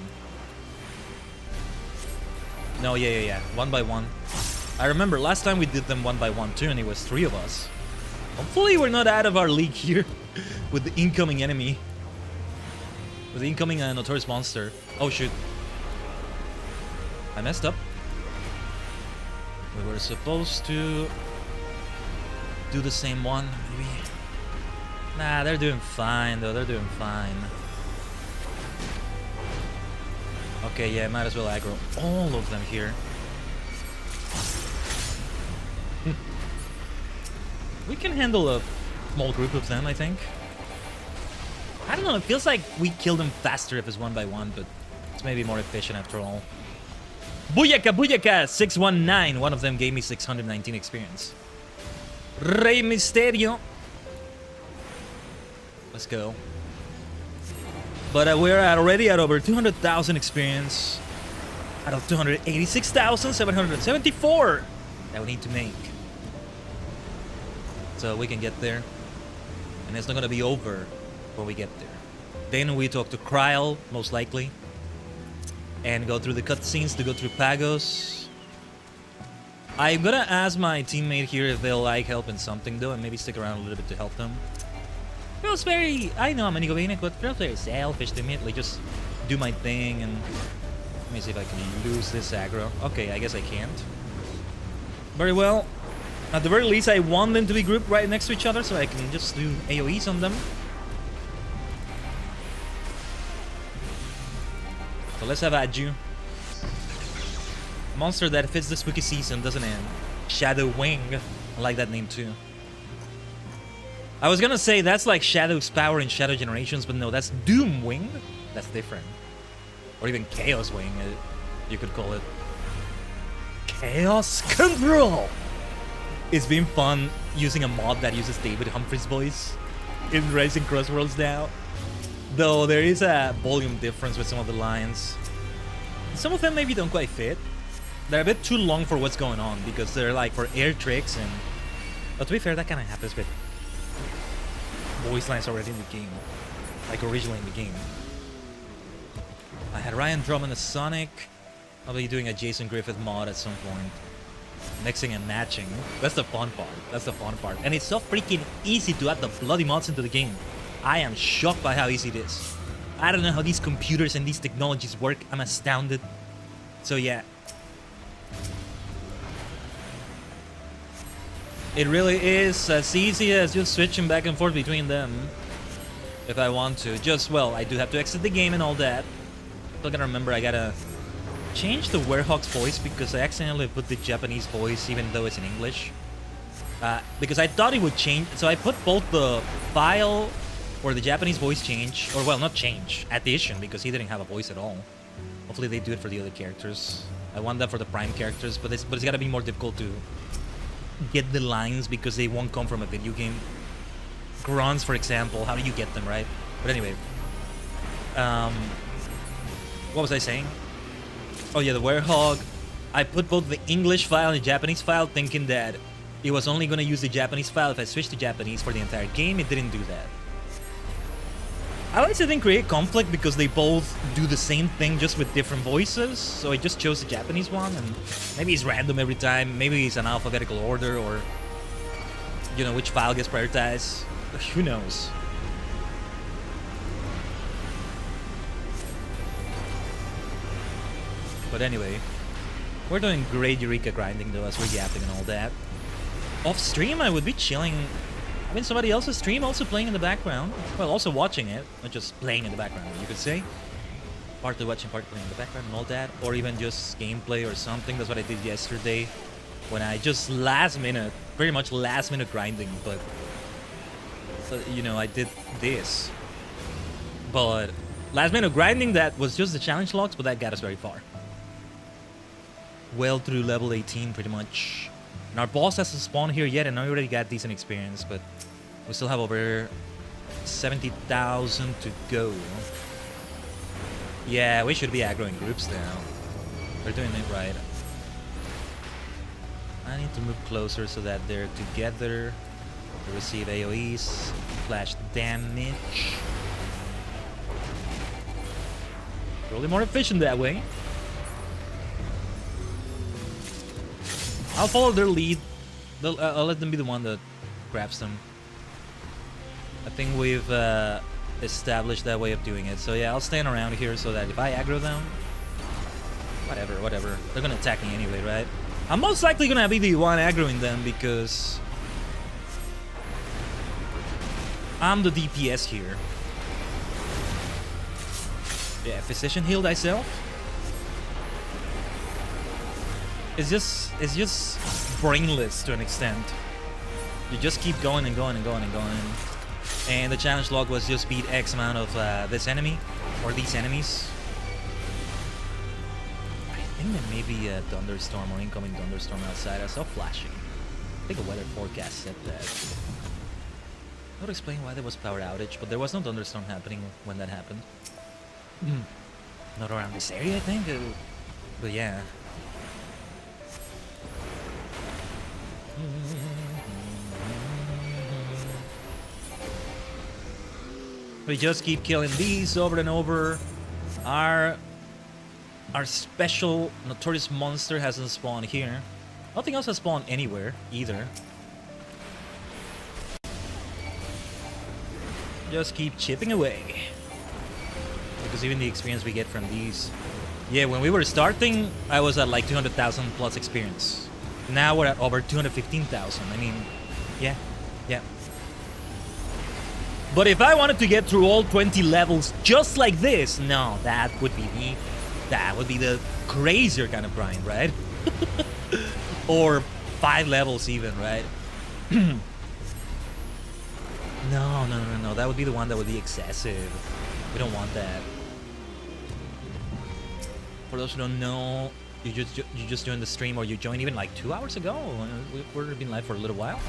No, yeah. One by one. I remember last time we did them one by one too, and it was 3 of us. Hopefully we're not out of our league here with the incoming enemy. With the incoming notorious monster. Oh shoot. I messed up. We were supposed to do the same one, maybe. Nah, they're doing fine though, they're doing fine. Okay, yeah, might as well aggro all of them here. We can handle a small group of them, I think. I don't know, it feels like we kill them faster if it's one by one, but it's maybe more efficient after all. Booyaka, booyaka, 619. One of them gave me 619 experience. Rey Mysterio. Let's go. But we're already at over 200,000 experience out of 286,774 that we need to make. So we can get there. And it's not gonna be over when we get there. Then we talk to Kryl, most likely. And go through the cutscenes to go through Pagos. I'm gonna ask my teammate here if they'll like help in something though, and maybe stick around a little bit to help them. Feels very, I know I'm Anigovinic, but feels very selfish to me. Like just do my thing and let me see if I can lose this aggro. Okay, I guess I can't. Very well. At the very least, I want them to be grouped right next to each other so I can just do AoEs on them. So let's have Aju. Monster that fits the spooky season, doesn't it? Shadow Wing. I like that name too. I was gonna say that's like Shadow's power in Shadow Generations, but no, that's Doom Wing. That's different. Or even Chaos Wing, you could call it. Chaos Control! It's been fun using a mod that uses David Humphrey's voice in Racing Crossworlds now. Though there is a volume difference with some of the lines. Some of them maybe don't quite fit. They're a bit too long for what's going on because they're like for air tricks and... But to be fair, that kind of happens with voice lines already in the game. Like originally in the game. I had Ryan Drummond as Sonic. I'll be doing a Jason Griffith mod at some point. Mixing and matching. That's the fun part. That's the fun part. And it's so freaking easy to add the bloody mods into the game. I am shocked by how easy it is. I don't know how these computers and these technologies work. I'm astounded. So yeah. It really is as easy as just switching back and forth between them. If I want to. Just, well, I do have to exit the game and all that. Still gotta remember I gotta change the Werehog's voice because I accidentally put the Japanese voice even though it's in English. Because I thought it would change. So I put both the file or the Japanese voice change, or well, not change, addition, because he didn't have a voice at all. Hopefully they do it for the other characters. I want that for the Prime characters, but it's gotta be more difficult to get the lines because they won't come from a video game. Grunts, for example, how do you get them, right? But anyway, what was I saying? Oh yeah, the Werehog. I put both the English file and the Japanese file thinking that it was only going to use the Japanese file if I switched to Japanese for the entire game. It didn't do that. I like to think create conflict because they both do the same thing just with different voices. So I just chose the Japanese one, and maybe it's random every time. Maybe it's an alphabetical order, or you know which file gets prioritized. Who knows? But anyway, we're doing great Eureka grinding though as we're yapping and all that. Off stream, I would be chilling. I mean, somebody else's stream also playing in the background. Well, also watching it, not just playing in the background, you could say. Partly watching, partly playing in the background and all that. Or even just gameplay or something. That's what I did yesterday. When I just last minute, very much last minute grinding, but... you know, I did this. But last minute grinding, that was just the challenge logs, but that got us very far. Well through level 18, pretty much. And our boss hasn't spawned here yet, and I already got decent experience, but we still have over 70,000 to go. Yeah, we should be aggroing groups now. We're doing it right. I need to move closer so that they're together. To receive AoEs, flash damage. Probably more efficient that way. I'll follow their lead. I'll let them be the one that grabs them. I think we've established that way of doing it. So yeah, I'll stand around here so that if I aggro them, whatever. They're gonna attack me anyway, right? I'm most likely gonna be the one aggroing them because I'm the DPS here. Yeah, Physician heal thyself. It's just brainless to an extent. You just keep going and going and going and going. And the challenge log was just beat X amount of this enemy, or these enemies. I think there may be a thunderstorm or incoming thunderstorm outside. I saw flashing. I think a weather forecast said that. Not explain why there was power outage, but there was no thunderstorm happening when that happened. Not around this area, I think. But yeah. We just keep killing these over and over. Our special notorious monster hasn't spawned here. Nothing else has spawned anywhere either. Just keep chipping away. Because even the experience we get from these... Yeah, when we were starting, I was at like 200,000 plus experience. Now we're at over 215,000. I mean, yeah. But if I wanted to get through all 20 levels just like this, no, that would be the crazier kind of grind, right? Or 5 levels even, right? No, that would be the one that would be excessive. We don't want that. For those who don't know, you just joined the stream, or you joined even like 2 hours ago. We've been live for a little while.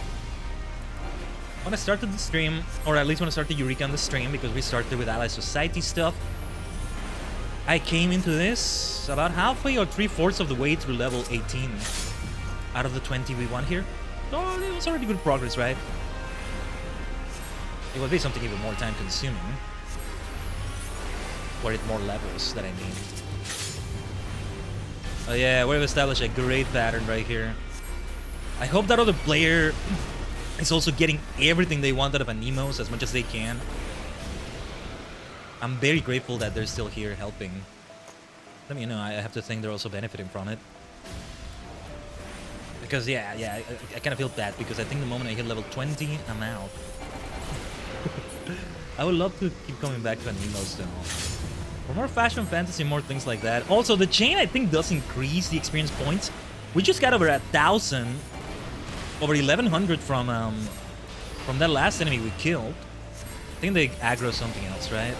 When I started the stream, or at least when I started Eureka on the stream, because we started with Allied Society stuff, I came into this about halfway or 3/4 of the way through level 18 out of the 20 we won here. So it was already good progress, right? It would be something even more time consuming. Or it more levels that I mean. Oh yeah, we've established a great pattern right here. I hope that other player is also getting everything they want out of Anemos as much as they can. I'm very grateful that they're still here helping. Let me know, I have to think they're also benefiting from it. Because yeah, I kind of feel bad because I think the moment I hit level 20, I'm out. I would love to keep coming back to Anemos though. For more fashion fantasy, more things like that. Also, the chain I think does increase the experience points. We just got over 1,000, over 1,100 from that last enemy we killed. I think they aggro something else, right?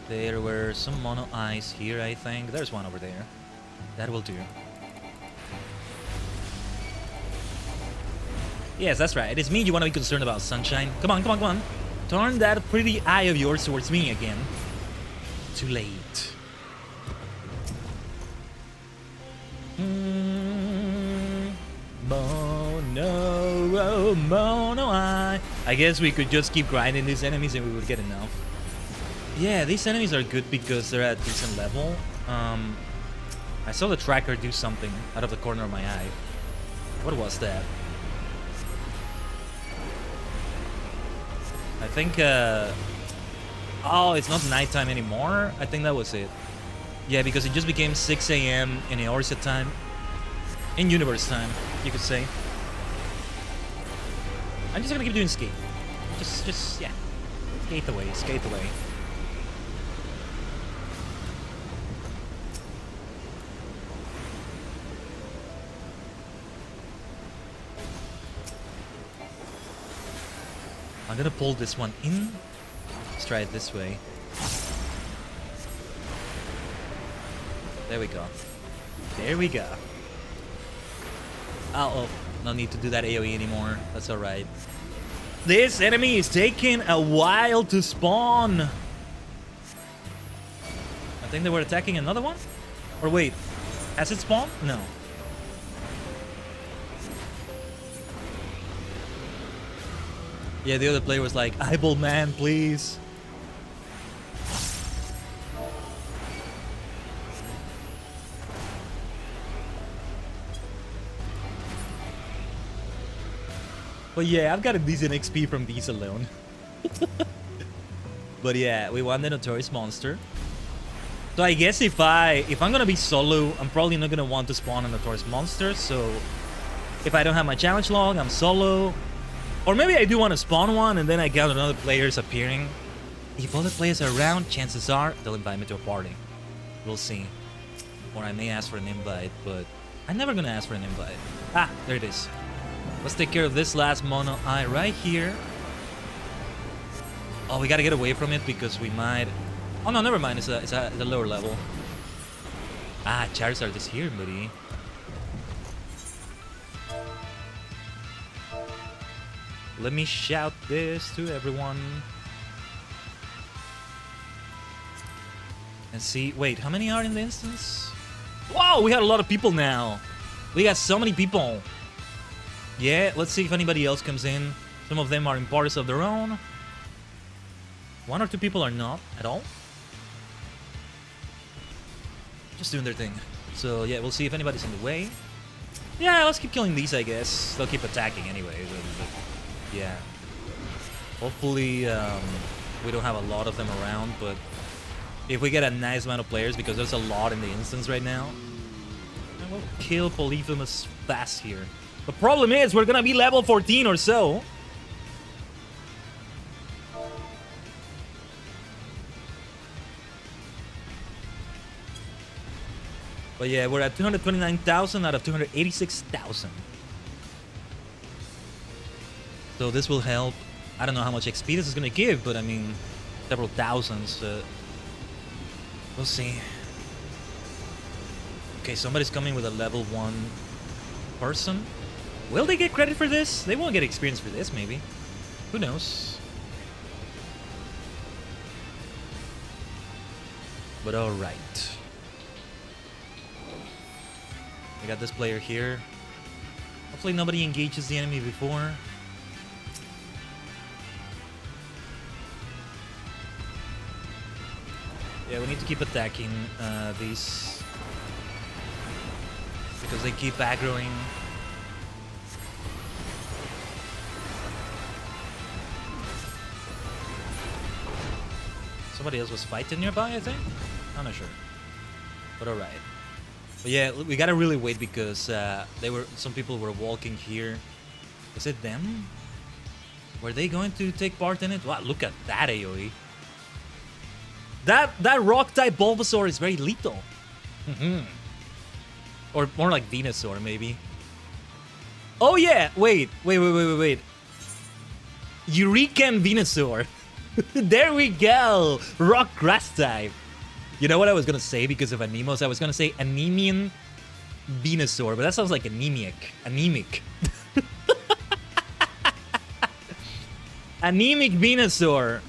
There were some mono eyes here, I think. There's one over there. That will do. Yes, that's right. It's me you want to be concerned about, Sunshine. Come on, come on, come on. Turn that pretty eye of yours towards me again. Too late. Mono eye. I guess we could just keep grinding these enemies and we would get enough. Yeah, these enemies are good because they're at decent level. I saw the tracker do something out of the corner of my eye. What was that? I think, oh, it's not nighttime anymore? I think that was it. Yeah, because it just became 6 AM in Eureka time. In universe time, you could say. I'm just gonna keep doing skate. Just, yeah. Skate away, skate away. I'm gonna pull this one in. Let's try it this way. There we go. There we go. Oh, no need to do that AoE anymore. That's alright. This enemy is taking a while to spawn. I think they were attacking another one? Or wait, has it spawned? No. Yeah, the other player was like, eyeball man, please. But yeah, I've got a decent XP from these alone. But yeah, we won the Notorious Monster. So I guess if I'm gonna be solo, I'm probably not gonna want to spawn a Notorious Monster. So if I don't have my challenge log, I'm solo. Or maybe I do want to spawn one and then I gather other players appearing. If other players are around, chances are they'll invite me to a party. We'll see. Or I may ask for an invite, but I'm never gonna ask for an invite. Ah, there it is. Let's take care of this last mono eye right here. Oh, we gotta get away from it because we might... Oh no, never mind. It's a lower level. Ah, Charizard is here, buddy. Let me shout this to everyone. And see... Wait, how many are in the instance? Wow, we had a lot of people now. We got so many people. Yeah, let's see if anybody else comes in. Some of them are in parties of their own. 1 or 2 people are not at all. Just doing their thing. So yeah, we'll see if anybody's in the way. Yeah, let's keep killing these, I guess. They'll keep attacking anyway. But yeah. Hopefully we don't have a lot of them around, but if we get a nice amount of players, because there's a lot in the instance right now, then we'll kill Polyphemus fast here. The problem is we're gonna be level 14 or so. But yeah, we're at 229,000 out of 286,000. So this will help. I don't know how much XP this is gonna give, but I mean, several thousands. We'll see. Okay, somebody's coming with a level 1 person. Will they get credit for this? They won't get experience for this, maybe. Who knows? But alright. We got this player here. Hopefully nobody engages the enemy before. Yeah, we need to keep attacking these. Because they keep aggroing. Somebody else was fighting nearby, I think? I'm not sure. But alright. But yeah, we gotta really wait because some people were walking here. Was it them? Were they going to take part in it? Wow, look at that AoE. That rock type Bulbasaur is very lethal. Or more like Venusaur, maybe. Oh yeah, wait. Eureka and Venusaur. There we go. Rock grass type. You know what I was gonna say because of Anemos? I was gonna say Anemian Venusaur, but that sounds like anemic. Anemic Venusaur.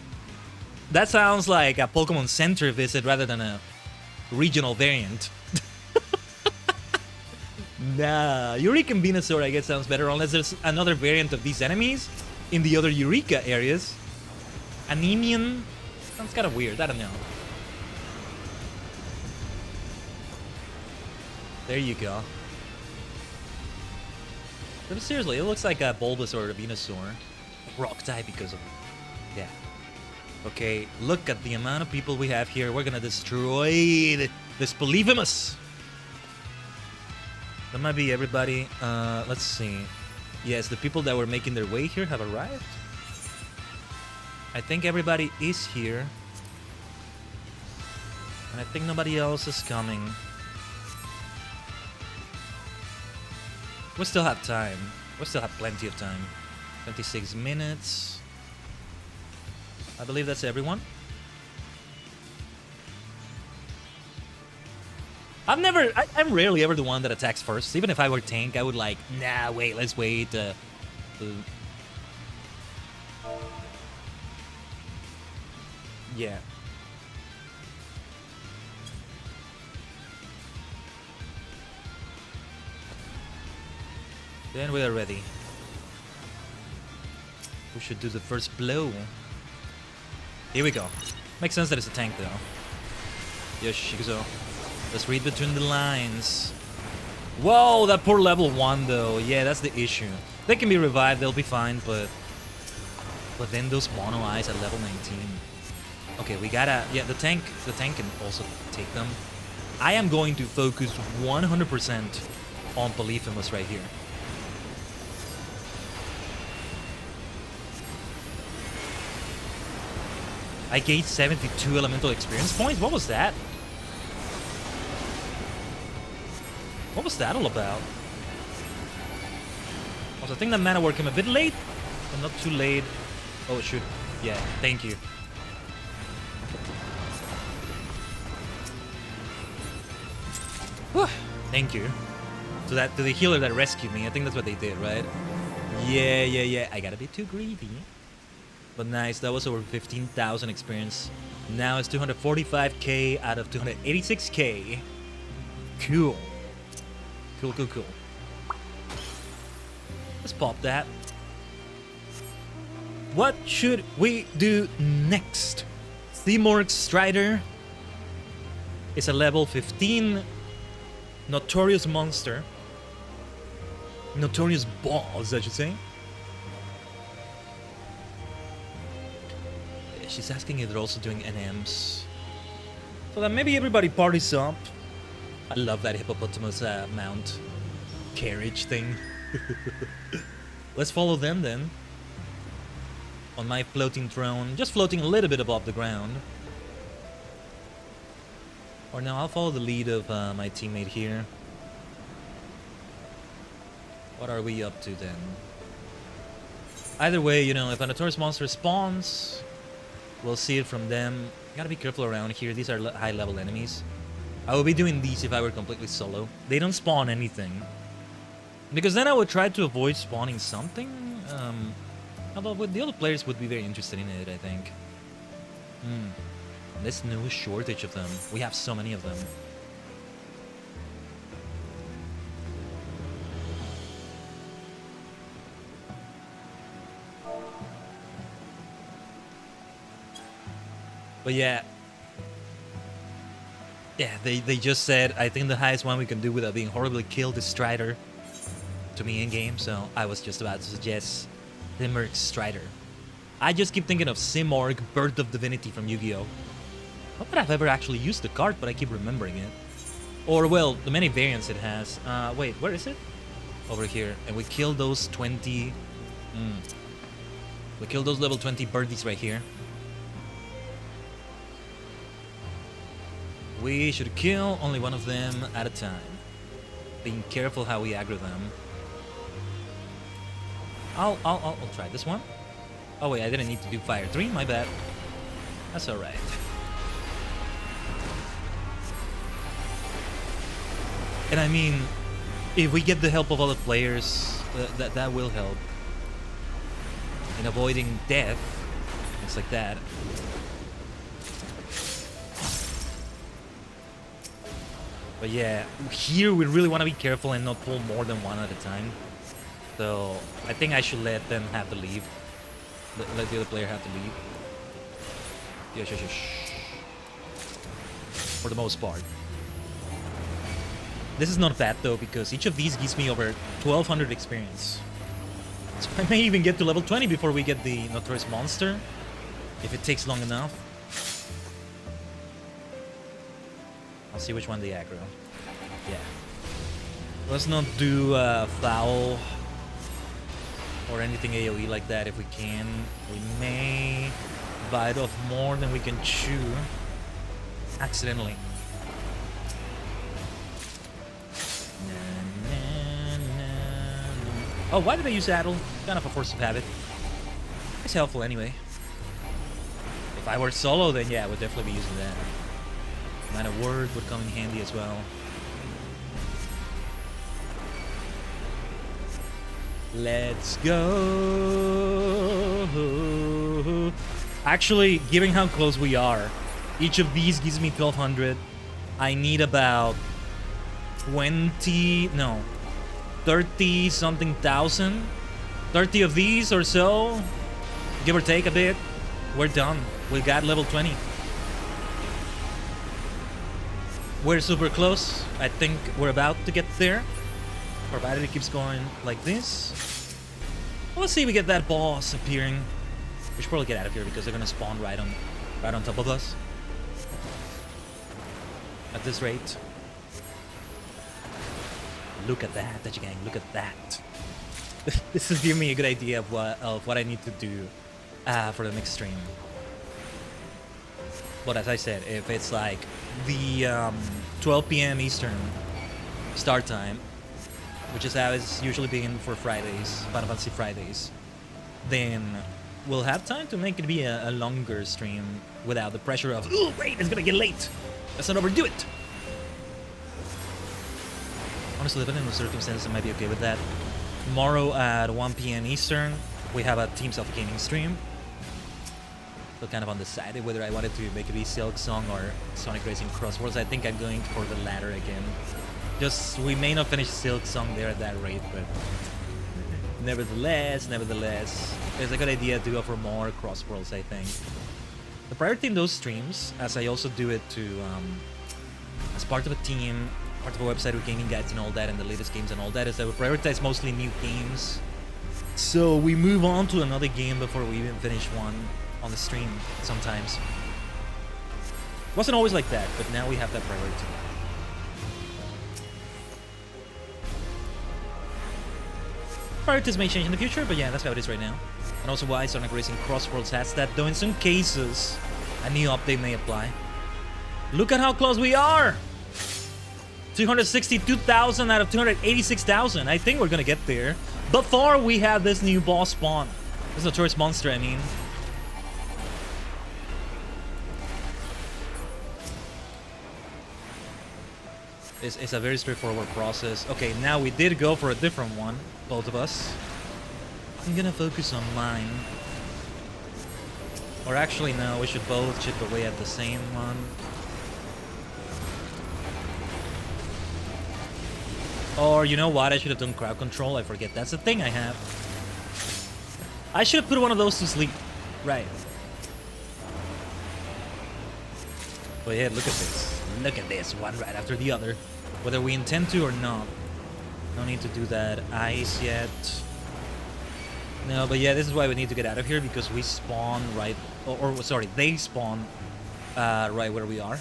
That sounds like a Pokemon Center visit rather than a regional variant. Nah, Eureka and Venusaur I guess sounds better unless there's another variant of these enemies in the other Eureka areas. Anemian sounds kind of weird, I don't know. There you go. But seriously, it looks like a Bulbasaur or a Venusaur. Rock type because of... Yeah. Okay, look at the amount of people we have here. We're gonna destroy this Polyphemus. That might be everybody. Let's see. Yes, the people that were making their way here have arrived. I think everybody is here. And I think nobody else is coming. We still have time. We still have plenty of time. 26 minutes. I believe that's everyone. I'm rarely ever the one that attacks first. Even if I were tank, I would like, nah, wait, let's wait. Yeah. Then we are ready. We should do the first blow. Here we go. Makes sense that it's a tank though. Yes, Shikuzo. Let's read between the lines. Whoa, that poor level 1 though. Yeah, that's the issue. They can be revived, they'll be fine, but then those mono eyes at level 19. Okay, we gotta... Yeah, the tank can also take them. I am going to focus 100% on Polyphemus right here. I gained 72 elemental experience points? What was that? What was that all about? Also, I think that mana word came a bit late, but not too late. Oh, shoot. Yeah, thank you. Whew. Thank you. To the healer that rescued me. I think that's what they did, right? Yeah. I got a bit too greedy. But nice, that was over 15,000 experience. Now it's 245k out of 286k. Cool. Cool. Let's pop that. What should we do next? Seymour's Strider is a level 15 notorious monster. Notorious boss, I should say. She's asking if they're also doing NMs. So that maybe everybody parties up. I love that hippopotamus mount carriage thing. Let's follow them then. On my floating throne, just floating a little bit above the ground. Or now I'll follow the lead of my teammate here. What are we up to then? Either way, you know, if a notorious monster spawns, we'll see it from them. Gotta be careful around here. These are high level enemies. I would be doing these if I were completely solo. They don't spawn anything. Because then I would try to avoid spawning something. Although with the other players would be very interested in it, I think. There's no shortage of them. We have so many of them. But yeah, they just said, I think the highest one we can do without being horribly killed is Strider to me in game, so I was just about to suggest Seymour's Strider. I just keep thinking of Seymour, Birth of Divinity from Yu-Gi-Oh! Not that I've ever actually used the card, but I keep remembering it. Or, well, the many variants it has. Wait, where is it? Over here. And we killed those 20... We killed those level 20 birdies right here. We should kill only one of them at a time. Being careful how we aggro them. I'll try this one. Oh wait, I didn't need to do fire 3, my bad. That's alright. And I mean, if we get the help of other players, that will help. In avoiding death, things like that. But yeah, here we really want to be careful and not pull more than one at a time. So I think I should let them have the lead. Let the other player have the lead. Yeah, for the most part. This is not bad though, because each of these gives me over 1200 experience. So I may even get to level 20 before we get the Notorious Monster, if it takes long enough. I'll see which one they aggro. Yeah. Let's not do foul or anything AoE like that if we can. We may bite off more than we can chew. Accidentally. Oh, why did I use Saddle? Kind of a force of habit. It's helpful anyway. If I were solo, then yeah, I would definitely be using that. Mana word would come in handy as well. Let's go. Actually, given how close we are, each of these gives me 1200. I need about 30 something thousand. 30 of these or so, give or take a bit. We're done. We got level 20. We're super close. I think we're about to get there, provided it keeps going like this. Let's see if we get that boss appearing. We should probably get out of here because they're gonna spawn right on top of us. At this rate. Look at that, Tajigen. Look at that. This is giving me a good idea of what I need to do for the next stream. But as I said, if it's like the 12 p.m. Eastern, start time, which is how it's usually been for Fridays, Final Fantasy Fridays, then we'll have time to make it be a longer stream without the pressure of, oh, wait, it's gonna get late. Let's not overdo it. Honestly, depending on the circumstances, I might be okay with that. Tomorrow at 1 p.m. Eastern, we have a Teams of Gaming stream. So kind of undecided whether I wanted to make it be Silk Song or Sonic Racing Crossworlds. I think I'm going for the latter again. Just, we may not finish Silk Song there at that rate, but nevertheless, it's a good idea to go for more Crossworlds, I think. The priority in those streams, as I also do it to, as part of a team, part of a website with gaming guides and all that, and the latest games and all that, is that we prioritize mostly new games. So we move on to another game before we even finish one on the stream sometimes. It wasn't always like that, but now we have that priority. Priorities may change in the future, but yeah, that's how it is right now. And also why Sonic Racing Crossworlds has that, though in some cases, a new update may apply. Look at how close we are! 262,000 out of 286,000. I think we're gonna get there before we have this new boss spawn. This notorious monster, I mean. It's a very straightforward process. Okay, now we did go for a different one, both of us. I'm gonna focus on mine. Or actually, no, we should both chip away at the same one. Or, you know what, I should have done crowd control. I forget, that's the thing I have. I should have put one of those to sleep. Right. But yeah, look at this. Look at this, one right after the other. Whether we intend to or not. No need to do that ice yet. No, but yeah, this is why we need to get out of here, because we spawn right... Or sorry, they spawn right where we are.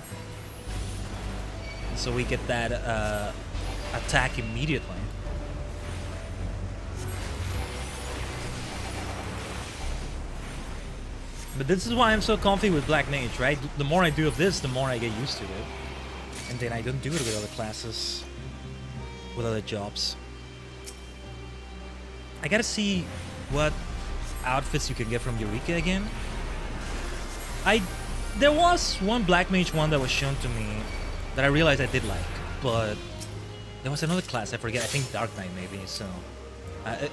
So we get that attack immediately. But this is why I'm so comfy with Black Mage, right? The more I do of this, the more I get used to it. And then I don't do it with other classes, with other jobs. I gotta see what outfits you can get from Eureka again. There was one Black Mage one that was shown to me that I realized I did like, but there was another class, I forget, I think Dark Knight maybe, so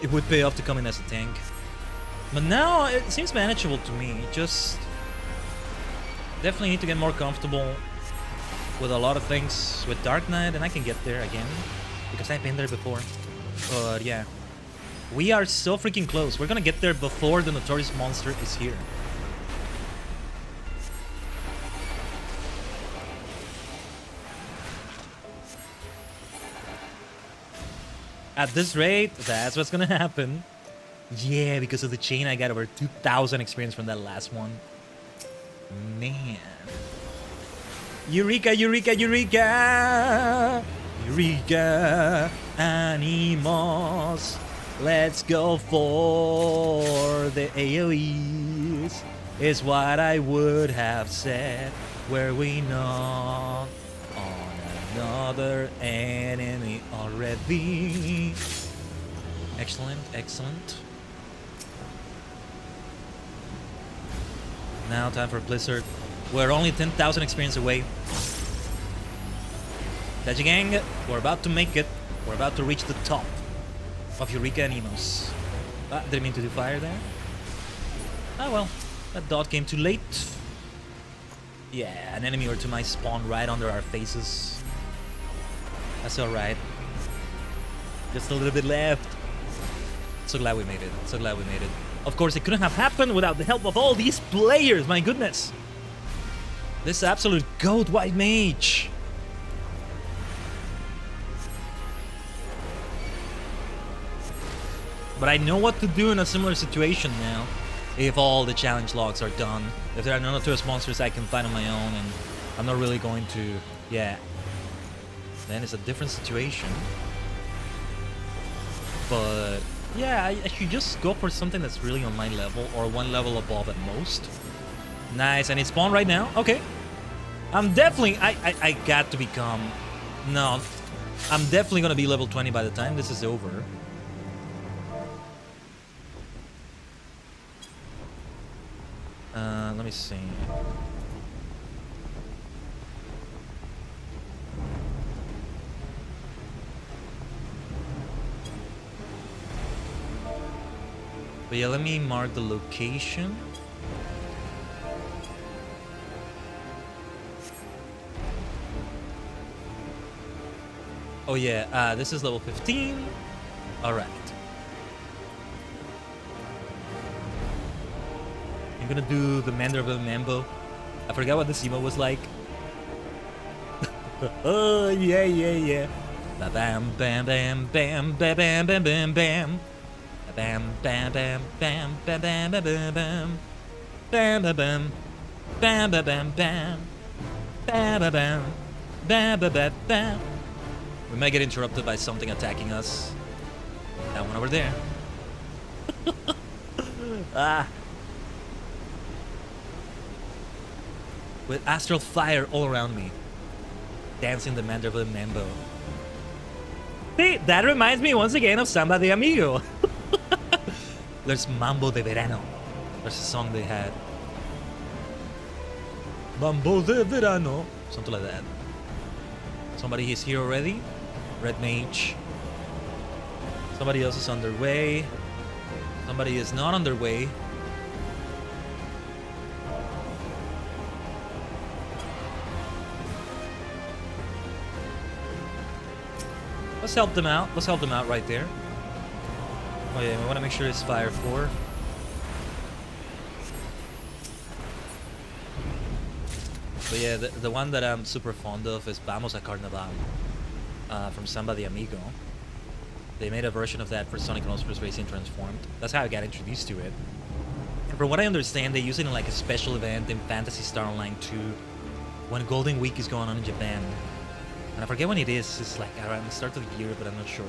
it would pay off to come in as a tank. But now it seems manageable to me. Just definitely need to get more comfortable with a lot of things with Dark Knight, and I can get there again because I've been there before. But yeah, we are so freaking close. We're gonna get there before the notorious monster is here. At this rate, that's what's gonna happen. Yeah, because of the chain, I got over 2,000 experience from that last one. Man. Eureka, Eureka, Eureka! Eureka! Animos! Let's go for the AoEs, is what I would have said. Were we not on another enemy already? Excellent, excellent. Now time for Blizzard. We're only 10,000 experience away. Tajigen, we're about to make it. We're about to reach the top of Eureka and Emos. Didn't mean to do fire there. Ah well, that dot came too late. Yeah, an enemy or two might spawn right under our faces. That's alright. Just a little bit left. So glad we made it. So glad we made it. Of course, it couldn't have happened without the help of all these players. My goodness. This absolute goat white mage. But I know what to do in a similar situation now. If all the challenge logs are done. If there are no notorious monsters I can find on my own, and I'm not really going to... Yeah. Then it's a different situation. But... yeah, I should just go for something that's really on my level, or one level above at most. Nice, I need spawn right now. Okay. I'm definitely... I got to become... No. I'm definitely gonna be level 20 by the time this is over. Let me see. But yeah, let me mark the location. Oh yeah, this is level 15. All right. I'm gonna do the Mander of the Mambo. I forgot what this emo was like. Oh yeah, yeah, yeah. Ba bam bam bam bam bam bam bam bam bam. Bam bam bam bam bam bam bam bam bam. Bam bam bam. Bam bam bam bam. Bam bam bam. Bam bam bam bam. We might get interrupted by something attacking us. That one over there. Ah. With astral fire all around me. Dancing the Mander of the Mambo. See, that reminds me once again of Samba de Amigo. There's Mambo de Verano. There's a song they had. Mambo de Verano. Something like that. Somebody is here already. Red Mage. Somebody else is on their way. Somebody is not on their way. Let's help them out. Let's help them out right there. Oh yeah, we want to make sure it's Fire 4. But yeah, the one that I'm super fond of is Vamos a Carnaval from Samba de Amigo. They made a version of that for Sonic and All-Stars Racing Transformed. That's how I got introduced to it. And from what I understand, they use it in like a special event in Phantasy Star Online 2 when Golden Week is going on in Japan. And I forget when it is. It's like around the start of the year, but I'm not sure.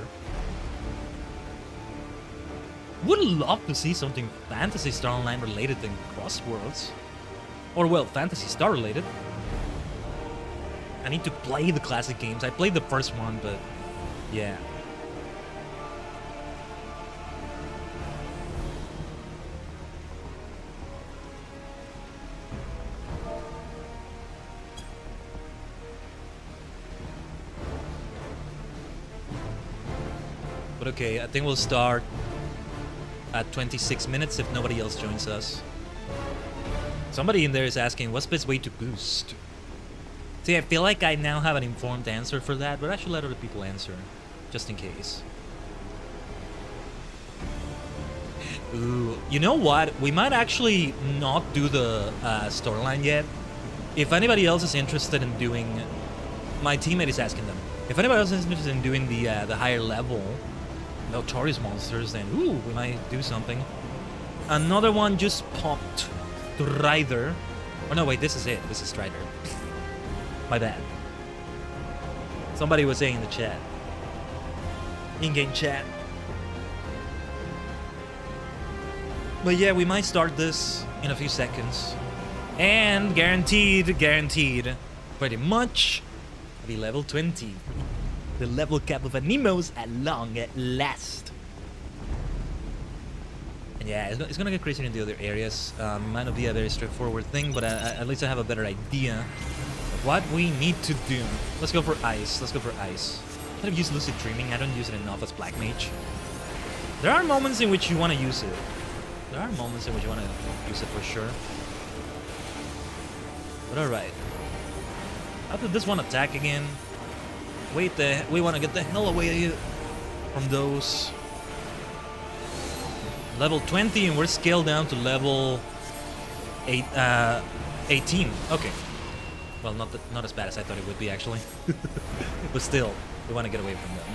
Would love to see something Phantasy Star Online related than Cross Worlds. Or, well, Phantasy Star related. I need to play the classic games. I played the first one, but yeah. But okay, I think we'll start at 26 minutes if nobody else joins us. Somebody in there is asking, what's the best way to boost? See, I feel like I now have an informed answer for that, but I should let other people answer, just in case. Ooh, you know what? We might actually not do the storyline yet. If anybody else is interested in doing... My teammate is asking them. If anybody else is interested in doing the higher level Notorious monsters, then ooh, we might do something. Another one just popped. Strider. Oh no, wait, this is it. This is Strider. My bad. Somebody was saying in the chat. In-game chat. But yeah, we might start this in a few seconds. And guaranteed, pretty much, I'll be level 20. The level cap of Anemos at long at last. And yeah, it's gonna get crazier in the other areas. Might not be a very straightforward thing, but at least I have a better idea of what we need to do. Let's go for ice. Let's go for ice. I could have used lucid dreaming. I don't use it enough as Black Mage. There are moments in which you want to use it. There are moments in which you want to use it for sure. But alright. How did this one attack again? Wait, we want to get the hell away from those. Level 20 and we're scaled down to level 18. Okay. Well, not as bad as I thought it would be actually. But still, we want to get away from them.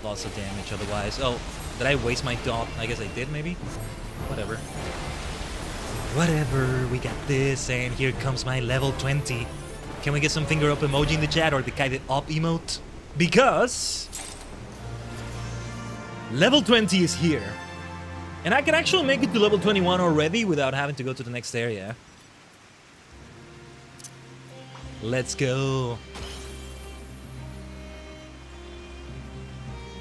Lots of damage otherwise. Oh, did I waste my dot? I guess I did maybe? Whatever. Whatever, we got this, and here comes my level 20. Can we get some finger up emoji in the chat or the Khaiden up emote? Because level 20 is here. And I can actually make it to level 21 already without having to go to the next area. Let's go.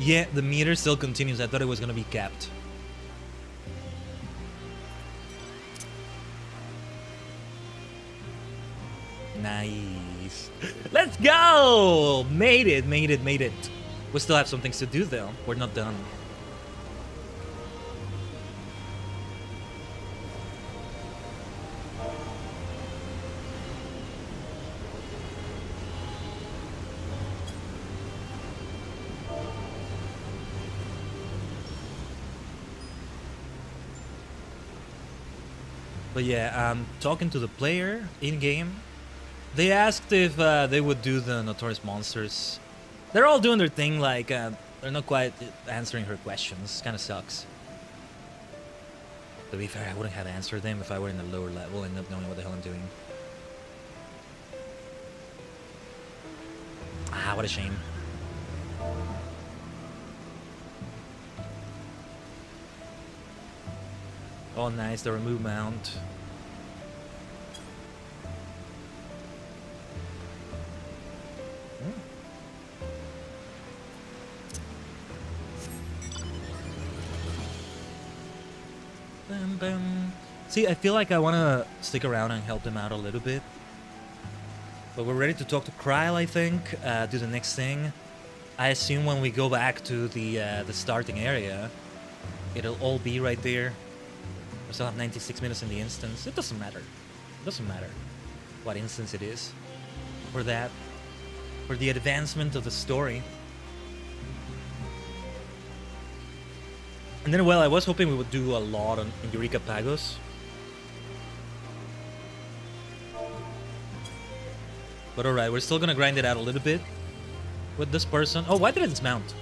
Yeah, the meter still continues. I thought it was gonna be capped. Nice. Let's go! Made it, made it, made it. We still have some things to do though. We're not done. But yeah, talking to the player in-game, they asked if they would do the Notorious Monsters. They're all doing their thing, like, they're not quite answering her questions. Kinda sucks. To be fair, I wouldn't have answered them if I were in a lower level and not knowing what the hell I'm doing. Ah, what a shame. Oh, nice, the remove mount. Bam, bam. See, I feel like I want to stick around and help them out a little bit. But we're ready to talk to Kryl, I think, do the next thing. I assume when we go back to the starting area, it'll all be right there. We still have 96 minutes in the instance. It doesn't matter. It doesn't matter what instance it is. For that. For the advancement of the story. And then, well, I was hoping we would do a lot in Eureka Pagos. But alright, we're still gonna grind it out a little bit. With this person. Oh, why did it dismount?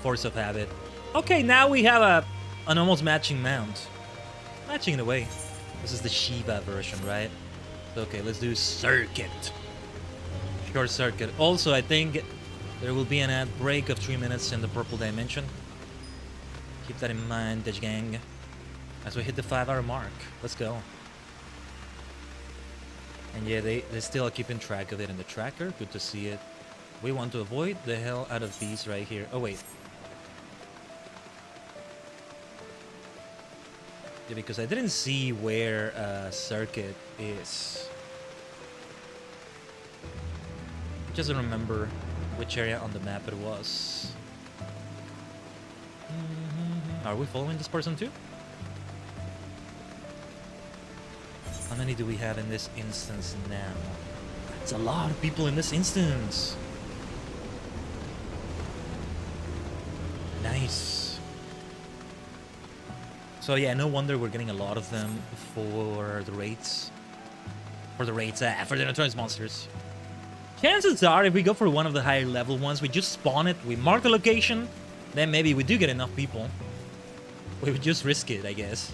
Force of habit. Okay, now we have an almost matching mount. Matching in a way. This is the Shiva version, right? Okay, let's do circuit. Short circuit. Also, I think there will be an ad break of 3 minutes in the purple dimension. Keep that in mind, Tajigen. As we hit the 5-hour mark. Let's go. And yeah, they're still keeping track of it in the tracker. Good to see it. We want to avoid the hell out of these right here. Oh, wait. Yeah, because I didn't see where circuit is. I just don't remember which area on the map it was. Are we following this person too? How many do we have in this instance now? It's a lot of people in this instance. Nice. So yeah, no wonder we're getting a lot of them for the raids. For the Notorious Monsters. Chances are, if we go for one of the higher level ones, we just spawn it, we mark the location, then maybe we do get enough people. We would just risk it, I guess.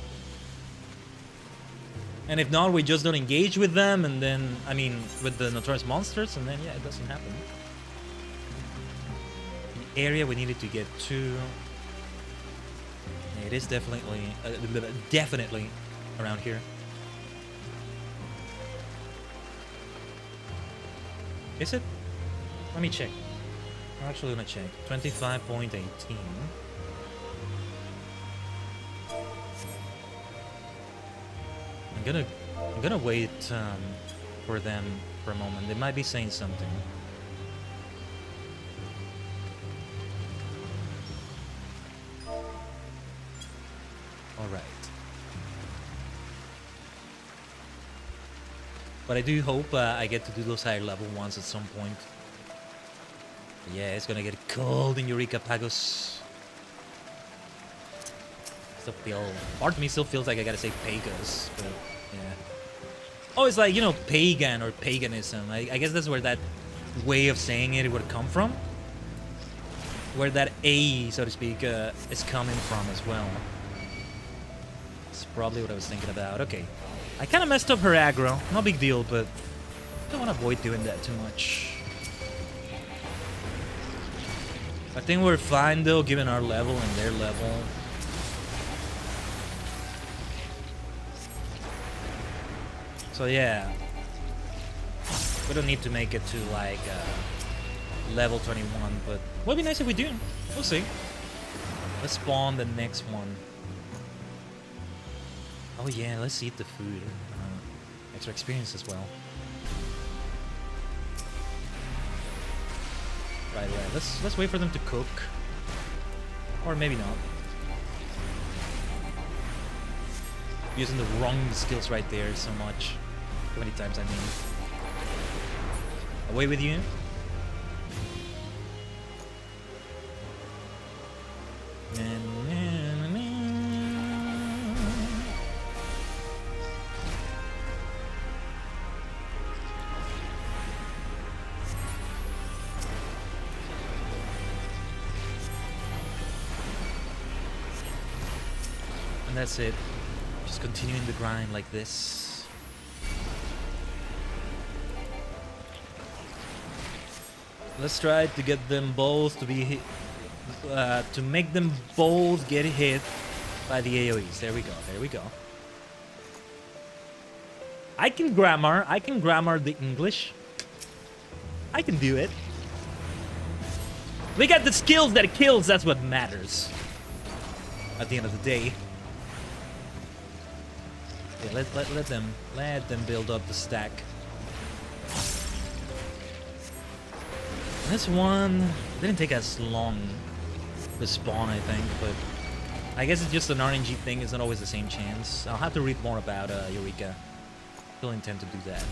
And if not, we just don't engage with them, and then, I mean, with the Notorious Monsters, and then, yeah, it doesn't happen. The area we needed to get to... It is definitely around here. Is it? Let me check. I'm actually gonna check. 25.18. I'm gonna wait for them for a moment. They might be saying something. Alright. But I do hope I get to do those higher level ones at some point. But yeah, it's gonna get cold in Eureka Pagos. Part of me still feels like I gotta say Pagos, but yeah. Oh, it's like, you know, pagan or paganism. I guess that's where that way of saying it would come from. Where that A, so to speak, is coming from as well. That's probably what I was thinking about. Okay. I kind of messed up her aggro. No big deal, but I don't want to avoid doing that too much. I think we're fine, though, given our level and their level. So, yeah. We don't need to make it to, like, level 21, but would be nice if we do. We'll see. Let's spawn the next one. Oh yeah, let's eat the food. Extra experience as well. Right. Let's wait for them to cook, or maybe not. Using the wrong skills right there so much. Too many times, I mean. Away with you. And that's it. Just continuing the grind like this. Let's try to get them both to be hit, to make them both get hit by the AoEs. There we go. There we go. I can grammar the English. I can do it. We got the skills that kills. That's what matters. At the end of the day. Yeah, let them build up the stack. This one didn't take as long to spawn, I think, but I guess it's just an RNG thing. It's not always the same chance. I'll have to read more about Eureka. Still intend to do that.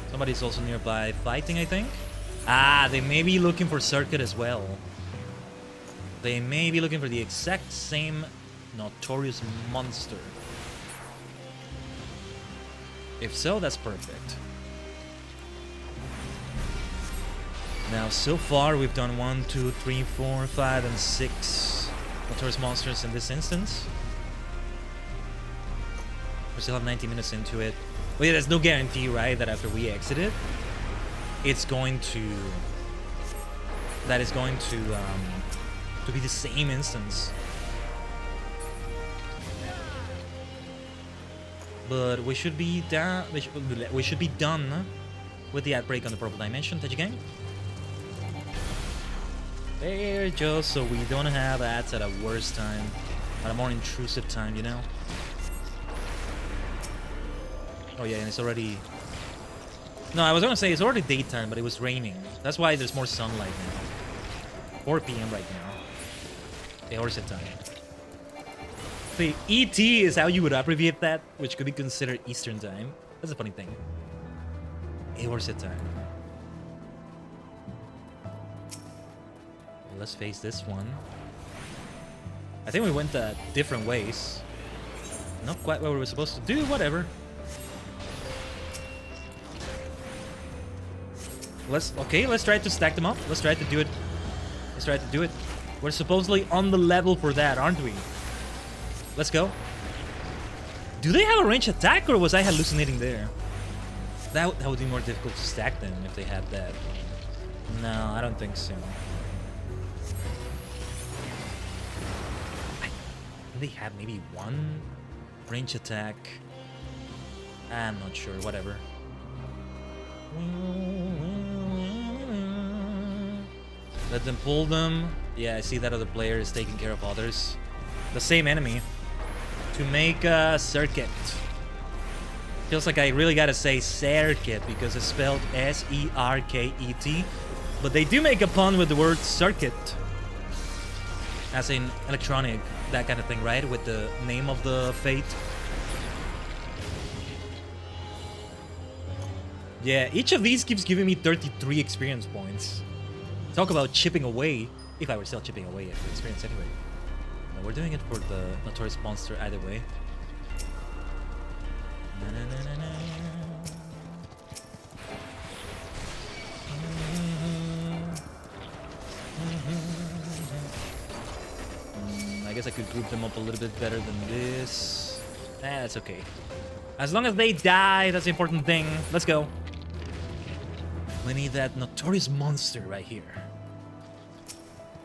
Somebody's also nearby fighting, I think. Ah, they may be looking for circuit as well. They may be looking for the exact same notorious monster. If so, that's perfect. Now, so far, we've done 1, 2, 3, 4, 5, and 6 notorious monsters in this instance. We still have 90 minutes into it. But yeah, there's no guarantee, right, that after we exit it, it's going to... that is going to be the same instance. But we should be done. We should be done with the outbreak on the purple dimension, Tajigen. There, just so we don't have ads at a worse time, at a more intrusive time, you know. Oh yeah, and it's already. No, I was gonna say it's already daytime, but it was raining. That's why there's more sunlight now. 4 p.m. right now. The Orset time. The ET is how you would abbreviate that, which could be considered Eastern time. That's a funny thing. Orset time. Well, let's face this one. I think we went different ways. Not quite what we were supposed to do, whatever. Let's try to stack them up. Let's try to do it. Let's try to do it. We're supposedly on the level for that, aren't we? Let's go. Do they have a range attack, or was I hallucinating there? That would be more difficult to stack them if they had that. No, I don't think so. They have maybe one range attack. I'm not sure. Whatever. Let them pull them. Yeah, I see that other player is taking care of others. The same enemy. To make a circuit. Feels like I really gotta say circuit because it's spelled S-E-R-K-E-T. But they do make a pun with the word circuit. As in electronic, that kind of thing, right? With the name of the fate. Yeah, each of these keeps giving me 33 experience points. Talk about chipping away. If I were still chipping away at the experience anyway. No, we're doing it for the notorious monster either way. I guess I could group them up a little bit better than this. That's okay. As long as they die, that's the important thing. Let's go. We need that notorious monster right here.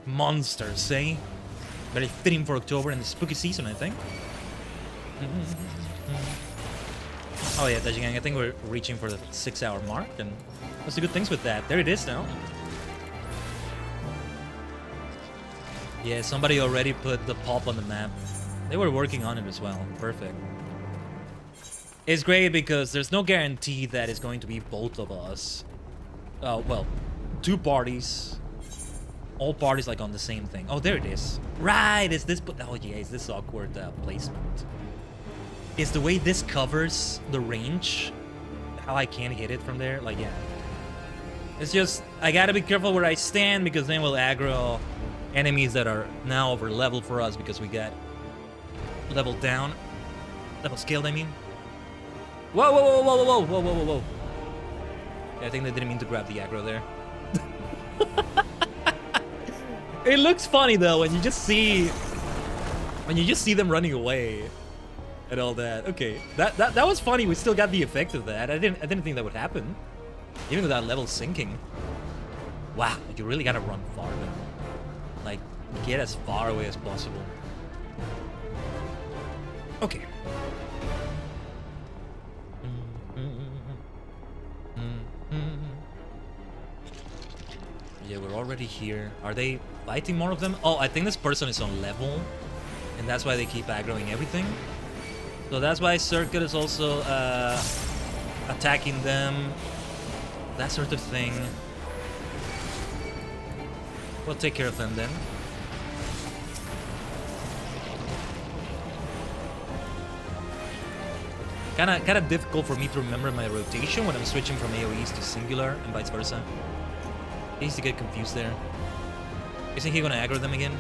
Monsters, say? Very fitting for October and the spooky season, I think. Oh yeah, Tajigen, I think we're reaching for the 6-hour mark, and let's do good things with that. There it is now. Yeah, somebody already put the pop on the map. They were working on it as well. Perfect. It's great because there's no guarantee that it's going to be both of us. Well, 2 parties. All parties like on the same thing. Oh, there it is. Right, is this... Oh yeah, is this awkward placement. Is the way this covers the range, how I can't hit it from there? Like, yeah. It's just, I gotta be careful where I stand because then we'll aggro enemies that are now over level for us because we got level down. Level scaled, I mean. Whoa, whoa, whoa, whoa, whoa, whoa, whoa, whoa, whoa. Yeah, I think they didn't mean to grab the aggro there. It looks funny though when you just see them running away. And all that. Okay, that was funny. We still got the effect of that. I didn't think that would happen, even without level sinking. Wow, you really gotta run far, man. Like, get as far away as possible. Okay. Yeah, we're already here. Are they fighting more of them? Oh, I think this person is on level, and that's why they keep aggroing everything. So that's why Circuit is also attacking them. That sort of thing. We'll take care of them then. Kinda difficult for me to remember my rotation when I'm switching from AoEs to singular and vice versa. Easy to get confused there. Isn't he gonna aggro them again?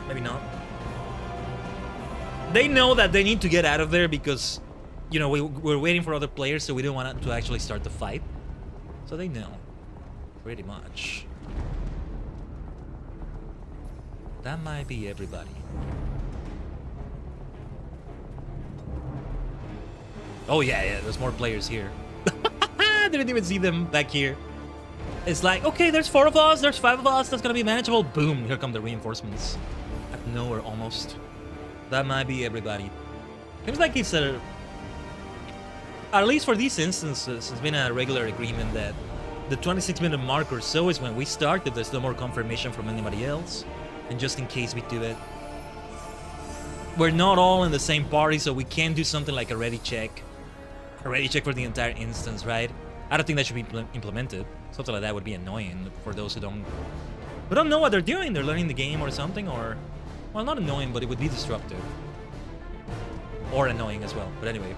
Maybe not. They know that they need to get out of there because, you know, we're waiting for other players, so we don't want to actually start the fight. So they know, pretty much. That might be everybody. Oh yeah, there's more players here. Didn't even see them back here. It's like, okay, there's 4 of us, there's 5 of us, that's gonna be manageable. Boom, here come the reinforcements. Out of nowhere, almost. That might be everybody. Seems like it's a... At least for these instances, it's been a regular agreement that the 26-minute mark or so is when we start if there's no more confirmation from anybody else. And just in case we do it. We're not all in the same party, so we can't do something like a ready check. A ready check for the entire instance, right? I don't think that should be implemented. Something like that would be annoying for those who don't know what they're doing. They're learning the game or something, or... Well, not annoying, but it would be disruptive. Or annoying as well, but anyway.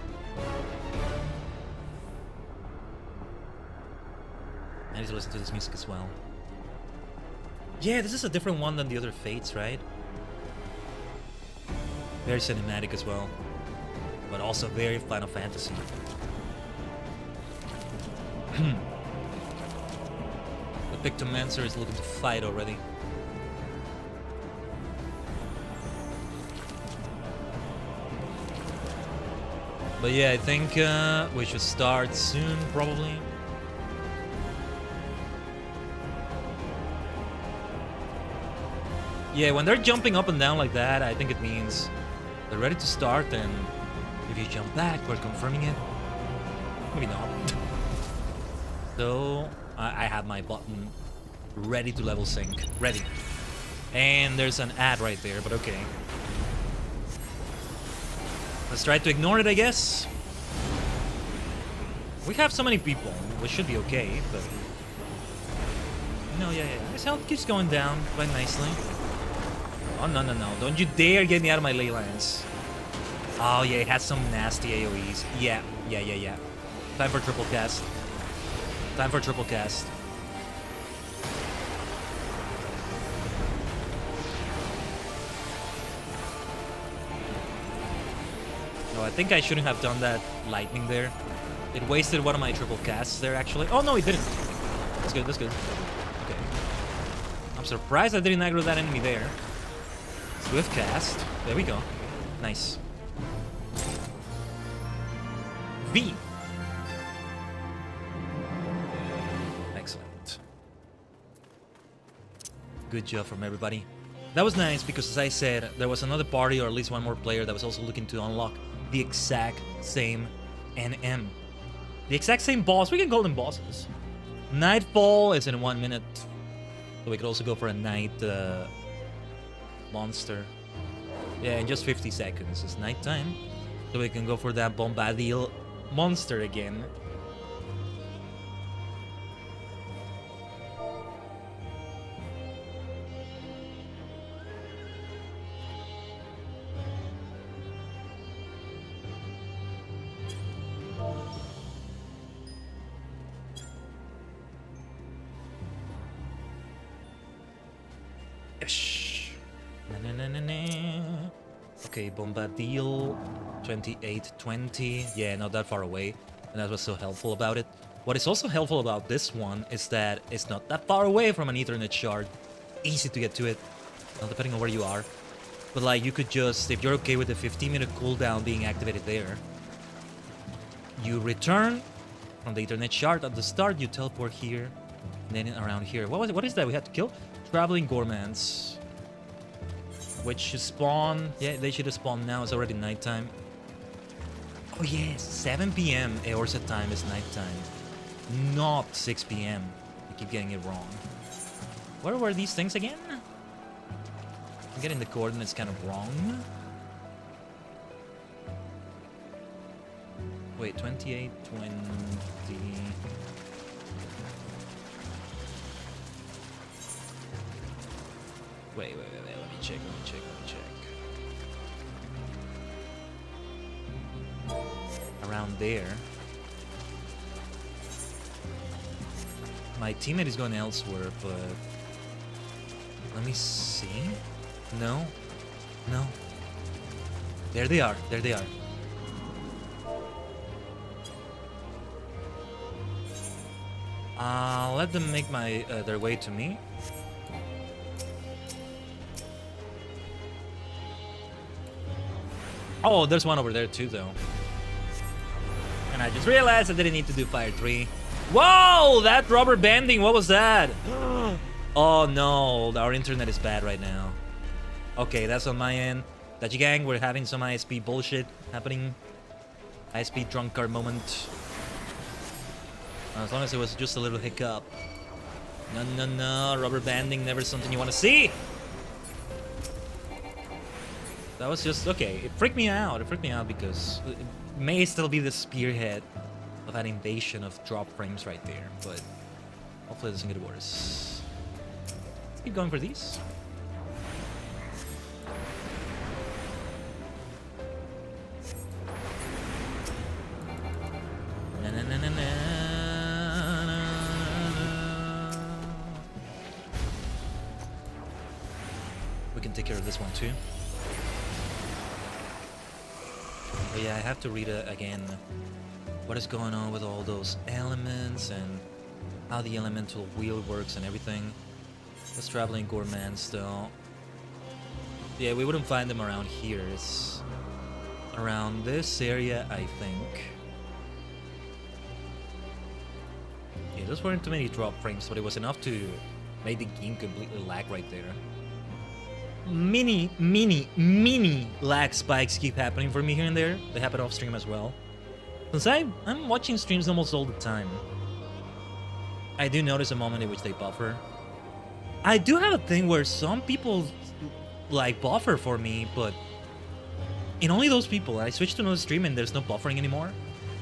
I need to listen to this music as well. Yeah, this is a different one than the other Fates, right? Very cinematic as well. But also very Final Fantasy. The Pictomancer is looking to fight already. But yeah, I think we should start soon, probably. Yeah, when they're jumping up and down like that, I think it means they're ready to start, and if you jump back, we're confirming it. Maybe not. So, I have my button ready to level sync. Ready. And there's an ad right there, but okay. Let's try to ignore it, I guess. We have so many people. We should be okay, but... No, yeah. His health keeps going down quite nicely. Oh, no. Don't you dare get me out of my ley lines. Oh, yeah, it has some nasty AoEs. Yeah. Time for triple cast. No, I think I shouldn't have done that lightning there. It wasted one of my triple casts there, actually. Oh, no, it didn't. That's good. Okay. I'm surprised I didn't aggro that enemy there. Swift cast. There we go. Nice. V. Excellent. Good job from everybody. That was nice because, as I said, there was another party or at least one more player that was also looking to unlock the exact same NM. The exact same boss. We can call them bosses. Nightfall is in 1 minute. So we could also go for a night monster. Yeah, in just 50 seconds. It's nighttime. So we can go for that Bombadil monster again. Okay, Bombadil 2820. Yeah, not that far away. And that was so helpful about it. What is also helpful about this one is that it's not that far away from an Ethernet shard. Easy to get to it, well, depending on where you are. But like, you could just, if you're okay with the 15-minute cooldown being activated there, you return from the Ethernet shard at the start, you teleport here, and then around here. What is that we had to kill? Traveling Gormans. Which should spawn. Yeah, they should have spawned now. It's already nighttime. Oh yes, 7 p.m. Eorset time is nighttime. Not 6 p.m. I keep getting it wrong. Where were these things again? I'm getting the coordinates kind of wrong. Wait, 28, 20... Wait, let me check. Around there. My teammate is going elsewhere, but... Let me see. No. There they are. Let them make their way to me. Oh, there's one over there too, though. And I just realized I didn't need to do Fire 3. Whoa! That rubber banding, what was that? Oh no, our internet is bad right now. Okay, that's on my end. Tajigen, we're having some ISP bullshit happening. ISP drunk car moment. As long as it was just a little hiccup. No, rubber banding, never something you want to see! That was just, okay, it freaked me out. Because it may still be the spearhead of an invasion of drop frames right there, but hopefully it doesn't get worse. Let's keep going for these. We can take care of this one too. But yeah, I have to read again what is going on with all those elements and how the elemental wheel works and everything. Let's traveling gourmands though. Yeah, we wouldn't find them around here. It's around this area, I think. Yeah, those weren't too many drop frames, but it was enough to make the game completely lag right there. Mini lag spikes keep happening for me here and there. They happen off stream as well. Since I'm watching streams almost all the time, I do notice a moment in which they buffer. I do have a thing where some people like buffer for me, but in only those people. I switch to another stream and there's no buffering anymore.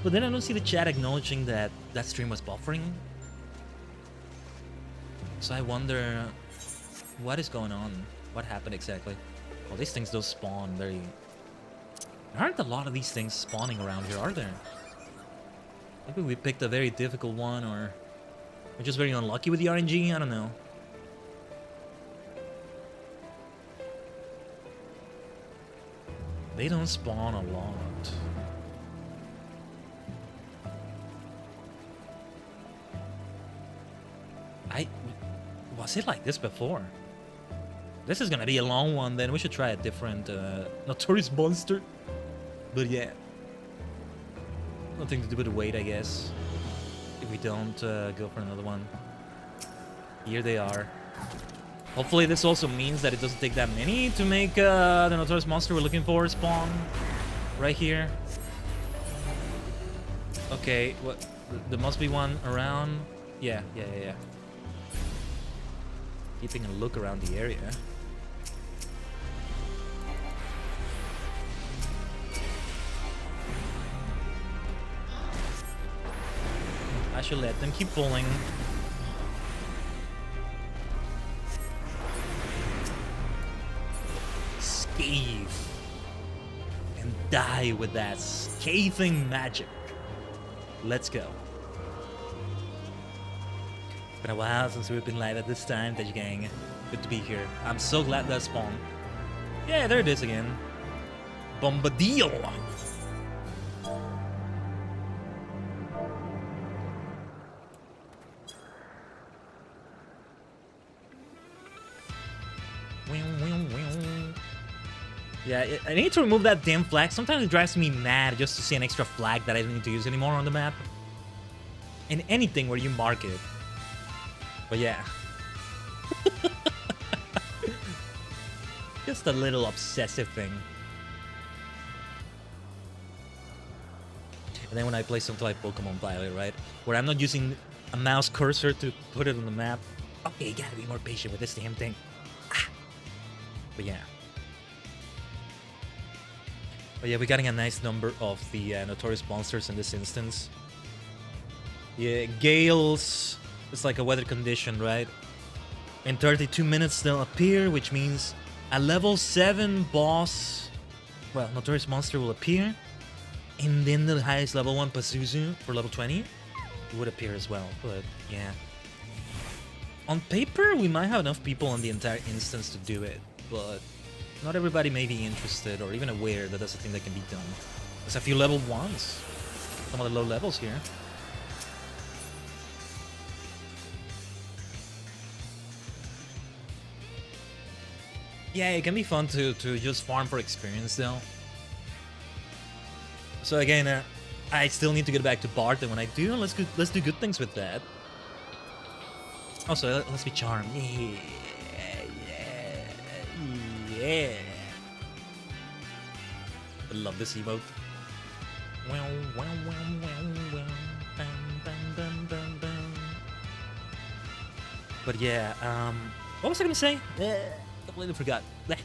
But then I don't see the chat acknowledging that that stream was buffering. So I wonder what is going on. What happened exactly? Well, these things don't spawn very... There aren't a lot of these things spawning around here, are there? Maybe we picked a very difficult one, or we're just very unlucky with the RNG? I don't know. They don't spawn a lot. Was it like this before? This is gonna be a long one, then we should try a different notorious monster. But yeah, nothing to do with the weight, I guess. If we don't go for another one. Here they are. Hopefully this also means that it doesn't take that many to make the notorious monster we're looking for spawn right here. Okay, what? There must be one around. Yeah. Keeping a look around the area. I should let them keep pulling. Scathe. And die with that scathing magic. Let's go. It's been a while since we've been live at this time, Tajigen. Good to be here. I'm so glad that spawned. Yeah, there it is again. Bombadil! Yeah, I need to remove that damn flag. Sometimes it drives me mad just to see an extra flag that I don't need to use anymore on the map. In anything where you mark it. But yeah. Just a little obsessive thing. And then when I play something like Pokemon Violet, right? Where I'm not using a mouse cursor to put it on the map. Okay, you gotta be more patient with this damn thing. Ah. But yeah. But yeah, we're getting a nice number of the notorious monsters in this instance. Yeah, gales. It's like a weather condition, right? In 32 minutes they'll appear, which means a level 7 boss, well, notorious monster will appear. And then the highest level one, Pazuzu, for level 20, would appear as well. But yeah. On paper, we might have enough people on the entire instance to do it, but not everybody may be interested or even aware that that's a thing that can be done. There's a few level 1s. Some of the low levels here. Yeah, it can be fun to just farm for experience though. So again, I still need to get back to Bart, and when I do, let's do good things with that. Also, let's be charmed. Yeah. I love this emote. But yeah, what was I gonna say? Completely forgot. I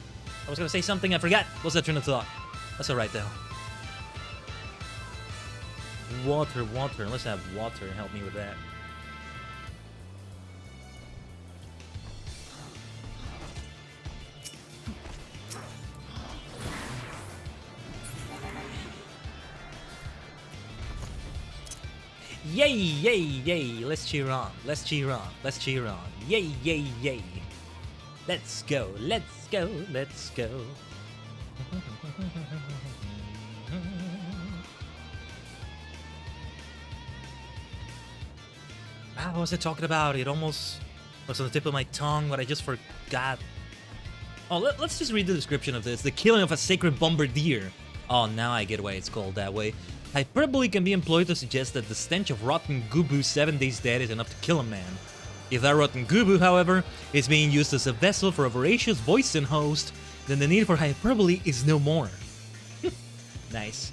was gonna say something, I forgot. What's that train of thought? That's alright though. Water. Let's have water help me with that. Yay! Let's cheer on. Yay! Let's go. What was I talking about? It almost was on the tip of my tongue, but I just forgot. Oh, let's just read the description of this. The killing of a sacred bombardier. Oh, now I get why it's called that way. Hyperbole can be employed to suggest that the stench of rotten gubu 7 days dead is enough to kill a man. If that rotten gubu, however, is being used as a vessel for a voracious voicing host, then the need for hyperbole is no more. Nice.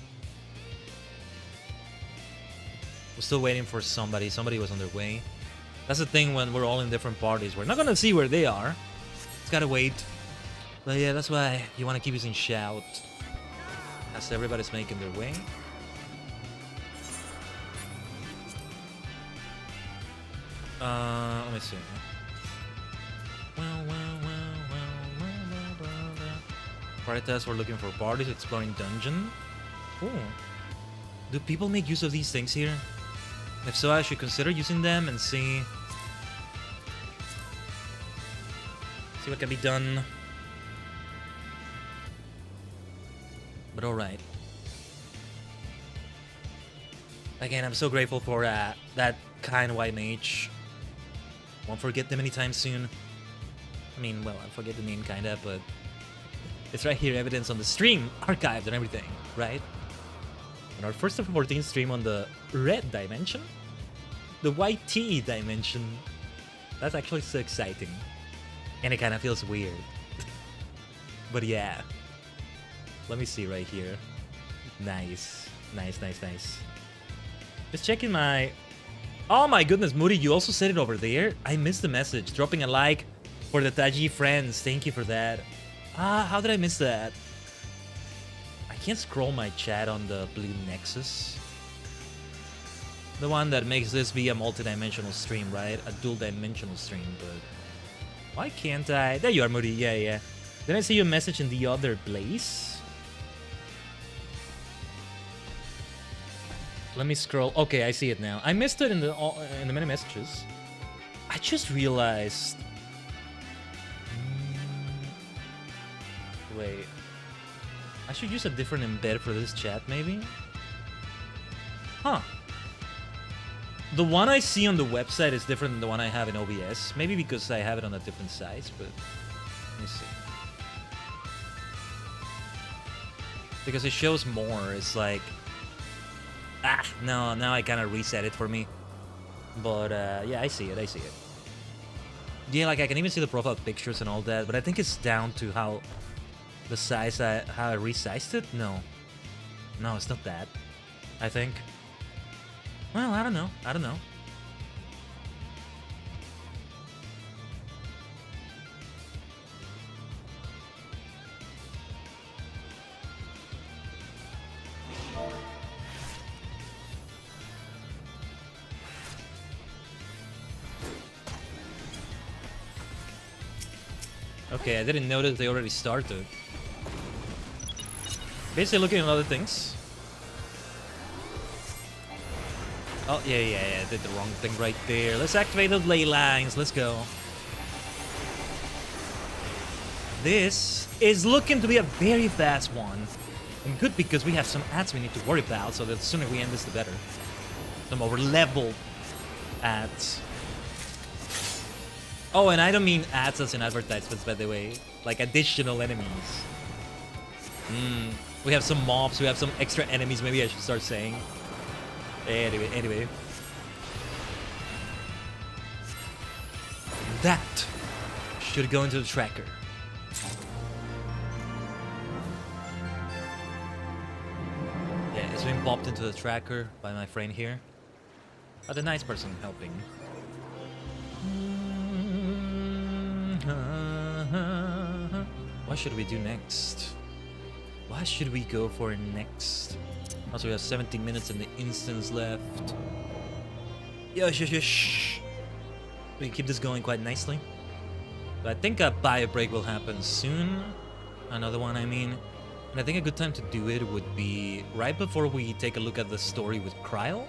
We're still waiting for somebody. Somebody was on their way. That's the thing when we're all in different parties. We're not gonna see where they are. Just gotta wait. But yeah, that's why you want to keep using shout as everybody's making their way. Let me see. Party test, we're looking for parties, exploring dungeon. Ooh. Do people make use of these things here? If so, I should consider using them and see what can be done. But alright. Again, I'm so grateful for that kind white mage. Won't forget them anytime soon. I mean, well, I forget the name kinda, but it's right here, evidence on the stream, archived and everything, right? On our first of 14 stream on the red dimension, the white tea dimension. That's actually so exciting. And it kind of feels weird. But yeah. Let me see right here. Nice. Nice, nice, nice. Just checking my... Oh my goodness, Moody, you also said it over there? I missed the message. Dropping a like for the Taji friends. Thank you for that. Ah, how did I miss that? I can't scroll my chat on the blue Nexus. The one that makes this be a multi-dimensional stream, right? A dual-dimensional stream, but... Why can't I? There you are, Moody. Yeah, yeah. Did I see your message in the other place? Let me scroll. Okay, I see it now. I missed it in the many messages. I just realized... Wait. I should use a different embed for this chat, maybe? Huh. The one I see on the website is different than the one I have in OBS. Maybe because I have it on a different size, but... Let me see. Because it shows more. It's like... Ah, no, now I kind of reset it for me. But, yeah, I see it, I see it. Yeah, like, I can even see the profile pictures and all that, but I think it's down to how... The size, how I resized it? No. No, it's not that. I think. Well, I don't know. I don't know. Okay, I didn't notice they already started. Basically looking at other things. Oh, yeah, did the wrong thing right there. Let's activate the ley lines. Let's go. This is looking to be a very fast one. And good because we have some ads we need to worry about, so the sooner we end this, the better. Some over-leveled ads. Oh, and I don't mean ads as in advertisements, by the way. Like additional enemies. We have some mobs, we have some extra enemies, maybe I should start saying. Anyway. That should go into the tracker. Yeah, it's been popped into the tracker by my friend here. Oh, the nice person helping. What should we do next? What should we go for next? Also, we have 17 minutes and the instance left. Yes. We can keep this going quite nicely. But I think a bio break will happen soon. Another one, I mean. And I think a good time to do it would be right before we take a look at the story with Kryl.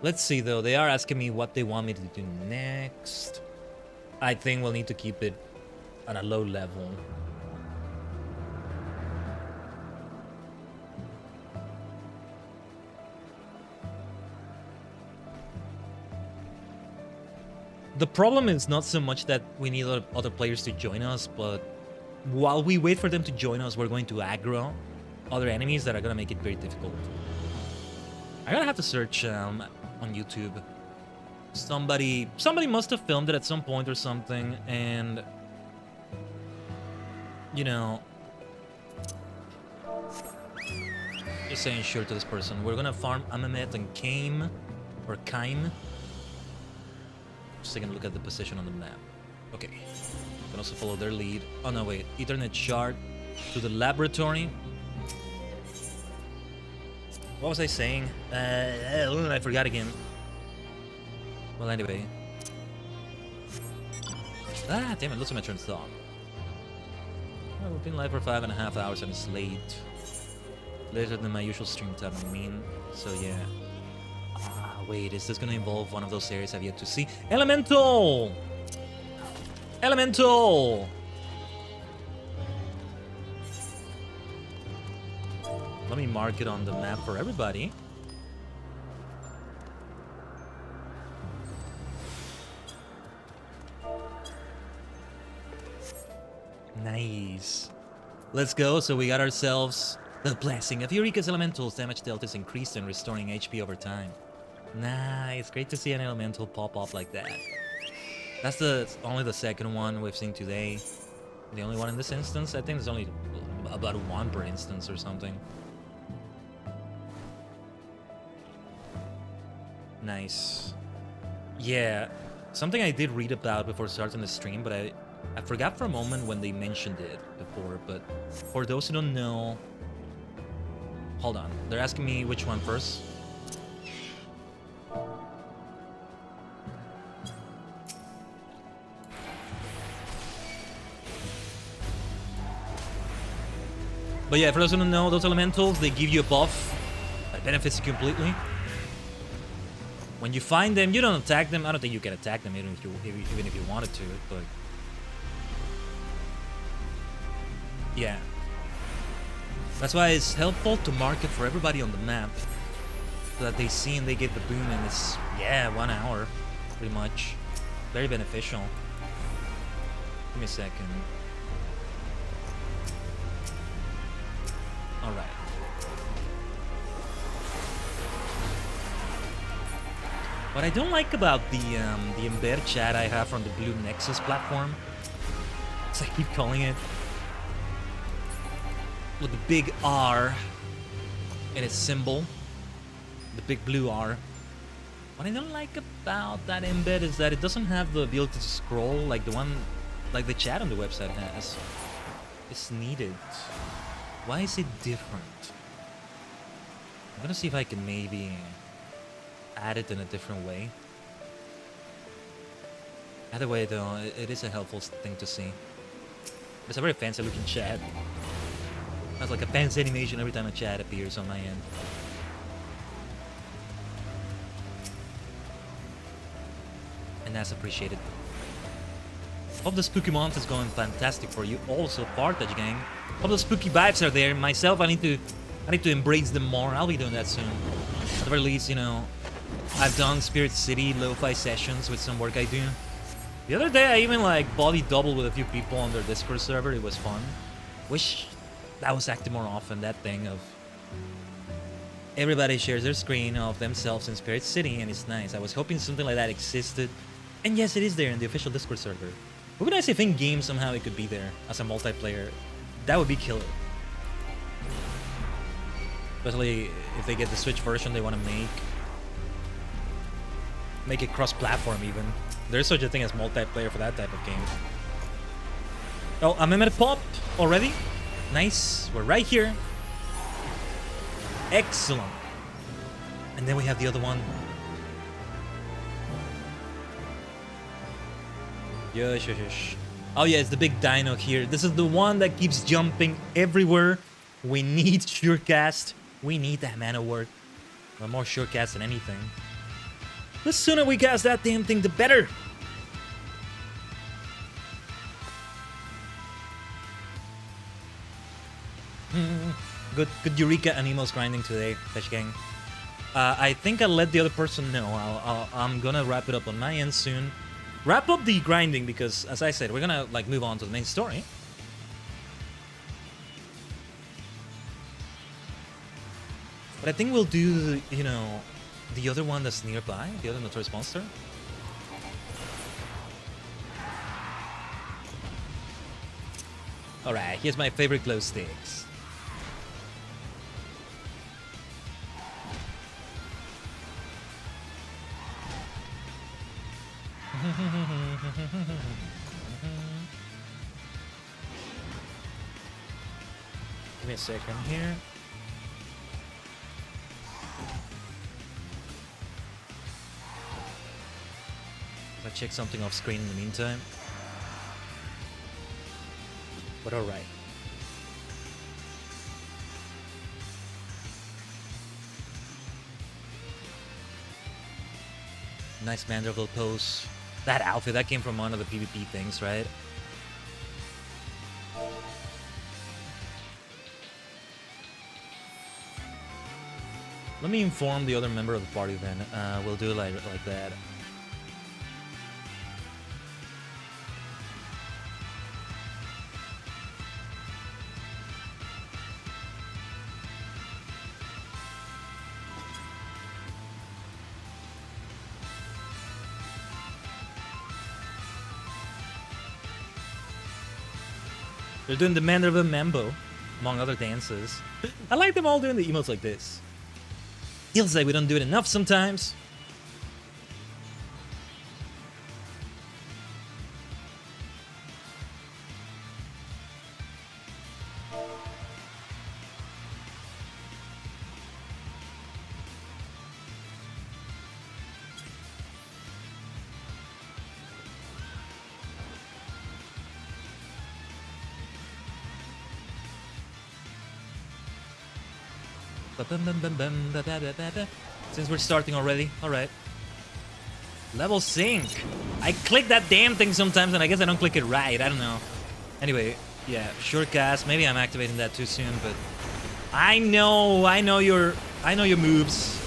Let's see though, they are asking me what they want me to do next. I think we'll need to keep it on a low level. The problem is not so much that we need other players to join us, but while we wait for them to join us, we're going to aggro other enemies that are gonna make it very difficult. I'm gonna have to search on YouTube. Somebody must have filmed it at some point or something, and you know, just saying sure to this person. We're gonna farm Amamet and Kaim, or Kaim. Just taking a look at the position on the map. Okay, can also follow their lead. Oh no, wait, Ethernet shard to the laboratory. What was I saying? I forgot again. Well, anyway. Ah, damn it, looks like my turn to talk. Well, we've been live for 5.5 hours and it's late. Later than my usual stream time, I mean. So, yeah. Ah, wait, is this gonna involve one of those areas I've yet to see? Elemental! Elemental! Let me mark it on the map for everybody. Nice. Let's go. So we got ourselves the blessing of Eureka's elementals. Damage dealt is increased and restoring HP over time. Nice. Great to see an elemental pop up like that. That's only the second one we've seen today. The only one in this instance. I think there's only about one per instance or something. Nice. Yeah. Something I did read about before starting the stream, but I forgot for a moment when they mentioned it before, but for those who don't know... Hold on. They're asking me which one first. But yeah, for those who don't know, those elementals, they give you a buff that benefits you completely. When you find them, you don't attack them. I don't think you can attack them even if you wanted to, but... Yeah. That's why it's helpful to mark it for everybody on the map. So that they see and they get the boon, and it's, yeah, 1 hour, pretty much. Very beneficial. Give me a second. Alright. What I don't like about the embed chat I have from the Blue Nexus platform, as I keep calling it, with the big R in its symbol, the big blue R. What I don't like about that embed is that it doesn't have the ability to scroll like the chat on the website has. It's needed. Why is it different? I'm gonna see if I can maybe add it in a different way. Either way though, it is a helpful thing to see. It's a very fancy looking chat. It has like a fancy animation every time a chat appears on my end. And that's appreciated. Hope the spooky month is going fantastic for you all so far, Tajigen. Hope the spooky vibes are there. Myself, I need to embrace them more. I'll be doing that soon. At the very least, you know, I've done Spirit City lo-fi sessions with some work I do. The other day, I even like body doubled with a few people on their Discord server. It was fun. Wish that was active more often. That thing of everybody shares their screen of themselves in Spirit City, and it's nice. I was hoping something like that existed, and yes, it is there in the official Discord server. It would be nice if in game somehow it could be there as a multiplayer. That would be killer. Especially if they get the Switch version they want to make it cross-platform even. There's such a thing as multiplayer for that type of game. Oh, a mehmet pop already? Nice. We're right here. Excellent. And then we have the other one. Yush, yush, yush. Oh yeah, it's the big dino here. This is the one that keeps jumping everywhere. We need surecast. We need that mana work. Well, more surecast than anything. The sooner we cast that damn thing, the better. Good Eureka and Emo's grinding today, Tajigen. I think I'll let the other person know. I'm gonna wrap it up on my end soon. Wrap up the grinding because, as I said, we're gonna like move on to the main story. But I think we'll do, you know, the other one that's nearby, the other Notorious Monster. Alright, here's my favorite glow sticks. Give me a second here. I'll check something off screen in the meantime. But alright. Nice Mandragora pose. That outfit, that came from one of the PvP things, right? Let me inform the other member of the party then. We'll do it like that. They're doing the manner of a mambo, among other dances. I like them all doing the emotes like this. Feels like we don't do it enough sometimes. Since we're starting already, alright. Level sync. I click that damn thing sometimes and I guess I don't click it right, I don't know. Anyway, yeah, sure cast. Maybe I'm activating that too soon, but I know your moves.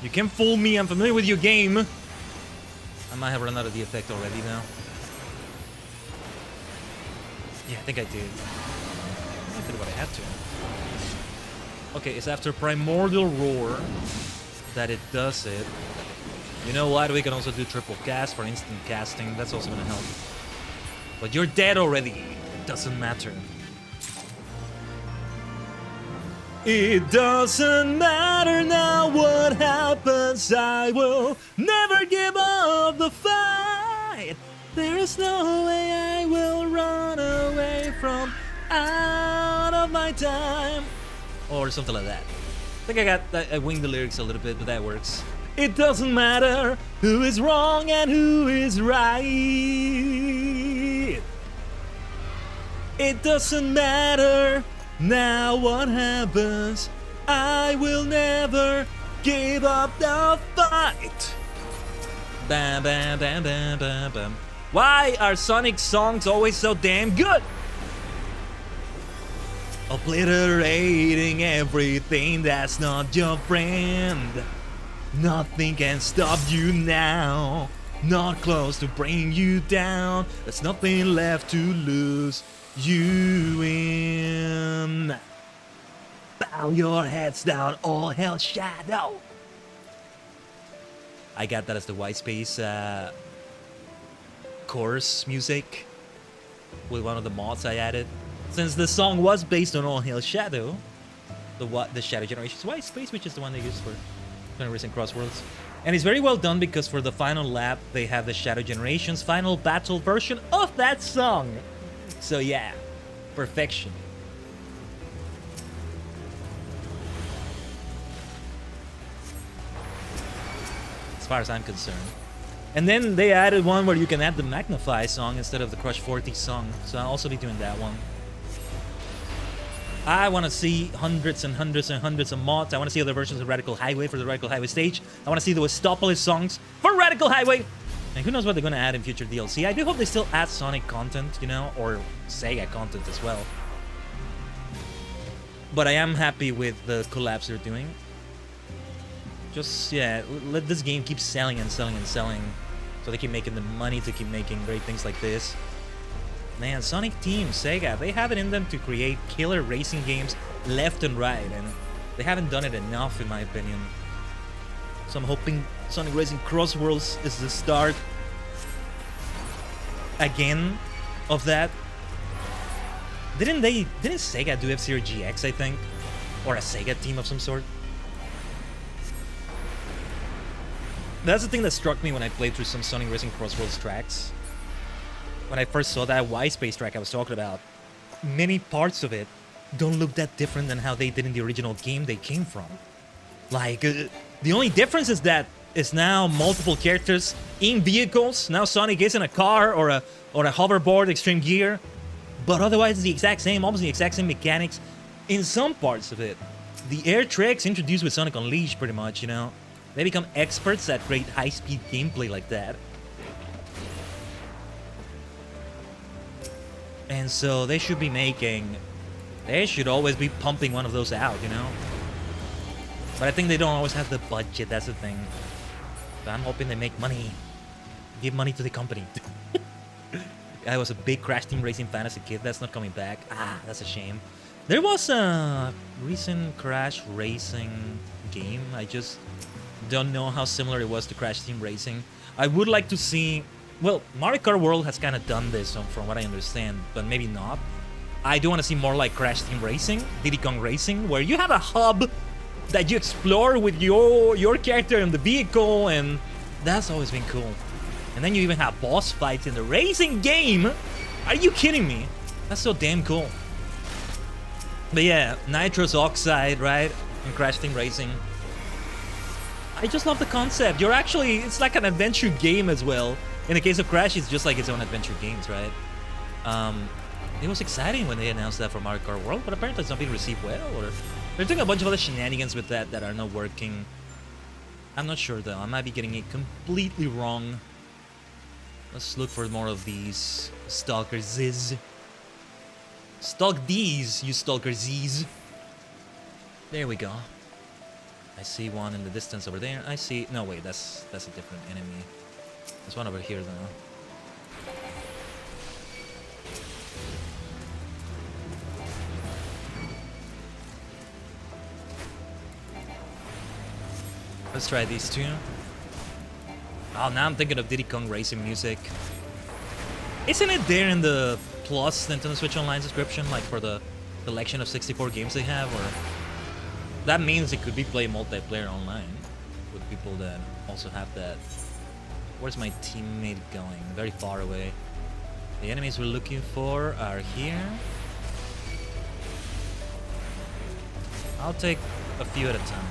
You can fool me, I'm familiar with your game. I might have run out of the effect already now. Yeah, I think I did. I did what I had to. Okay, it's after Primordial Roar that it does it. You know what? We can also do triple cast for instant casting. That's also gonna help. But you're dead already. It doesn't matter. It doesn't matter now what happens. I will never give up the fight. There is no way I will run away from out of my time. Or something like that. I think I winged the lyrics a little bit, but that works. It doesn't matter who is wrong and who is right. It doesn't matter now what happens. I will never give up the fight. Bam, bam, bam, bam, bam, bam. Why are Sonic songs always so damn good? Obliterating everything that's not your friend. Nothing can stop you now. Not close to bring you down. There's nothing left to lose you in. Bow your heads down, all hell shadow. I got that as the white space chorus music with one of the mods I added. Since the song was based on All Hail Shadow, the Shadow Generations white space, which is the one they used for recent Crossworlds. And it's very well done because for the final lap, they have the Shadow Generations final battle version of that song. So yeah, perfection. As far as I'm concerned. And then they added one where you can add the Magnify song instead of the Crush 40 song. So I'll also be doing that one. I want to see hundreds and hundreds and hundreds of mods. I want to see other versions of Radical Highway for the Radical Highway stage. I want to see the Westopolis songs for Radical Highway. And who knows what they're going to add in future DLC. I do hope they still add Sonic content, you know, or Sega content as well. But I am happy with the collabs they're doing. Just, yeah, let this game keep selling and selling and selling. So they keep making the money to keep making great things like this. Man, Sonic Team, Sega, they have it in them to create killer racing games left and right, and they haven't done it enough in my opinion. So I'm hoping Sonic Racing Crossworlds is the start again of that. Didn't Sega do F-Zero GX, I think? Or a Sega team of some sort? That's the thing that struck me when I played through some Sonic Racing Crossworlds tracks. When I first saw that Y space track I was talking about, many parts of it don't look that different than how they did in the original game they came from. Like, the only difference is that it's now multiple characters in vehicles. Now Sonic is in a car or a hoverboard, extreme gear. But otherwise it's the exact same, almost the exact same mechanics in some parts of it. The air tricks introduced with Sonic Unleashed pretty much, you know. They become experts at great high-speed gameplay like that. And so they should always be pumping one of those out, you know? But I think they don't always have the budget, that's the thing. But I'm hoping they make money. Give money to the company. I was a big Crash Team Racing fan as a kid. That's not coming back. Ah, that's a shame. There was a recent Crash Racing game. I just don't know how similar it was to Crash Team Racing. I would like to see... Well, Mario Kart World has kind of done this from what I understand, but maybe not. I do want to see more like Crash Team Racing, Diddy Kong Racing, where you have a hub that you explore with your character in the vehicle, and that's always been cool. And then you even have boss fights in the racing game. Are you kidding me? That's so damn cool. But yeah, nitrous oxide, right? And Crash Team Racing. I just love the concept. You're actually, it's like an adventure game as well. In the case of Crash, it's just like its own adventure games, right? It was exciting when they announced that for Mario Kart World, but apparently it's not being received well, or they're doing a bunch of other shenanigans with that are not working. I'm not sure though. I might be getting it completely wrong. Let's look for more of these Stalker Ziz. Stalk these, you Stalker Z's. There we go. I see one in the distance over there. I see... No, wait, that's a different enemy. There's one over here, though. Let's try these two. Oh, now I'm thinking of Diddy Kong Racing music. Isn't it there in the Plus Nintendo Switch Online subscription, like for the collection of 64 games they have? Or that means it could be played multiplayer online with people that also have that. Where's my teammate going? Very far away. The enemies we're looking for are here. I'll take a few at a time.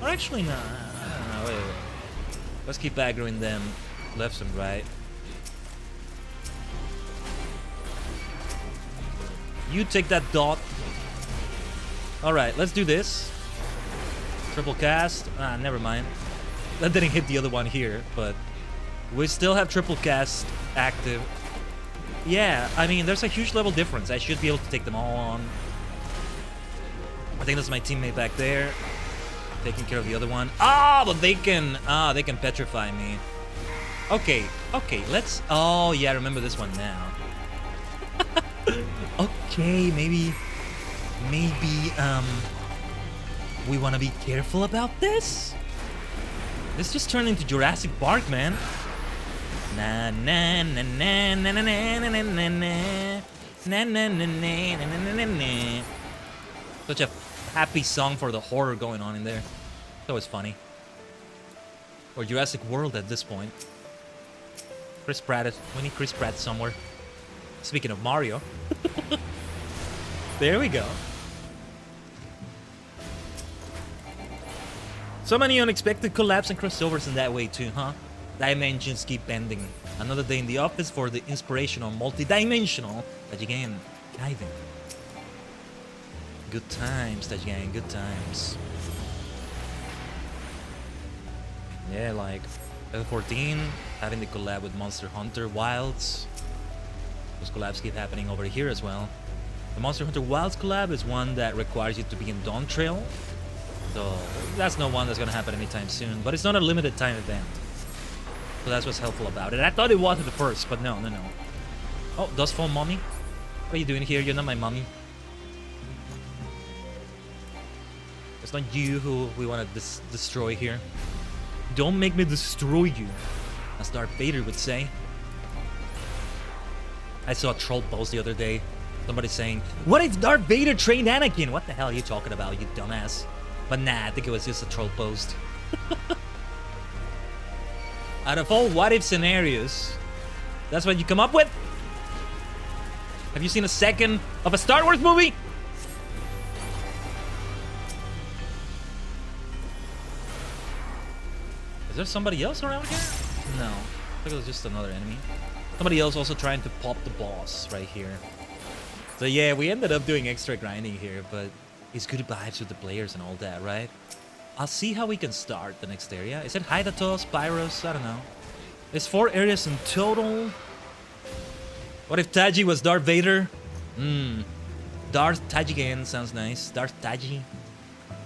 Or actually, no. I don't know. Wait. Let's keep aggroing them left and right. You take that dot. Alright, let's do this. Triple cast. Ah, never mind. That didn't hit the other one here, but we still have triple cast active. Yeah, I mean, there's a huge level difference. I should be able to take them all on. I think that's my teammate back there. Taking care of the other one. Ah, but they can petrify me. Okay, let's... Oh, yeah, I remember this one now. Okay, maybe, we want to be careful about this? This just turned into Jurassic Park, man. Na na na na na na na na na na na na na na. Such a happy song for the horror going on in there. That was funny. Or Jurassic World at this point. Chris Pratt. We need Chris Pratt somewhere. Speaking of Mario. There we go. So many unexpected collabs and crossovers in that way too, huh? Dimensions keep bending. Another day in the office for the inspirational, multi-dimensional Tajigen Khaiden. Good times, Tajigen, good times. Yeah, like FFXIV having the collab with Monster Hunter Wilds. Those collabs keep happening over here as well. The Monster Hunter Wilds collab is one that requires you to be in Dawn Trail. So that's not one that's gonna happen anytime soon, but it's not a limited time event. So that's what's helpful about it. I thought it was at the first, but no. Oh, Dustfall Mommy? What are you doing here? You're not my mommy. It's not you who we want to destroy here. Don't make me destroy you, as Darth Vader would say. I saw a troll post the other day. Somebody saying, what if Darth Vader trained Anakin? What the hell are you talking about, you dumbass? But nah, I think it was just a troll post. Out of all what if scenarios, that's what you come up with? Have you seen a second of a Star Wars movie? Is there somebody else around here? No, I think it was just another enemy. Somebody else also trying to pop the boss right here. So yeah, we ended up doing extra grinding here, but it's good vibes with the players and all that, right? I'll see how we can start the next area. Is it Hydatos, Pyros? I don't know. There's 4 areas in total. What if Taji was Darth Vader? Darth Tajigen sounds nice. Darth Taji.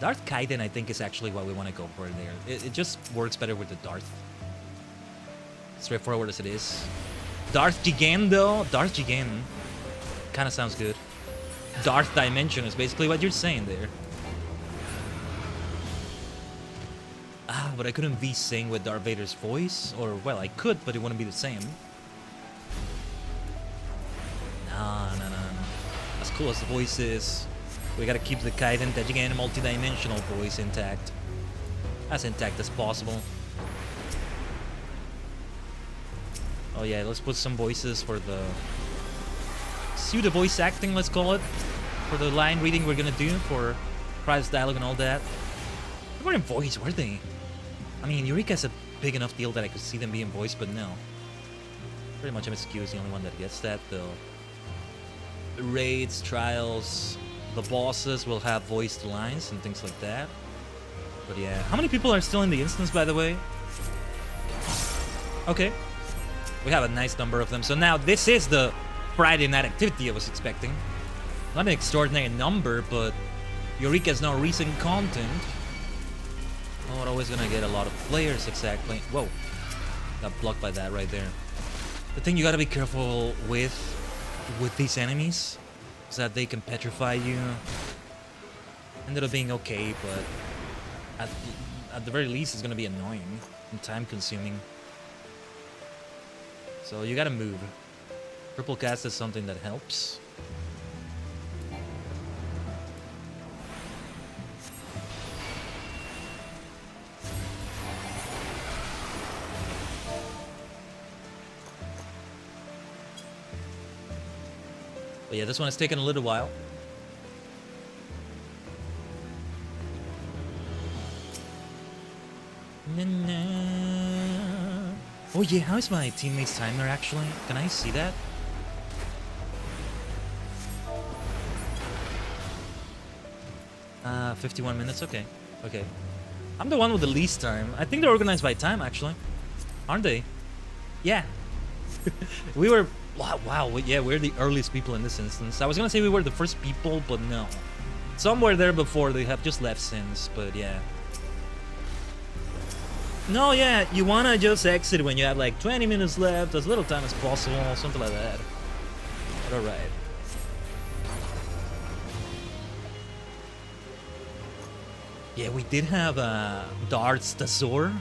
Darth Khaiden, I think, is actually what we want to go for there. It just works better with the Darth. Straightforward as it is. Darth Tajigen, though. Darth Tajigen kind of sounds good. Darth Dimension is basically what you're saying there. Ah, but I couldn't V-Sing with Darth Vader's voice. Or, well, I could, but it wouldn't be the same. No. As cool as the voice is, we gotta keep the Khaiden Tajigen multi-dimensional voice intact. As intact as possible. Oh yeah, let's put some voices for the pseudo voice acting, let's call it. For the line reading we're gonna do for prize dialogue and all that. They weren't in voice, were they? I mean, Eureka's a big enough deal that I could see them being voiced, but no. Pretty much MSQ is the only one that gets that, though. The raids, trials, the bosses will have voiced lines and things like that. But yeah, how many people are still in the instance, by the way? Okay. We have a nice number of them. So now this is the Friday night activity I was expecting. Not an extraordinary number, but Eureka's now recent content. Not always gonna get a lot of players exactly. Whoa. Got blocked by that right there. The thing you gotta be careful with these enemies is that they can petrify you. Ended up being okay, but at the very least it's gonna be annoying and time consuming. So you gotta move. Triple cast is something that helps. But yeah, this one has taken a little while. Oh yeah, how is my teammate's timer actually? Can I see that? Uh, 51 minutes, okay. Okay. I'm the one with the least time. I think they're organized by time actually. Aren't they? Yeah. We were... Wow, yeah, we're the earliest people in this instance. I was gonna say we were the first people, but no. Some were there before, they have just left since, but yeah. No, yeah, you wanna just exit when you have like 20 minutes left, as little time as possible, something like that. But alright. Yeah, we did have Darth Dazor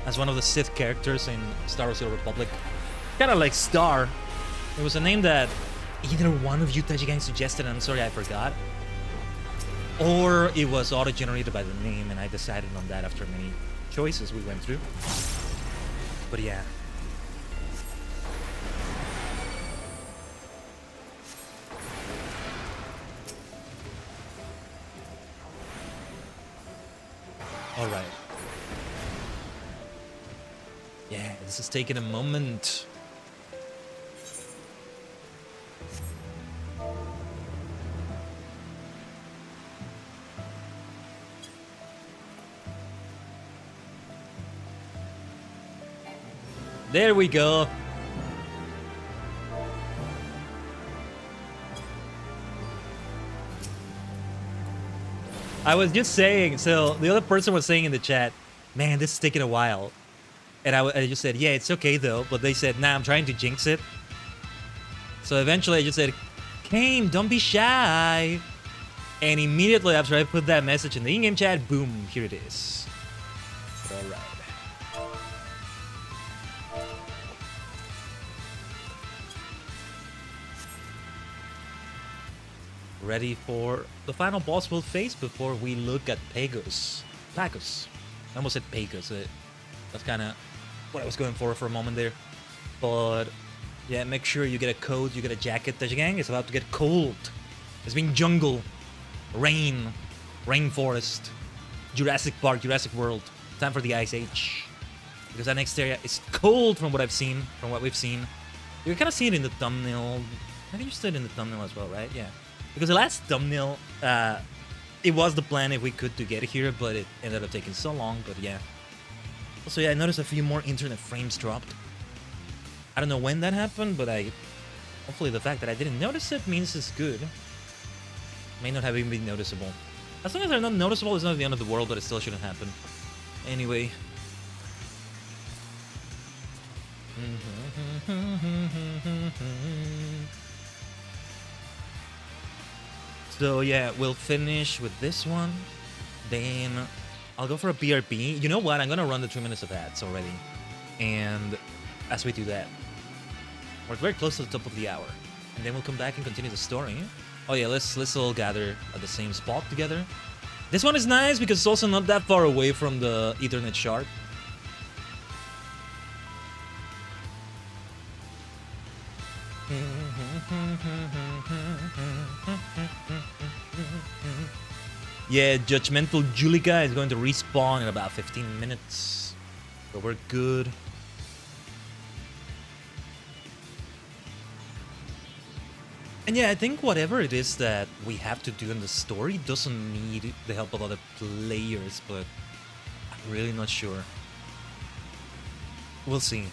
as one of the Sith characters in Star Wars: The Old Republic. Kind of like Star. It was a name that either one of you Tajigen suggested, and I'm sorry I forgot. Or it was auto-generated by the name, and I decided on that after many choices we went through. But yeah. Alright. Yeah, this is taking a moment. There we go. I was just saying, so the other person was saying in the chat, man, this is taking a while. And I just said, yeah, it's okay though. But they said, nah, I'm trying to jinx it. So eventually I just said, Kame, don't be shy. And immediately after I put that message in the in-game chat, boom, here it is. Alright. Ready for the final boss we'll face before we look at Pagos. Pagos. I almost said Pagos. That's kind of what I was going for a moment there. But yeah, make sure you get a coat, you get a jacket. Tajigen is about to get cold. It's been jungle, rain, rainforest, Jurassic Park, Jurassic World. Time for the Ice Age. Because that next area is cold from what I've seen, from what we've seen. You can kind of see it in the thumbnail. I think you said in the thumbnail as well, right? Yeah. Because the last thumbnail, it was the plan if we could to get here, but it ended up taking so long, but yeah. Also, yeah, I noticed a few more internet frames dropped. I don't know when that happened, but hopefully the fact that I didn't notice it means it's good. May not have even been noticeable. As long as they're not noticeable, it's not the end of the world, but it still shouldn't happen. Anyway. So yeah, we'll finish with this one. Then I'll go for a BRB. You know what? I'm gonna run the 3 minutes of ads already. And as we do that, we're very close to the top of the hour. And then we'll come back and continue the story. Oh yeah, let's all gather at the same spot together. This one is nice because it's also not that far away from the Ethernet shard. Yeah, Judgmental Julika is going to respawn in about 15 minutes. So we're good. And yeah, I think whatever it is that we have to do in the story doesn't need the help of other players, but I'm really not sure. We'll see.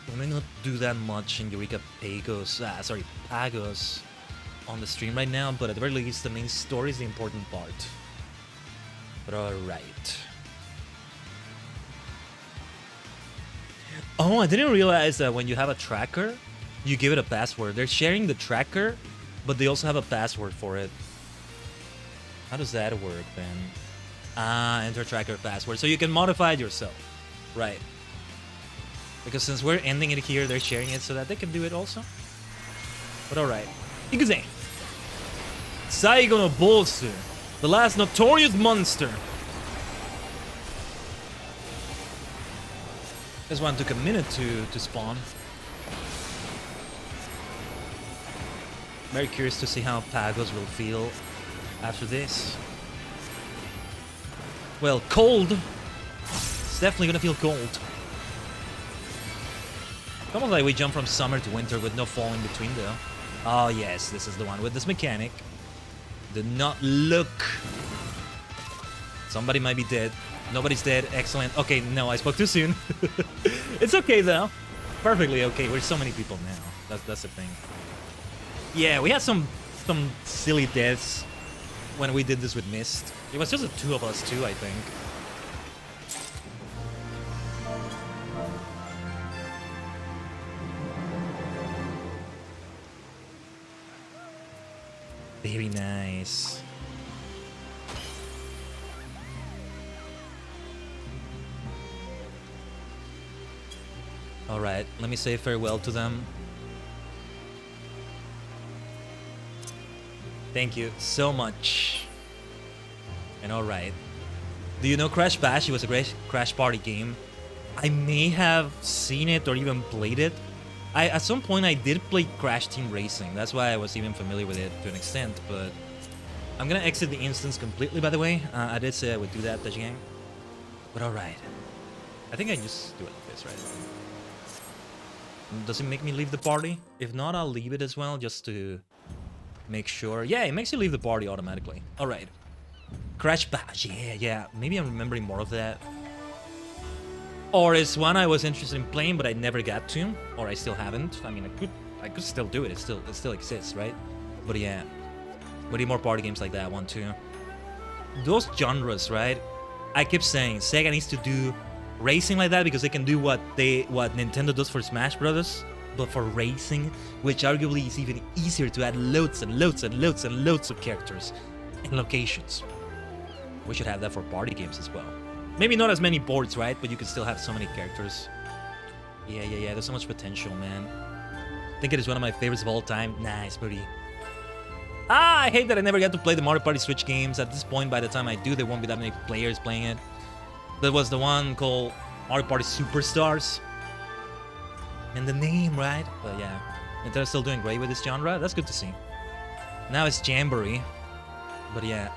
We may not do that much in Eureka Pagos on the stream right now, but at the very least, the main story is the important part. But alright. Oh, I didn't realize that when you have a tracker, you give it a password. They're sharing the tracker, but they also have a password for it. How does that work then? Enter tracker password. So you can modify it yourself. Right. Because since we're ending it here, they're sharing it so that they can do it also. But alright. Ikuze! Saigo no Bolster, the last notorious monster. This one took a minute to spawn. Very curious to see how Pagos will feel after this. Well, cold. It's definitely gonna feel cold. It's almost like we jump from summer to winter with no fall in between though. Oh yes, this is the one with this mechanic. Do not look. Somebody might be dead. Nobody's dead. Excellent. Okay, no, I spoke too soon. It's okay though. Perfectly okay. We're so many people now. That's the thing. Yeah, we had some silly deaths when we did this with Mist. It was just the two of us too, I think. Very nice. Alright, let me say farewell to them. Thank you so much. And alright. Do you know Crash Bash? It was a great Crash Party game. I may have seen it or even played it. At some point I did play Crash Team Racing. That's why I was even familiar with it to an extent, but I'm gonna exit the instance completely, by the way. I did say I would do that, Tajigen. But alright. I think I just do it like this, right? Does it make me leave the party? If not, I'll leave it as well, just to make sure. Yeah, it makes you leave the party automatically. Alright. Crash Bash, yeah. Maybe I'm remembering more of that. Or it's one I was interested in playing, but I never got to. Or I still haven't. I mean, I could still do it. It still exists, right? But yeah. We need more party games like that one too. Those genres, right? I keep saying Sega needs to do racing like that because they can do what Nintendo does for Smash Brothers, but for racing, which arguably is even easier to add loads and loads and loads and loads of characters and locations. We should have that for party games as well. Maybe not as many boards, right? But you can still have so many characters. Yeah. There's so much potential, man. I think it is one of my favorites of all time. Nice, buddy. I hate that I never got to play the Mario Party Switch games. At this point, by the time I do, there won't be that many players playing it. There was the one called Mario Party Superstars. And the name, right? But yeah, Nintendo's still doing great with this genre. That's good to see. Now it's Jamboree. But yeah.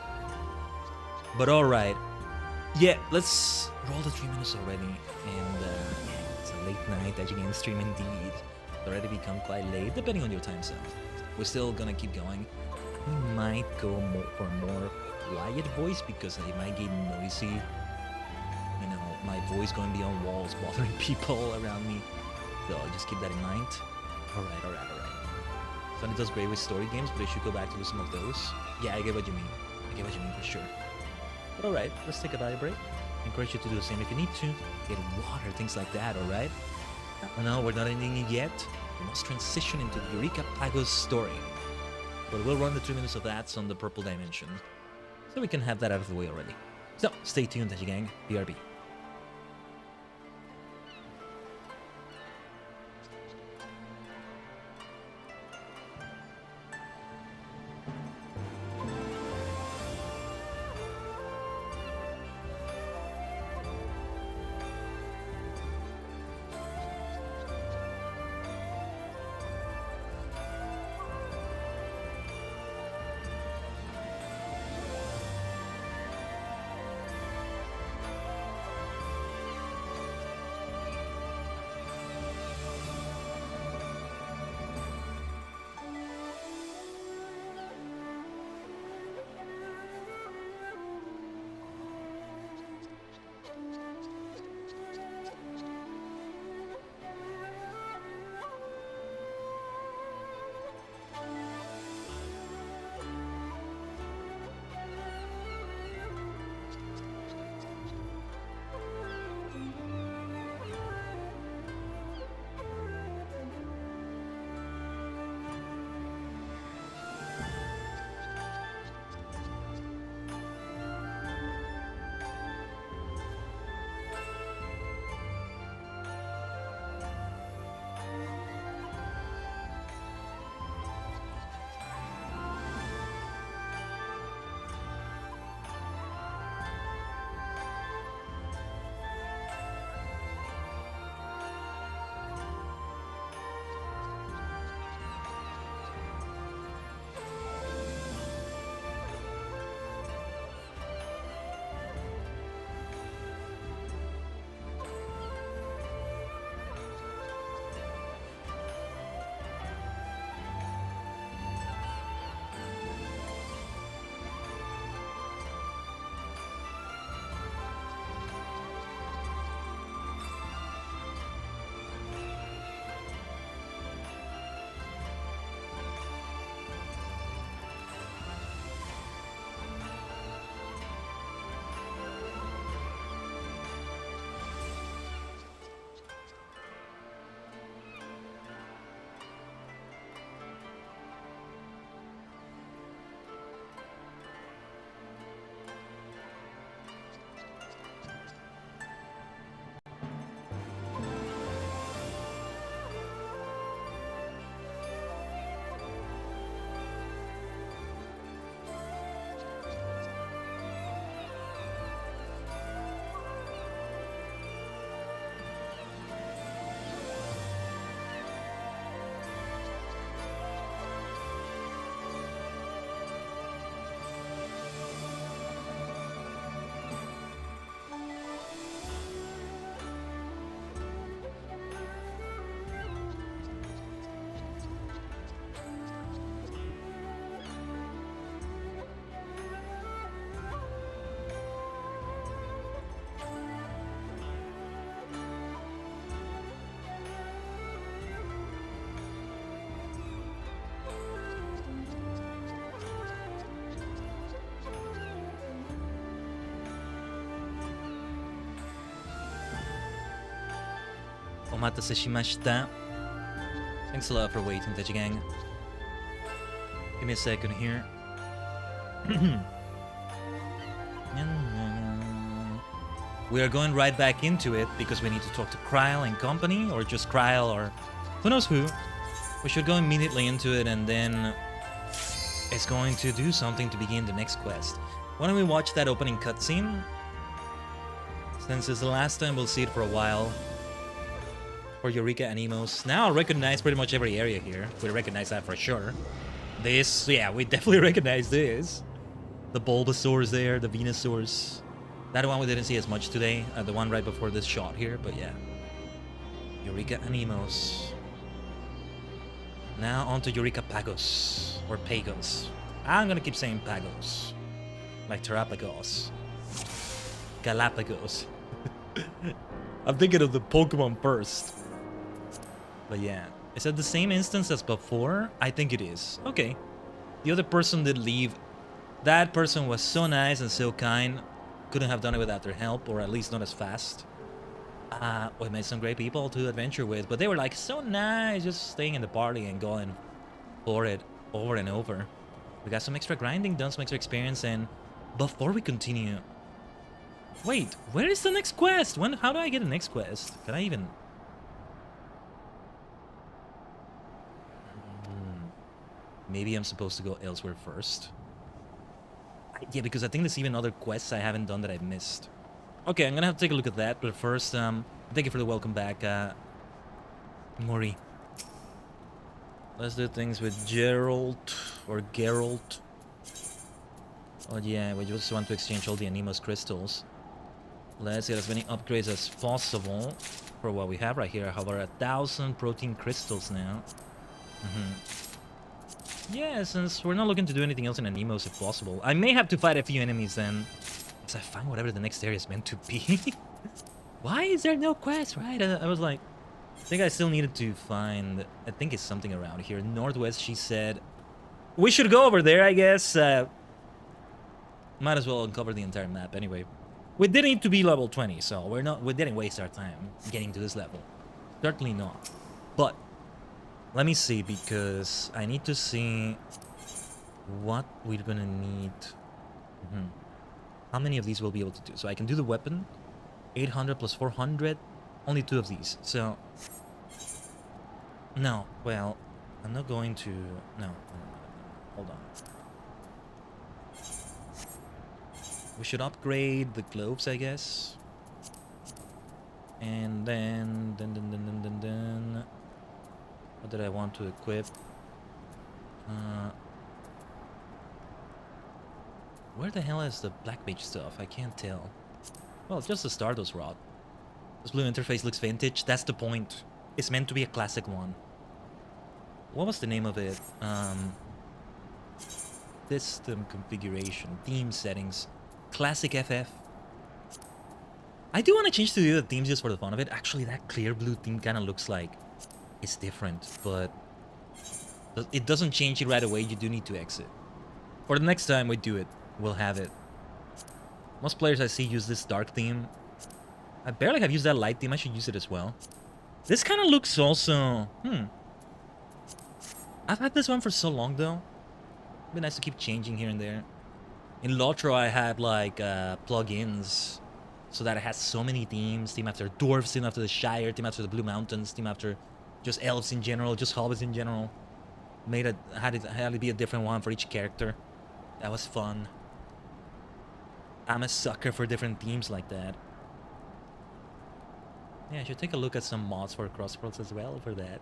But alright. Yeah, let's roll the 3 minutes already. And yeah, it's a late night Tajigen stream indeed. It's already become quite late, depending on your time zone. We're still gonna keep going. We might go for a more quiet voice because it might get noisy. You know, my voice going beyond walls, bothering people around me. So just keep that in mind. Alright. Sonny does great with story games, but I should go back to do some of those. Yeah, I get what you mean. I get what you mean for sure. But alright, let's take a bio break. I encourage you to do the same if you need to. Get water, things like that, alright? No, we're not ending it yet. We must transition into the Eureka Pagos story. But we'll run the 3 minutes of ads on the purple dimension. So we can have that out of the way already. So, stay tuned, Tajigen. BRB. Omatase shimashita. Thanks a lot for waiting, Tajigen. Give me a second here. We are going right back into it because we need to talk to Kryl and company, or just Kryl, or who knows who. We should go immediately into it, and then it's going to do something to begin the next quest. Why don't we watch that opening cutscene? Since it's the last time we'll see it for a while. For Eureka Animos. Now I recognize pretty much every area here. We recognize that for sure. This, yeah, we definitely recognize this. The Bulbasaur's there, the Venusaur's. That one we didn't see as much today. The one right before this shot here, but yeah. Eureka Animos. Now on to Eureka Pagos. Or Pagos. I'm gonna keep saying Pagos. Like Terrapagos. Galapagos. I'm thinking of the Pokemon first. But yeah, Is it the same instance as before? I think it is. Okay. The other person did leave. That person was so nice and so kind. Couldn't have done it without their help, or at least not as fast. We met some great people to adventure with, but they were like so nice, just staying in the party and going for it over and over. We got some extra grinding done, some extra experience, and before we continue... Wait, where is the next quest? How do I get the next quest? Can I even... Maybe I'm supposed to go elsewhere first. Yeah, because I think there's even other quests I haven't done that I've missed. Okay, I'm gonna have to take a look at that, but first, thank you for the welcome back, Mori. Let's do things with Gerald, or Geralt. Oh yeah, we just want to exchange all the Anemos crystals. Let's get as many upgrades as possible for what we have right here. However, 1,000 protein crystals now. Yeah, since we're not looking to do anything else in Anemos if possible. I may have to fight a few enemies then, as I find whatever the next area is meant to be. Why is there no quest, right? I was like, I think I still needed to find, I think it's something around here. Northwest, she said. We should go over there, I guess. Might as well uncover the entire map anyway. We didn't need to be level 20, so we didn't waste our time getting to this level. Certainly not. But let me see, because I need to see what we're gonna need. How many of these we'll be able to do? So I can do the weapon. 800 plus 400. Only 2 of these. So no, well, I'm not going to. No. Hold on. We should upgrade the gloves, I guess. And then what did I want to equip? Where the hell is the black mage stuff? I can't tell. Well, just the Stardust Rod. This blue interface looks vintage. That's the point. It's meant to be a classic one. What was the name of it? System configuration, theme settings, classic FF. I do want to change to the other themes just for the fun of it. Actually, that clear blue theme kind of looks like it's different, but it doesn't change it right away. You do need to exit. For the next time we do it, we'll have it. Most players I see use this dark theme. I barely have used that light theme. I should use it as well. This kind of looks also... I've had this one for so long, though. It'd be nice to keep changing here and there. In Lotro, I had, like, plugins. So that it has so many themes. Theme after dwarves, theme after the Shire, theme after the Blue Mountains, theme after just elves in general, just hobbits in general. Had it be a different one for each character. That was fun. I'm a sucker for different themes like that. Yeah, I should take a look at some mods for Crossworlds as well for that.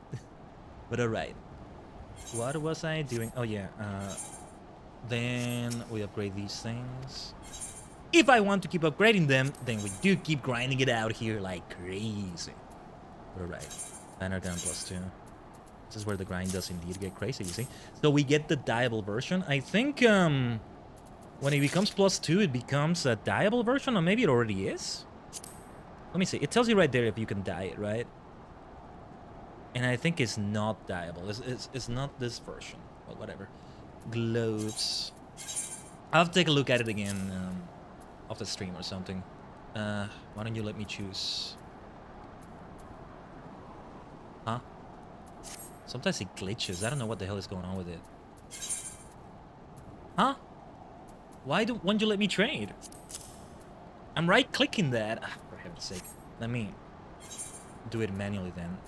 But alright. What was I doing? Oh yeah, then we upgrade these things. If I want to keep upgrading them, then we do keep grinding it out here like crazy. Alright, banner gun +2. This is where the grind does indeed get crazy, you see. So we get the dyeable version. I think when it becomes +2, it becomes a dyeable version, or maybe it already is. Let me see. It tells you right there if you can dye it, right? And I think it's not dyeable. It's not this version, but whatever. Gloves. I'll have to take a look at it again off the stream or something. Why don't you let me choose? Huh? Sometimes it glitches. I don't know what the hell is going on with it. Huh? Why won't you let me trade? I'm right-clicking that. For heaven's sake. Let me do it manually then.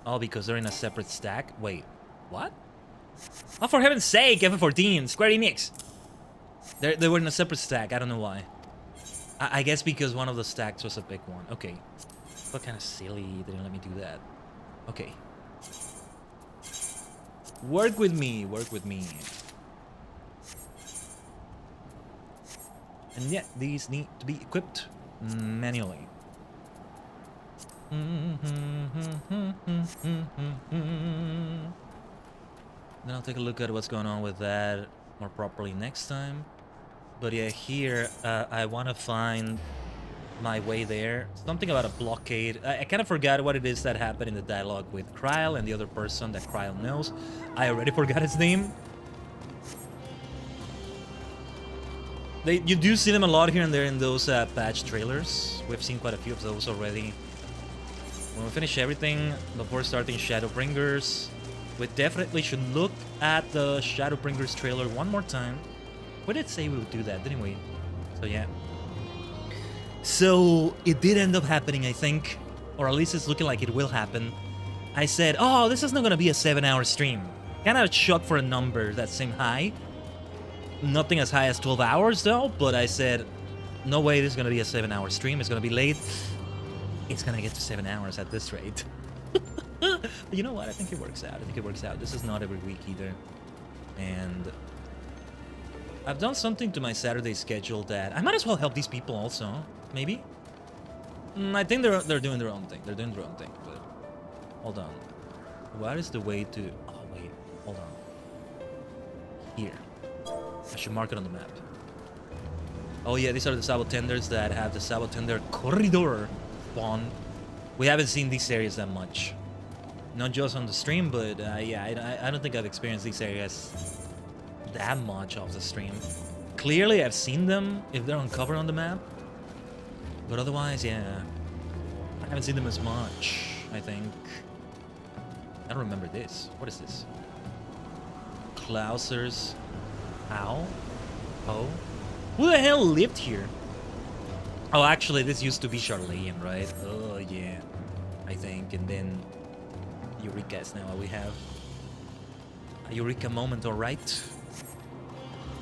Oh, because they're in a separate stack? Wait, what? Oh, for heaven's sake, FF14, Square Enix! They were in a separate stack, I don't know why. I guess because one of the stacks was a big one. Okay. What kind of silly, they didn't let me do that. Okay. Work with me, work with me. And yeah, these need to be equipped manually. Then I'll take a look at what's going on with that more properly next time. But yeah, here I want to find my way there. Something about a blockade. I kind of forgot what it is that happened in the dialogue with Kryle and the other person that Kryle knows. I already forgot his name. You do see them a lot here and there in those patch trailers. We've seen quite a few of those already. When we finish everything before starting Shadowbringers, we definitely should look at the Shadowbringers trailer one more time. We did say we would do that, didn't we? So yeah. So it did end up happening, I think. Or at least it's looking like it will happen. I said, oh, this is not going to be a 7-hour stream. Kind of shocked for a number that seemed high. Nothing as high as 12 hours though, but I said, no way this is going to be a 7-hour stream. It's going to be late. It's going to get to 7 hours at this rate. But you know what? I think it works out. I think it works out. This is not every week either. And I've done something to my Saturday schedule that I might as well help these people also. Maybe? I think they're doing their own thing. They're doing their own thing. But hold on. What is the way to... Oh, wait. Hold on. Here. I should mark it on the map. Oh yeah, these are the Sabotenders that have the Sabotender corridor spawn. We haven't seen these areas that much. Not just on the stream, but yeah, I don't think I've experienced these areas that much off the stream. Clearly, I've seen them if they're uncovered on the map. But otherwise, yeah. I haven't seen them as much, I think. I don't remember this. What is this? Klausers. How? Oh? Who the hell lived here? Oh, actually, this used to be Charlene, right? Oh, yeah. I think. And then Eureka is now what we have. A Eureka moment, alright?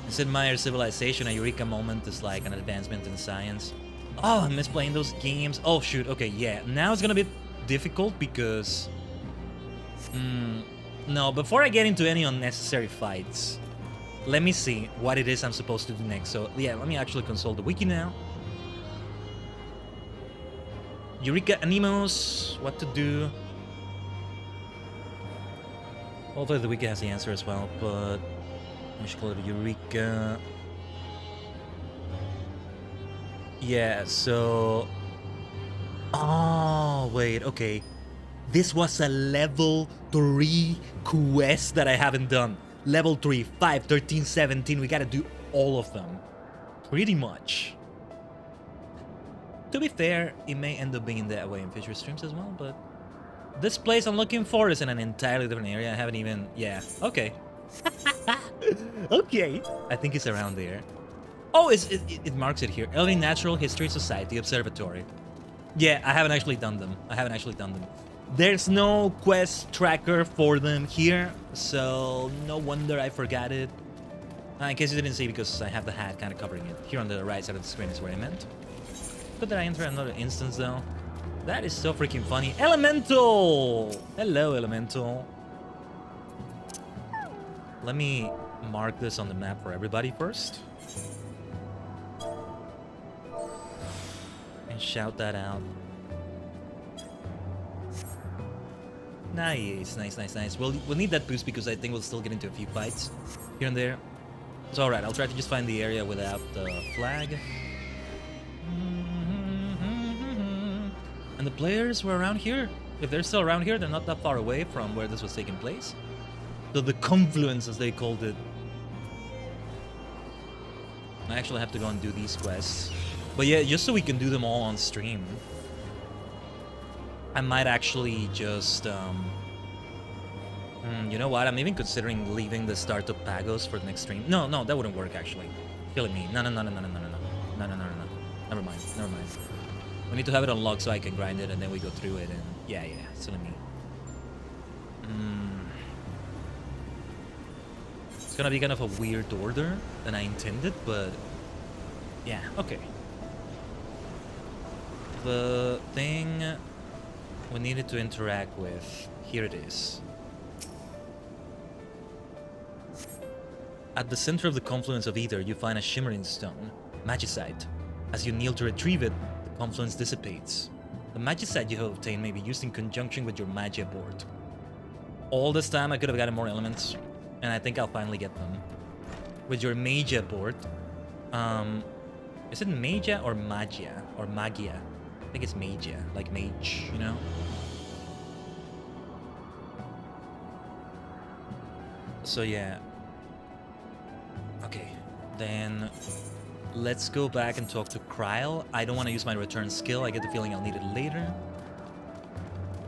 In Sid Meier's Civilization, a Eureka moment is like an advancement in science. Oh, I miss playing those games. Oh, shoot. Okay, yeah. Now it's gonna be difficult because... no, before I get into any unnecessary fights, let me see what it is I'm supposed to do next. So, yeah, let me actually consult the wiki now. Eureka Animos, what to do. Hopefully the wiki has the answer as well, but... we should call it Eureka. Yeah, so... oh, wait, okay. This was a level 3 quest that I haven't done. Level 3, 5, 13, 17. We gotta do all of them. Pretty much. To be fair, it may end up being that way in future streams as well, but... this place I'm looking for is in an entirely different area. I haven't even... yeah, okay. Okay. I think it's around there. Oh, it marks it here. Elven Natural History Society Observatory. Yeah, I haven't actually done them. There's no quest tracker for them here, so no wonder I forgot it. In case you didn't see, because I have the hat kind of covering it. Here on the right side of the screen is where I meant. Good that I enter another instance, though. That is so freaking funny. Elemental! Hello, Elemental. Let me mark this on the map for everybody first. And shout that out. Nice, nice, nice, nice. We'll need that boost because I think we'll still get into a few fights here and there. It's alright, I'll try to just find the area without the flag. And the players were around here. If they're still around here, they're not that far away from where this was taking place. So the confluence, as they called it. I actually have to go and do these quests. But yeah, just so we can do them all on stream. I might actually just, you know what? I'm even considering leaving the start of Pagos for the next stream. No, that wouldn't work, actually. Killing me. No. Never mind. We need to have it unlocked so I can grind it, and then we go through it, and... yeah, silly me. It's gonna be kind of a weird order than I intended, but... yeah, okay. The thing we needed to interact with, here it is. At the center of the confluence of Ether, you find a shimmering stone, magicite. As you kneel to retrieve it, the confluence dissipates. The magicite you have obtained may be used in conjunction with your magia board. All this time I could have gotten more elements, and I think I'll finally get them. With your magia board, Is it magia or magia? Or magia? I think it's magia, like mage, you know? So yeah. Okay, then let's go back and talk to Kryle. I don't want to use my return skill. I get the feeling I'll need it later.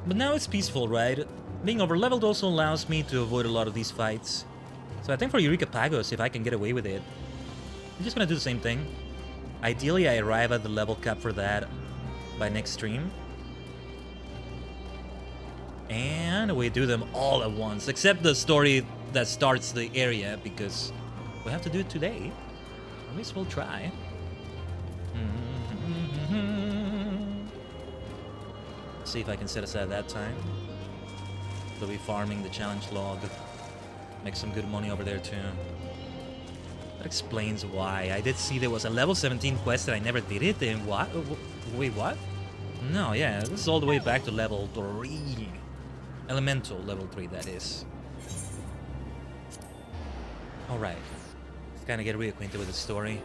But now it's peaceful, right? Being overleveled also allows me to avoid a lot of these fights. So I think for Eureka Pagos, if I can get away with it, I'm just gonna do the same thing. Ideally, I arrive at the level cap for that by next stream. And we do them all at once, except the story that starts the area, because we have to do it today. At least we'll try. See if I can set aside that time. We'll be farming the challenge log. Make some good money over there too. That explains why. I did see there was a level 17 quest that I never did it, and what? Wait, what? No, yeah, this is all the way back to level 3. Elemental level 3, that is. Alright. Let's kind of get reacquainted with the story.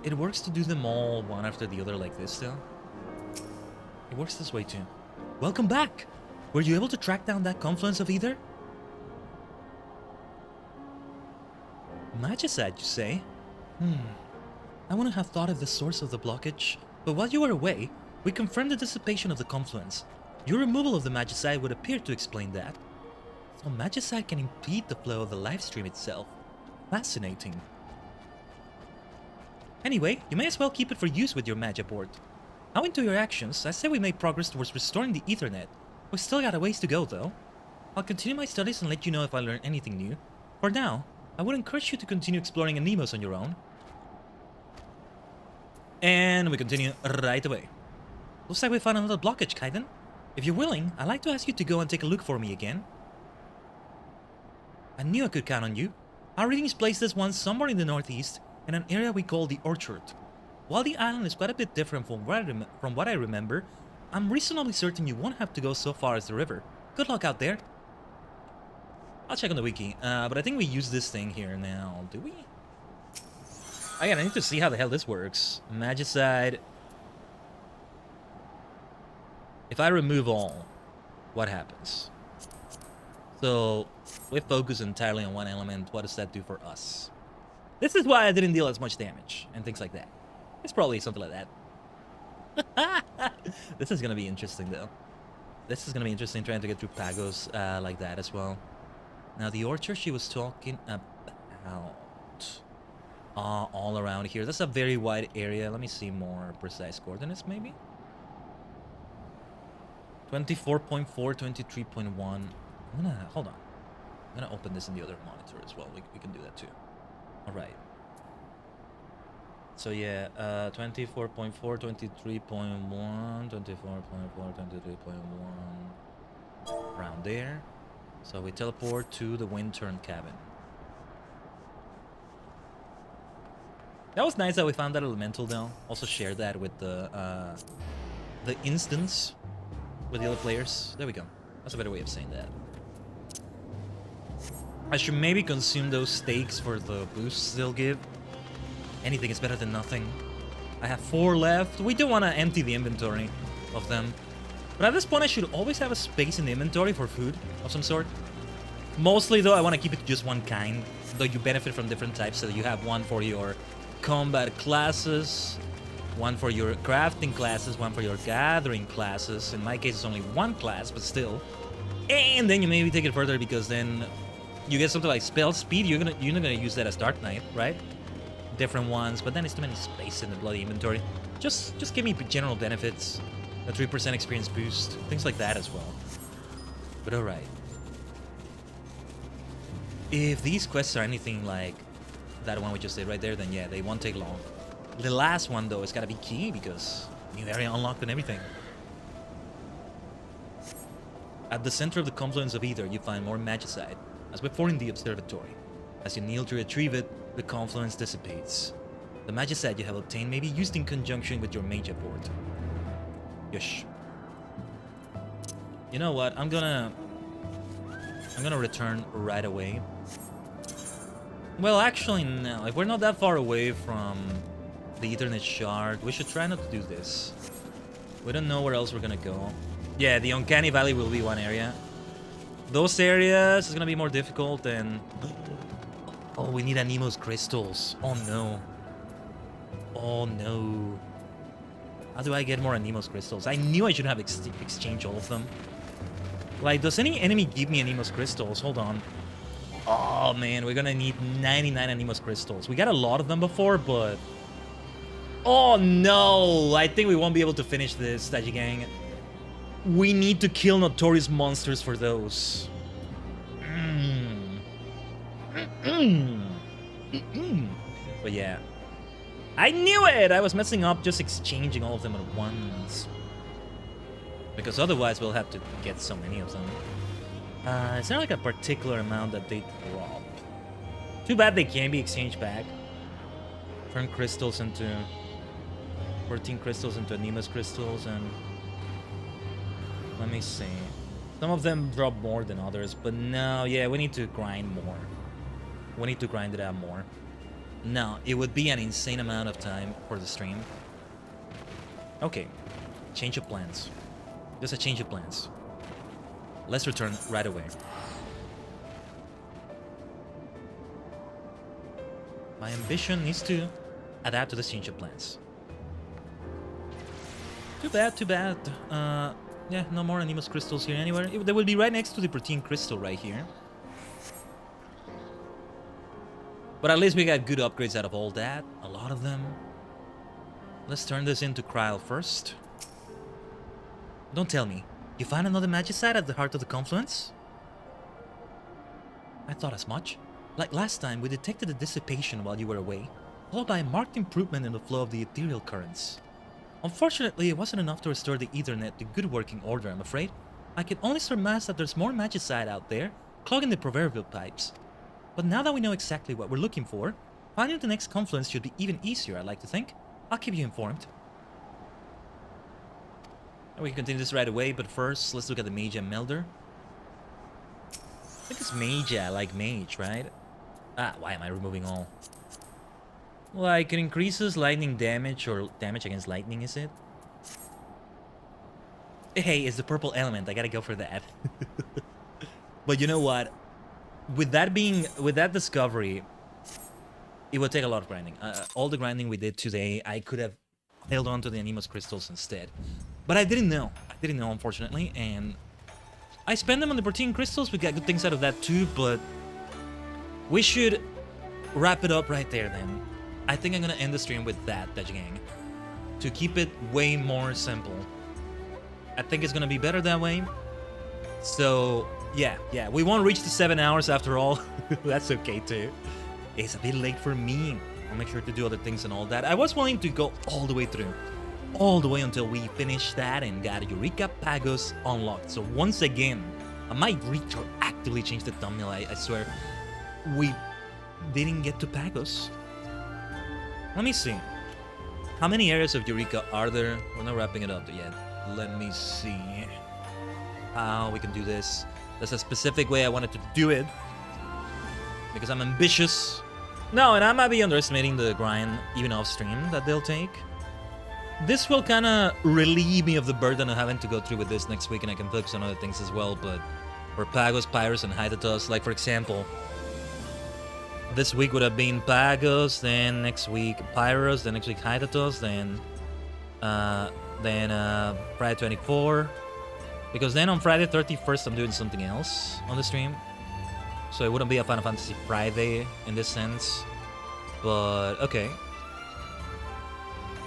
It works to do them all one after the other like this, though. It works this way, too. Welcome back! Were you able to track down that confluence of either? Magicide, you say? I wouldn't have thought of the source of the blockage, but while you were away, we confirmed the dissipation of the confluence. Your removal of the magicide would appear to explain that. So magicide can impede the flow of the livestream itself. Fascinating. Anyway, you may as well keep it for use with your magia board. Now into your actions, I say we made progress towards restoring the Ethernet. We still got a ways to go though. I'll continue my studies and let you know if I learn anything new. For now, I would encourage you to continue exploring Anemos on your own. And we continue right away. Looks like we found another blockage, Khaiden. If you're willing, I'd like to ask you to go and take a look for me again. I knew I could count on you. Our readings placed this one somewhere in the northeast, in an area we call the Orchard. While the island is quite a bit different from what I remember, I'm reasonably certain you won't have to go so far as the river. Good luck out there. I'll check on the wiki, but I think we use this thing here now, do we? Again, I need to see how the hell this works. Magicide. If I remove all, what happens? So, we focus entirely on one element. What does that do for us? This is why I didn't deal as much damage and things like that. It's probably something like that. This is gonna be interesting, though. This is gonna be interesting trying to get through Pagos like that as well. Now, the orchard she was talking about all around here. That's a very wide area. Let me see more precise coordinates, maybe. 24.4, 23.1. Hold on. I'm gonna open this in the other monitor as well. We can do that too. All right. So yeah, 24.4, 23.1, 24.4, 23.1, around there. So we teleport to the Windturn cabin. That was nice that we found that elemental though. Also shared that with the instance with the other players. There we go. That's a better way of saying that. I should maybe consume those steaks for the boosts they'll give. Anything is better than nothing. I have 4 left. We do want to empty the inventory of them. But at this point, I should always have a space in the inventory for food of some sort. Mostly, though, I want to keep it to just one kind. Though you benefit from different types, so you have one for your combat classes, one for your crafting classes, one for your gathering classes. In my case, it's only one class, but still. And then you maybe take it further because then you get something like spell speed. You're not gonna use that as Dark Knight, right? Different ones, but then it's too many space in the bloody inventory. Just give me general benefits, a 3% experience boost, things like that as well. But alright. If these quests are anything like that one we just did right there, then yeah, they won't take long. The last one though is gotta be key because new area unlocked and everything. At the center of the confluence of either, you find more magicide, as before in the observatory. As you kneel to retrieve it, the confluence dissipates. The magicide you have obtained may be used in conjunction with your magia board. Yush. You know what? I'm gonna return right away. Well, actually, no. If we're not that far away from The Ethernet shard. We should try not to do this. We don't know where else we're gonna go. Yeah, the Uncanny Valley will be one area. Those areas is gonna be more difficult than... Oh, we need Anemos crystals. Oh no. Oh no. How do I get more Anemos crystals? I knew I should have exchanged all of them. Like, does any enemy give me Anemos crystals? Hold on. Oh man, we're gonna need 99 Anemos crystals. We got a lot of them before, but... Oh no! I think we won't be able to finish this, Tajigen. We need to kill notorious monsters for those. But yeah. I knew it! I was messing up just exchanging all of them at once. Because otherwise we'll have to get so many of them. Is there like a particular amount that they drop? Too bad they can't be exchanged back. Turn crystals into... 14 crystals into Anemos crystals, and... Let me see. Some of them drop more than others, but no, yeah, we need to grind more. We need to grind it out more. No, it would be an insane amount of time for the stream. Okay. Change of plans. Just a change of plans. Let's return right away. My ambition is to adapt to this change of plans. Too bad, too bad. Yeah, no more Anemos crystals here anywhere. They will be right next to the protein crystal right here. But at least we got good upgrades out of all that. A lot of them. Let's turn this into Kryl first. Don't tell me. You find another magicite at the heart of the confluence? I thought as much. Like last time, we detected a dissipation while you were away, followed by a marked improvement in the flow of the ethereal currents. Unfortunately, it wasn't enough to restore the Ethernet to good working order, I'm afraid. I can only surmise that there's more magicite out there, clogging the proverbial pipes. But now that we know exactly what we're looking for, finding the next confluence should be even easier, I'd like to think. I'll keep you informed. And we can continue this right away, but first, let's look at the Mage and Melder. I think it's Mage, like Mage, right? Ah, why am I removing all? Like, it increases lightning damage, or damage against lightning, is it? Hey, it's the purple element, I gotta go for that. But you know what? With that discovery, it would take a lot of grinding. All the grinding we did today, I could have held on to the Anemos crystals instead. But I didn't know. I didn't know, unfortunately, and I spent them on the protein crystals. We got good things out of that too, but we should wrap it up right there then. I think I'm gonna end the stream with that, Tajigen, to keep it way more simple. I think it's gonna be better that way. So yeah, we won't reach the 7 hours after all. That's okay too. It's a bit late for me. I'll make sure to do other things and all that. I was willing to go all the way through. All the way until we finished that and got Eureka Pagos unlocked. So once again, I might retroactively change the thumbnail, I swear. We didn't get to Pagos. Let me see. How many areas of Eureka are there? We're not wrapping it up yet. Let me see how we can do this. There's a specific way I wanted to do it, because I'm ambitious. No, and I might be underestimating the grind, even off stream, that they'll take. This will kind of relieve me of the burden of having to go through with this next week, and I can focus on other things as well. But for Pagos, Pyrus, and Hydatos, like for example, this week would have been Pagos, then next week Pyrus, then next week Hydatos, then Friday 24. Because then on Friday 31st I'm doing something else on the stream. So it wouldn't be a Final Fantasy Friday in this sense. But okay.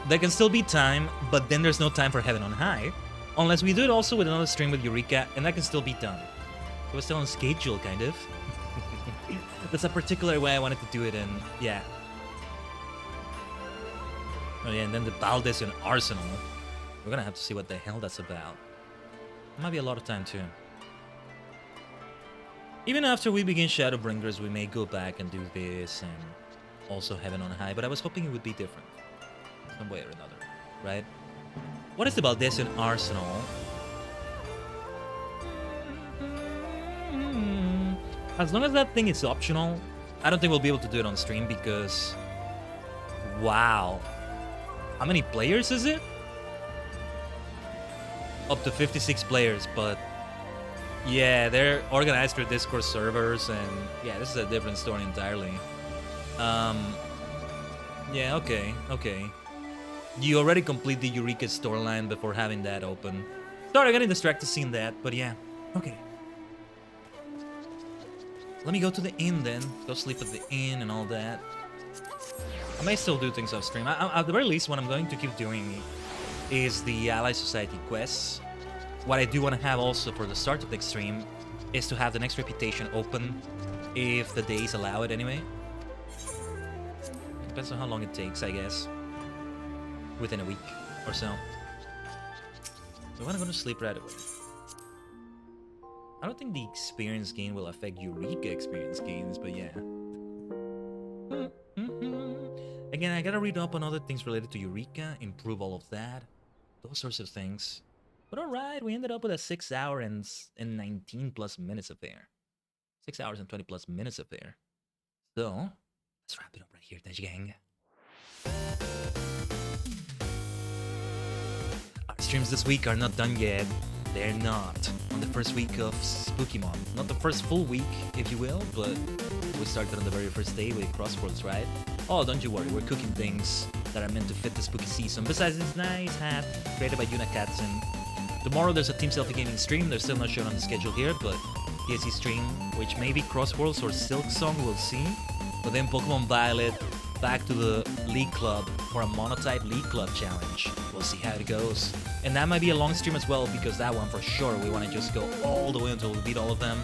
There can still be time, but then there's no time for Heaven on High. Unless we do it also with another stream with Eureka, and that can still be done. So it's still on schedule, kind of. That's a particular way I wanted to do it, and yeah. Oh yeah, and then the Baldesion Arsenal. We're gonna have to see what the hell that's about. It might be a lot of time too. Even after we begin Shadowbringers, we may go back and do this and also Heaven on High, but I was hoping it would be different. Some way or another, right? What is the Baldesion Arsenal? As long as that thing is optional, I don't think we'll be able to do it on stream because... Wow. How many players is it? Up to 56 players, but yeah, they're organized through Discord servers, and yeah, this is a different story entirely. Yeah, okay. You already complete the Eureka storyline before having that open. Sorry, I got distracted seeing that, but yeah, okay. Let me go to the inn then. Go sleep at the inn and all that. I may still do things off stream. At the very least, what I'm going to keep doing is the Ally Society quests. What I do want to have also for the start of the stream is to have the next reputation open, if the days allow it anyway. It depends on how long it takes, I guess. Within a week or so. So when I'm going to sleep right away. I don't think the experience gain will affect Eureka experience gains, but yeah. Again, I gotta read up on other things related to Eureka, improve all of that, those sorts of things. But alright, we ended up with a 6 hour and 19 plus minutes affair. 6 hours and 20 plus minutes affair. So, let's wrap it up right here, Tajigen. Our streams this week are not done yet. They're not. On the first week of Spooky Month. Not the first full week, if you will, but we started on the very first day with Crosswords, right? Oh, don't you worry, we're cooking things that are meant to fit the spooky season. Besides this nice hat created by Yuna Katzen. Tomorrow there's a Team Selfie Gaming stream. They're still not shown on the schedule here, but TSC stream, which maybe Crosswords or Silk Song, we'll see. But then Pokemon Violet back to the League Club for a Monotype League Club challenge. We'll see how it goes. And that might be a long stream as well, because that one for sure we want to just go all the way until we beat all of them.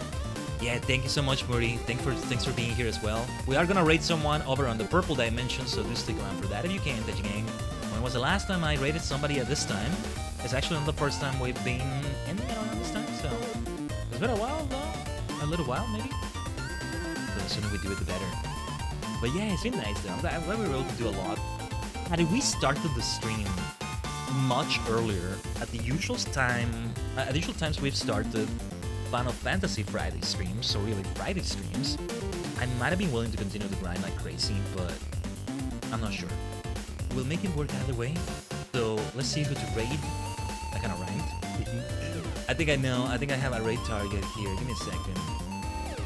Yeah, thank you so much, Murray. Thanks for being here as well. We are gonna rate someone over on the purple dimension, so do stick around for that if you can, Tajigen. When was the last time I rated somebody at this time? It's actually not the first time we've been ending it around this time, so it's been a while though. A little while maybe. But the sooner we do it, the better. But yeah, it's been nice though. I'm glad we were able to do a lot. Had we started the stream much earlier at the usual times we've started Final Fantasy Friday streams, or really Friday streams, I might have been willing to continue to grind like crazy, but I'm not sure. We'll make it work either way. So let's see who to raid. I kind of rhymed. I think I know. I think I have a raid target here. Give me a second.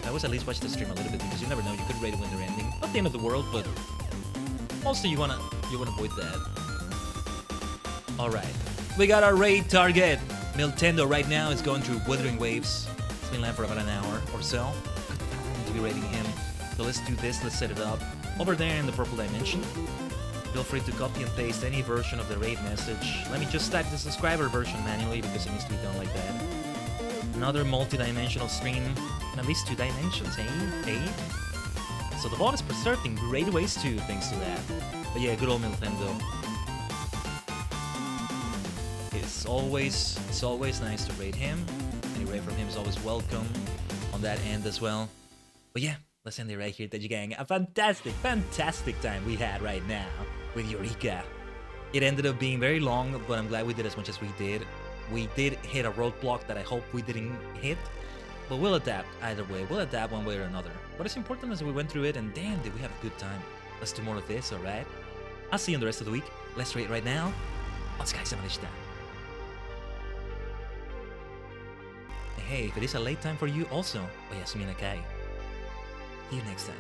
I always at least watch the stream a little bit, because you never know. You could raid when they're ending. Not the end of the world, but also you wanna avoid that. All right, we got our raid target. Miltendo right now is going through Withering Waves. It's been live for about an hour or so. Good time to be raiding him. So let's do this. Let's set it up over there in the purple dimension. Feel free to copy and paste any version of the raid message. Let me just type the subscriber version manually, because it needs to be done like that. Another multi-dimensional stream in at least 2 dimensions, hey? So the bot is preserving great ways too, thanks to that. But yeah, good old Nintendo. It's always nice to raid him. Any raid from him is always welcome on that end as well. But yeah, let's end it right here, Tajigen. A fantastic time we had right now with Eureka. It ended up being very long, but I'm glad we did as much as we did. We did hit a roadblock that I hope we didn't hit, but we'll adapt either way. We'll adapt one way or another. What is important is we went through it, and damn, did we have a good time. Let's do more of this, alright? I'll see you in the rest of the week. Let's rate right now. Otsukaresamashita. Hey, if it is a late time for you also, oyasumi na kai. See you next time.